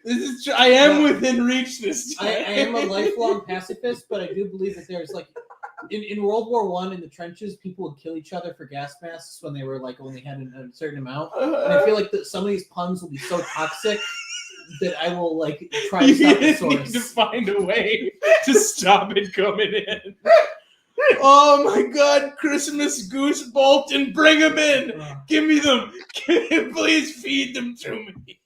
I am within reach this time. I am a lifelong pacifist, but I do believe that there's like in World War I in the trenches, people would kill each other for gas masks when they were like only had a certain amount. And I feel like that some of these puns will be so toxic that I will like try to stop the source. Need to find a way to stop it coming in. Oh my god, Christmas Goose Bolton, bring them in. Give me them. Please feed them to me.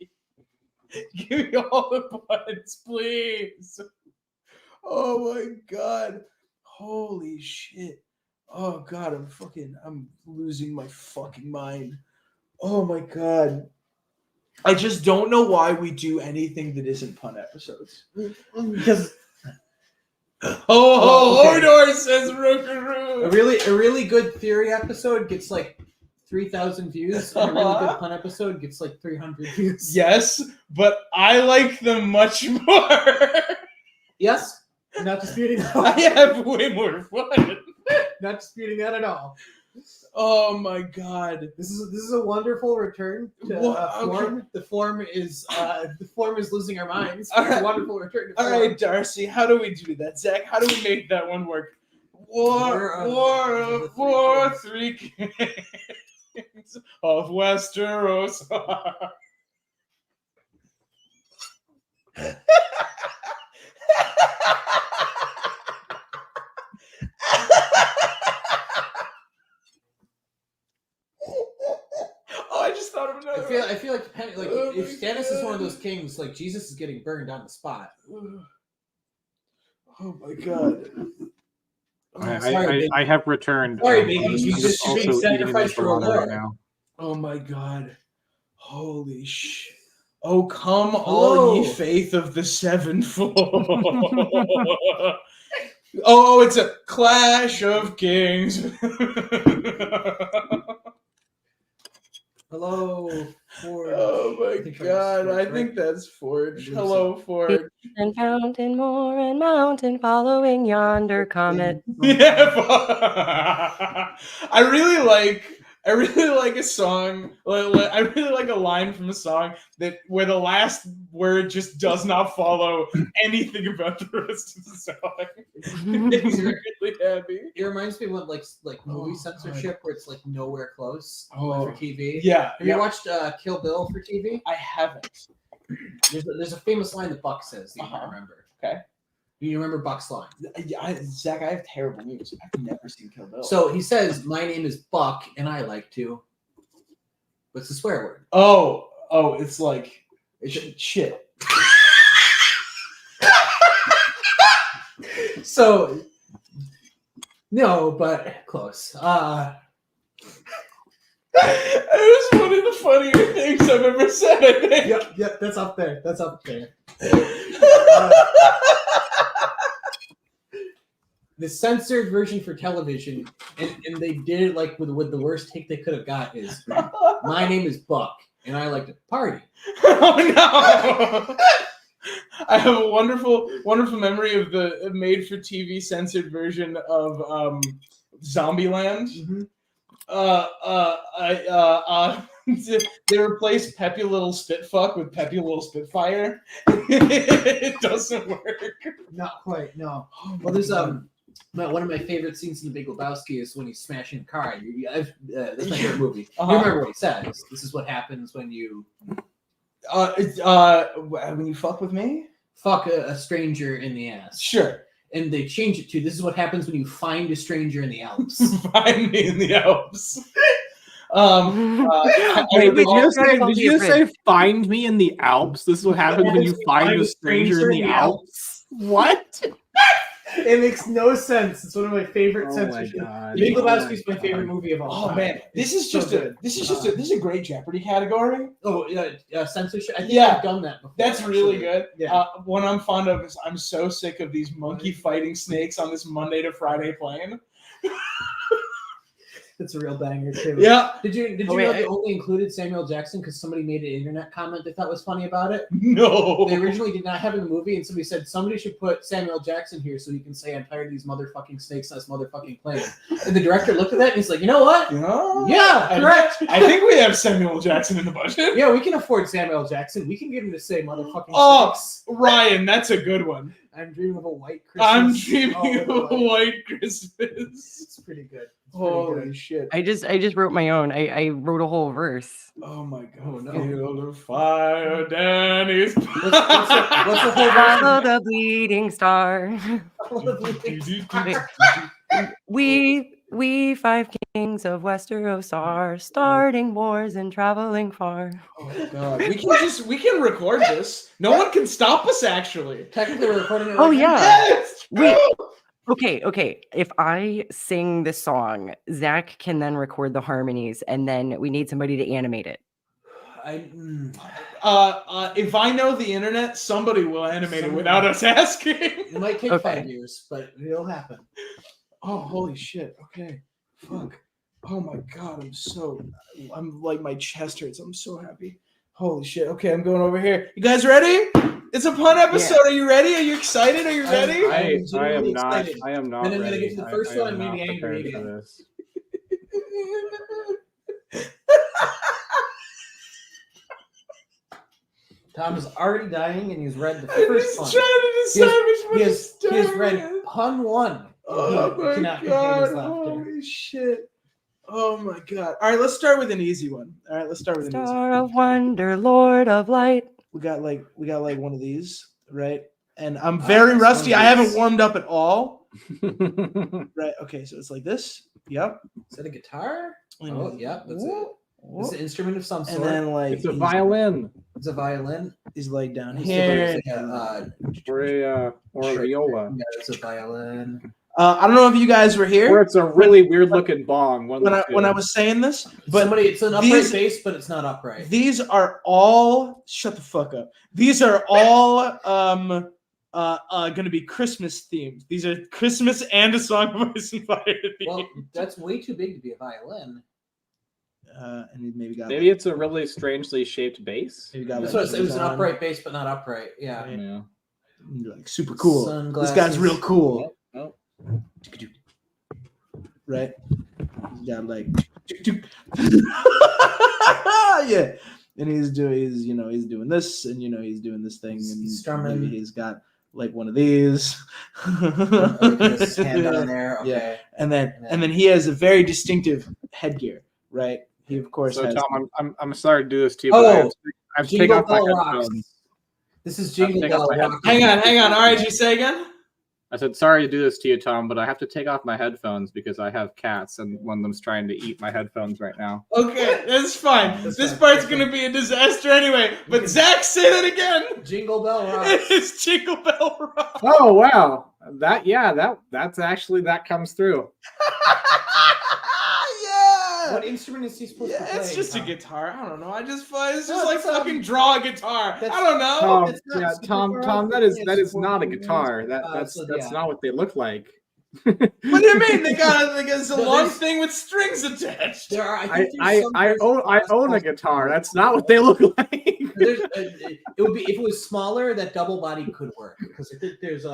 Give me all the puns, please. Oh my god. Holy shit. Oh god, I'm losing my fucking mind. Oh my god. I just don't know why we do anything that isn't pun episodes. Because Hodor says Rookaroo. A really good theory episode gets like 3,000 views, and a really good pun episode gets like 300 views. Yes, but I like them much more. Yes, I'm not disputing that. I have way more fun. Not disputing that at all. Oh my god, this is a wonderful return to form. The form is losing our minds. It's a wonderful return to form. All right, Darcy, how do we do that? Zach, how do we make that one work? War, three kings of Westeros. I just thought of another. I feel like if Stannis is one of those kings, like Jesus is getting burned on the spot. Oh my god. I have returned. Sorry, baby. I'm just being sacrificed for a right now. Oh my god. Holy shit. Oh, come all ye faith of the sevenfold. Oh, it's a clash of kings. Hello, Forge. Oh my god, I think that's Forge. Hello, Forge. And fountain, moor and mountain, following yonder comet. Yeah, I really like a song. I really like a line from a song where the last word just does not follow anything about the rest of the song. It makes me really happy. It reminds me of like movie censorship where it's like nowhere close for TV. Yeah. Have you watched Kill Bill for TV? I haven't. There's a famous line that Buck says that you might remember. Okay. Do you remember Buck's line? Zach, I have terrible news. I've never seen Kill Bill. So he says, "My name is Buck, and I like to." What's the swear word? Oh, it's like shit. So, no, but close. It was one of the funnier things I've ever said, I think. Yep, that's up there. That's up there. The censored version for television, and they did it like with the worst take they could have got is, "My name is Buck, and I like to party." Oh no! I have a wonderful memory of the made-for-TV censored version of Zombieland. Mm-hmm. They replaced Peppy Little Spitfuck with Peppy Little Spitfire. It doesn't work. Not quite, no. Well, there's one of my favorite scenes in The Big Lebowski is when he's smashing a car. That's my favorite movie. Uh-huh. You remember what he says? This is what happens when you when you fuck with me? fuck a stranger in the ass. Sure. And they change it to, "This is what happens when you find a stranger in the Alps." Find me in the Alps. Wait, did you say find me in the Alps? This is what happens when you find a stranger in the Alps? What? It makes no sense. It's one of my favorite Oh my censorship. God. The Big Oh Lebowski my is my favorite movie of all Oh time. man, this is so just good. this is a great Jeopardy category. Oh, censorship. I think Yeah. I've done that before. That's really actually. good. Yeah. One I'm fond of is I'm so sick of these monkey fighting snakes on this Monday to Friday plane. It's a real banger too. Yeah. Did you know they only included Samuel Jackson because somebody made an internet comment they thought was funny about it? No. They originally did not have it in the movie, and somebody said somebody should put Samuel Jackson here so he can say, "I'm tired of these motherfucking snakes on this motherfucking plane." And the director looked at that and he's like, "You know what? Yeah, correct. I think we have Samuel Jackson in the budget. Yeah, we can afford Samuel Jackson. We can get him to say motherfucking Oh, snakes." Ryan, that's a good one. I'm dreaming of a white Christmas. I'm dreaming Oh, of a white Christmas. It's pretty good. It's pretty Holy good. shit. I just wrote my own. I wrote a whole verse. Oh my god. Oh, no. Feel the fire, Danny's. What's the whole Follow verse? the bleeding star. We five kings of Westeros are starting wars and traveling far. Oh god. We can record this. No one can stop us actually. Technically, we're recording it. Oh right now. yeah. Yes! Wait. Okay. If I sing the song, Zach can then record the harmonies, and then we need somebody to animate it. If I know the internet, somebody will animate it without us asking. It might take Okay. 5 years, but it'll happen. Oh, holy shit. Okay. Fuck. Oh my god, I'm like, my chest hurts. I'm so happy. Holy shit. Okay, I'm going over here. You guys ready? It's a pun episode. Yeah. Are you ready? Are you excited? Are you ready? I am not. I am not. Then I'm gonna ready. get to the first I one am and maybe not angry prepared for again. this. Tom is already dying, and he's read the I'm first just pun. trying to decide which one He to has start read with. pun 1. Oh He my cannot contain his god. laughter. Holy shit. Oh my god. All right, let's start with an easy one. All right, let's start with an easy one. Star of wonder, Lord of light. We got like one of these, right? And I'm very that's rusty. one of I haven't these. warmed up at all. Right. Okay, so it's like this. Yep. Is that a guitar? And Oh, yeah. That's it. whoop, It's whoop. an instrument of some sort. And then like It's a violin It's a violin. he's laid down It's here. like a, or a viola, yeah, it's a violin. I don't know if you guys were or here it's a really weird looking bong. when I was saying this, but It's an upright these- bass, but it's not upright. these are all shut the fuck up. These are all gonna be Christmas themed. These are Christmas and A Song of Ice and Fire Well, themed. that's way too big to be a violin. And he maybe got Maybe it's a really strangely shaped bass. maybe got That's like what it was an on. upright bass, but not upright. Yeah. Right. Yeah. Like super cool. Sunglasses. This guy's real cool. Oh. Right? He's got like yeah. And he's doing this, and he's doing this thing, and He's strumming. maybe he's got like one of these. His hand on there. Okay. Yeah. And then he has a very distinctive headgear, right? He of course So has Tom, I'm sorry to do this to you, Oh, but I have to take Jingle off my Bell Rocks. headphones. This is Jingle take off Bell my Rocks. Hang on. All right, you say again? I said, sorry to do this to you, Tom, but I have to take off my headphones because I have cats and one of them's trying to eat my headphones right now. Okay, that's fine. That's This fine. part's gonna be a disaster anyway. But Zach, say that again. Jingle Bell Rock. It's Jingle Bell Rock. Oh wow, that's actually that comes through. Yeah. What instrument is he supposed to play? It's just a guitar. I don't know. It's just No, like it's, fucking draw a guitar. I that's- don't know. Tom, it's not yeah, super Tom, far Tom, off. that is It's not a for guitar. music. That's Yeah. not what they look like. What do you mean? They got it's a No, long there's- thing with strings attached. There are, I, I think there's some versions I own a guitar. That's not what they look like. There's, it would be if it was smaller, that double body could work because I think there's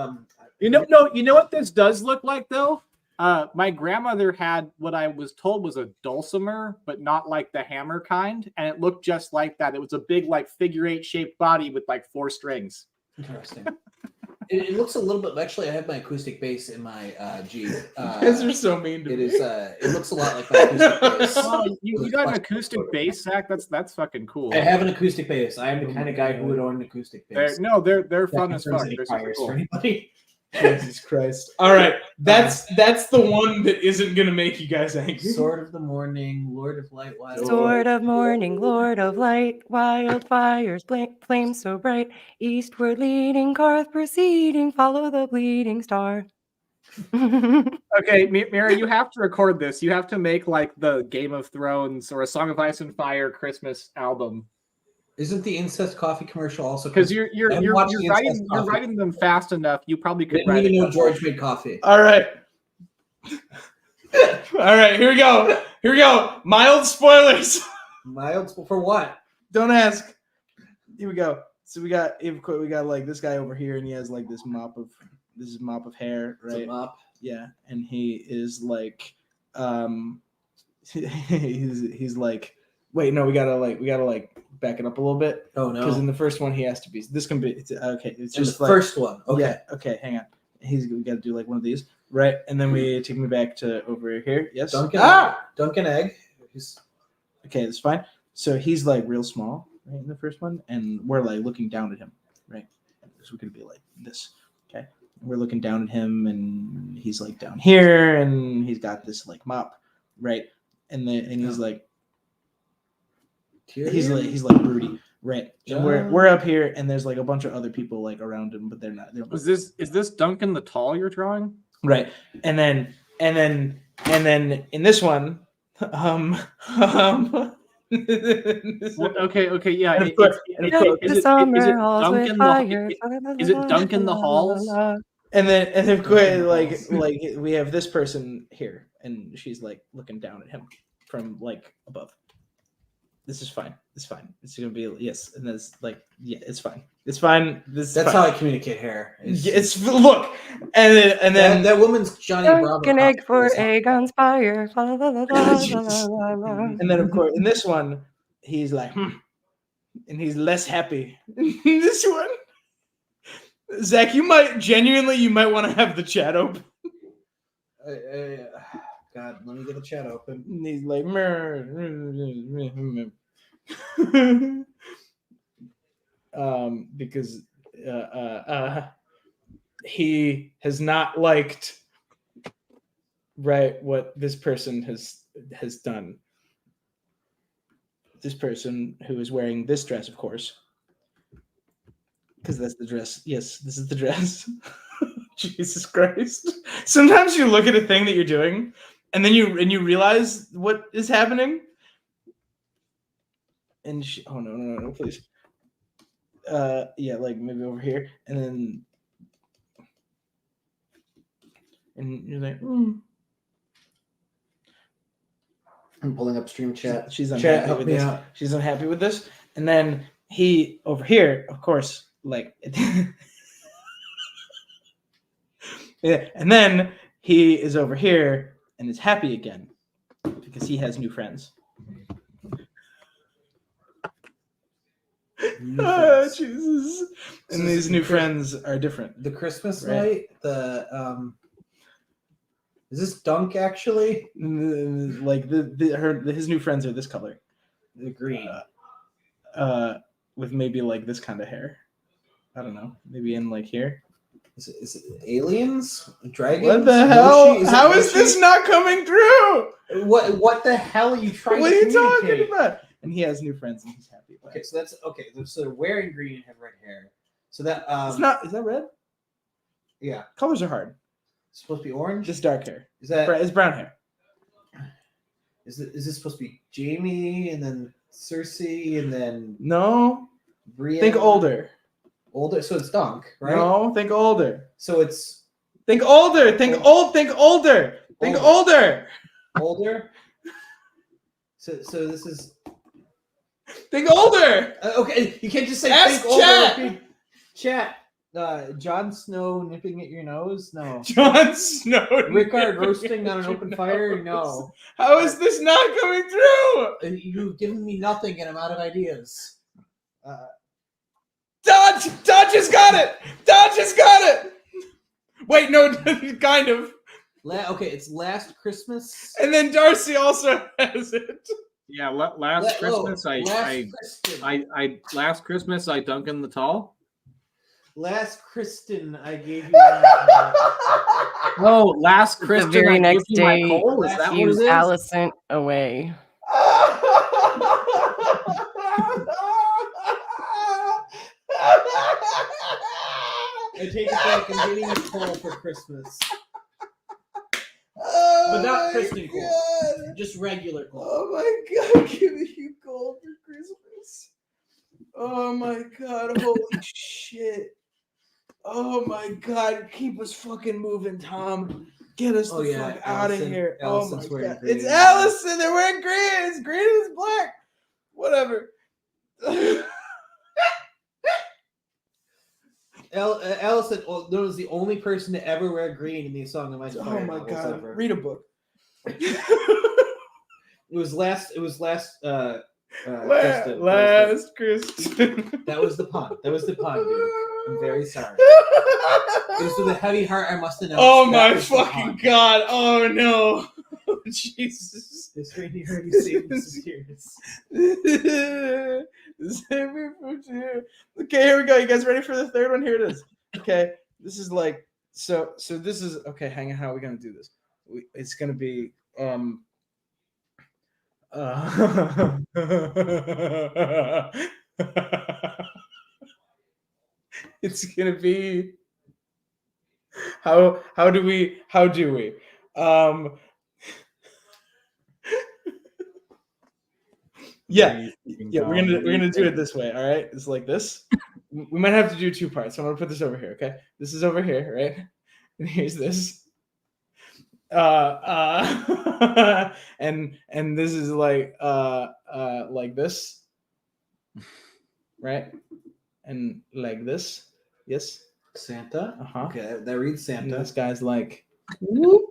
You know what this does look like though? My grandmother had what I was told was a dulcimer, but not like the hammer kind, and it looked just like that. It was a big like figure 8 shaped body with like 4 strings. interesting. It looks a little bit. Actually, I have my acoustic bass in my G. You guys are so mean to It me. is. It looks a lot like my acoustic bass. Oh, you got an acoustic bass, Zach? That's fucking cool. I have an acoustic bass. I am the kind of guy who would own an acoustic bass. They're fun as fuck. Any They're super fires cool. for anybody. Jesus Christ. All right. That's the one that isn't gonna make you guys angry. Sword of the morning, Lord of light, wild. Sword of morning, Lord of light, wildfires, flames so bright, eastward leading, Karth proceeding, follow the bleeding star. Okay, Mary, you have to record this. You have to make like the Game of Thrones or a Song of Ice and Fire Christmas album Isn't the incest coffee commercial also? because you're I'm watching writing Incest Coffee. them fast enough. You probably I could didn't write even it. know George made coffee. All right. All right, here we go. Here we go. Mild spoilers. Mild for what? Don't ask. Here we go. So we got like this guy over here, and he has like this mop of hair, It's a right? mop. Yeah, and he is like, he's like, wait, no, we gotta back it up a little bit Oh because no. in the first one he has to be. This can be okay. It's In just the like first one. Okay. yeah, okay, hang on. We got to do like one of these, right? And then we take me back to over here. Yes. Dunkin' Egg. He's- Okay, that's fine. So he's like real small, right, in the first one, and we're like looking down at him, right? So we're gonna be like this, okay? And we're looking down at him, and he's like down here, and he's got this like mop, right? And he's like he's like broody, right? And we're up here, and there's like a bunch of other people like around him, but they're not. They're Is this Duncan the Tall you're drawing? right. And then in this one, Okay, yeah. And of course- Is it Duncan the Halls? And of course, like we have this person here, and she's like looking down at him from like above. This is fine. It's fine. It's gonna be yes, and that's like yeah, it's fine. It's fine. That's That's fine. how I communicate hair. It's look, and then that woman's Johnny Bravo. Dunkin' egg for costume. egg on spire. La, la, la, la, Jesus. la, la, la. and then of course in this one he's like, and he's less happy. In this one, Zach, you might want to have the chat open. God, let me get the chat open. And he's like, because he has not liked right what this person has done. This person who is wearing this dress, of course, because that's the dress. Yes, this is the dress. Jesus Christ! Sometimes you look at a thing that you're doing, and then you realize what is happening. And oh no, please. Yeah, like maybe over here, and then, and you're like, I'm pulling up stream chat. she's Chat, unhappy help with me this. out. She's unhappy with this, and then he over here, of course, like, yeah, and then he is over here and is happy again because he has new friends. Jesus! And So these is new it- friends are different. The Christmas Right. light. Is this Dunk actually? Like his new friends are this color, The green. with maybe like this kind of hair. I don't know, maybe in like here. Is it aliens? Dragons? What the hell? Moshi? How is this not coming through? What the hell are you trying What to are you talking communicate? about? And he has new friends and he's happy. About Okay, it. so that's okay. So they're wearing green and have red hair. So that It's not. Is that red? yeah, Colors are hard. it's supposed to be orange. Just dark hair. Is that It's brown hair. is this supposed to be Jamie and then Cersei and then No. Brienne? Think older. Older. So it's Dunk, right? No. Think older. So it's Think older. Think old. Think older. Think older. older. So this is Think older. okay. You can't just say Ask think older. chat. Okay. Chat. Jon Snow nipping at your nose? No. Jon Snow. Rickard roasting on an open fire? No. How is this not coming through? You've given me nothing and I'm out of ideas. Dodge has got it. Dodge has got it. Wait, no, kind of. Okay, it's Last Christmas. And then Darcy also has it. Yeah, last Christmas last Christmas I dunk in the tall. Last Kristen, I gave you. Oh, last The Christmas very I next gave you my day, coal? Is that what it fuse is? Alicent away. I take it back. I'm getting you coal for Christmas, Oh but not my Kristen coal. God. Just regular coal. Oh my God, giving you gold for Christmas. Oh my God, holy shit. Oh my God, keep us fucking moving, Tom. Get us the fuck out of here. Allison's Oh my wearing God. green. It's Allison. They're wearing green. It's green and it's black. Whatever. Allison was the only person to ever wear green in the Song of Ice and Fire Oh my novels God. ever. Read a book. It was last. Kristen. Last Kristen. That was the pun. That was the pun, dude. I'm very sorry. It was with a heavy heart. I must have known. Oh that my was the fucking pun. God. Oh no. Oh, Jesus. This radio already saved us tears. Save me from tears. Okay, here we go. You guys ready for the third one? Here it is. Okay, this is like so this is okay. Hang on, how are we gonna do this? It's gonna be it's gonna be how do we yeah, we're gonna do it this way. All right, it's like this. We might have to do two parts. So I'm gonna put this over here. Okay, this is over here, right? And here's this. And this is like this, right? And like this. Yes. Santa. Uh-huh. Okay, that reads And Santa. this guy's like whoop.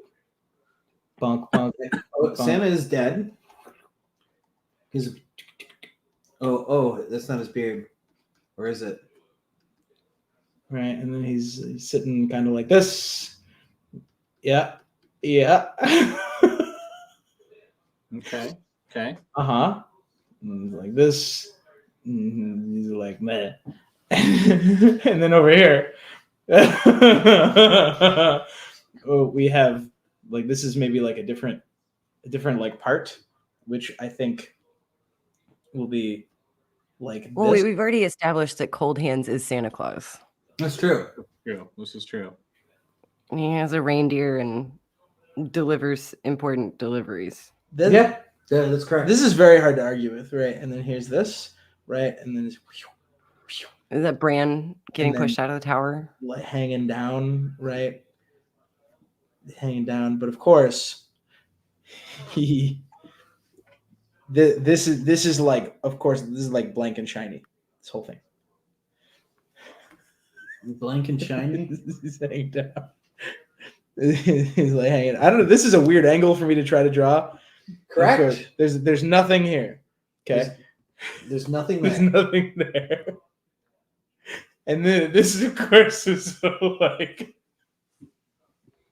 Bunk bunk. Oh, Santa is dead. He's. Oh, that's not his beard, or is it? Right, and then he's sitting kind of like this. Yeah. Okay. Uh-huh. And like this. And he's like meh. And then over here. We have like this is maybe like a different like part, which I think will be like Well, this. we've already established that Cold Hands is Santa Claus. That's true. True. This is true. He has a reindeer and delivers important deliveries. Yeah, that's correct. This is very hard to argue with, right? And then here's this, right? And then it's Is that Bran getting And then- pushed out of the tower? like hanging down, right? Hanging down, but of course, this is like, of course, this is like blank and shiny. This whole thing. Blank and shiny. He's hanging down. He's like hanging. I don't know. This is a weird angle for me to try to draw. Correct. Of course, there's nothing here. Okay. There's nothing There's there. nothing there. And then this is, of course, is so like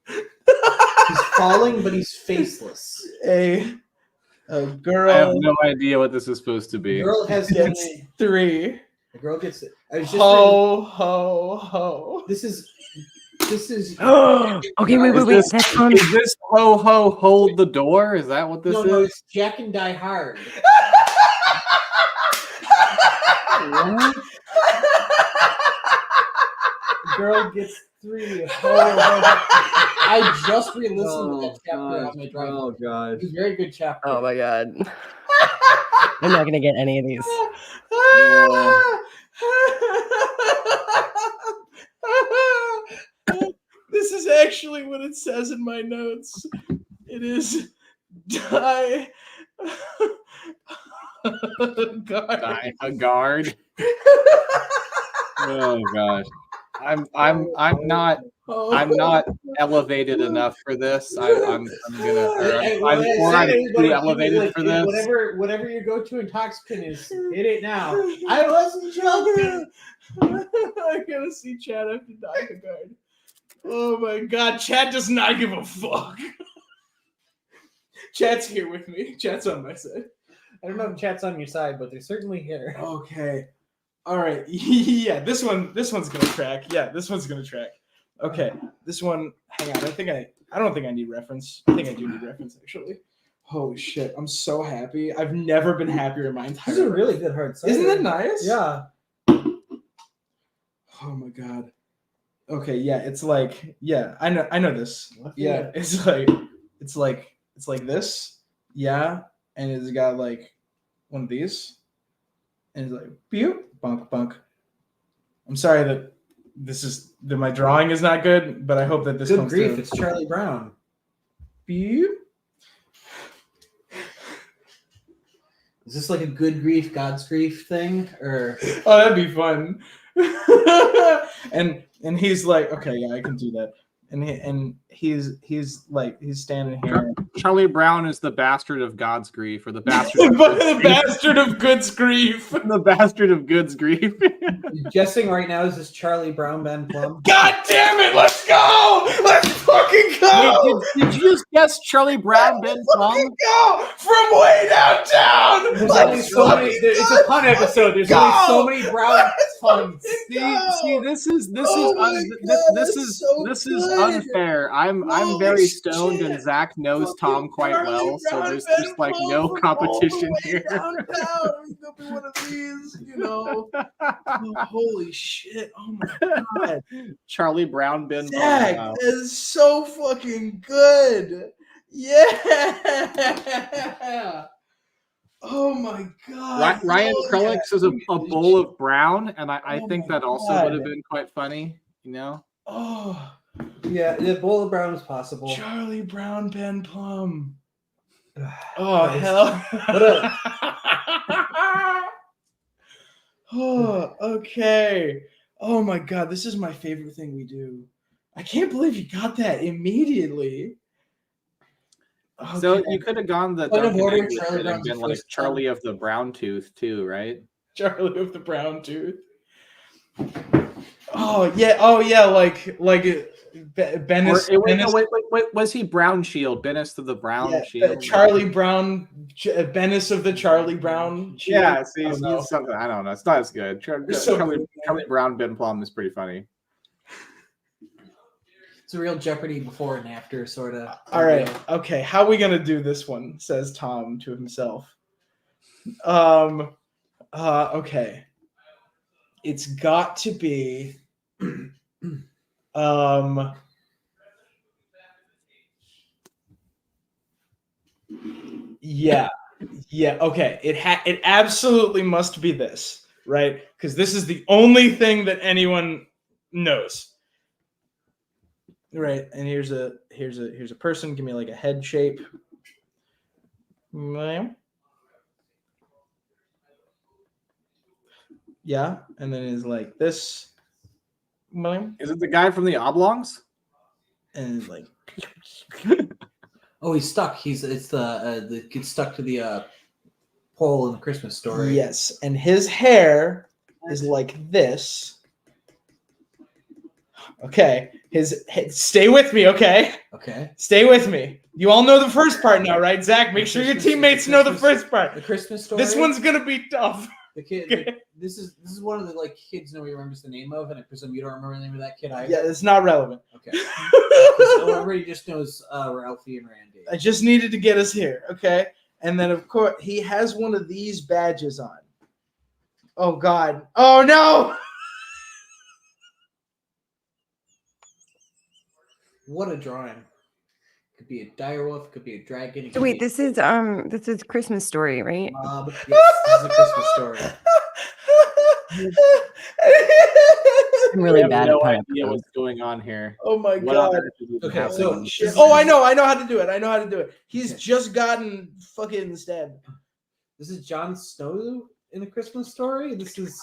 He's falling, but he's faceless. a girl I have no idea what this is supposed to The be. girl has gets 3. The girl gets it. I was just Ho ho ho. This is This is Okay, wait. That's fun. Is this ho ho hold the door? Is that what this no, is? it's Jack and Die Hard. What? Girl gets 3. I just re-listened to that chapter on my drive. Oh god. It's a very good chapter. Oh my god. I'm not gonna get any of these. This is actually what it says in my notes. It is die. Die a guard. Oh gosh. I'm not elevated enough for this. I'm too elevated for this. Whatever your go-to intoxicant is, hit it now. I wasn't joking. I gotta see Chad have to die a guard. Oh my god, Chad does not give a fuck. Chad's here with me. Chad's on my side. I don't know if Chat's on your side, but they're certainly here. Okay. All right. Yeah, this one's gonna track. Yeah, this one's gonna track. Okay. This one. Hang on. I don't think I need reference. I think I do need reference actually. Holy shit! I'm so happy. I've never been happier in my entire This is a life. really good hard cider. Isn't that nice? Yeah. Oh my god. Okay. Yeah. It's like. Yeah. I know this. Yeah. It's like this. Yeah. And it's got like one of these. And it's like, pew, bunk, bunk. I'm sorry that my drawing is not good, but I hope that this Good comes grief, through. it's Charlie Brown. Pew. Is this like a good grief, God's grief thing? Or Oh, that'd be fun. and he's like, okay, yeah, I can do that. And he's standing here. Charlie Brown is the bastard of God's grief, or the bastard The bastard of Good's grief. the bastard of Good's grief. guessing right now is this Charlie Brown Ben Plum? God damn it! Let's go! Let's fucking go! Did you just guess Charlie Brown Ben Plum? Fucking go from way downtown. There's only Let's so many. fucking It's a pun episode. There's only so many Brown Let's puns. fucking go. See, this is Oh my God, that's so good. unfair. I'm Holy very stoned, shit. and Zach knows Fucking Tom quite Charlie well, so Brown there's Ben just like Plum no from competition all the way here. Downtown. It's gonna be one of these, you know. Oh, holy shit! Oh my god, Charlie Brown Ben Plum. Zach, Wow. that is so fucking good. Yeah. Oh my god. Ryan Hell Krelix yeah. is a bowl of brown, and I Oh think my that also God. would have been quite funny, you know? Oh, Yeah, the bowl of Brown is possible. Charlie Brown Ben Plum. That Oh is- hell. What Oh, okay. Oh my god, this is my favorite thing we do. I can't believe you got that immediately. So Okay. you could have gone the Point of Duncan order, Egg Charlie route and Brown's been like first Charlie of the Brown Tooth too, right? Charlie with the brown tooth. Oh yeah, like Bennis. Or, wait, Bennis- wait, was he Brown Shield? Bennis of the Brown yeah, Shield? Charlie Brown, Bennis of the Charlie Brown. Yeah, see, I don't know. he's something. I don't know. It's not as good. It's so Charlie, good. Charlie Brown Ben Plum is pretty funny. It's a real Jeopardy before and after sort of. All right, okay. How are we gonna do this one? Says Tom to himself. Okay. It's got to be. Yeah. Okay. It absolutely must be this, right? Because this is the only thing that anyone knows. Right, and here's a person. Give me like a head shape. Yeah, and then it's like this. Is it the guy from the Oblongs? And it's like Oh, he's stuck. It's gets stuck to the pole in the Christmas Story. yes, and his hair is like this. Okay, stay with me, okay? Okay. Stay with me. You all know the first part now, right, Zach? Make sure your teammates know the first part. The Christmas Story. This one's gonna be tough. The kid. This is one of the like kids nobody remembers the name of, and I presume you don't remember the name of that kid either. Yeah, it's not relevant. Okay. So everybody just knows Ralphie and Randy. I just needed to get us here, okay? And then of course he has one of these badges on. Oh God! Oh no! What a drawing! Could be a direwolf, could be a dragon. It So could wait, be this is Christmas Story, right? Yes, this is a Christmas story. I'm really I have bad no at idea pineapple. what's going on here. Oh my What on God! earth is even Okay, happening? so Oh, I know how to do it. I know how to do it. He's Okay. just gotten fucking stabbed. This is Jon Snow in a Christmas story. This is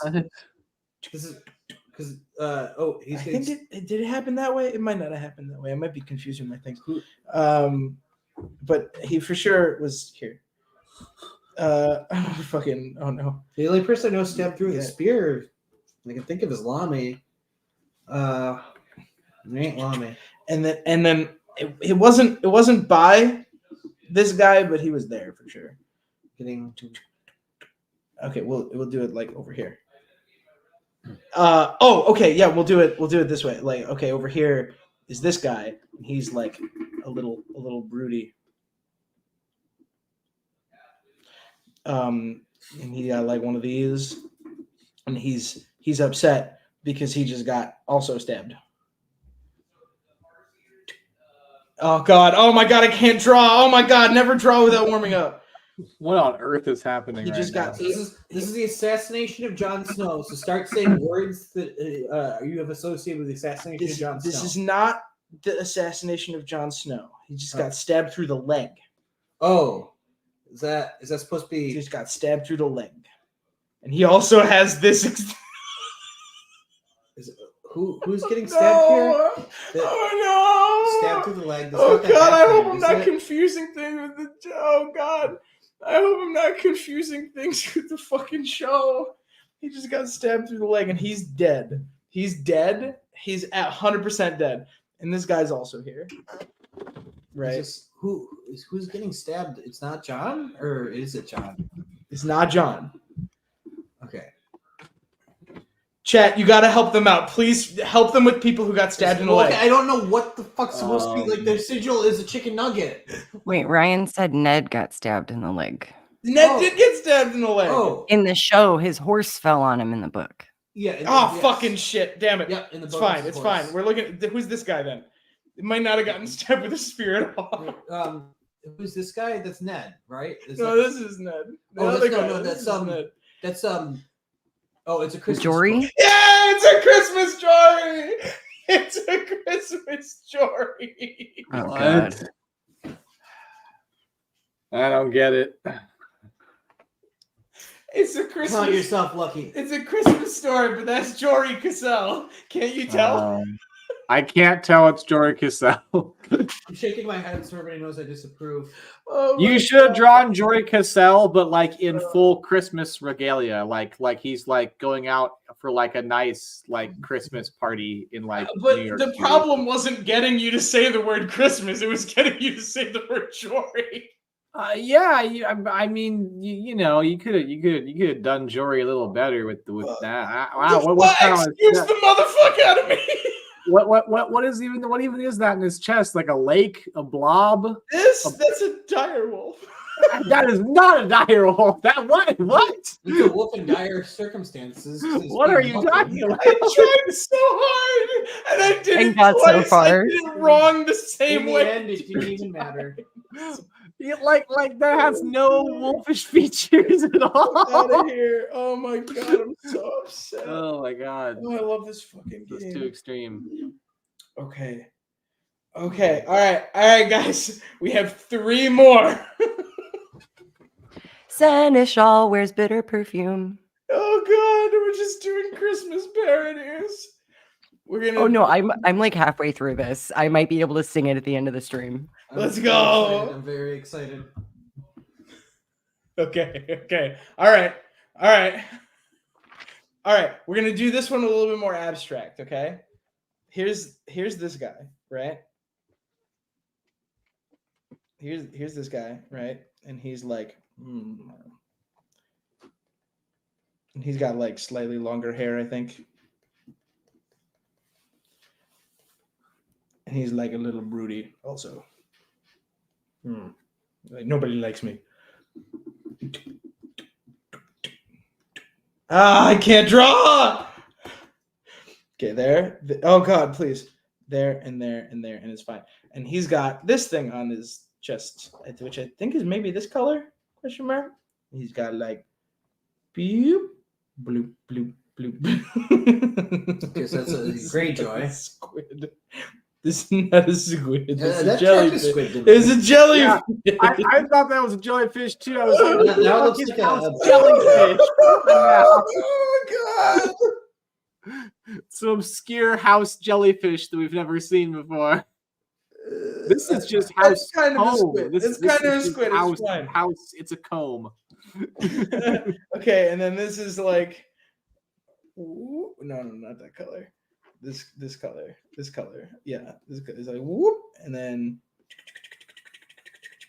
because he's I getting think it did it happen that way? It might not have happened that way. I might be confusing my things. But he for sure was here. Oh no. the only person I know stabbed through with a Yeah. spear I can think of is Lamy. It ain't Lamy. And then it wasn't by this guy, but he was there for sure. Getting Okay, we'll do it like over here. Okay, yeah, we'll do it this way. Like, okay, over here is this guy, and he's like a little broody. And he got like one of these, and he's upset because he just got also stabbed. Oh God! Oh my God! I can't draw! Oh my God! Never draw without warming up. What on earth is happening? He right just got- now? this is the assassination of Jon Snow. So start saying words that you have associated with the assassination of Jon Snow. This is not the assassination of Jon Snow. He just got stabbed through the leg. Oh, is that supposed to He be? just got stabbed through the leg, and he also has this. Who's getting stabbed here? Oh no! Stabbed through the leg. That's Oh not the God! I half hope hand, I'm is not it? confusing things with the. Oh God! I hope I'm not confusing things with the fucking show. He just got stabbed through the leg, and he's dead. He's dead. He's at 100% dead, and this guy's also here. Right? Who's getting stabbed? It's not John, or is it John? It's not John. Okay. Chat, you got to help them out. Please help them with people who got stabbed in the leg. Okay, I don't know what the fuck's supposed to be. Like their sigil is a chicken nugget. Wait, Ryan said Ned got stabbed in the leg. Ned did get stabbed in the leg. Oh, In the show, his horse fell on him in the book. yeah. Oh, yes. fucking shit. Damn it. Yeah, in the It's book, fine. of It's course. fine. We're looking at who's this guy then? It might not have gotten stabbed with a spear at all. Who's this guy? That's Ned, right? Is No, that- this is Ned. The Oh, other no, guy, no, this that's is Ned. That's Oh, it's a Christmas. Jory? story. Yeah, it's a Christmas story. It's a Christmas story. Oh What? God. I don't get it. It's a Count Christmas. yourself lucky. It's a Christmas story, but that's Jory Cassell. Can't you tell? I can't tell it's Jory Cassell. I'm shaking my head so everybody knows I disapprove. Oh my You should have God. drawn Jory Cassell, but like in full Christmas regalia, like he's like going out for like a nice like Christmas party in like But New York the City. problem wasn't getting you to say the word Christmas; it was getting you to say the word Jory. Yeah, I mean, you know, you could have done Jory a little better with that. Wow, what's that on his Excuse chest? the motherfucker out of me. What even is that in his chest? Like a lake, a blob? That's a dire wolf. That is not a dire wolf. That what? It's a wolf in dire circumstances. What are you talking about? I tried so hard, and I did And it got so twice. I far. did it wrong the In same the way. end, it didn't even matter. Like that has no wolfish features at Out all. of here! Oh my God, I'm so upset. Oh my god, Oh, I love this fucking that's game. too extreme. Okay. All right, guys. We have 3 more. Seneschal wears bitter perfume. Oh God, we're just doing Christmas parodies. We're gonna. Oh no, I'm like halfway through this. I might be able to sing it at the end of the stream. Let's I'm go. excited. I'm very excited. Okay. All right. We're gonna do this one a little bit more abstract. Okay. Here's this guy, right? Here's this guy, right? And he's like, He's got like slightly longer hair, I think. And he's like a little broody also. Like nobody likes me. I can't draw. Okay, there. Oh God, please. There and there and there, and it's fine. And he's got this thing on his chest, which I think is maybe this color? Question mark. He's got like, bloop, bloop, bloop, bloop. Okay, so that's a Greyjoy. Squid. This is not a squid. It's a that jellyfish. checked a squid, didn't It's a jellyfish. Yeah, I thought that was a jellyfish too. I was like, That- that "Look, looks it's like a- house jellyfish." Oh God. Some obscure house jellyfish that we've never seen before. This is just house It's kind of a comb. squid. This It's this kind of a is just squid. House, It's fine. house. It's a comb. Okay, and then this is like, no, not that color. This color. Yeah, this is like whoop, and then.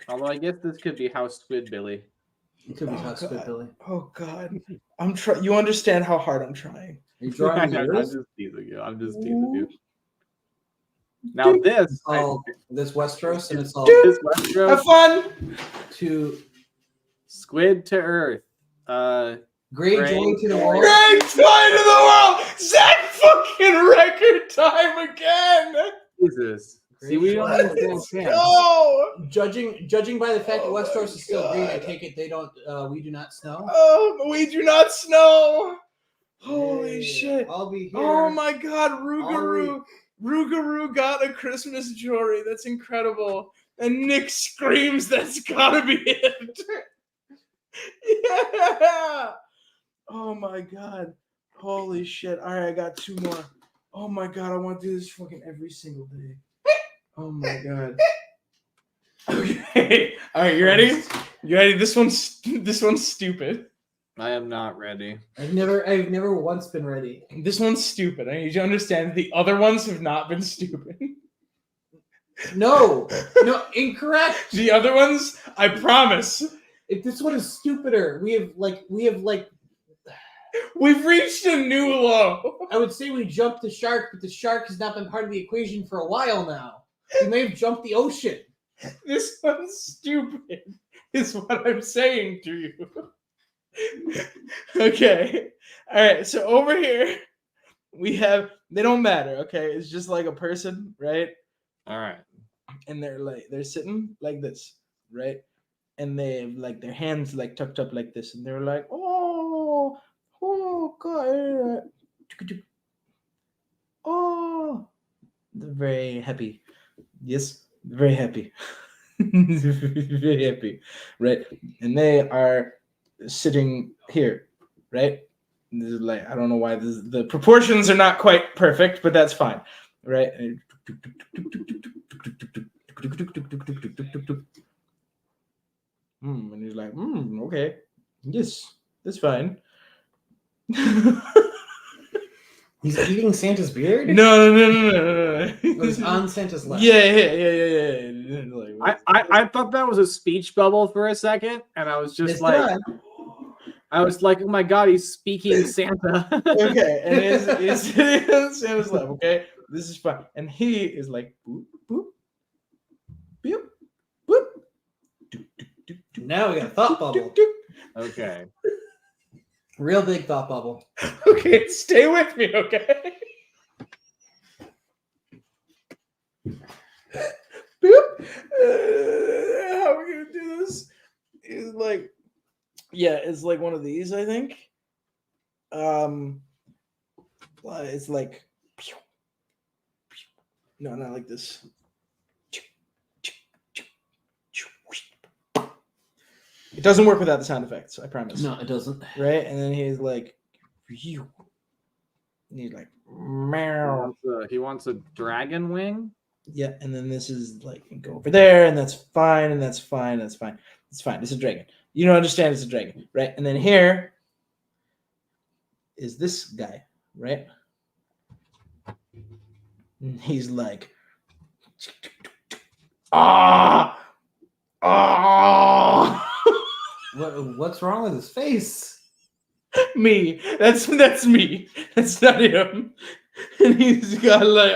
Although I guess this could be house Squidbilly. It could be Oh, house God. Squidbilly. Oh God, I'm trying. You understand how hard I'm trying. Are you drawing I'm yours? just teasing you. I'm just teasing you. Now this, It's all this Westeros, and it's all this Westeros Have fun. to squid to Earth. Greyjoy to the world. Great time to the world. Zach fucking record time again. Jesus. See, we don't Let's understand Sam. Go. Judging by the fact that Oh my Westeros is still green, I God. take it they don't. We do not snow. We do not snow. Holy Yay. shit. I'll be here. Oh my God, all Rougarou. Rougarou got a Christmas jewelry. That's incredible. And Nick screams, that's gotta be it. Yeah. Oh my God. Holy shit. All right, I got 2 more. Oh my God, I want to do this fucking every single day. Oh my God. Okay. All right, you ready? You ready? This one's stupid. I am not ready. I've never once been ready. This one's stupid. I need you to understand the other ones have not been stupid. No, incorrect. The other ones, I promise. If this one is stupider, we have We've reached a new low. I would say we jumped the shark, but the shark has not been part of the equation for a while now. We may have jumped the ocean. This one's stupid, is what I'm saying to you. Okay. All right. So over here, we have, they don't matter. Okay. It's just like a person, right? All right. And they're sitting like this, right? And they have like their hands like tucked up like this. And they're like, oh, God. Oh, they're very happy. Yes, very happy. Very happy, right? And they are sitting here, right? This is like, I don't know why the proportions are not quite perfect, but that's fine, right? And he's like, okay, yes, that's fine. He's eating Santa's beard? No. It was on Santa's lap. Yeah. Like, I thought that was a speech bubble for a second, and I was just It's like, done. I was like, oh my God, he's speaking Santa. okay, and it's Santa's lap, okay? This is fine. And he is like, boop, boop, boop, boop. Now we got a thought bubble. Okay. Real big thought bubble. Okay, stay with me, okay? Boop. How are we gonna do this? It's like, yeah, it's like one of these, I think. It's like, no, not like this. It doesn't work without the sound effects, I promise. No, it doesn't. Right? And then he's like, phew. And he's like, meow. He wants a dragon wing. Yeah, and then this is like, go over there, and that's fine, and that's fine, that's fine. It's fine. It's a dragon. You don't understand it's a dragon, right? And then here is this guy, right? And he's like, ah. What's wrong with his face? Me. That's me. That's not him. And he's got like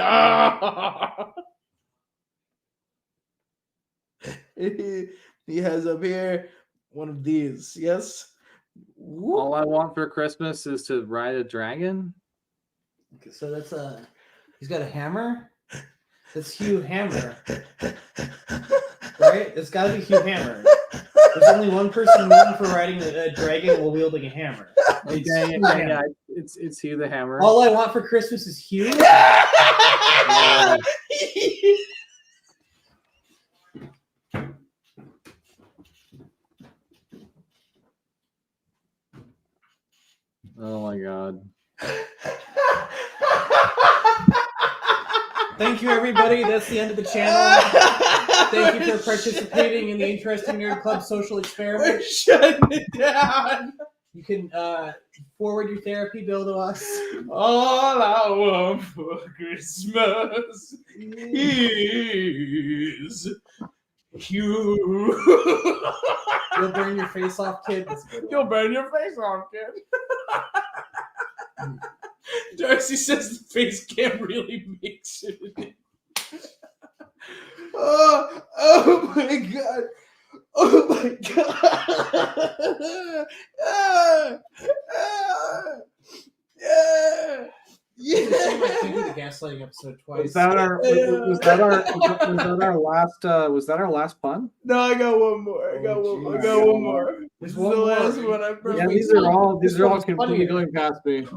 he has up here one of these. Yes. All I want for Christmas is to ride a dragon. Okay, so that's he's got a hammer. That's Hugh Hammer, right? It's got to be Hugh Hammer. There's only one person known for riding a dragon while wielding a hammer. It's Hugh Hammer. Yeah, it's Hugh the Hammer. All I want for Christmas is Hugh. Oh my god. Thank you, everybody. That's the end of the channel. Thank you for participating in the Interesting Nerd Club social experiment. We're shutting it down. You can forward your therapy bill to us. All I want for Christmas is you. You'll burn your face off, kid. That's a good one. You'll burn your face off, kid. Darcy says the face cam really makes it. Oh my god. Oh my god. You see my thing with the gaslighting episode twice. Was that our last pun? No, I got one more. I got one more. This is the last one I promise. Yeah, these are all completely going past me.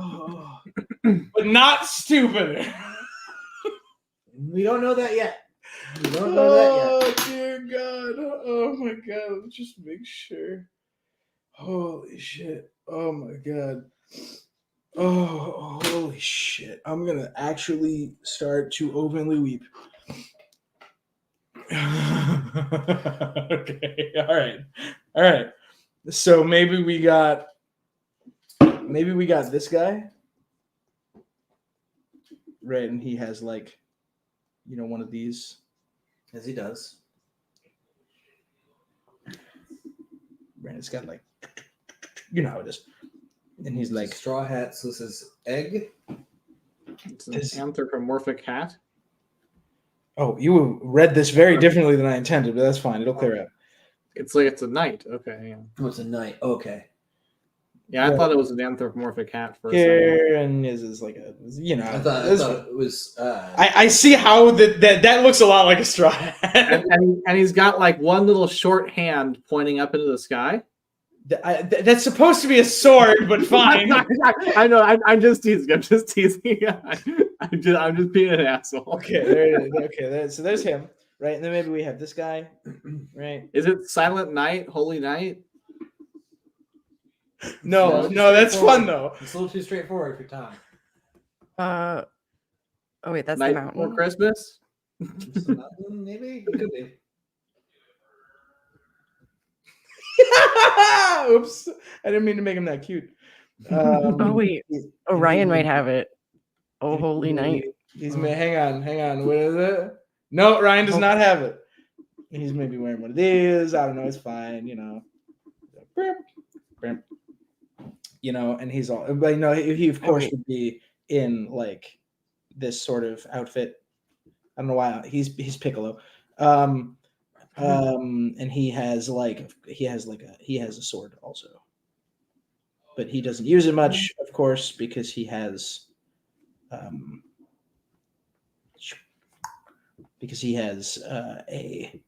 But not stupid. We don't know that yet. We don't know Oh that dear God. Oh my God. Let's just make sure. Holy shit. Oh my God. Oh, holy shit. I'm going to actually start to openly weep. Okay. All right. So maybe we got this guy. Right, and he has like, one of these. yet. As he does. Right, it's got like, you know how it is. And he's like, Straw hat. So this is egg. It's an anthropomorphic hat. oh, you read this very differently than I intended, but that's fine. It'll clear up. It's like it's a knight. Okay, yeah. Oh, it's a knight. Okay. Yeah, I thought it was an anthropomorphic hat for a second. Here and his is like a, I thought it was. I see how that looks a lot like a straw hat. And he's got like one little short hand pointing up into the sky. That's supposed to be a sword, but fine. I know. I'm just teasing. I'm just being an asshole. Okay, there it is. Okay, so there's him, right? And then maybe we have this guy, right? Is it Silent Night, Holy Night? No, that's fun though. It's a little too straightforward for Tom. Oh wait, that's Night the Before mountain. Christmas? Maybe it could be. Oops, I didn't mean to make him that cute. Oh wait, Orion might have it. Oh holy night. Hang on. What is it? No, Ryan does not have it. He's maybe wearing one of these. I don't know. It's fine. And he's all. But he of course would be in like this sort of outfit. I don't know why he's Piccolo. And he has a sword also, but he doesn't use it much, of course, because he has a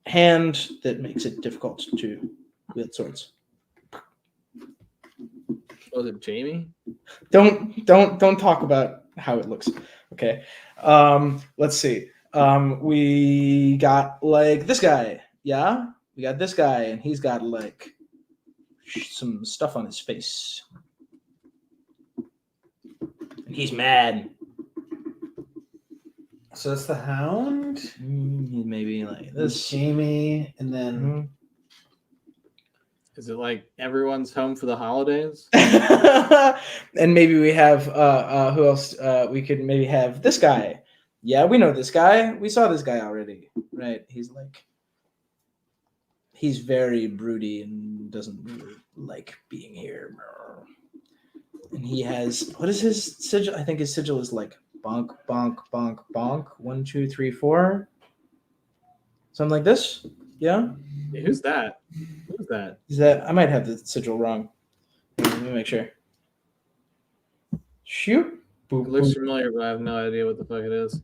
hand that makes it difficult to wield swords. Was it Jamie? Don't talk about how it looks. Okay. Let's see. We got like this guy. Yeah, we got this guy, and he's got like some stuff on his face, and he's mad. So it's the Hound. Maybe like this. Jamie, and then Is it like everyone's home for the holidays? And maybe we have who else? We could maybe have this guy. Yeah, we know this guy. We saw this guy already, right? He's he's very broody and doesn't really like being here. And he has, what is his sigil? I think his sigil is like bonk, bonk, bonk, bonk. 1, 2, 3, 4. Something like this. Yeah. Who's that? Who's that? Is that, I might have the sigil wrong. Let me make sure. Shoot. It looks familiar, but I have no idea what the fuck it is.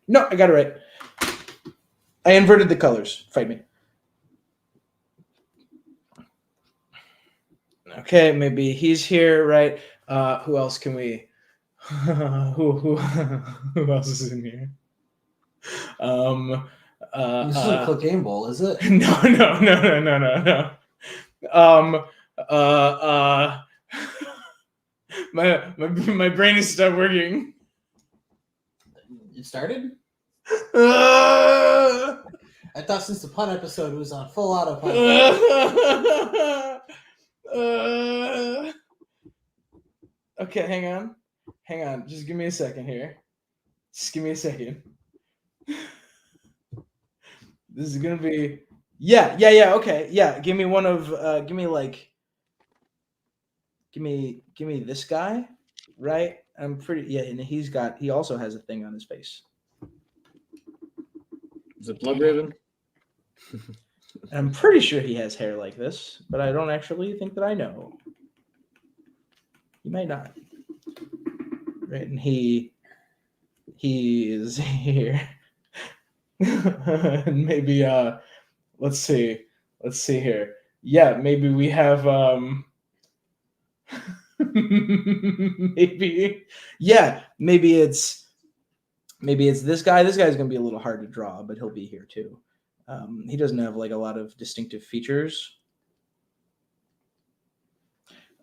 No, I got it right. I inverted the colors. Fight me. Okay, maybe he's here, right? Who else can we? Who else is in here? This isn't a Game Bowl, is it? No. My brain is stopped working. It started? I thought since the pun episode was on full autopilot. Okay, hang on. Just give me a second here. Just give me a second. This is gonna be yeah. Okay, yeah. Give me one of. Give me this guy, right? I'm pretty. Yeah, and he also has a thing on his face. Is it Bloodraven? I'm pretty sure he has hair like this, but I don't actually think that I know. He might not. Right, and he is here. And maybe let's see here. Yeah, maybe we have maybe it's this guy. This guy's gonna be a little hard to draw, but he'll be here too. He doesn't have like a lot of distinctive features,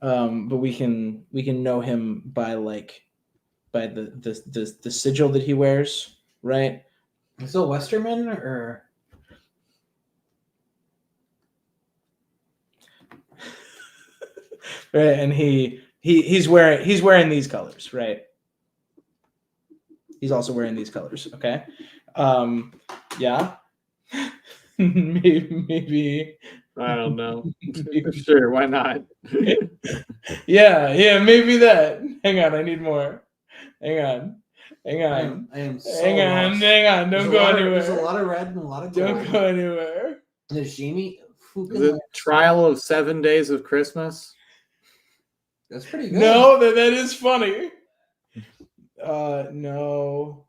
but we can know him by the sigil that he wears, right? Is it Westerman or? Right, and he's wearing these colors, right? He's also wearing these colors, okay? Yeah. maybe I don't know. Sure, why not? yeah, maybe that. Hang on, I need more. Hang on. I am so hang on. Don't go anywhere. There's a lot of red and a lot of gold. Don't go anywhere. There's Jamie. The Trial of 7 Days of Christmas. That's pretty good. No, that is funny. No.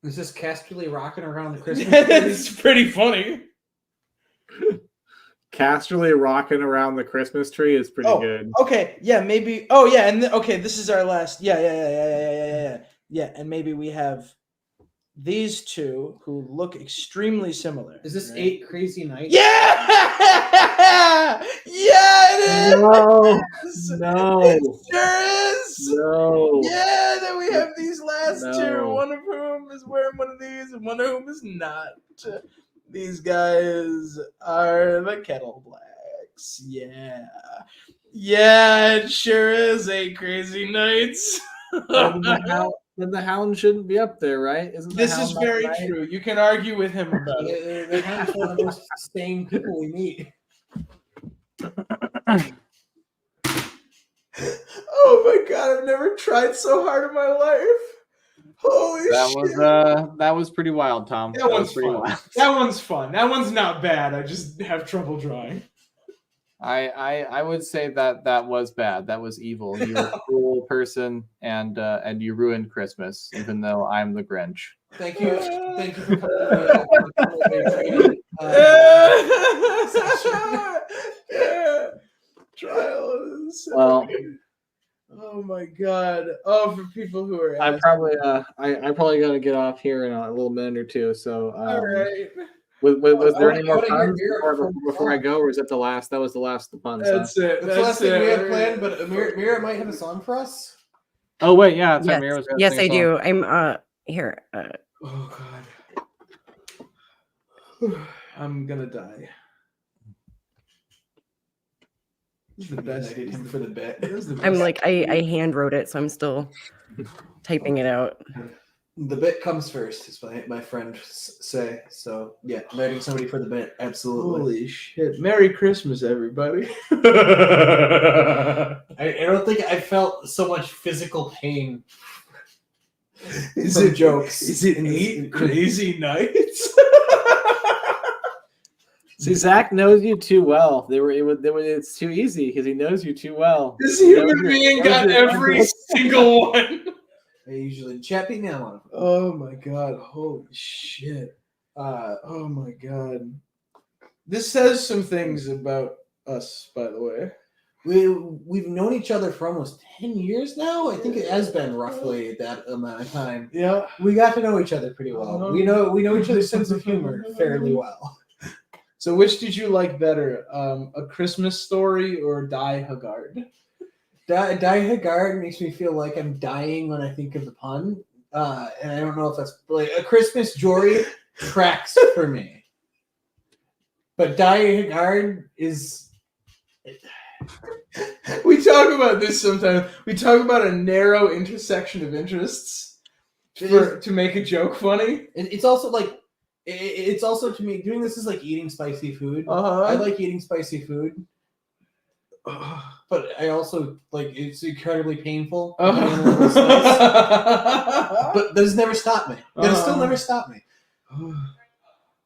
Is this Casterly rocking around the Christmas tree? It's pretty funny. Casterly rocking around the Christmas tree is pretty good. Okay, yeah, maybe. Oh, yeah, and okay, this is our last. Yeah. And maybe we have these two who look extremely similar. Is this 8 Crazy Nights? Yeah! Yeah, it is! No. It sure is! No. Yeah, then we have these last two, one of whom is wearing one of these and one of whom is not. These guys are the Kettle Blacks. Yeah. Yeah, it sure is 8 Crazy Nights. Then the Hound shouldn't be up there, right? This is very true. You can argue with him about it. They're kind of one of the most sane people we meet. Oh my god, I've never tried so hard in my life. Holy shit. That was pretty wild, Tom. That one's pretty fun. wild. That one's fun. That one's not bad. I just have trouble drawing. I would say that was bad. That was evil. You're a cruel person, and you ruined Christmas, even though I'm the Grinch. Thank you for yeah. Trial is well. Oh my god. Oh, for people who are I probably got to get off here in a little minute or two. So all right. Was there any more puns before I go, or is that the last? That was the last of the puns. That's it. That's the last thing we had planned. But Mira might have a song for us. Oh wait, yeah. Yes, Mira was yes, I do. I'm here. Oh god. I'm gonna die. This is the best. I did him for the bet. I'm like I hand wrote it, so I'm still typing it out. The bit comes first, is my friend say. So yeah, inviting somebody for the bit, absolutely. Holy shit! Merry Christmas, everybody. I don't think I felt so much physical pain. Is from it jokes? Is it 8 crazy nights? See, Zach knows you too well. It's too easy because he knows you too well. This human being got every single one. I usually chat me now on. Oh my god! Holy shit! Oh my god! This says some things about us, by the way. We've known each other for almost 10 years now. I think it has been roughly that amount of time. Yeah. We got to know each other pretty well. We know each other's sense of humor fairly well. So, which did you like better, A Christmas Story or Die Haggard? Die Haggard makes me feel like I'm dying when I think of the pun, and I don't know if that's like A Christmas Story tracks for me. But Die Haggard is. We talk about this sometimes. We talk about a narrow intersection of interests to make a joke funny. It's also like. It's also, to me, doing this is like eating spicy food. Uh-huh. I like eating spicy food, but I also like it's incredibly painful. But this never stopped me. It'll still never stop me. Oh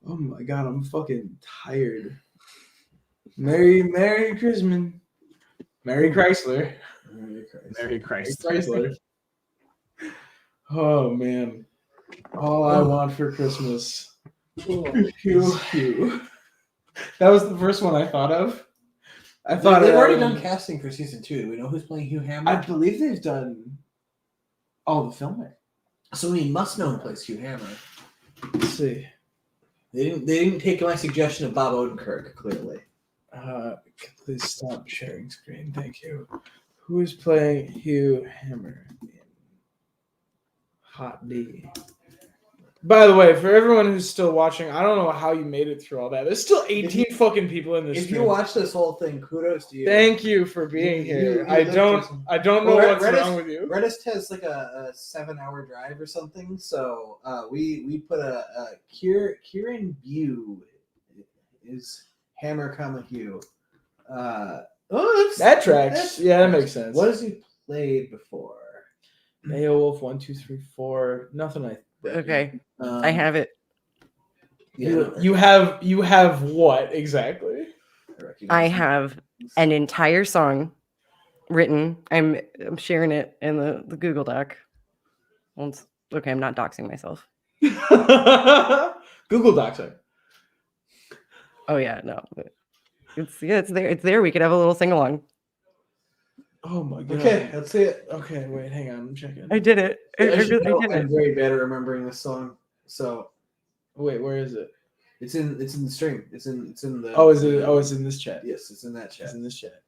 my god, I'm fucking tired. Merry Christmas. Merry Chrysler. Merry Christ. Chrysler. Oh man. All I want for Christmas. Hugh. That was the first one I thought of. I thought They've already done casting for season 2. Do we know who's playing Hugh Hammer? I believe they've done all the filming. So we must know who plays Hugh Hammer. Let's see. They didn't take my suggestion of Bob Odenkirk, clearly. Please stop sharing screen. Thank you. Who is playing Hugh Hammer in Hot D? By the way, for everyone who's still watching, I don't know how you made it through all that. There's still 18 fucking people in this If stream. you watch this whole thing, kudos to you. Thank you for being here. you I lived don't know what's wrong with you. Redis has like a 7-hour drive or something, so we put a Kieran Bew is Hammer, Hugh. That tracks. Yeah, that makes sense. What has he played before? Beowulf 1, 2, 3, 4. Nothing. Okay, I have it. You have what exactly? I have an entire song written. I'm sharing it in the Google Doc. Okay, I'm not doxing myself. Google Docs. Oh yeah, no. It's there. It's there. We could have a little sing along. Oh my god. Okay, let's see it. Okay, wait, hang on. I'm checking. I did it. I did I'm it. very bad at remembering this song. So Wait, where is it? it's in the stream. It's in the. Oh, is it? Oh, it's in this chat. Yes, it's in that chat. It's in this chat.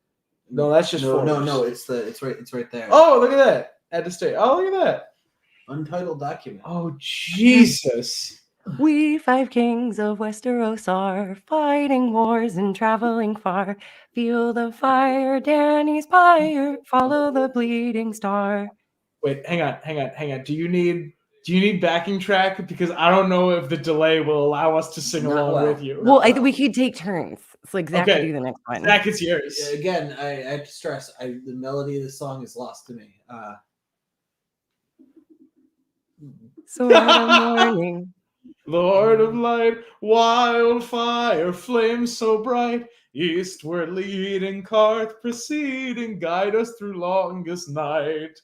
No, that's just no. It's right there. Oh, look at that. At the state. Oh, look at that. Untitled document. Oh, Jesus. We 5 kings of Westeros are fighting wars and traveling far. Feel the fire, Dany's pyre. Follow the bleeding star. Wait, hang on. Do you need backing track? Because I don't know if the delay will allow us to sing Not along well. with you. Well, I think we could take turns. It's like Zach Okay. could do the next one. Zach, it's yours. Again, I have to stress, the melody of the song is lost to me. Sword of morning. Lord of light, wildfire, flame so bright, eastward leading, Karth preceding, guide us through longest night.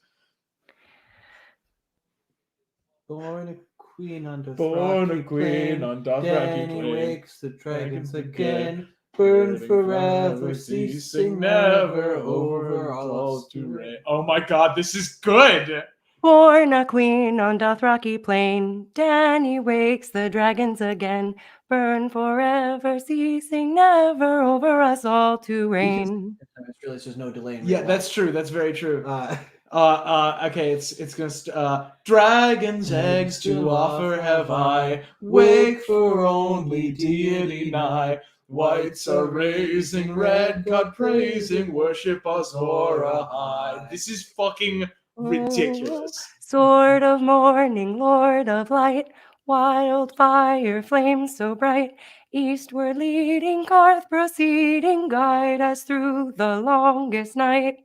Born a queen on Dothraki Born a queen plain, on Dothraki Dany plain. wakes the dragons Dragons again. again. Burn forever, ceasing never, over all to reign. Oh my god, this is good! Born a queen on Dothraki plain. Dany wakes the dragons again. Burn forever, ceasing never, over us all to reign. I just realized there's no delay in Yeah, real that's life. true. That's very true. Okay, it's gonna dragon's eggs to offer have I, wake for only deity nigh. Whites are raising, red God praising, worship Azor high. This is fucking ridiculous. Sword of morning, lord of light, wildfire flames so bright, eastward leading, Karth proceeding, guide us through the longest night.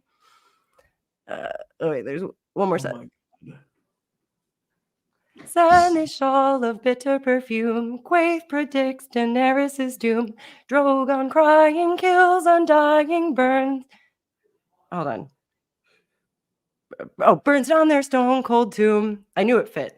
Oh wait, there's one more set. Seneschal of bitter perfume, Quaithe predicts Daenerys' doom. Drogon crying, kills undying, burns. Hold on. Oh, burns down their stone cold tomb. I knew it fit.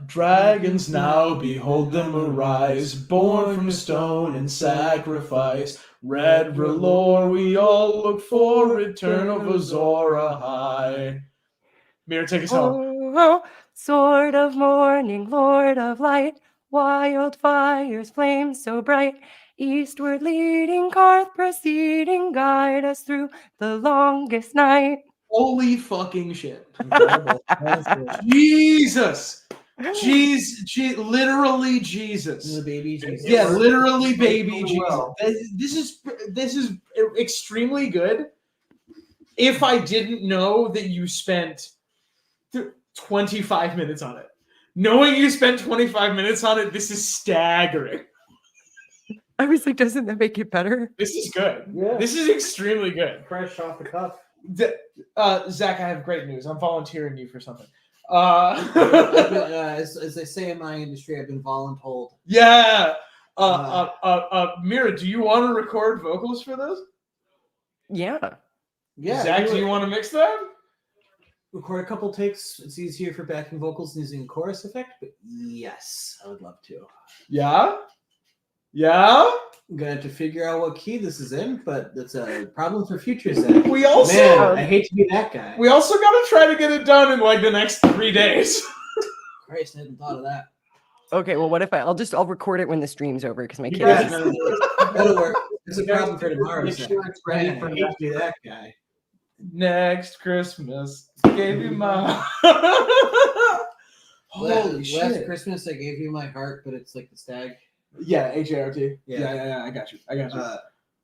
Dragons now, behold them arise, born from stone and sacrifice. Red R'hllor, we all look for, return of Azor Ahai. Mira, take us home. Oh, sword of morning, lord of light, wildfires flame so bright, eastward leading, Karth proceeding, guide us through the longest night. Holy fucking shit. Incredible. Jesus. Literally Jesus. The baby Jesus. Yeah, literally baby Jesus. Well. This is extremely good. If I didn't know that you spent 25 minutes on it. Knowing you spent 25 minutes on it, this is staggering. I was like, doesn't that make it better? This is good. Yeah. This is extremely good. Fresh off the cuff. Zach, I have great news. I'm volunteering you for something. As they say in my industry, I've been voluntold. Yeah. Mira, do you want to record vocals for this? Yeah. Yeah. Zach, do you want to mix that? Record a couple takes. It's easier for backing vocals and using a chorus effect, but yes, I would love to. Yeah? Yeah? I'm gonna have to figure out what key this is in, but that's a problem for future Zach. We also Man, I hate to be that guy. we also gotta try to get it done in like the next 3 days. Christ, I hadn't thought of that. Okay, well, what if I'll record it when the stream's over because my kids. Yeah, that'll work. It's a problem for tomorrow. Make Zach. sure it's ready Man, for I hate to be that guy. Next Christmas, gave you my holy Last shit. Christmas, I gave you my heart, but it's like the stag. Yeah, HART. Yeah. Yeah. I got you.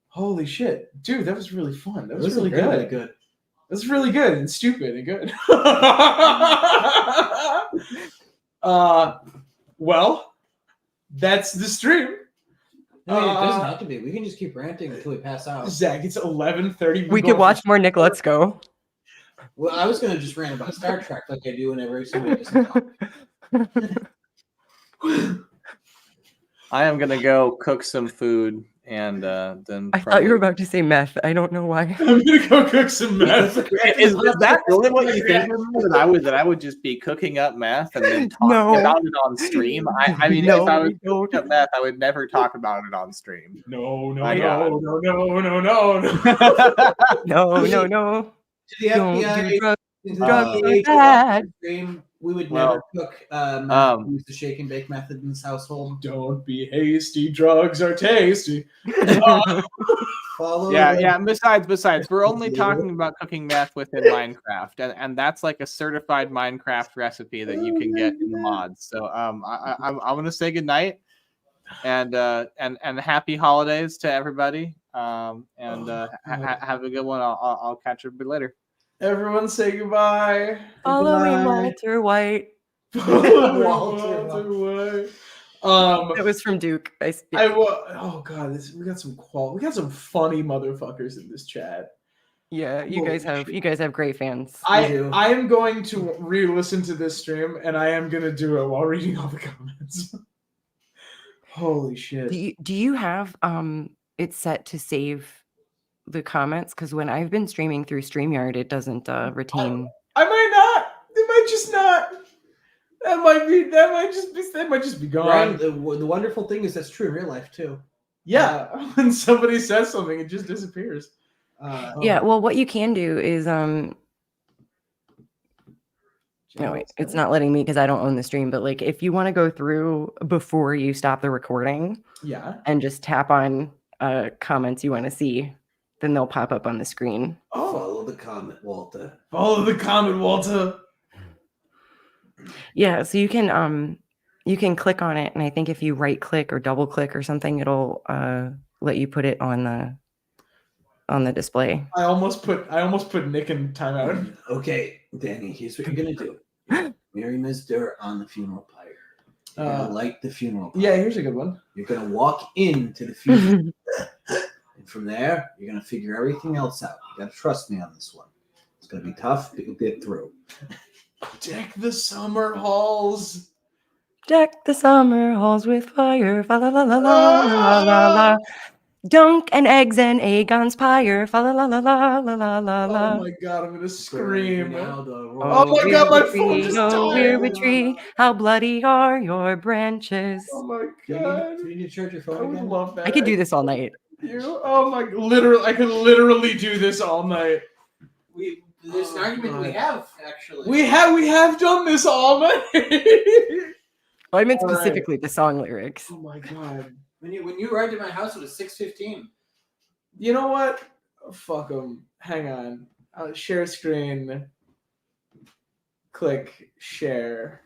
Holy shit, dude, that was really fun. That was Those really are good. good. That's really good and stupid and good. Well, that's the stream. No, it doesn't have to be. We can just keep ranting until we pass out. Zach, it's 11:30. We could watch more Nick. Let's go. Well, I was gonna just rant about Star Trek like I do whenever somebody doesn't talk. I am gonna go cook some food and then. I thought you were about to say meth. I don't know why. I'm gonna go cook some meth. Is that really what you think? That I would just be cooking up meth and then talking No. about it on stream. I mean, No, if I was we don't. cooking up meth, I would never talk about it on stream. No. My God. No. To the Don't FBI, do drugs. to drugs the are DHS bad. stream, we would Well, never cook meth, use the shake and bake method in this household. Don't be hasty. Drugs are tasty. Follow Yeah. And besides, we're only talking about cooking meth within Minecraft, and that's like a certified Minecraft recipe that you can get in the mods. So I'm gonna say goodnight and happy holidays to everybody. Have a good one. I'll catch everybody later. Everyone say goodbye. Following Walter White. Walter White. That was from Duke. Oh god, we got some funny motherfuckers in this chat. Yeah, you guys have great fans. I am going to re-listen to this stream, and I am gonna do it while reading all the comments. Holy shit! Do you have it set to save the comments? Because when I've been streaming through StreamYard, it doesn't retain. I might not. It might just not. That might just be gone. Ryan, the wonderful thing is that's true in real life too. Yeah, when somebody says something, it just disappears. Yeah, well, what you can do is no, wait, it's not letting me because I don't own the stream. But like, if you want to go through before you stop the recording, yeah, and just tap on comments you want to see, then they'll pop up on the screen. Oh, Follow the comment, Walter. follow the comment, Walter. Yeah, so you can click on it, and I think if you right click or double click or something, it'll let you put it on on the display. I almost put Nick in timeout. Okay, Danny, here's what you're gonna do. Mary Mister on the funeral pyre. You're gonna light the funeral pyre. Yeah, here's a good one. You're gonna walk into the funeral, and from there, you're gonna figure everything else out. You gotta trust me on this one. It's gonna be tough, but you'll get through. Deck the summer halls. Deck the summer halls with fire. Fa la la la la la la la. Dunk and eggs and Aegon's pyre. Fa la la la la la la la la. Oh my god, I'm gonna scream. Oh Oh my god, my phone tree, just oh, died. weird tree, how bloody are your branches? Oh my Do god. you need to charge your I phone would again? love that. I could do this all night. Oh my, literally, I could literally do this all night. There's an argument we have, actually. We have done this all night. Oh, I meant All right. specifically the song lyrics. Oh my god. When you arrived at my house, it was 6:15. You know what? Fuck them. Hang on. Share screen. Click share.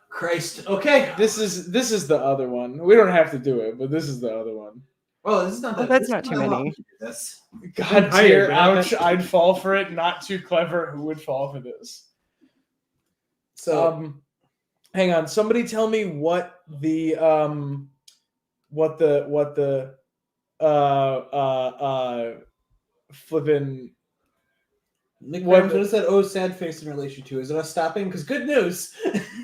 Christ. Okay. This is the other one. We don't have to do it, but this is the other one. Well, this is not that. That's this not is too how many. we do this. God tired, dear, man. ouch! I'd fall for it. Not too clever. Who would fall for this? So Hang on. Somebody tell me what the flipping. Nick what- Grimes, what is that? Oh, sad face in relation to? Is it us stopping? Because good news.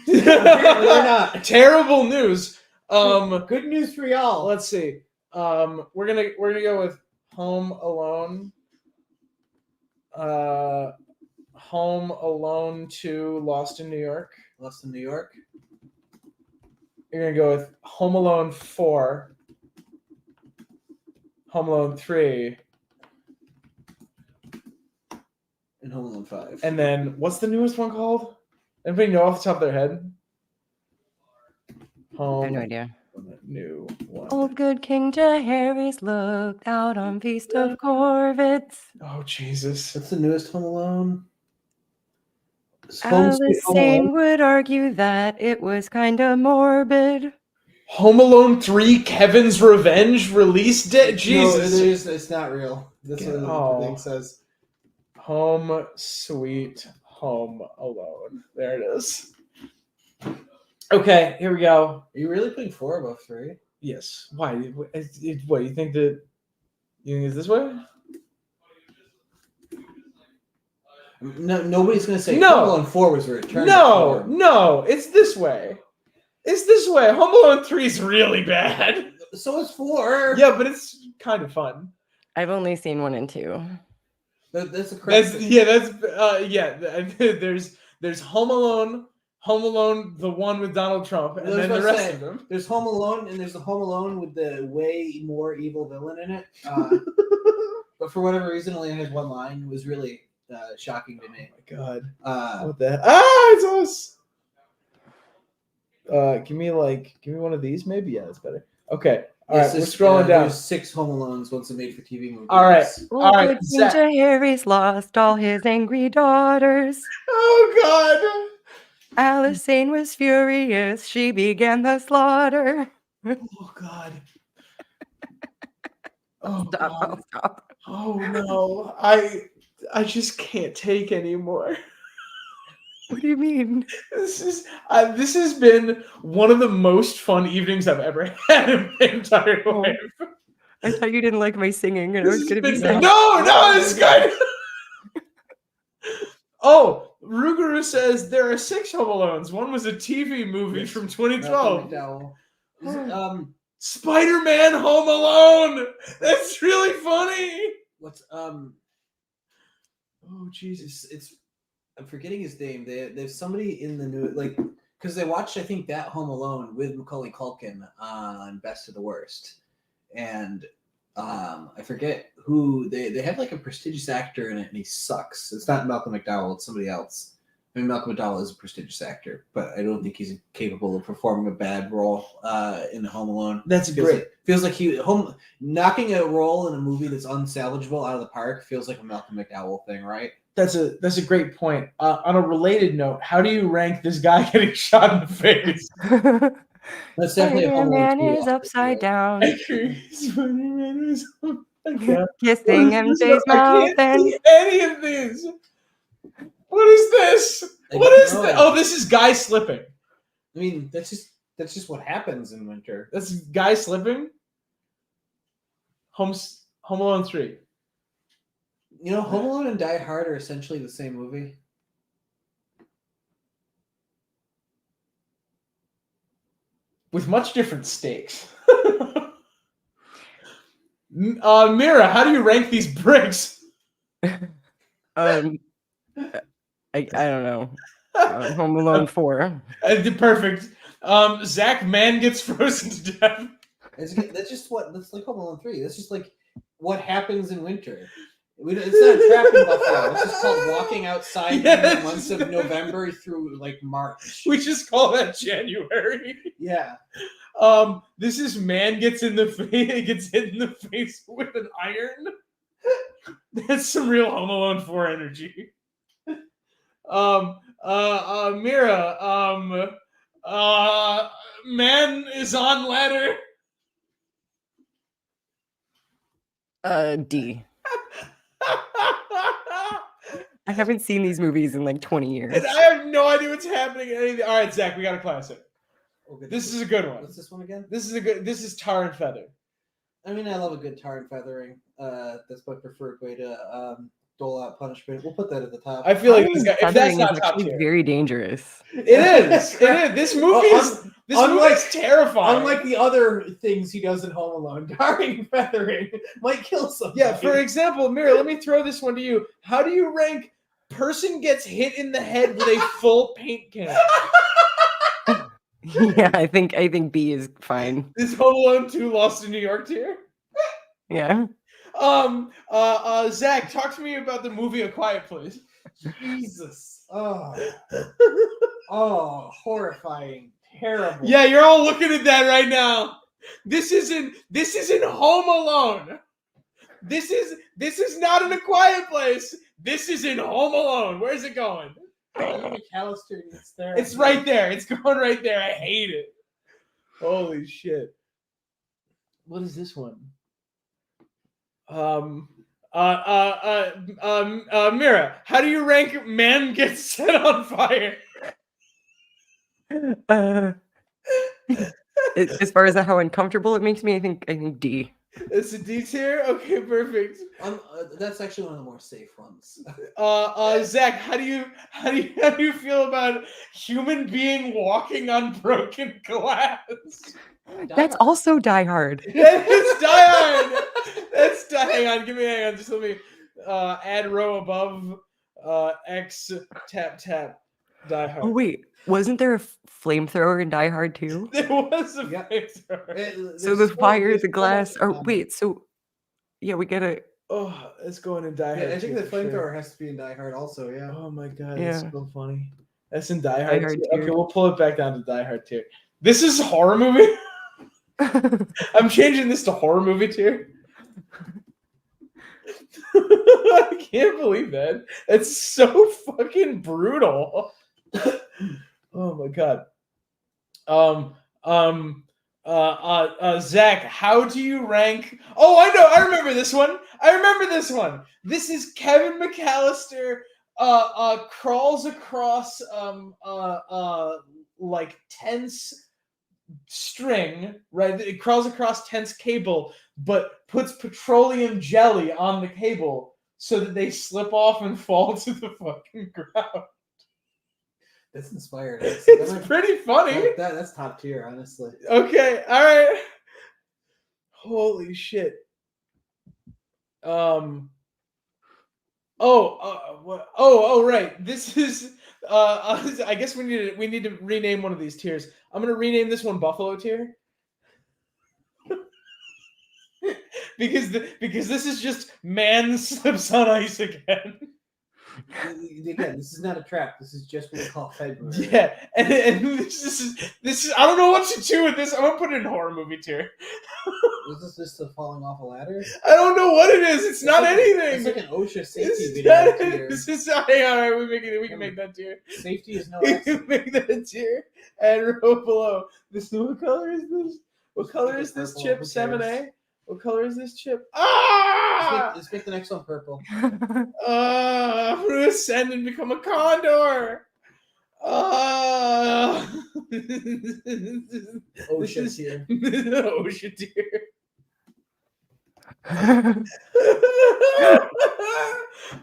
Apparently we're not. Terrible news. Good news for y'all. Let's see. We're gonna go with Home Alone. Home Alone 2, Lost in New York. Lost in New York. You're gonna go with Home Alone 4, Home Alone 3, And Home Alone 5. and then what's the newest one called? Anybody know off the top of their head? I Home have no idea. New one. Old good King Jaehaerys looked out on Feast of Corvets. Oh Jesus! What's the newest Home Alone? Home Alice Sweet Home Sane Alone. would argue that it was kind of morbid. Home Alone 3, Kevin's Revenge release date. Jesus. No, it's not real. That's what Oh. the thing says. Home Sweet Home Alone. There it is. Okay, here we go. Are you really putting 4 above 3? Yes. Why? What you think that? You think it's this way? No, nobody's gonna say No. Home Alone 4 was a return. No, no, it's this way. It's this way. Home Alone 3 is really bad. So it's 4. Yeah, but it's kind of fun. I've only seen 1 and 2. That's a correct. There's Home Alone, the one with Donald Trump, and I was then the about to rest say, of them. There's Home Alone, and there's the Home Alone with the way more evil villain in it. But for whatever reason, only has 1 line. It was really shocking to me. Oh my god. Uh, What the it's us. Give me one of these, maybe. Yeah, that's better. Okay. All right, we're scrolling down. There's 6 Home Alones, once a made-for-TV movie. All right. Old All right, good King Zach. Jaehaerys lost all his angry daughters. Oh god. Alice Sane was furious. She began the slaughter. Oh god. Oh Stop. god. I'll stop. Oh no. I just can't take anymore. What do you mean? This has been one of the most fun evenings I've ever had in my entire Oh, life. I thought you didn't like my singing, and I This was has going to be been- sad. No, it's good. Oh, Ruguru says there are 6 Home Alones. One was a TV movie Yes. from Malcolm 2012. McDowell. Is it, Spider-Man Home Alone. That's really funny. what's Oh Jesus! It's I'm forgetting his name. There's somebody in the new because they watched I think that Home Alone with Macaulay Culkin on Best of the Worst, and I forget who they have like a prestigious actor in it and he sucks. It's not Malcolm McDowell. It's somebody else. I mean, Malcolm McDowell is a prestigious actor, but I don't think he's capable of performing a bad role in Home Alone. That's Feels like knocking a role in a movie that's unsalvageable out of the park feels like a Malcolm McDowell thing, right? That's a great point. On a related note, how do you rank this guy getting shot in the face? That's definitely a Home Alone Spider-Man 2 is upside down, Spider-Man is- Okay. kissing What is this? MJ's I mouth, can't and see any of these. What is this? I What don't is know. this? Oh, this is Guy slipping. I mean, that's just what happens in winter. That's Guy slipping. Home Alone 3. You know, Home Alone and Die Hard are essentially the same movie. With much different stakes. Mira, how do you rank these bricks? I don't know. Home Alone 4. Perfect. Zach, man gets frozen to death. That's like Home Alone 3. That's just like what happens in winter. It's not trapping Buffalo. It's just called walking outside in the months of November through like March. We just call that January. Yeah. This is man gets in the face, gets hit in the face with an iron. That's some real Home Alone 4 energy. Mira, man is on ladder. D. I haven't seen these movies in like 20 years. And I have no idea what's happening in anything. All right, Zach, we got a classic. Okay, This is a good one. What's this one again? This is Tar and Feather. I mean, I love a good tar and feathering. That's my preferred way to dole out punishment. We'll put that at the top. I feel like Feathering this guy, if that's is not top actually tier. very dangerous. It is. It is. This movie is unlike- terrifying. Unlike the other things he does in Home Alone, tarring and feathering might kill somebody. Yeah, for example, Mira, let me throw this one to you. How do you rank person gets hit in the head with a full paint can? Yeah, I think B is fine. Is Home Alone 2 Lost in New York tier? Yeah. Zach, talk to me about the movie A Quiet Place. Jesus. Oh, horrifying. Terrible. Yeah, you're all looking at that right now. This isn't Home Alone. This is not in A Quiet Place. This is in Home Alone. Where's it going? McAllister needs therapy. It's right there. It's going right there. I hate it. Holy shit. What is this one? Mira, how do you rank man gets set on fire? As far as how uncomfortable it makes me, I think D. It's a D tier? Okay, perfect. That's actually one of the more safe ones. Zach, how do you feel about human being walking on broken glass? That's also Die Hard. That's Die Hard. Hang on, just let me add row above X tap Die Hard. Oh wait, wasn't there a flamethrower in Die Hard too? There was a Yep. flamethrower. So the fire, the glass. Or wait, so yeah, we gotta. Oh, it's going in Die Hard. I think too, the for sure. flamethrower has to be in Die Hard also, yeah. Oh my god, Yeah. that's so funny. That's in Die Hard. Hard too. tier. Okay, we'll pull it back down to Die Hard tier. This is horror movie. I'm changing this to horror movie tier. I can't believe that. It's so fucking brutal. Oh my god. Zach, how do you rank? Oh, I know. I remember this one. This is Kevin McAllister crawls across like tense string, right? It crawls across tense cable, but puts petroleum jelly on the cable so that they slip off and fall to the fucking ground. That's inspired. It's pretty funny. That's top tier, honestly. Okay, all right. Holy shit. Right. This is I guess we need to rename one of these tiers. I'm gonna rename this one Buffalo tier. because this is just man slips on ice again. Again, this is not a trap. This is just what we call February. Yeah, and this is I don't know what to do with this. I'm gonna put it in horror movie tier. Was this just the falling off a ladder? I don't know what it is. It's not like, anything. It's like an OSHA safety It's video. not- tier. This is all right. We can make that tier. Safety is no We accident. can make that a tier and row below. What color is this? What color is this Purple, chip? who 7A. cares? What color is this chip? Ah! Let's make the next one purple. I'm gonna ascend and become a condor. OSHA tier. OSHA tier.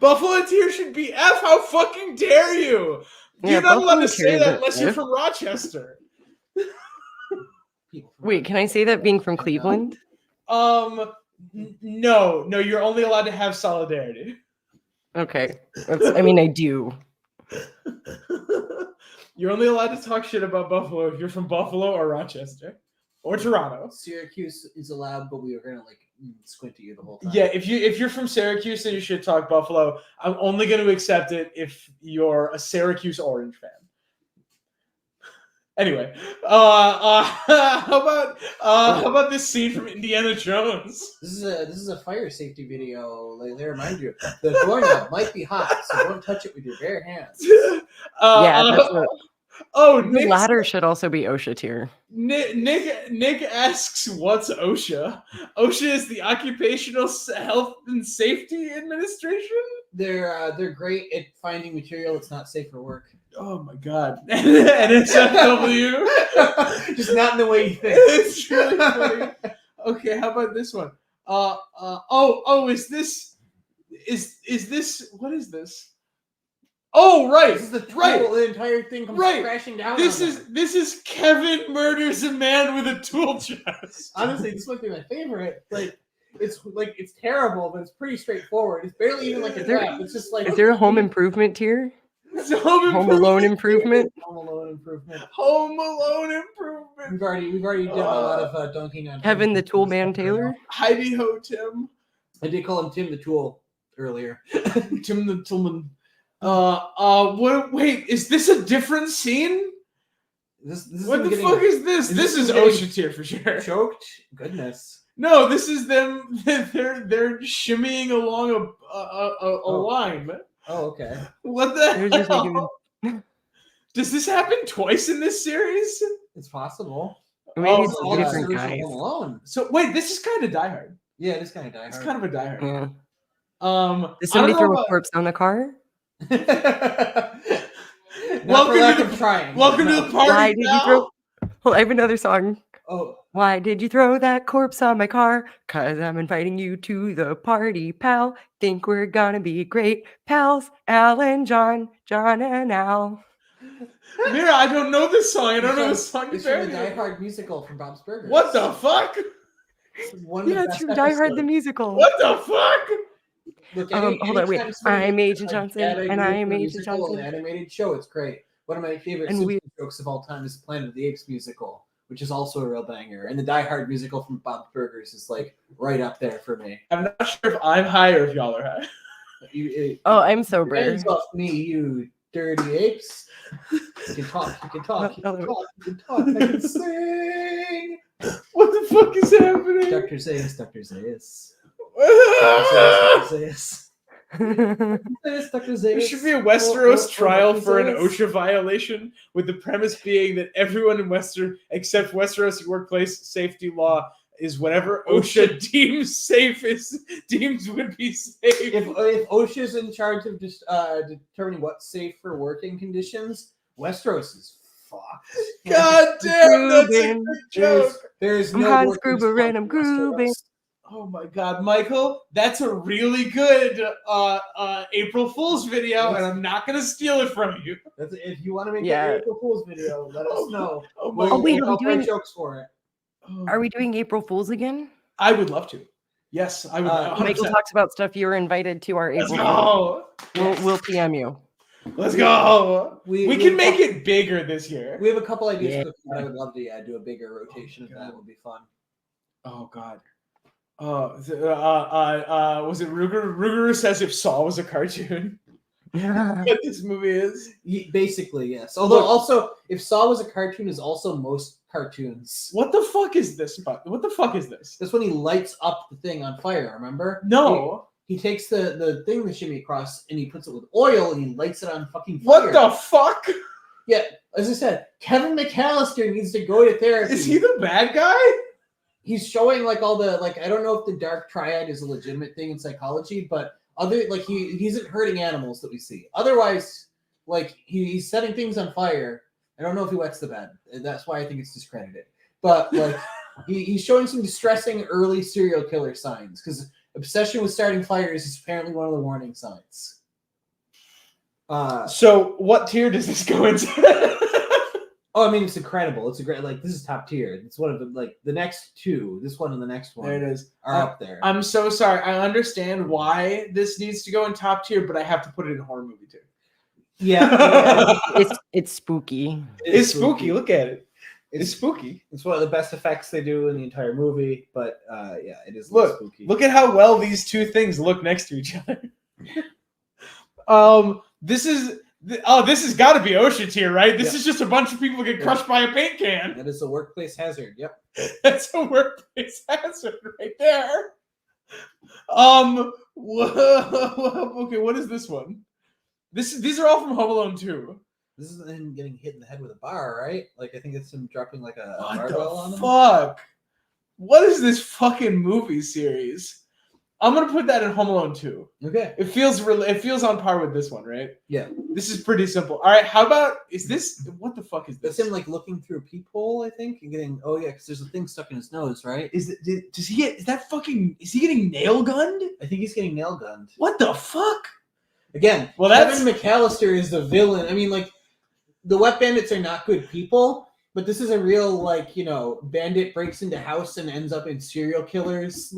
Buffalo tier should be F. How fucking dare you? Yeah, You're not allowed Buffalo to say tier is that an unless you're F. from Rochester. Wait, can I say that being from Cleveland? No, you're only allowed to have solidarity. Okay. I mean, I do. You're only allowed to talk shit about Buffalo if you're from Buffalo or Rochester or Toronto. Syracuse is allowed, but we are gonna squint at you the whole time. Yeah, if you're from Syracuse and you should talk Buffalo, I'm only going to accept it if you're a Syracuse Orange fan. Anyway, how about this scene from Indiana Jones? This is a fire safety video. Like they remind you, the doorknob might be hot, so don't touch it with your bare hands. Yeah, that's what, Oh, the Nick, ladder should also be OSHA tier. Nick asks, "What's OSHA?" OSHA is the Occupational Health and Safety Administration. They're great at finding material that's not safe for work. Oh my god, NSFW. Just not in the way you think. It's really funny. Okay, how about this one? Is this what is this? Oh, right, This is the tool. right. The entire thing comes Right. crashing down. This on is them. this Kevin murders a man with a tool chest. Honestly, this might be my favorite. It's terrible, but it's pretty straightforward. It's barely even like a Is there- trap. It's just like Is there a home improvement tier? It's Home Home Alone improvement? Home Alone improvement. Home Alone improvement. We've already done a lot of dunking on Kevin the Tim. Tool Man Taylor? Heidi Ho Tim. I did call him Tim the Tool earlier. Tim the Tillman. What? Wait, is this a different scene? This is What the getting fuck is this? is This this is getting- OSHA tier for sure. choked. Goodness. No, this is them. They're shimmying along a line. Oh, okay. What They're the just hell? Does this happen twice in this series? It's possible. Maybe Oh, it's all a the different original guys. Home Alone. So wait, this is kind of Die Hard. Yeah, this kind of Die It's Hard. kind of a Die Hard. Yeah. Did Did somebody throw a corpse on the car? Not Welcome for lack to the- of trying. Welcome to No. the party. Why did you now. throw? Well, I have another song. Oh, Why did you throw that corpse on my car? 'Cause I'm inviting you to the party, pal. Think we're gonna be great pals. Al and John and Al. Mira, I don't know this song. I don't know It's this song. it's from the Die Hard musical from Bob's Burgers. What the fuck? It's one of the Yeah, it's best from Die Hard the episodes. musical. What the fuck? Look, Hold on, wait. anytime somebody I'm makes Agent a Johnson, gag and I am musical, Agent musical, Johnson. An animated show, it's great. One of my favorite And Simpsons jokes of all time is Planet of the Apes musical, which is also a real banger. And the Die Hard musical from Bob's Burgers is like right up there for me. I'm not sure if I'm high or if y'all are high. Oh, I'm sober. Hands off me, you dirty apes. You can talk, you can talk, you can talk, you can talk, I can sing. What the fuck is happening? Dr. Zayas, Dr. Zayas. Ah! Dr. Zayas. Dr. Zayas. There should be a Westeros Or trial Dr. for an Zayas. OSHA violation, with the premise being that everyone in Westeros, except Westeros workplace safety law, is whatever OSHA deems safe deems would be safe. If OSHA's in charge of just determining what's safe for working conditions, Westeros is fucked. God damn, that's a Groovin'. good joke. There's I'm no Hans working Gruber and I'm response in Westeros. grooving. Oh my God, Michael, that's a really good April Fool's video, and I'm not gonna steal it from you. That's, if you want to make Yeah. an April Fool's video, let us know. Oh my Oh, wait, are we I'll write doing- jokes for it. Are we doing April Fools again? I would love to. Yes, I would. Michael 100%. talks about stuff you were invited to our Let's April Fools. go. We'll PM you. Let's go. We we can make it bigger this year. We have a couple ideas Yeah. for that. I would love to do a bigger rotation of that. Would be fun. Oh God. Was it Ruger? Ruger says if Saw was a cartoon. what this movie is? Basically, yes. Although, also, if Saw was a cartoon, is also most cartoons. What the fuck is this? What the fuck is this? That's when he lights up the thing on fire. Remember? No. He takes the thing that shimmy across and he puts it with oil and he lights it on fucking fire. What the fuck? Yeah, as I said, Kevin McAllister needs to go to therapy. Is he the bad guy? He's showing like all the I don't know if the dark triad is a legitimate thing in psychology, but he isn't hurting animals that we see. Otherwise, he's setting things on fire. I don't know if he wets the bed. That's why I think it's discredited. But he's showing some distressing early serial killer signs because obsession with starting fires is apparently one of the warning signs. So what tier does this go into? Oh, I mean, it's incredible. It's a great, this is top tier. It's one of the, the next two, this one and the next one. There it is. Are up there. I'm so sorry. I understand why this needs to go in top tier, but I have to put it in horror movie too. Yeah. It's spooky. It's spooky. Look at it. It's spooky. It's one of the best effects they do in the entire movie, but yeah, it is spooky. Look at how well these two things look next to each other. This has got to be ocean tier, right? This is just a bunch of people get crushed by a paint can. That is a workplace hazard. Yep. That's a workplace hazard right there. Okay, what is this one? These are all from Home Alone 2. This is him getting hit in the head with a bar, right? I think it's him dropping a What barbell on the him. fuck? What is this fucking movie series? I'm gonna put that in Home Alone 2. Okay. It feels on par with this one, right? Yeah. This is pretty simple. All right, how about what the fuck is this? That's him looking through a peephole, I think, and getting because there's a thing stuck in his nose, right? Is he getting nail gunned? I think he's getting nail gunned. What the fuck? Again, Kevin McAllister is the villain. I mean, the Wet Bandits are not good people, but this is a real bandit breaks into house and ends up in serial killers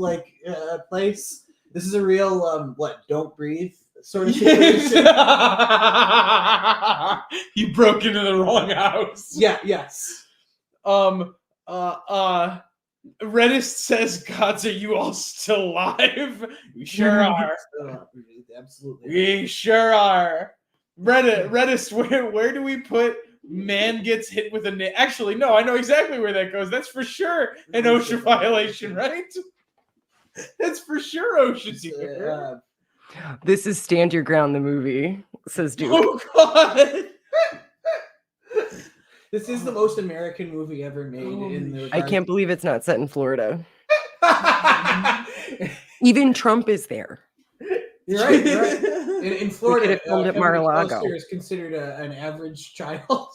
place. This is a real Don't Breathe sort of situation. You broke into the wrong house. Yeah. Yes. Redis says, "Gods, are you all still alive?" We sure are. Absolutely. We sure are. Redis, where do we put man gets hit with a nail? Actually, no, I know exactly where that goes. That's for sure an OSHA violation, right? That's for sure OSHA. This is Stand Your Ground, the movie, says Duke. Oh, God. This is the most American movie ever made. I can't believe it's not set in Florida. Even Trump is there. You're right. In Florida, we could have filmed at Mar-a-Lago. Is considered an average child.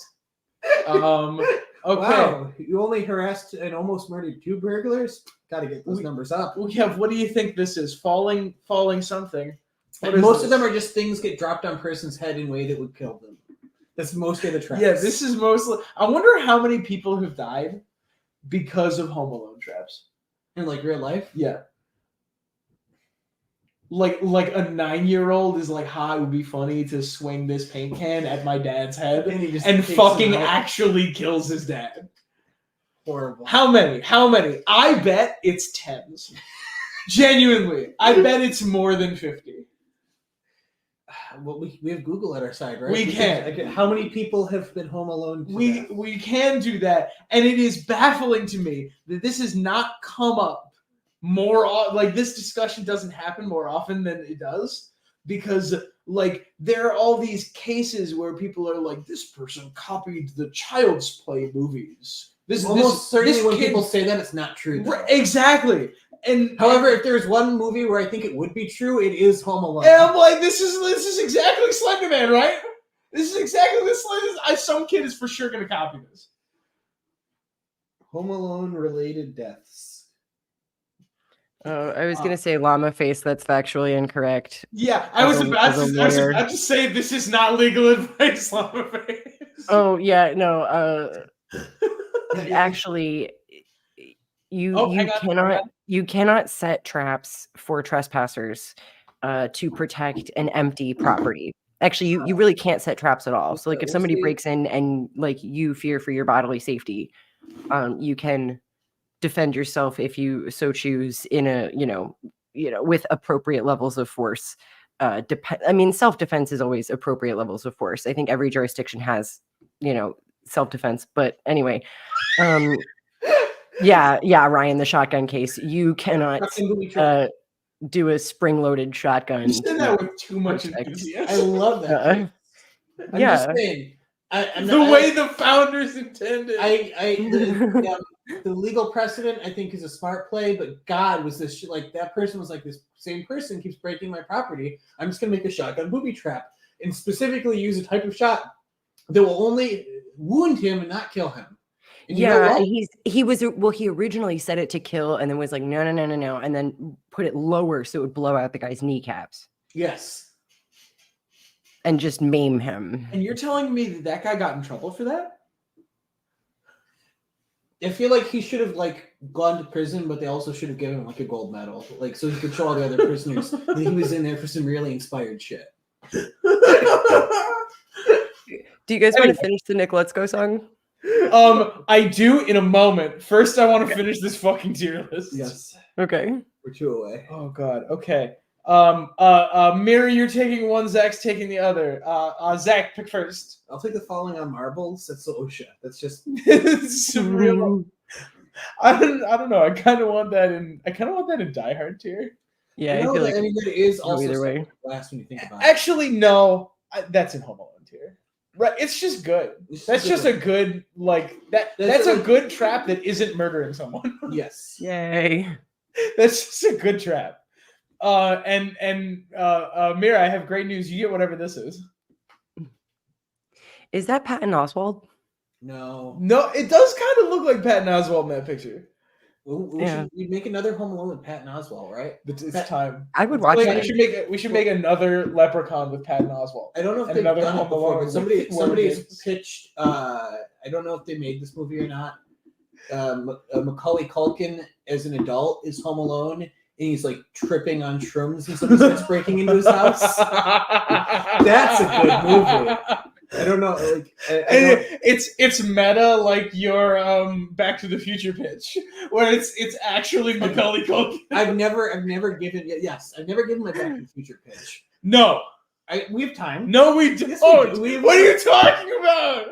Okay. Wow, you only harassed and almost murdered 2 burglars? Got to get those numbers up. What do you think this is? Falling something. Most of them are just things get dropped on a person's head in a way that would kill them. That's mostly the traps. Yeah, this is mostly. I wonder how many people have died because of Home Alone traps in real life. Yeah. Like a 9-year-old is it would be funny to swing this paint can at my dad's head and fucking actually kills his dad. Horrible. How many? I bet it's tens. Genuinely, I bet it's more than 50. Well, we have Google at our side, right? We can. How many people have been home alone? We can do that, and it is baffling to me that this has not come up more. This discussion doesn't happen more often than it does, because there are all these cases where people are like, this person copied the Child's Play movies. Certainly when people say that, it's not true. Exactly. And however, if there's one movie where I think it would be true, it is Home Alone. And I'm like, this is exactly Slender Man, right? This is exactly this. Some kid is for sure going to copy this. Home Alone related deaths. I was going to say llama face. That's factually incorrect. Yeah, I was about to say this is not legal advice, llama face. Oh yeah, no. Actually, you cannot set traps for trespassers to protect an empty property. Actually, you really can't set traps at all. So if somebody breaks in and you fear for your bodily safety, you can defend yourself if you so choose in a with appropriate levels of force. self-defense is always appropriate levels of force. I think every jurisdiction has, self-defense. But anyway, Ryan, the shotgun case, you cannot do a spring-loaded shotgun. You said that with too much enthusiasm. I love that. I'm just saying. The way the founders intended. The legal precedent, I think, is a smart play, but God, was this shit like that person was like, this same person keeps breaking my property. I'm just gonna make a shotgun booby trap and specifically use a type of shot that will only wound him and not kill him. And he originally set it to kill and then was like, no, and then put it lower so it would blow out the guy's kneecaps. Yes. And just maim him. And you're telling me that guy got in trouble for that? I feel like he should have gone to prison, but they also should have given him a gold medal, so he could show all the other prisoners that he was in there for some really inspired shit. Do you guys want to finish the Nick Let's Go song? I do in a moment. First, I want to finish this fucking tier list. Yes. Okay. We're 2 away. Oh God. Okay. Mira, you're taking one. Zach's taking the other. Zach, pick first. I'll take the Falling on Marbles. That's the OSHA. That's just it's real. I don't know. I kind of want that in Die Hard tier. Yeah, I feel like it is also either way. Last when you think about it. Actually, no. That's in Home Alone tier. Right? It's just good. That's just a good That's a good trap that isn't murdering someone. Yes. Yay. That's just a good trap. Mira, I have great news. You get whatever this is. Is that Patton Oswalt? No, it does kind of look like Patton Oswalt in that picture. We'd make another Home Alone with Patton Oswalt, right? It's time. I would watch it. We should make another Leprechaun with Patton Oswalt. I don't know if they've done it before, but somebody has pitched. I don't know if they made this movie or not. Macaulay Culkin as an adult is Home Alone, and he's tripping on shrooms and somebody starts breaking into his house. That's a good movie. I don't know. It's meta like your Back to the Future pitch, where it's actually Macaulay Culkin. I've never given my Back to the Future pitch. No, we have time. No, we don't. Yes, what are you talking about?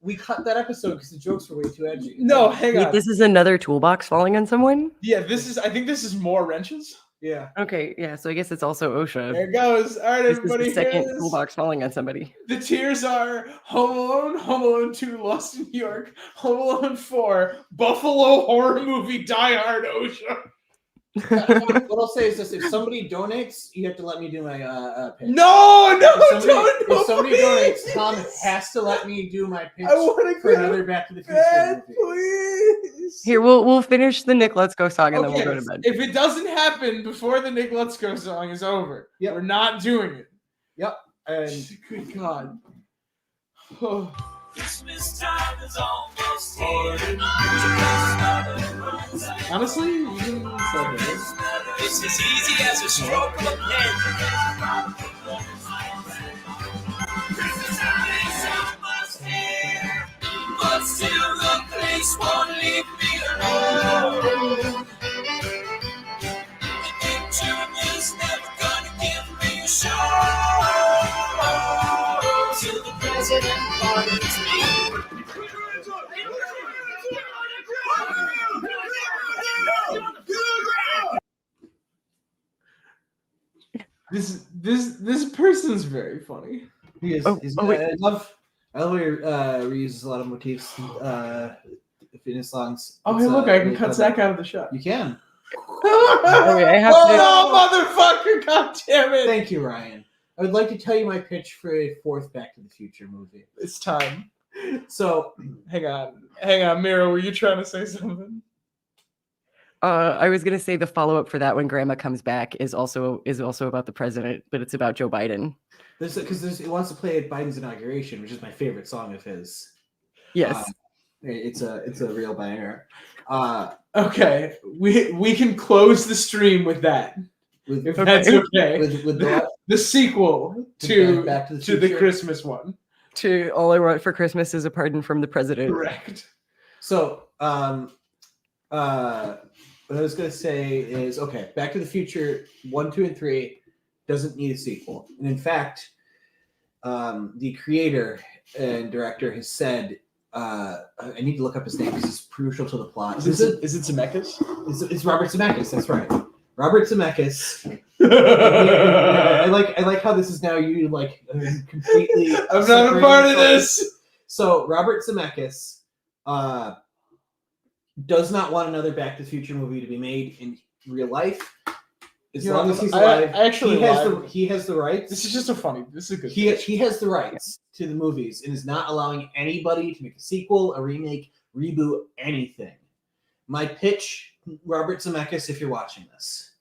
We cut that episode because the jokes were way too edgy. No, hang on. This is another toolbox falling on someone? Yeah, I think this is more wrenches. Yeah. Okay, yeah, so I guess it's also OSHA. There it goes. All right, everybody. This is the second toolbox falling on somebody. The tiers are Home Alone, Home Alone 2, Lost in New York, Home Alone 4, Buffalo horror movie, Die Hard, OSHA. What I'll say is this: if somebody donates, you have to let me do my pitch. If somebody donates, Tom has to let me do my pitch for another Back to the Future movie. Please. Here, we'll finish the Nick Let's Go song and then we'll go to bed. If it doesn't happen before the Nick Let's Go song is over, we're not doing it. Yep. And good God. Christmas time is almost here. Honestly, you can say this. It's as easy as a stroke of a pen. Christmas time is almost here, but still the place won't leave me alone. And Nick Jr. is never gonna give me a show. Till the president pardons me. This person's very funny. He is. I love how he reuses a lot of motifs in his songs. Oh, hey, look! I can cut Zach out of the shot. You can. I have motherfucker! God damn it! Thank you, Ryan. I would like to tell you my pitch for a fourth Back to the Future movie. It's time. So, hang on, Mira. Were you trying to say something? I was gonna say the follow-up for that when Grandma Comes Back is also about the president, but it's about Joe Biden. Because it wants to play at Biden's inauguration, which is my favorite song of his. Yes, it's a real banger. Okay, we can close the stream with that. If that's okay. With the sequel to Back to the the Christmas one. To All I Want for Christmas is a Pardon from the President. Correct. So, what I was going to say is, okay, Back to the Future 1, 2, and 3. doesn't need a sequel. And in fact, the creator and director has said, I need to look up his name because it's crucial to the plot. Is it Zemeckis? It's Robert Zemeckis. That's right, Robert Zemeckis. I like how this is now you like completely. I'm not a part of this. So Robert Zemeckis does not want another Back to the Future movie to be made in real life. As long as he's alive, he has the rights. This is just a funny. This is a good. He has the rights to the movies and is not allowing anybody to make a sequel, a remake, reboot, anything. My pitch, Robert Zemeckis, if you're watching this,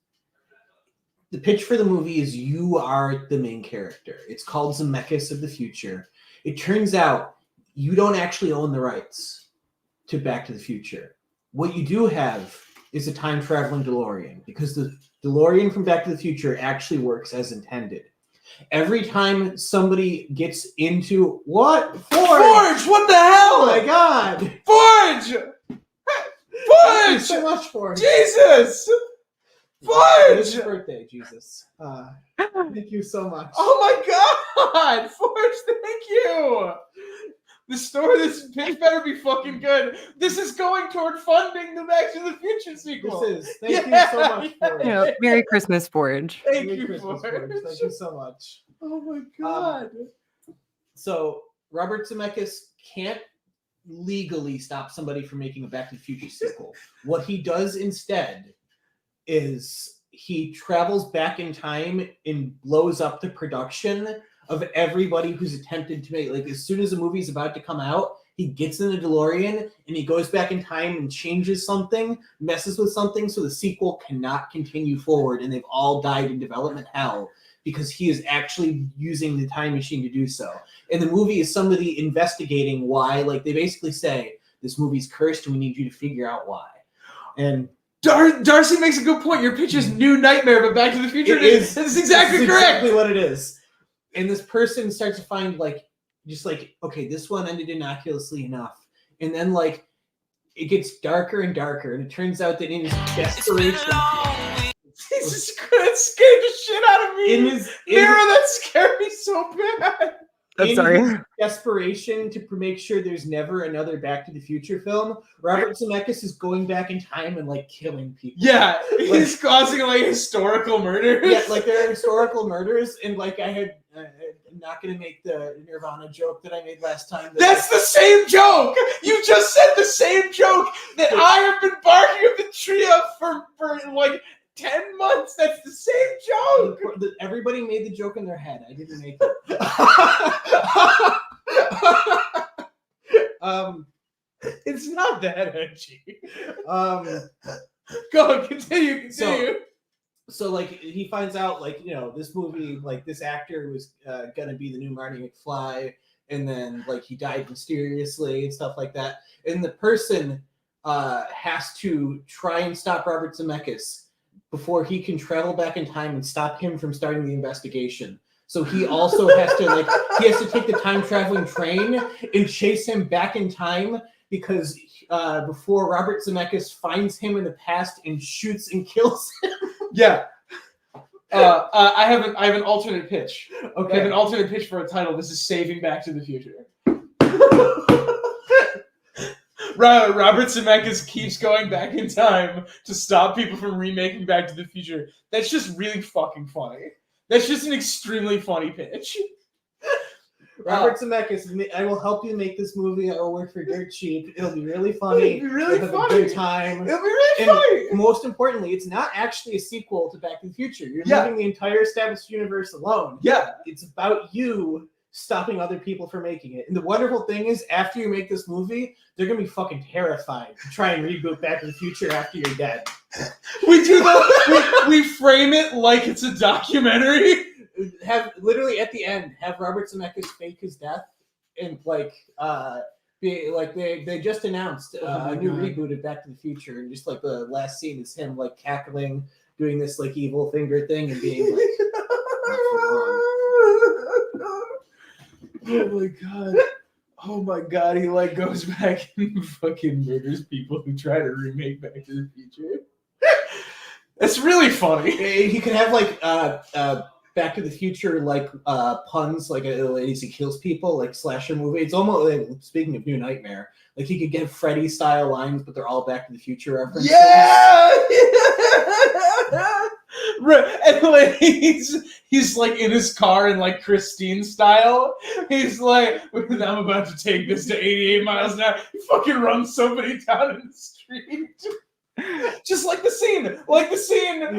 the pitch for the movie is you are the main character. It's called Zemeckis of the Future. It turns out you don't actually own the rights to Back to the Future. What you do have is a time traveling DeLorean, because the DeLorean from Back to the Future actually works as intended. Every time somebody gets into what? Forge! What the hell? Oh my god! Forge! Thank you Forge! so much, Forge. Jesus! It's Forge! your birthday, Jesus. Thank you so much. Oh my god! Forge, thank you! The story, this pitch better be fucking good. This is going toward funding the Back to the Future sequel. This is. Thank you so much, Forge. You know, Merry Christmas, Forge. Thank Merry you, Christmas, Forge. Forge. Thank you so much. Oh my god. So Robert Zemeckis can't legally stop somebody from making a Back to the Future sequel. What he does instead is he travels back in time and blows up the production of everybody who's attempted to make, like, as soon as a movie's about to come out, he gets in a DeLorean and he goes back in time and changes something, messes with something, so the sequel cannot continue forward, and they've all died in development hell because he is actually using the time machine to do so. And the movie is somebody investigating why, like, they basically say, this movie's cursed and we need you to figure out why. And Darcy makes a good point. Your pitch is New Nightmare, but Back to the Future It is. That's exactly That's correct. exactly what it is. And this person starts to find, like, just like, okay, this one ended innocuously enough. And then, like, it gets darker and darker. And it turns out that in his desperation, Jesus Christ, that scared the shit out of me. Mira, that scared me so bad. I'm in sorry. his desperation to make sure there's never another Back to the Future film, Robert Zemeckis is going back in time and, like, killing people. Yeah, he's causing, like, historical murders. Yeah, like, there are historical murders, and, like, I'm not going to make the Nirvana joke that I made last time. That's the same joke! You just said the same joke that I have been barking up the tree of for like 10 months. That's the same joke! Everybody made the joke in their head. I didn't make it. It's not that edgy. Go on, continue. So, like, he finds out, like, you know, this movie, like, this actor was gonna be the new Marty McFly, and then, like, he died mysteriously and stuff like that. And the person has to try and stop Robert Zemeckis before he can travel back in time and stop him from starting the investigation. So he also has to, he has to take the time traveling train and chase him back in time because before Robert Zemeckis finds him in the past and shoots and kills him. Yeah. I have an alternate pitch. Okay. I have an alternate pitch for a title. This is Saving Back to the Future. Robert Zemeckis keeps going back in time to stop people from remaking Back to the Future. That's just really fucking funny. That's just an extremely funny pitch. Robert Zemeckis, I will help you make this movie. I will work for dirt cheap. It'll be really funny. It'll be really You'll have funny. a good time. It'll be really And funny. most importantly, it's not actually a sequel to Back to the Future. You're Yeah. leaving the entire established universe alone. Yeah. It's about you stopping other people from making it. And the wonderful thing is, after you make this movie, they're gonna be fucking terrified to try and reboot Back to the Future after you're dead. We do that. we frame it like it's a documentary. Have literally at the end have Robert Zemeckis fake his death and be like they just announced a new reboot of Back to the Future, and just like the last scene is him like cackling, doing this like evil finger thing and being like, Oh my god, he like goes back and fucking murders people who try to remake Back to the Future. It's really funny. he could have like Back to the Future like puns, like as he kills people, like slasher movie. It's almost like, speaking of New Nightmare, like he could get Freddy style lines, but they're all Back to the Future references. Yeah. Right. And like he's like in his car in like Christine style. He's like, I'm about to take this to 88 miles an hour. He fucking runs somebody down in the street. Just like the scene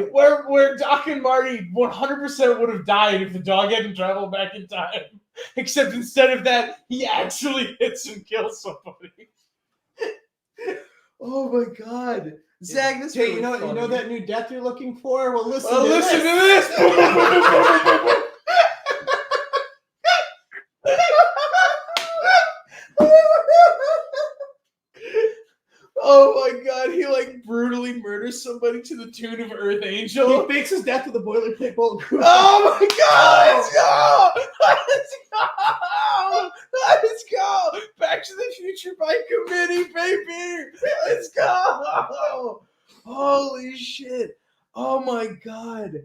where Doc and Marty 100% would have died if the dog hadn't traveled back in time. Except instead of that, he actually hits and kills somebody. Oh my god. Zach, this Hey, really you funny. know that new death you're looking for? Well, listen Well, to listen this. to this. Oh my god, he like brutally murders somebody to the tune of Earth Angel. He fakes his death with a boilerplate bulletproof. Oh my god, let's go! Let's go! Let's go! Back to the Future by committee, baby! Let's go! Holy shit! Oh my god!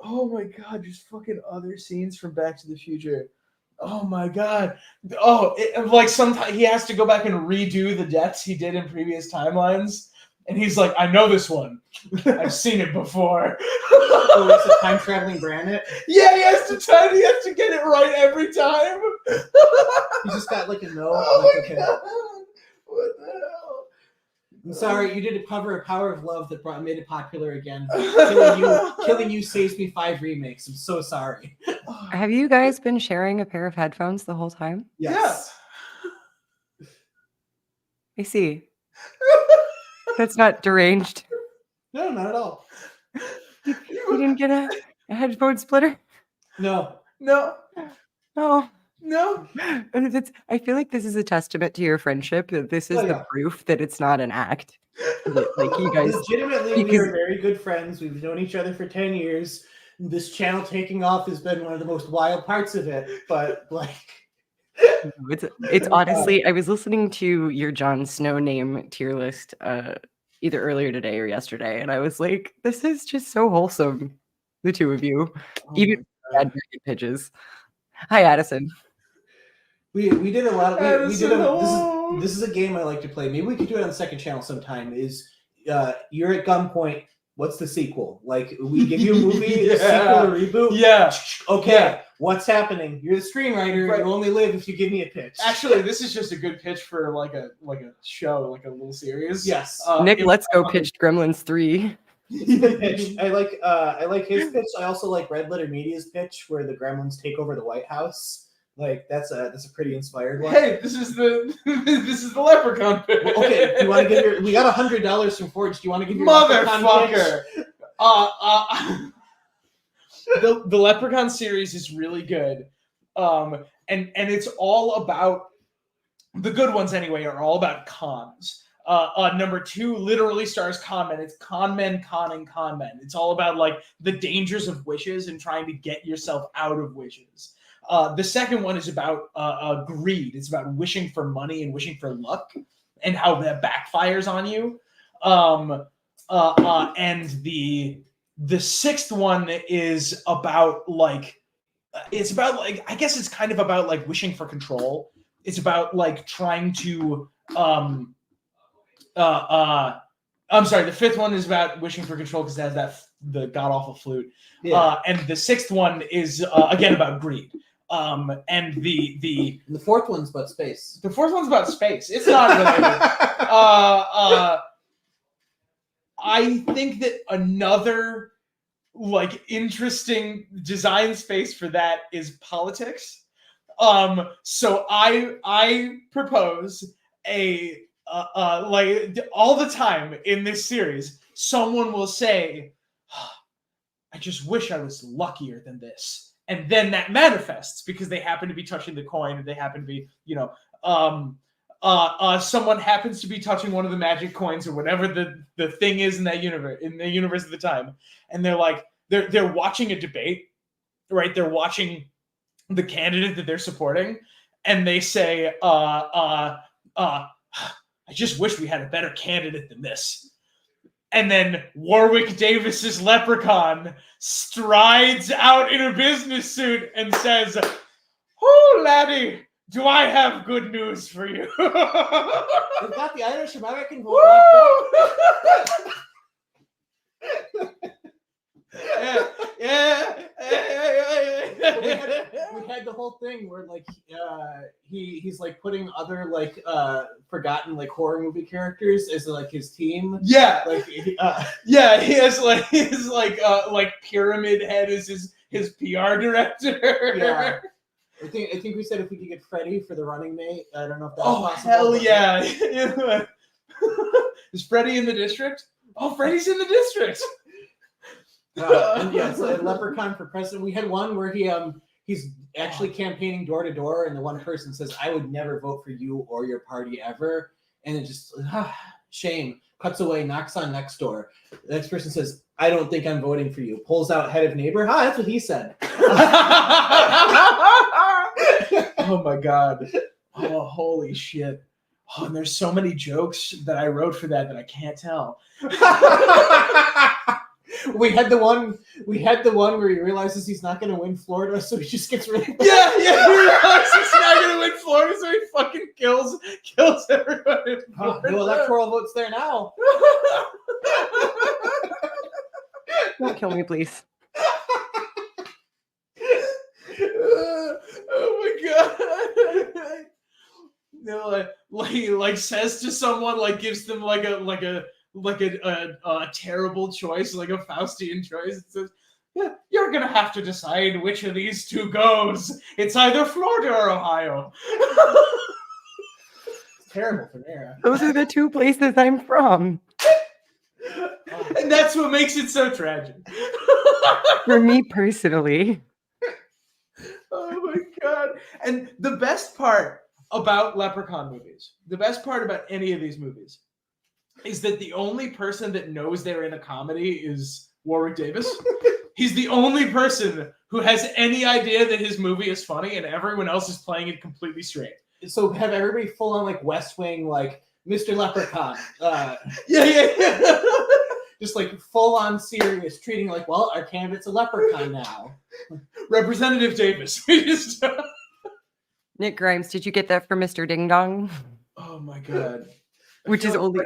Oh my god, just fucking other scenes from Back to the Future. Oh my god. Oh, like sometimes he has to go back and redo the deaths he did in previous timelines. And he's like, I know this one. I've seen it before. Oh, it's a time traveling granite. Yeah, he has to get it right every time. He's just got like a no. Oh like, my okay. god. What the hell? I'm sorry, you did a cover of Power of Love that made it popular again. Killing you saves me 5 remakes. I'm so sorry. Have you guys been sharing a pair of headphones the whole time? Yes. I see. That's not deranged. No, not at all. You didn't get a headphone splitter? No. No. No. No. And I feel like this is a testament to your friendship. That this is Oh, the yeah. proof that it's not an act. That, like you guys, Legitimately, we because- are very good friends. We've known each other for 10 years. This channel taking off has been one of the most wild parts of it. But like, it's honestly. I was listening to your Jon Snow name tier list either earlier today or yesterday, and I was like, this is just so wholesome. The two of you, even bad pitches. Hi, Addison. we did a lot of we did Addison, this is a game I like to play. Maybe we could do it on the second channel sometime. Is you're at gunpoint. What's the sequel? Like we give you a movie, a sequel, a reboot. Yeah. Okay. Yeah. What's happening? You're the screenwriter. Right. You only live if you give me a pitch. Actually, this is just a good pitch for like a show, like a little series. Yes. Nick, let's go pitched Gremlins 3. Pitch. I like his pitch. I also like Red Letter Media's pitch where the Gremlins take over the White House. Like that's a pretty inspired one. Hey, this is the Leprechaun pitch. Well, okay, do you want to give your? We got $100 from Forge. Do you want to give your Leprechaun Motherfucker. pitch? The Leprechaun series is really good. And it's all about the good ones anyway are all about cons. Number 2 literally stars con men. It's con men conning con men. It's all about like the dangers of wishes and trying to get yourself out of wishes. The second one is about greed. It's about wishing for money and wishing for luck and how that backfires on you. And the sixth one is about like, I guess it's kind of about like wishing for control. It's about like trying to, I'm sorry, the fifth one is about wishing for control because it has the god awful flute. Yeah. And the sixth one is again about greed. And the fourth one's about space. The fourth one's about space. It's not related. I think that another like interesting design space for that is politics. So I propose a like all the time in this series, someone will say, I just wish I was luckier than this. And then that manifests because they happen to be touching the coin, and they happen to be, someone happens to be touching one of the magic coins or whatever the thing is in the universe at the time, and they're like they're watching a debate, right? They're watching the candidate that they're supporting, and they say, I just wish we had a better candidate than this. And then Warwick Davis's leprechaun strides out in a business suit and says, "Oh, laddie, do I have good news for you?" We've got the Irish American vote. We had the whole thing where like he's like putting other like forgotten like horror movie characters as like his team. Yeah, Like yeah, he has like his like Pyramid Head is his PR director. Yeah. I think we said if we could get Freddy for the running mate. I don't know if that's Oh possible. hell yeah! Is Freddy in the district? Oh, Freddy's in the district. And yeah, so Leprechaun for president. We had one where he's actually campaigning door to door, and the one person says, "I would never vote for you or your party ever," and it just shame. Cuts away, knocks on next door. The next person says, "I don't think I'm voting for you." Pulls out head of neighbor. That's what he said. Oh my god! Oh holy shit! Oh, and there's so many jokes that I wrote for that I can't tell. We had the one where he realizes he's not going to win Florida, so he just gets rid of it. Yeah, he realizes he's not gonna win Florida, so he fucking kills everyone in The Florida. electoral vote's there now. Don't kill me, please. Oh my god! No, like he says to someone, like gives them like a terrible choice, like a Faustian choice. It says, "Yeah, you're gonna have to decide which of these two goes. It's either Florida or Ohio." It's terrible for Nara. Those are the two places I'm from. And that's what makes it so tragic. For me personally. Oh my god. And the best part about Leprechaun movies, the best part about any of these movies, is that the only person that knows they're in a comedy is Warwick Davis. He's the only person who has any idea that his movie is funny, and everyone else is playing it completely straight. So have everybody full on like West Wing, like Mr. Leprechaun. Yeah. Just like full on serious, treating like, well, our candidate's a leprechaun now. Representative Davis. We just. Nick Grimes, did you get that for Mr. Ding Dong? Oh my god. Which is only.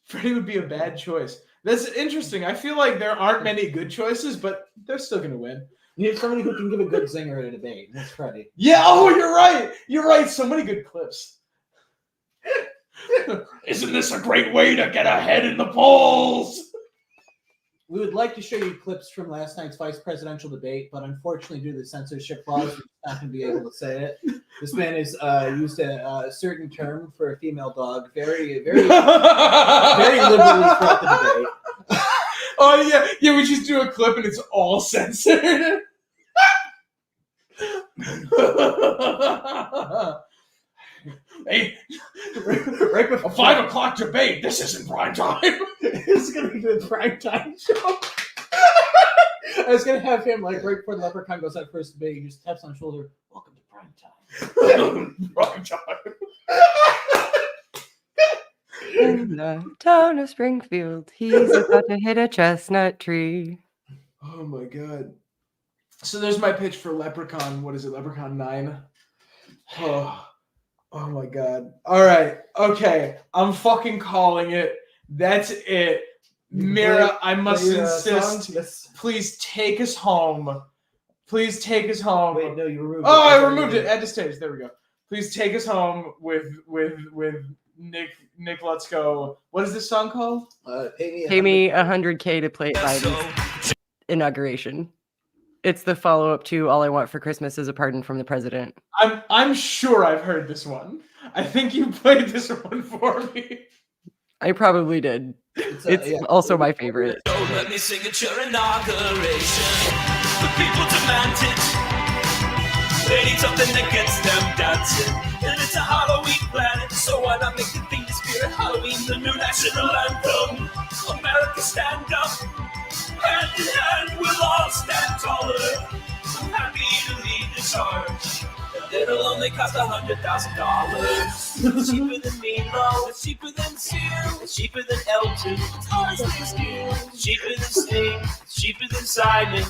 Freddie would be a bad choice. That's interesting. I feel like there aren't many good choices, but they're still going to win. You need somebody who can give a good zinger at a debate. That's Freddie. Yeah. Oh, you're right. You're right. So many good clips. Isn't this a great way to get ahead in the polls? We would like to show you clips from last night's vice presidential debate, but unfortunately, due to the censorship laws, we're not going to be able to say it. This man has used a certain term for a female dog very, very, very liberally throughout the debate. Oh yeah, yeah. We just do a clip and it's all censored. Hey, Right before a 5 o'clock debate. This isn't prime time. This is going to be the prime time show. I was going to have him, like, right before the leprechaun goes out first debate, he just taps on the shoulder, "Welcome to prime time." Prime time. In the town of Springfield, he's about to hit a chestnut tree. Oh my god. So there's my pitch for Leprechaun. What is it? Leprechaun 9? Oh my god. All right. Okay. I'm fucking calling it. That's it. Mira, I must insist. Yes. Please take us home. Please take us home. Wait, no, you removed it. Oh, I removed it. Add to stage. There we go. Please take us home with Nick. Let's go. What is this song called? Pay me $100K to play Biden's inauguration. It's the follow-up to "All I Want for Christmas Is a Pardon from the President." I'm sure I've heard this one. I think you played this one for me. I probably did. It's also my favorite. Don't let me sing at your inauguration. The people demand it. They need something that gets them dancing. And it's a Halloween planet, so why not make the theme the spirit Halloween the new national anthem? America, stand up. Hand in hand, we'll all stand taller. I'm happy to lead the charge. It'll only cost $100,000. It's cheaper than Meatloaf. It's cheaper than Seal. It's cheaper than L2. It's honestly skill. It's cheaper than Sting. It's cheaper than Simon.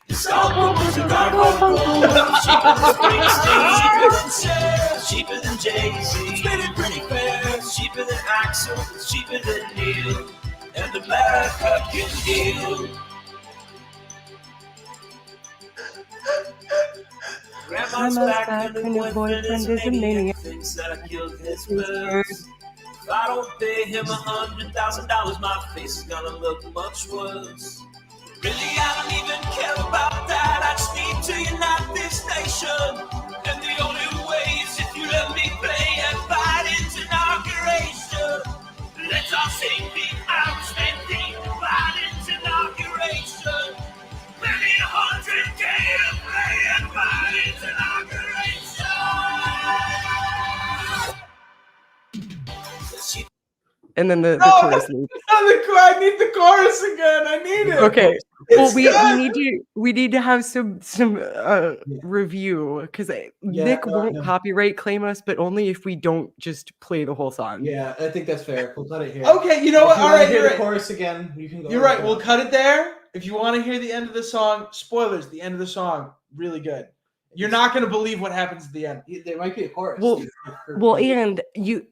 It's Gargoyles and Gargoyles. It's cheaper than Springsteen. It's cheaper than Cher. It's cheaper than Jay-Z. It's really pretty fair. It's cheaper than Axel. It's cheaper than Neil. And America can heal. Grandma's back and her boyfriend is a maniac. Thinks that I killed his birds. If I don't pay him $100,000, my face is gonna look much worse. Really, I don't even care about that. I just need to unite this nation. And the only way is if you let me play at Biden's inauguration. Let's all sing the Irishman theme. Biden's inauguration. Many 100K to play at Biden's inauguration. And then the No, chorus leads. I need the chorus again. I need it. Okay. It's Well, good. we need to have some review because Nick won't copyright claim us, but only if we don't just play the whole song. Yeah, I think that's fair. We'll cut it here. Okay, you know what? If you All wanna right, hear you're the right. chorus again. You can go. You're right. We'll cut it there. If you want to hear the end of the song, spoilers. The end of the song, really good. You're not going to believe what happens at the end. There might be a chorus. Well, and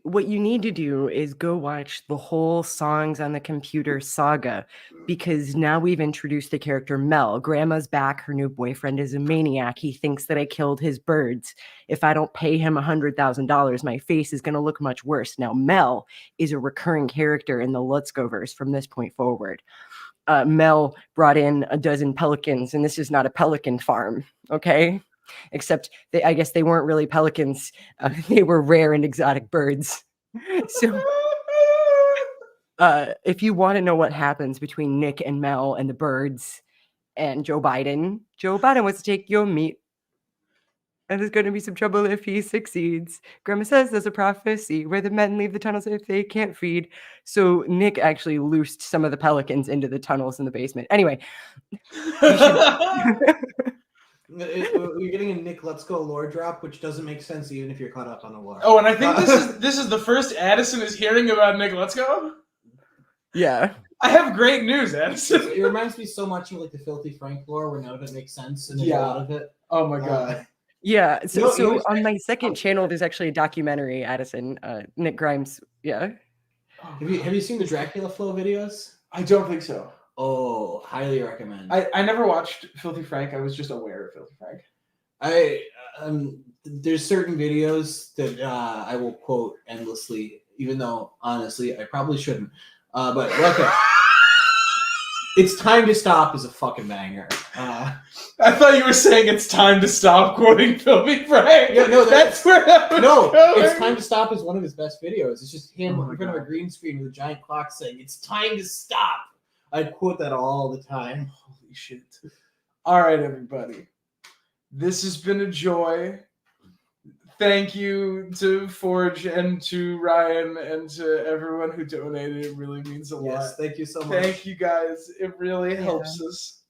what you need to do is go watch the whole Songs on the Computer saga, because now we've introduced the character Mel. Grandma's back. Her new boyfriend is a maniac. He thinks that I killed his birds. If I don't pay him $100,000, my face is going to look much worse. Now, Mel is a recurring character in the Let's Go verse from this point forward. Mel brought in a dozen pelicans, and this is not a pelican farm, okay? Except I guess they weren't really pelicans. They were rare and exotic birds. So if you want to know what happens between Nick and Mel and the birds and Joe Biden wants to take your meat. And there's going to be some trouble if he succeeds. Grandma says there's a prophecy where the men leave the tunnels if they can't feed. So Nick actually loosed some of the pelicans into the tunnels in the basement. Anyway. You're getting a Nick Let's Go lore drop, which doesn't make sense even if you're caught up on the lore. Oh, and I think this is the first Addison is hearing about Nick Let's Go. Yeah. I have great news, Addison. It reminds me so much of like the Filthy Frank lore, where none of it makes sense, and there's a lot of it. Oh my god. Yeah. So on my second channel, there's actually a documentary, Addison, Nick Grimes. Yeah. Have you seen the Dracula Flow videos? I don't think so. Oh, highly recommend. I never watched Filthy Frank. I was just aware of Filthy Frank. There's certain videos that I will quote endlessly, even though honestly I probably shouldn't. But okay. It's Time to Stop is a fucking banger. I thought you were saying it's time to stop quoting Filthy Frank. Yeah, no, that's where I was no. going. It's Time to Stop is one of his best videos. It's just him in front of a green screen with a giant clock saying, "It's time to stop." I quote that all the time. Holy shit. All right, everybody. This has been a joy. Thank you to Forge and to Ryan and to everyone who donated. It really means a lot. Yes, thank you so much. Thank you guys. It really helps us.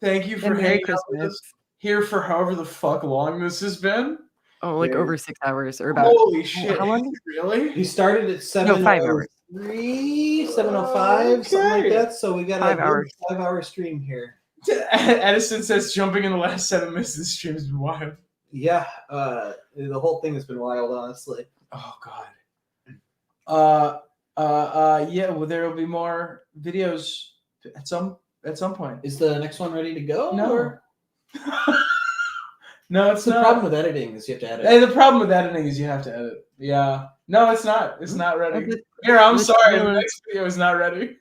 Thank you for And Merry hanging out with Christmas. us here for however the fuck long this has been. Oh, like over 6 hours or about. Holy shit. How long? Really? We started at 7:03, 5 hours. 7:05, something like Okay. that. So we got 5 a hours. 5-hour stream here. Edison says jumping in the last 7 minutes of the stream has been wild. Yeah, the whole thing has been wild, honestly. Oh god. Yeah, well there will be more videos at some point. Is the next one ready to go? No. Or? No, That's it's the not. problem with editing is you have to edit. Hey, the problem with editing is you have to edit. Yeah. No, it's not. It's not ready. Here, I'm sorry. The next video is not ready.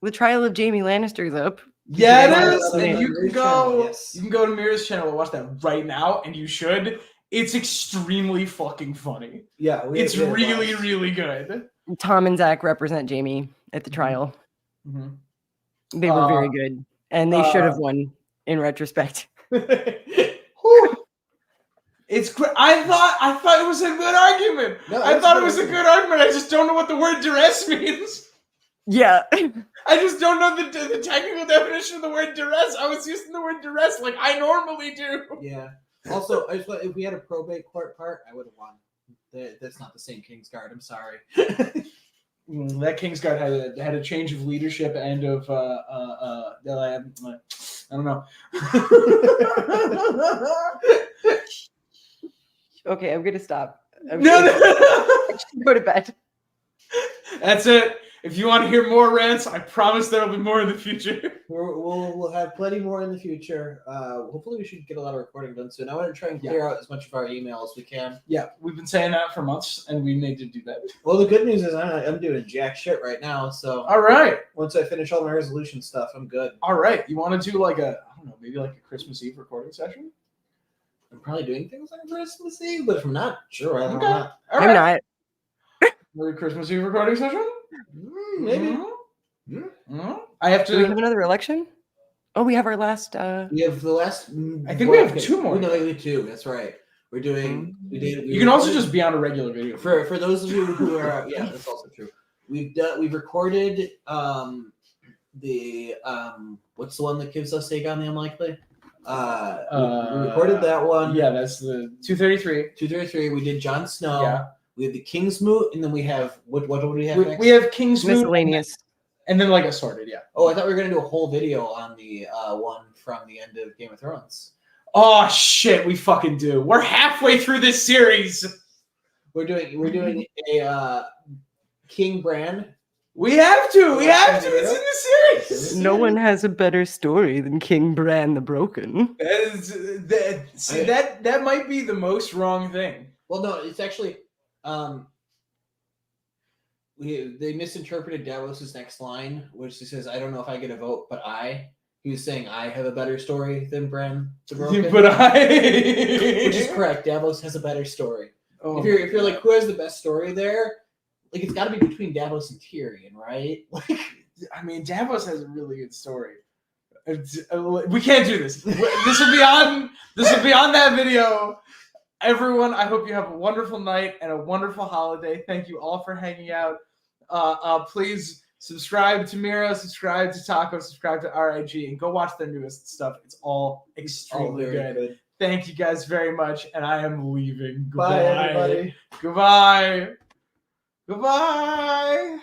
The trial of Jamie Lannister's up. Yeah, Yeah, it is. yeah, And you Mira's can go. channel, yes. You can go to Mira's channel and watch that right now, and you should. It's extremely fucking funny. Yeah, It's really, really good. Tom and Zach represent Jamie at the trial. Mhm. They were very good, and they should have won in retrospect. It's great. I thought it was a good argument. No, I that's thought it good was a argument. good argument. I just don't know what the word duress means. Yeah. I just don't know the technical definition of the word duress. I was using the word duress like I normally do. Yeah. Also, if we had a probate court part, I would have won. That's not the same Kingsguard. I'm sorry. That Kingsguard had a change of leadership and of I don't know. Okay, I'm gonna stop. No. Go to bed. That's it. If you want to hear more rants, I promise there will be more in the future. We'll have plenty more in the future. Hopefully, we should get a lot of recording done soon. I want to try and clear out as much of our email as we can. Yeah, we've been saying that for months, and we need to do that. Well, the good news is I'm doing jack shit right now. So All right. once I finish all my resolution stuff, I'm good. All right. You want to do like maybe like a Christmas Eve recording session? I'm probably doing things on Christmas Eve, but if I'm not, sure, I'm Okay. not. All I'm right. not. Maybe Christmas Eve recording session? Maybe. I have Do we have to. another election? Oh, we have our last. We have the last. I think we have two more. No, we have two. That's right. We're doing. You can also just be on a regular video. For those of you who are that's also true. We've recorded the what's the one that gives us Aegon the Unlikely? We recorded that one. Yeah, that's the 233. 233. We did Jon Snow. Yeah. We have the King's Moot, and then we have what do we have next? We have King's Moot, Miscellaneous. and then like assorted. Yeah. Oh, I thought we were gonna do a whole video on the one from the end of Game of Thrones. Oh shit, we fucking do. We're halfway through this series. We're doing a King Bran. We have to. It's in the series. No one has a better story than King Bran the Broken. That might be the most wrong thing. Well, no, it's actually they misinterpreted Davos's next line, which he says, "I don't know if I get a vote, but I." He was saying, "I have a better story than Bran the Broken," But which is correct. Davos has a better story. Oh, If you're like, who has the best story there? Like, it's got to be between Davos and Tyrion, right? Like, I mean, Davos has a really good story. We can't do this. This will be on that video. Everyone, I hope you have a wonderful night and a wonderful holiday. Thank you all for hanging out. Please subscribe to Mira, subscribe to Taco, subscribe to RIG, and go watch their newest stuff. It's all extremely good. Thank you guys very much, and I am leaving. Goodbye. Bye, everybody. Goodbye. Goodbye.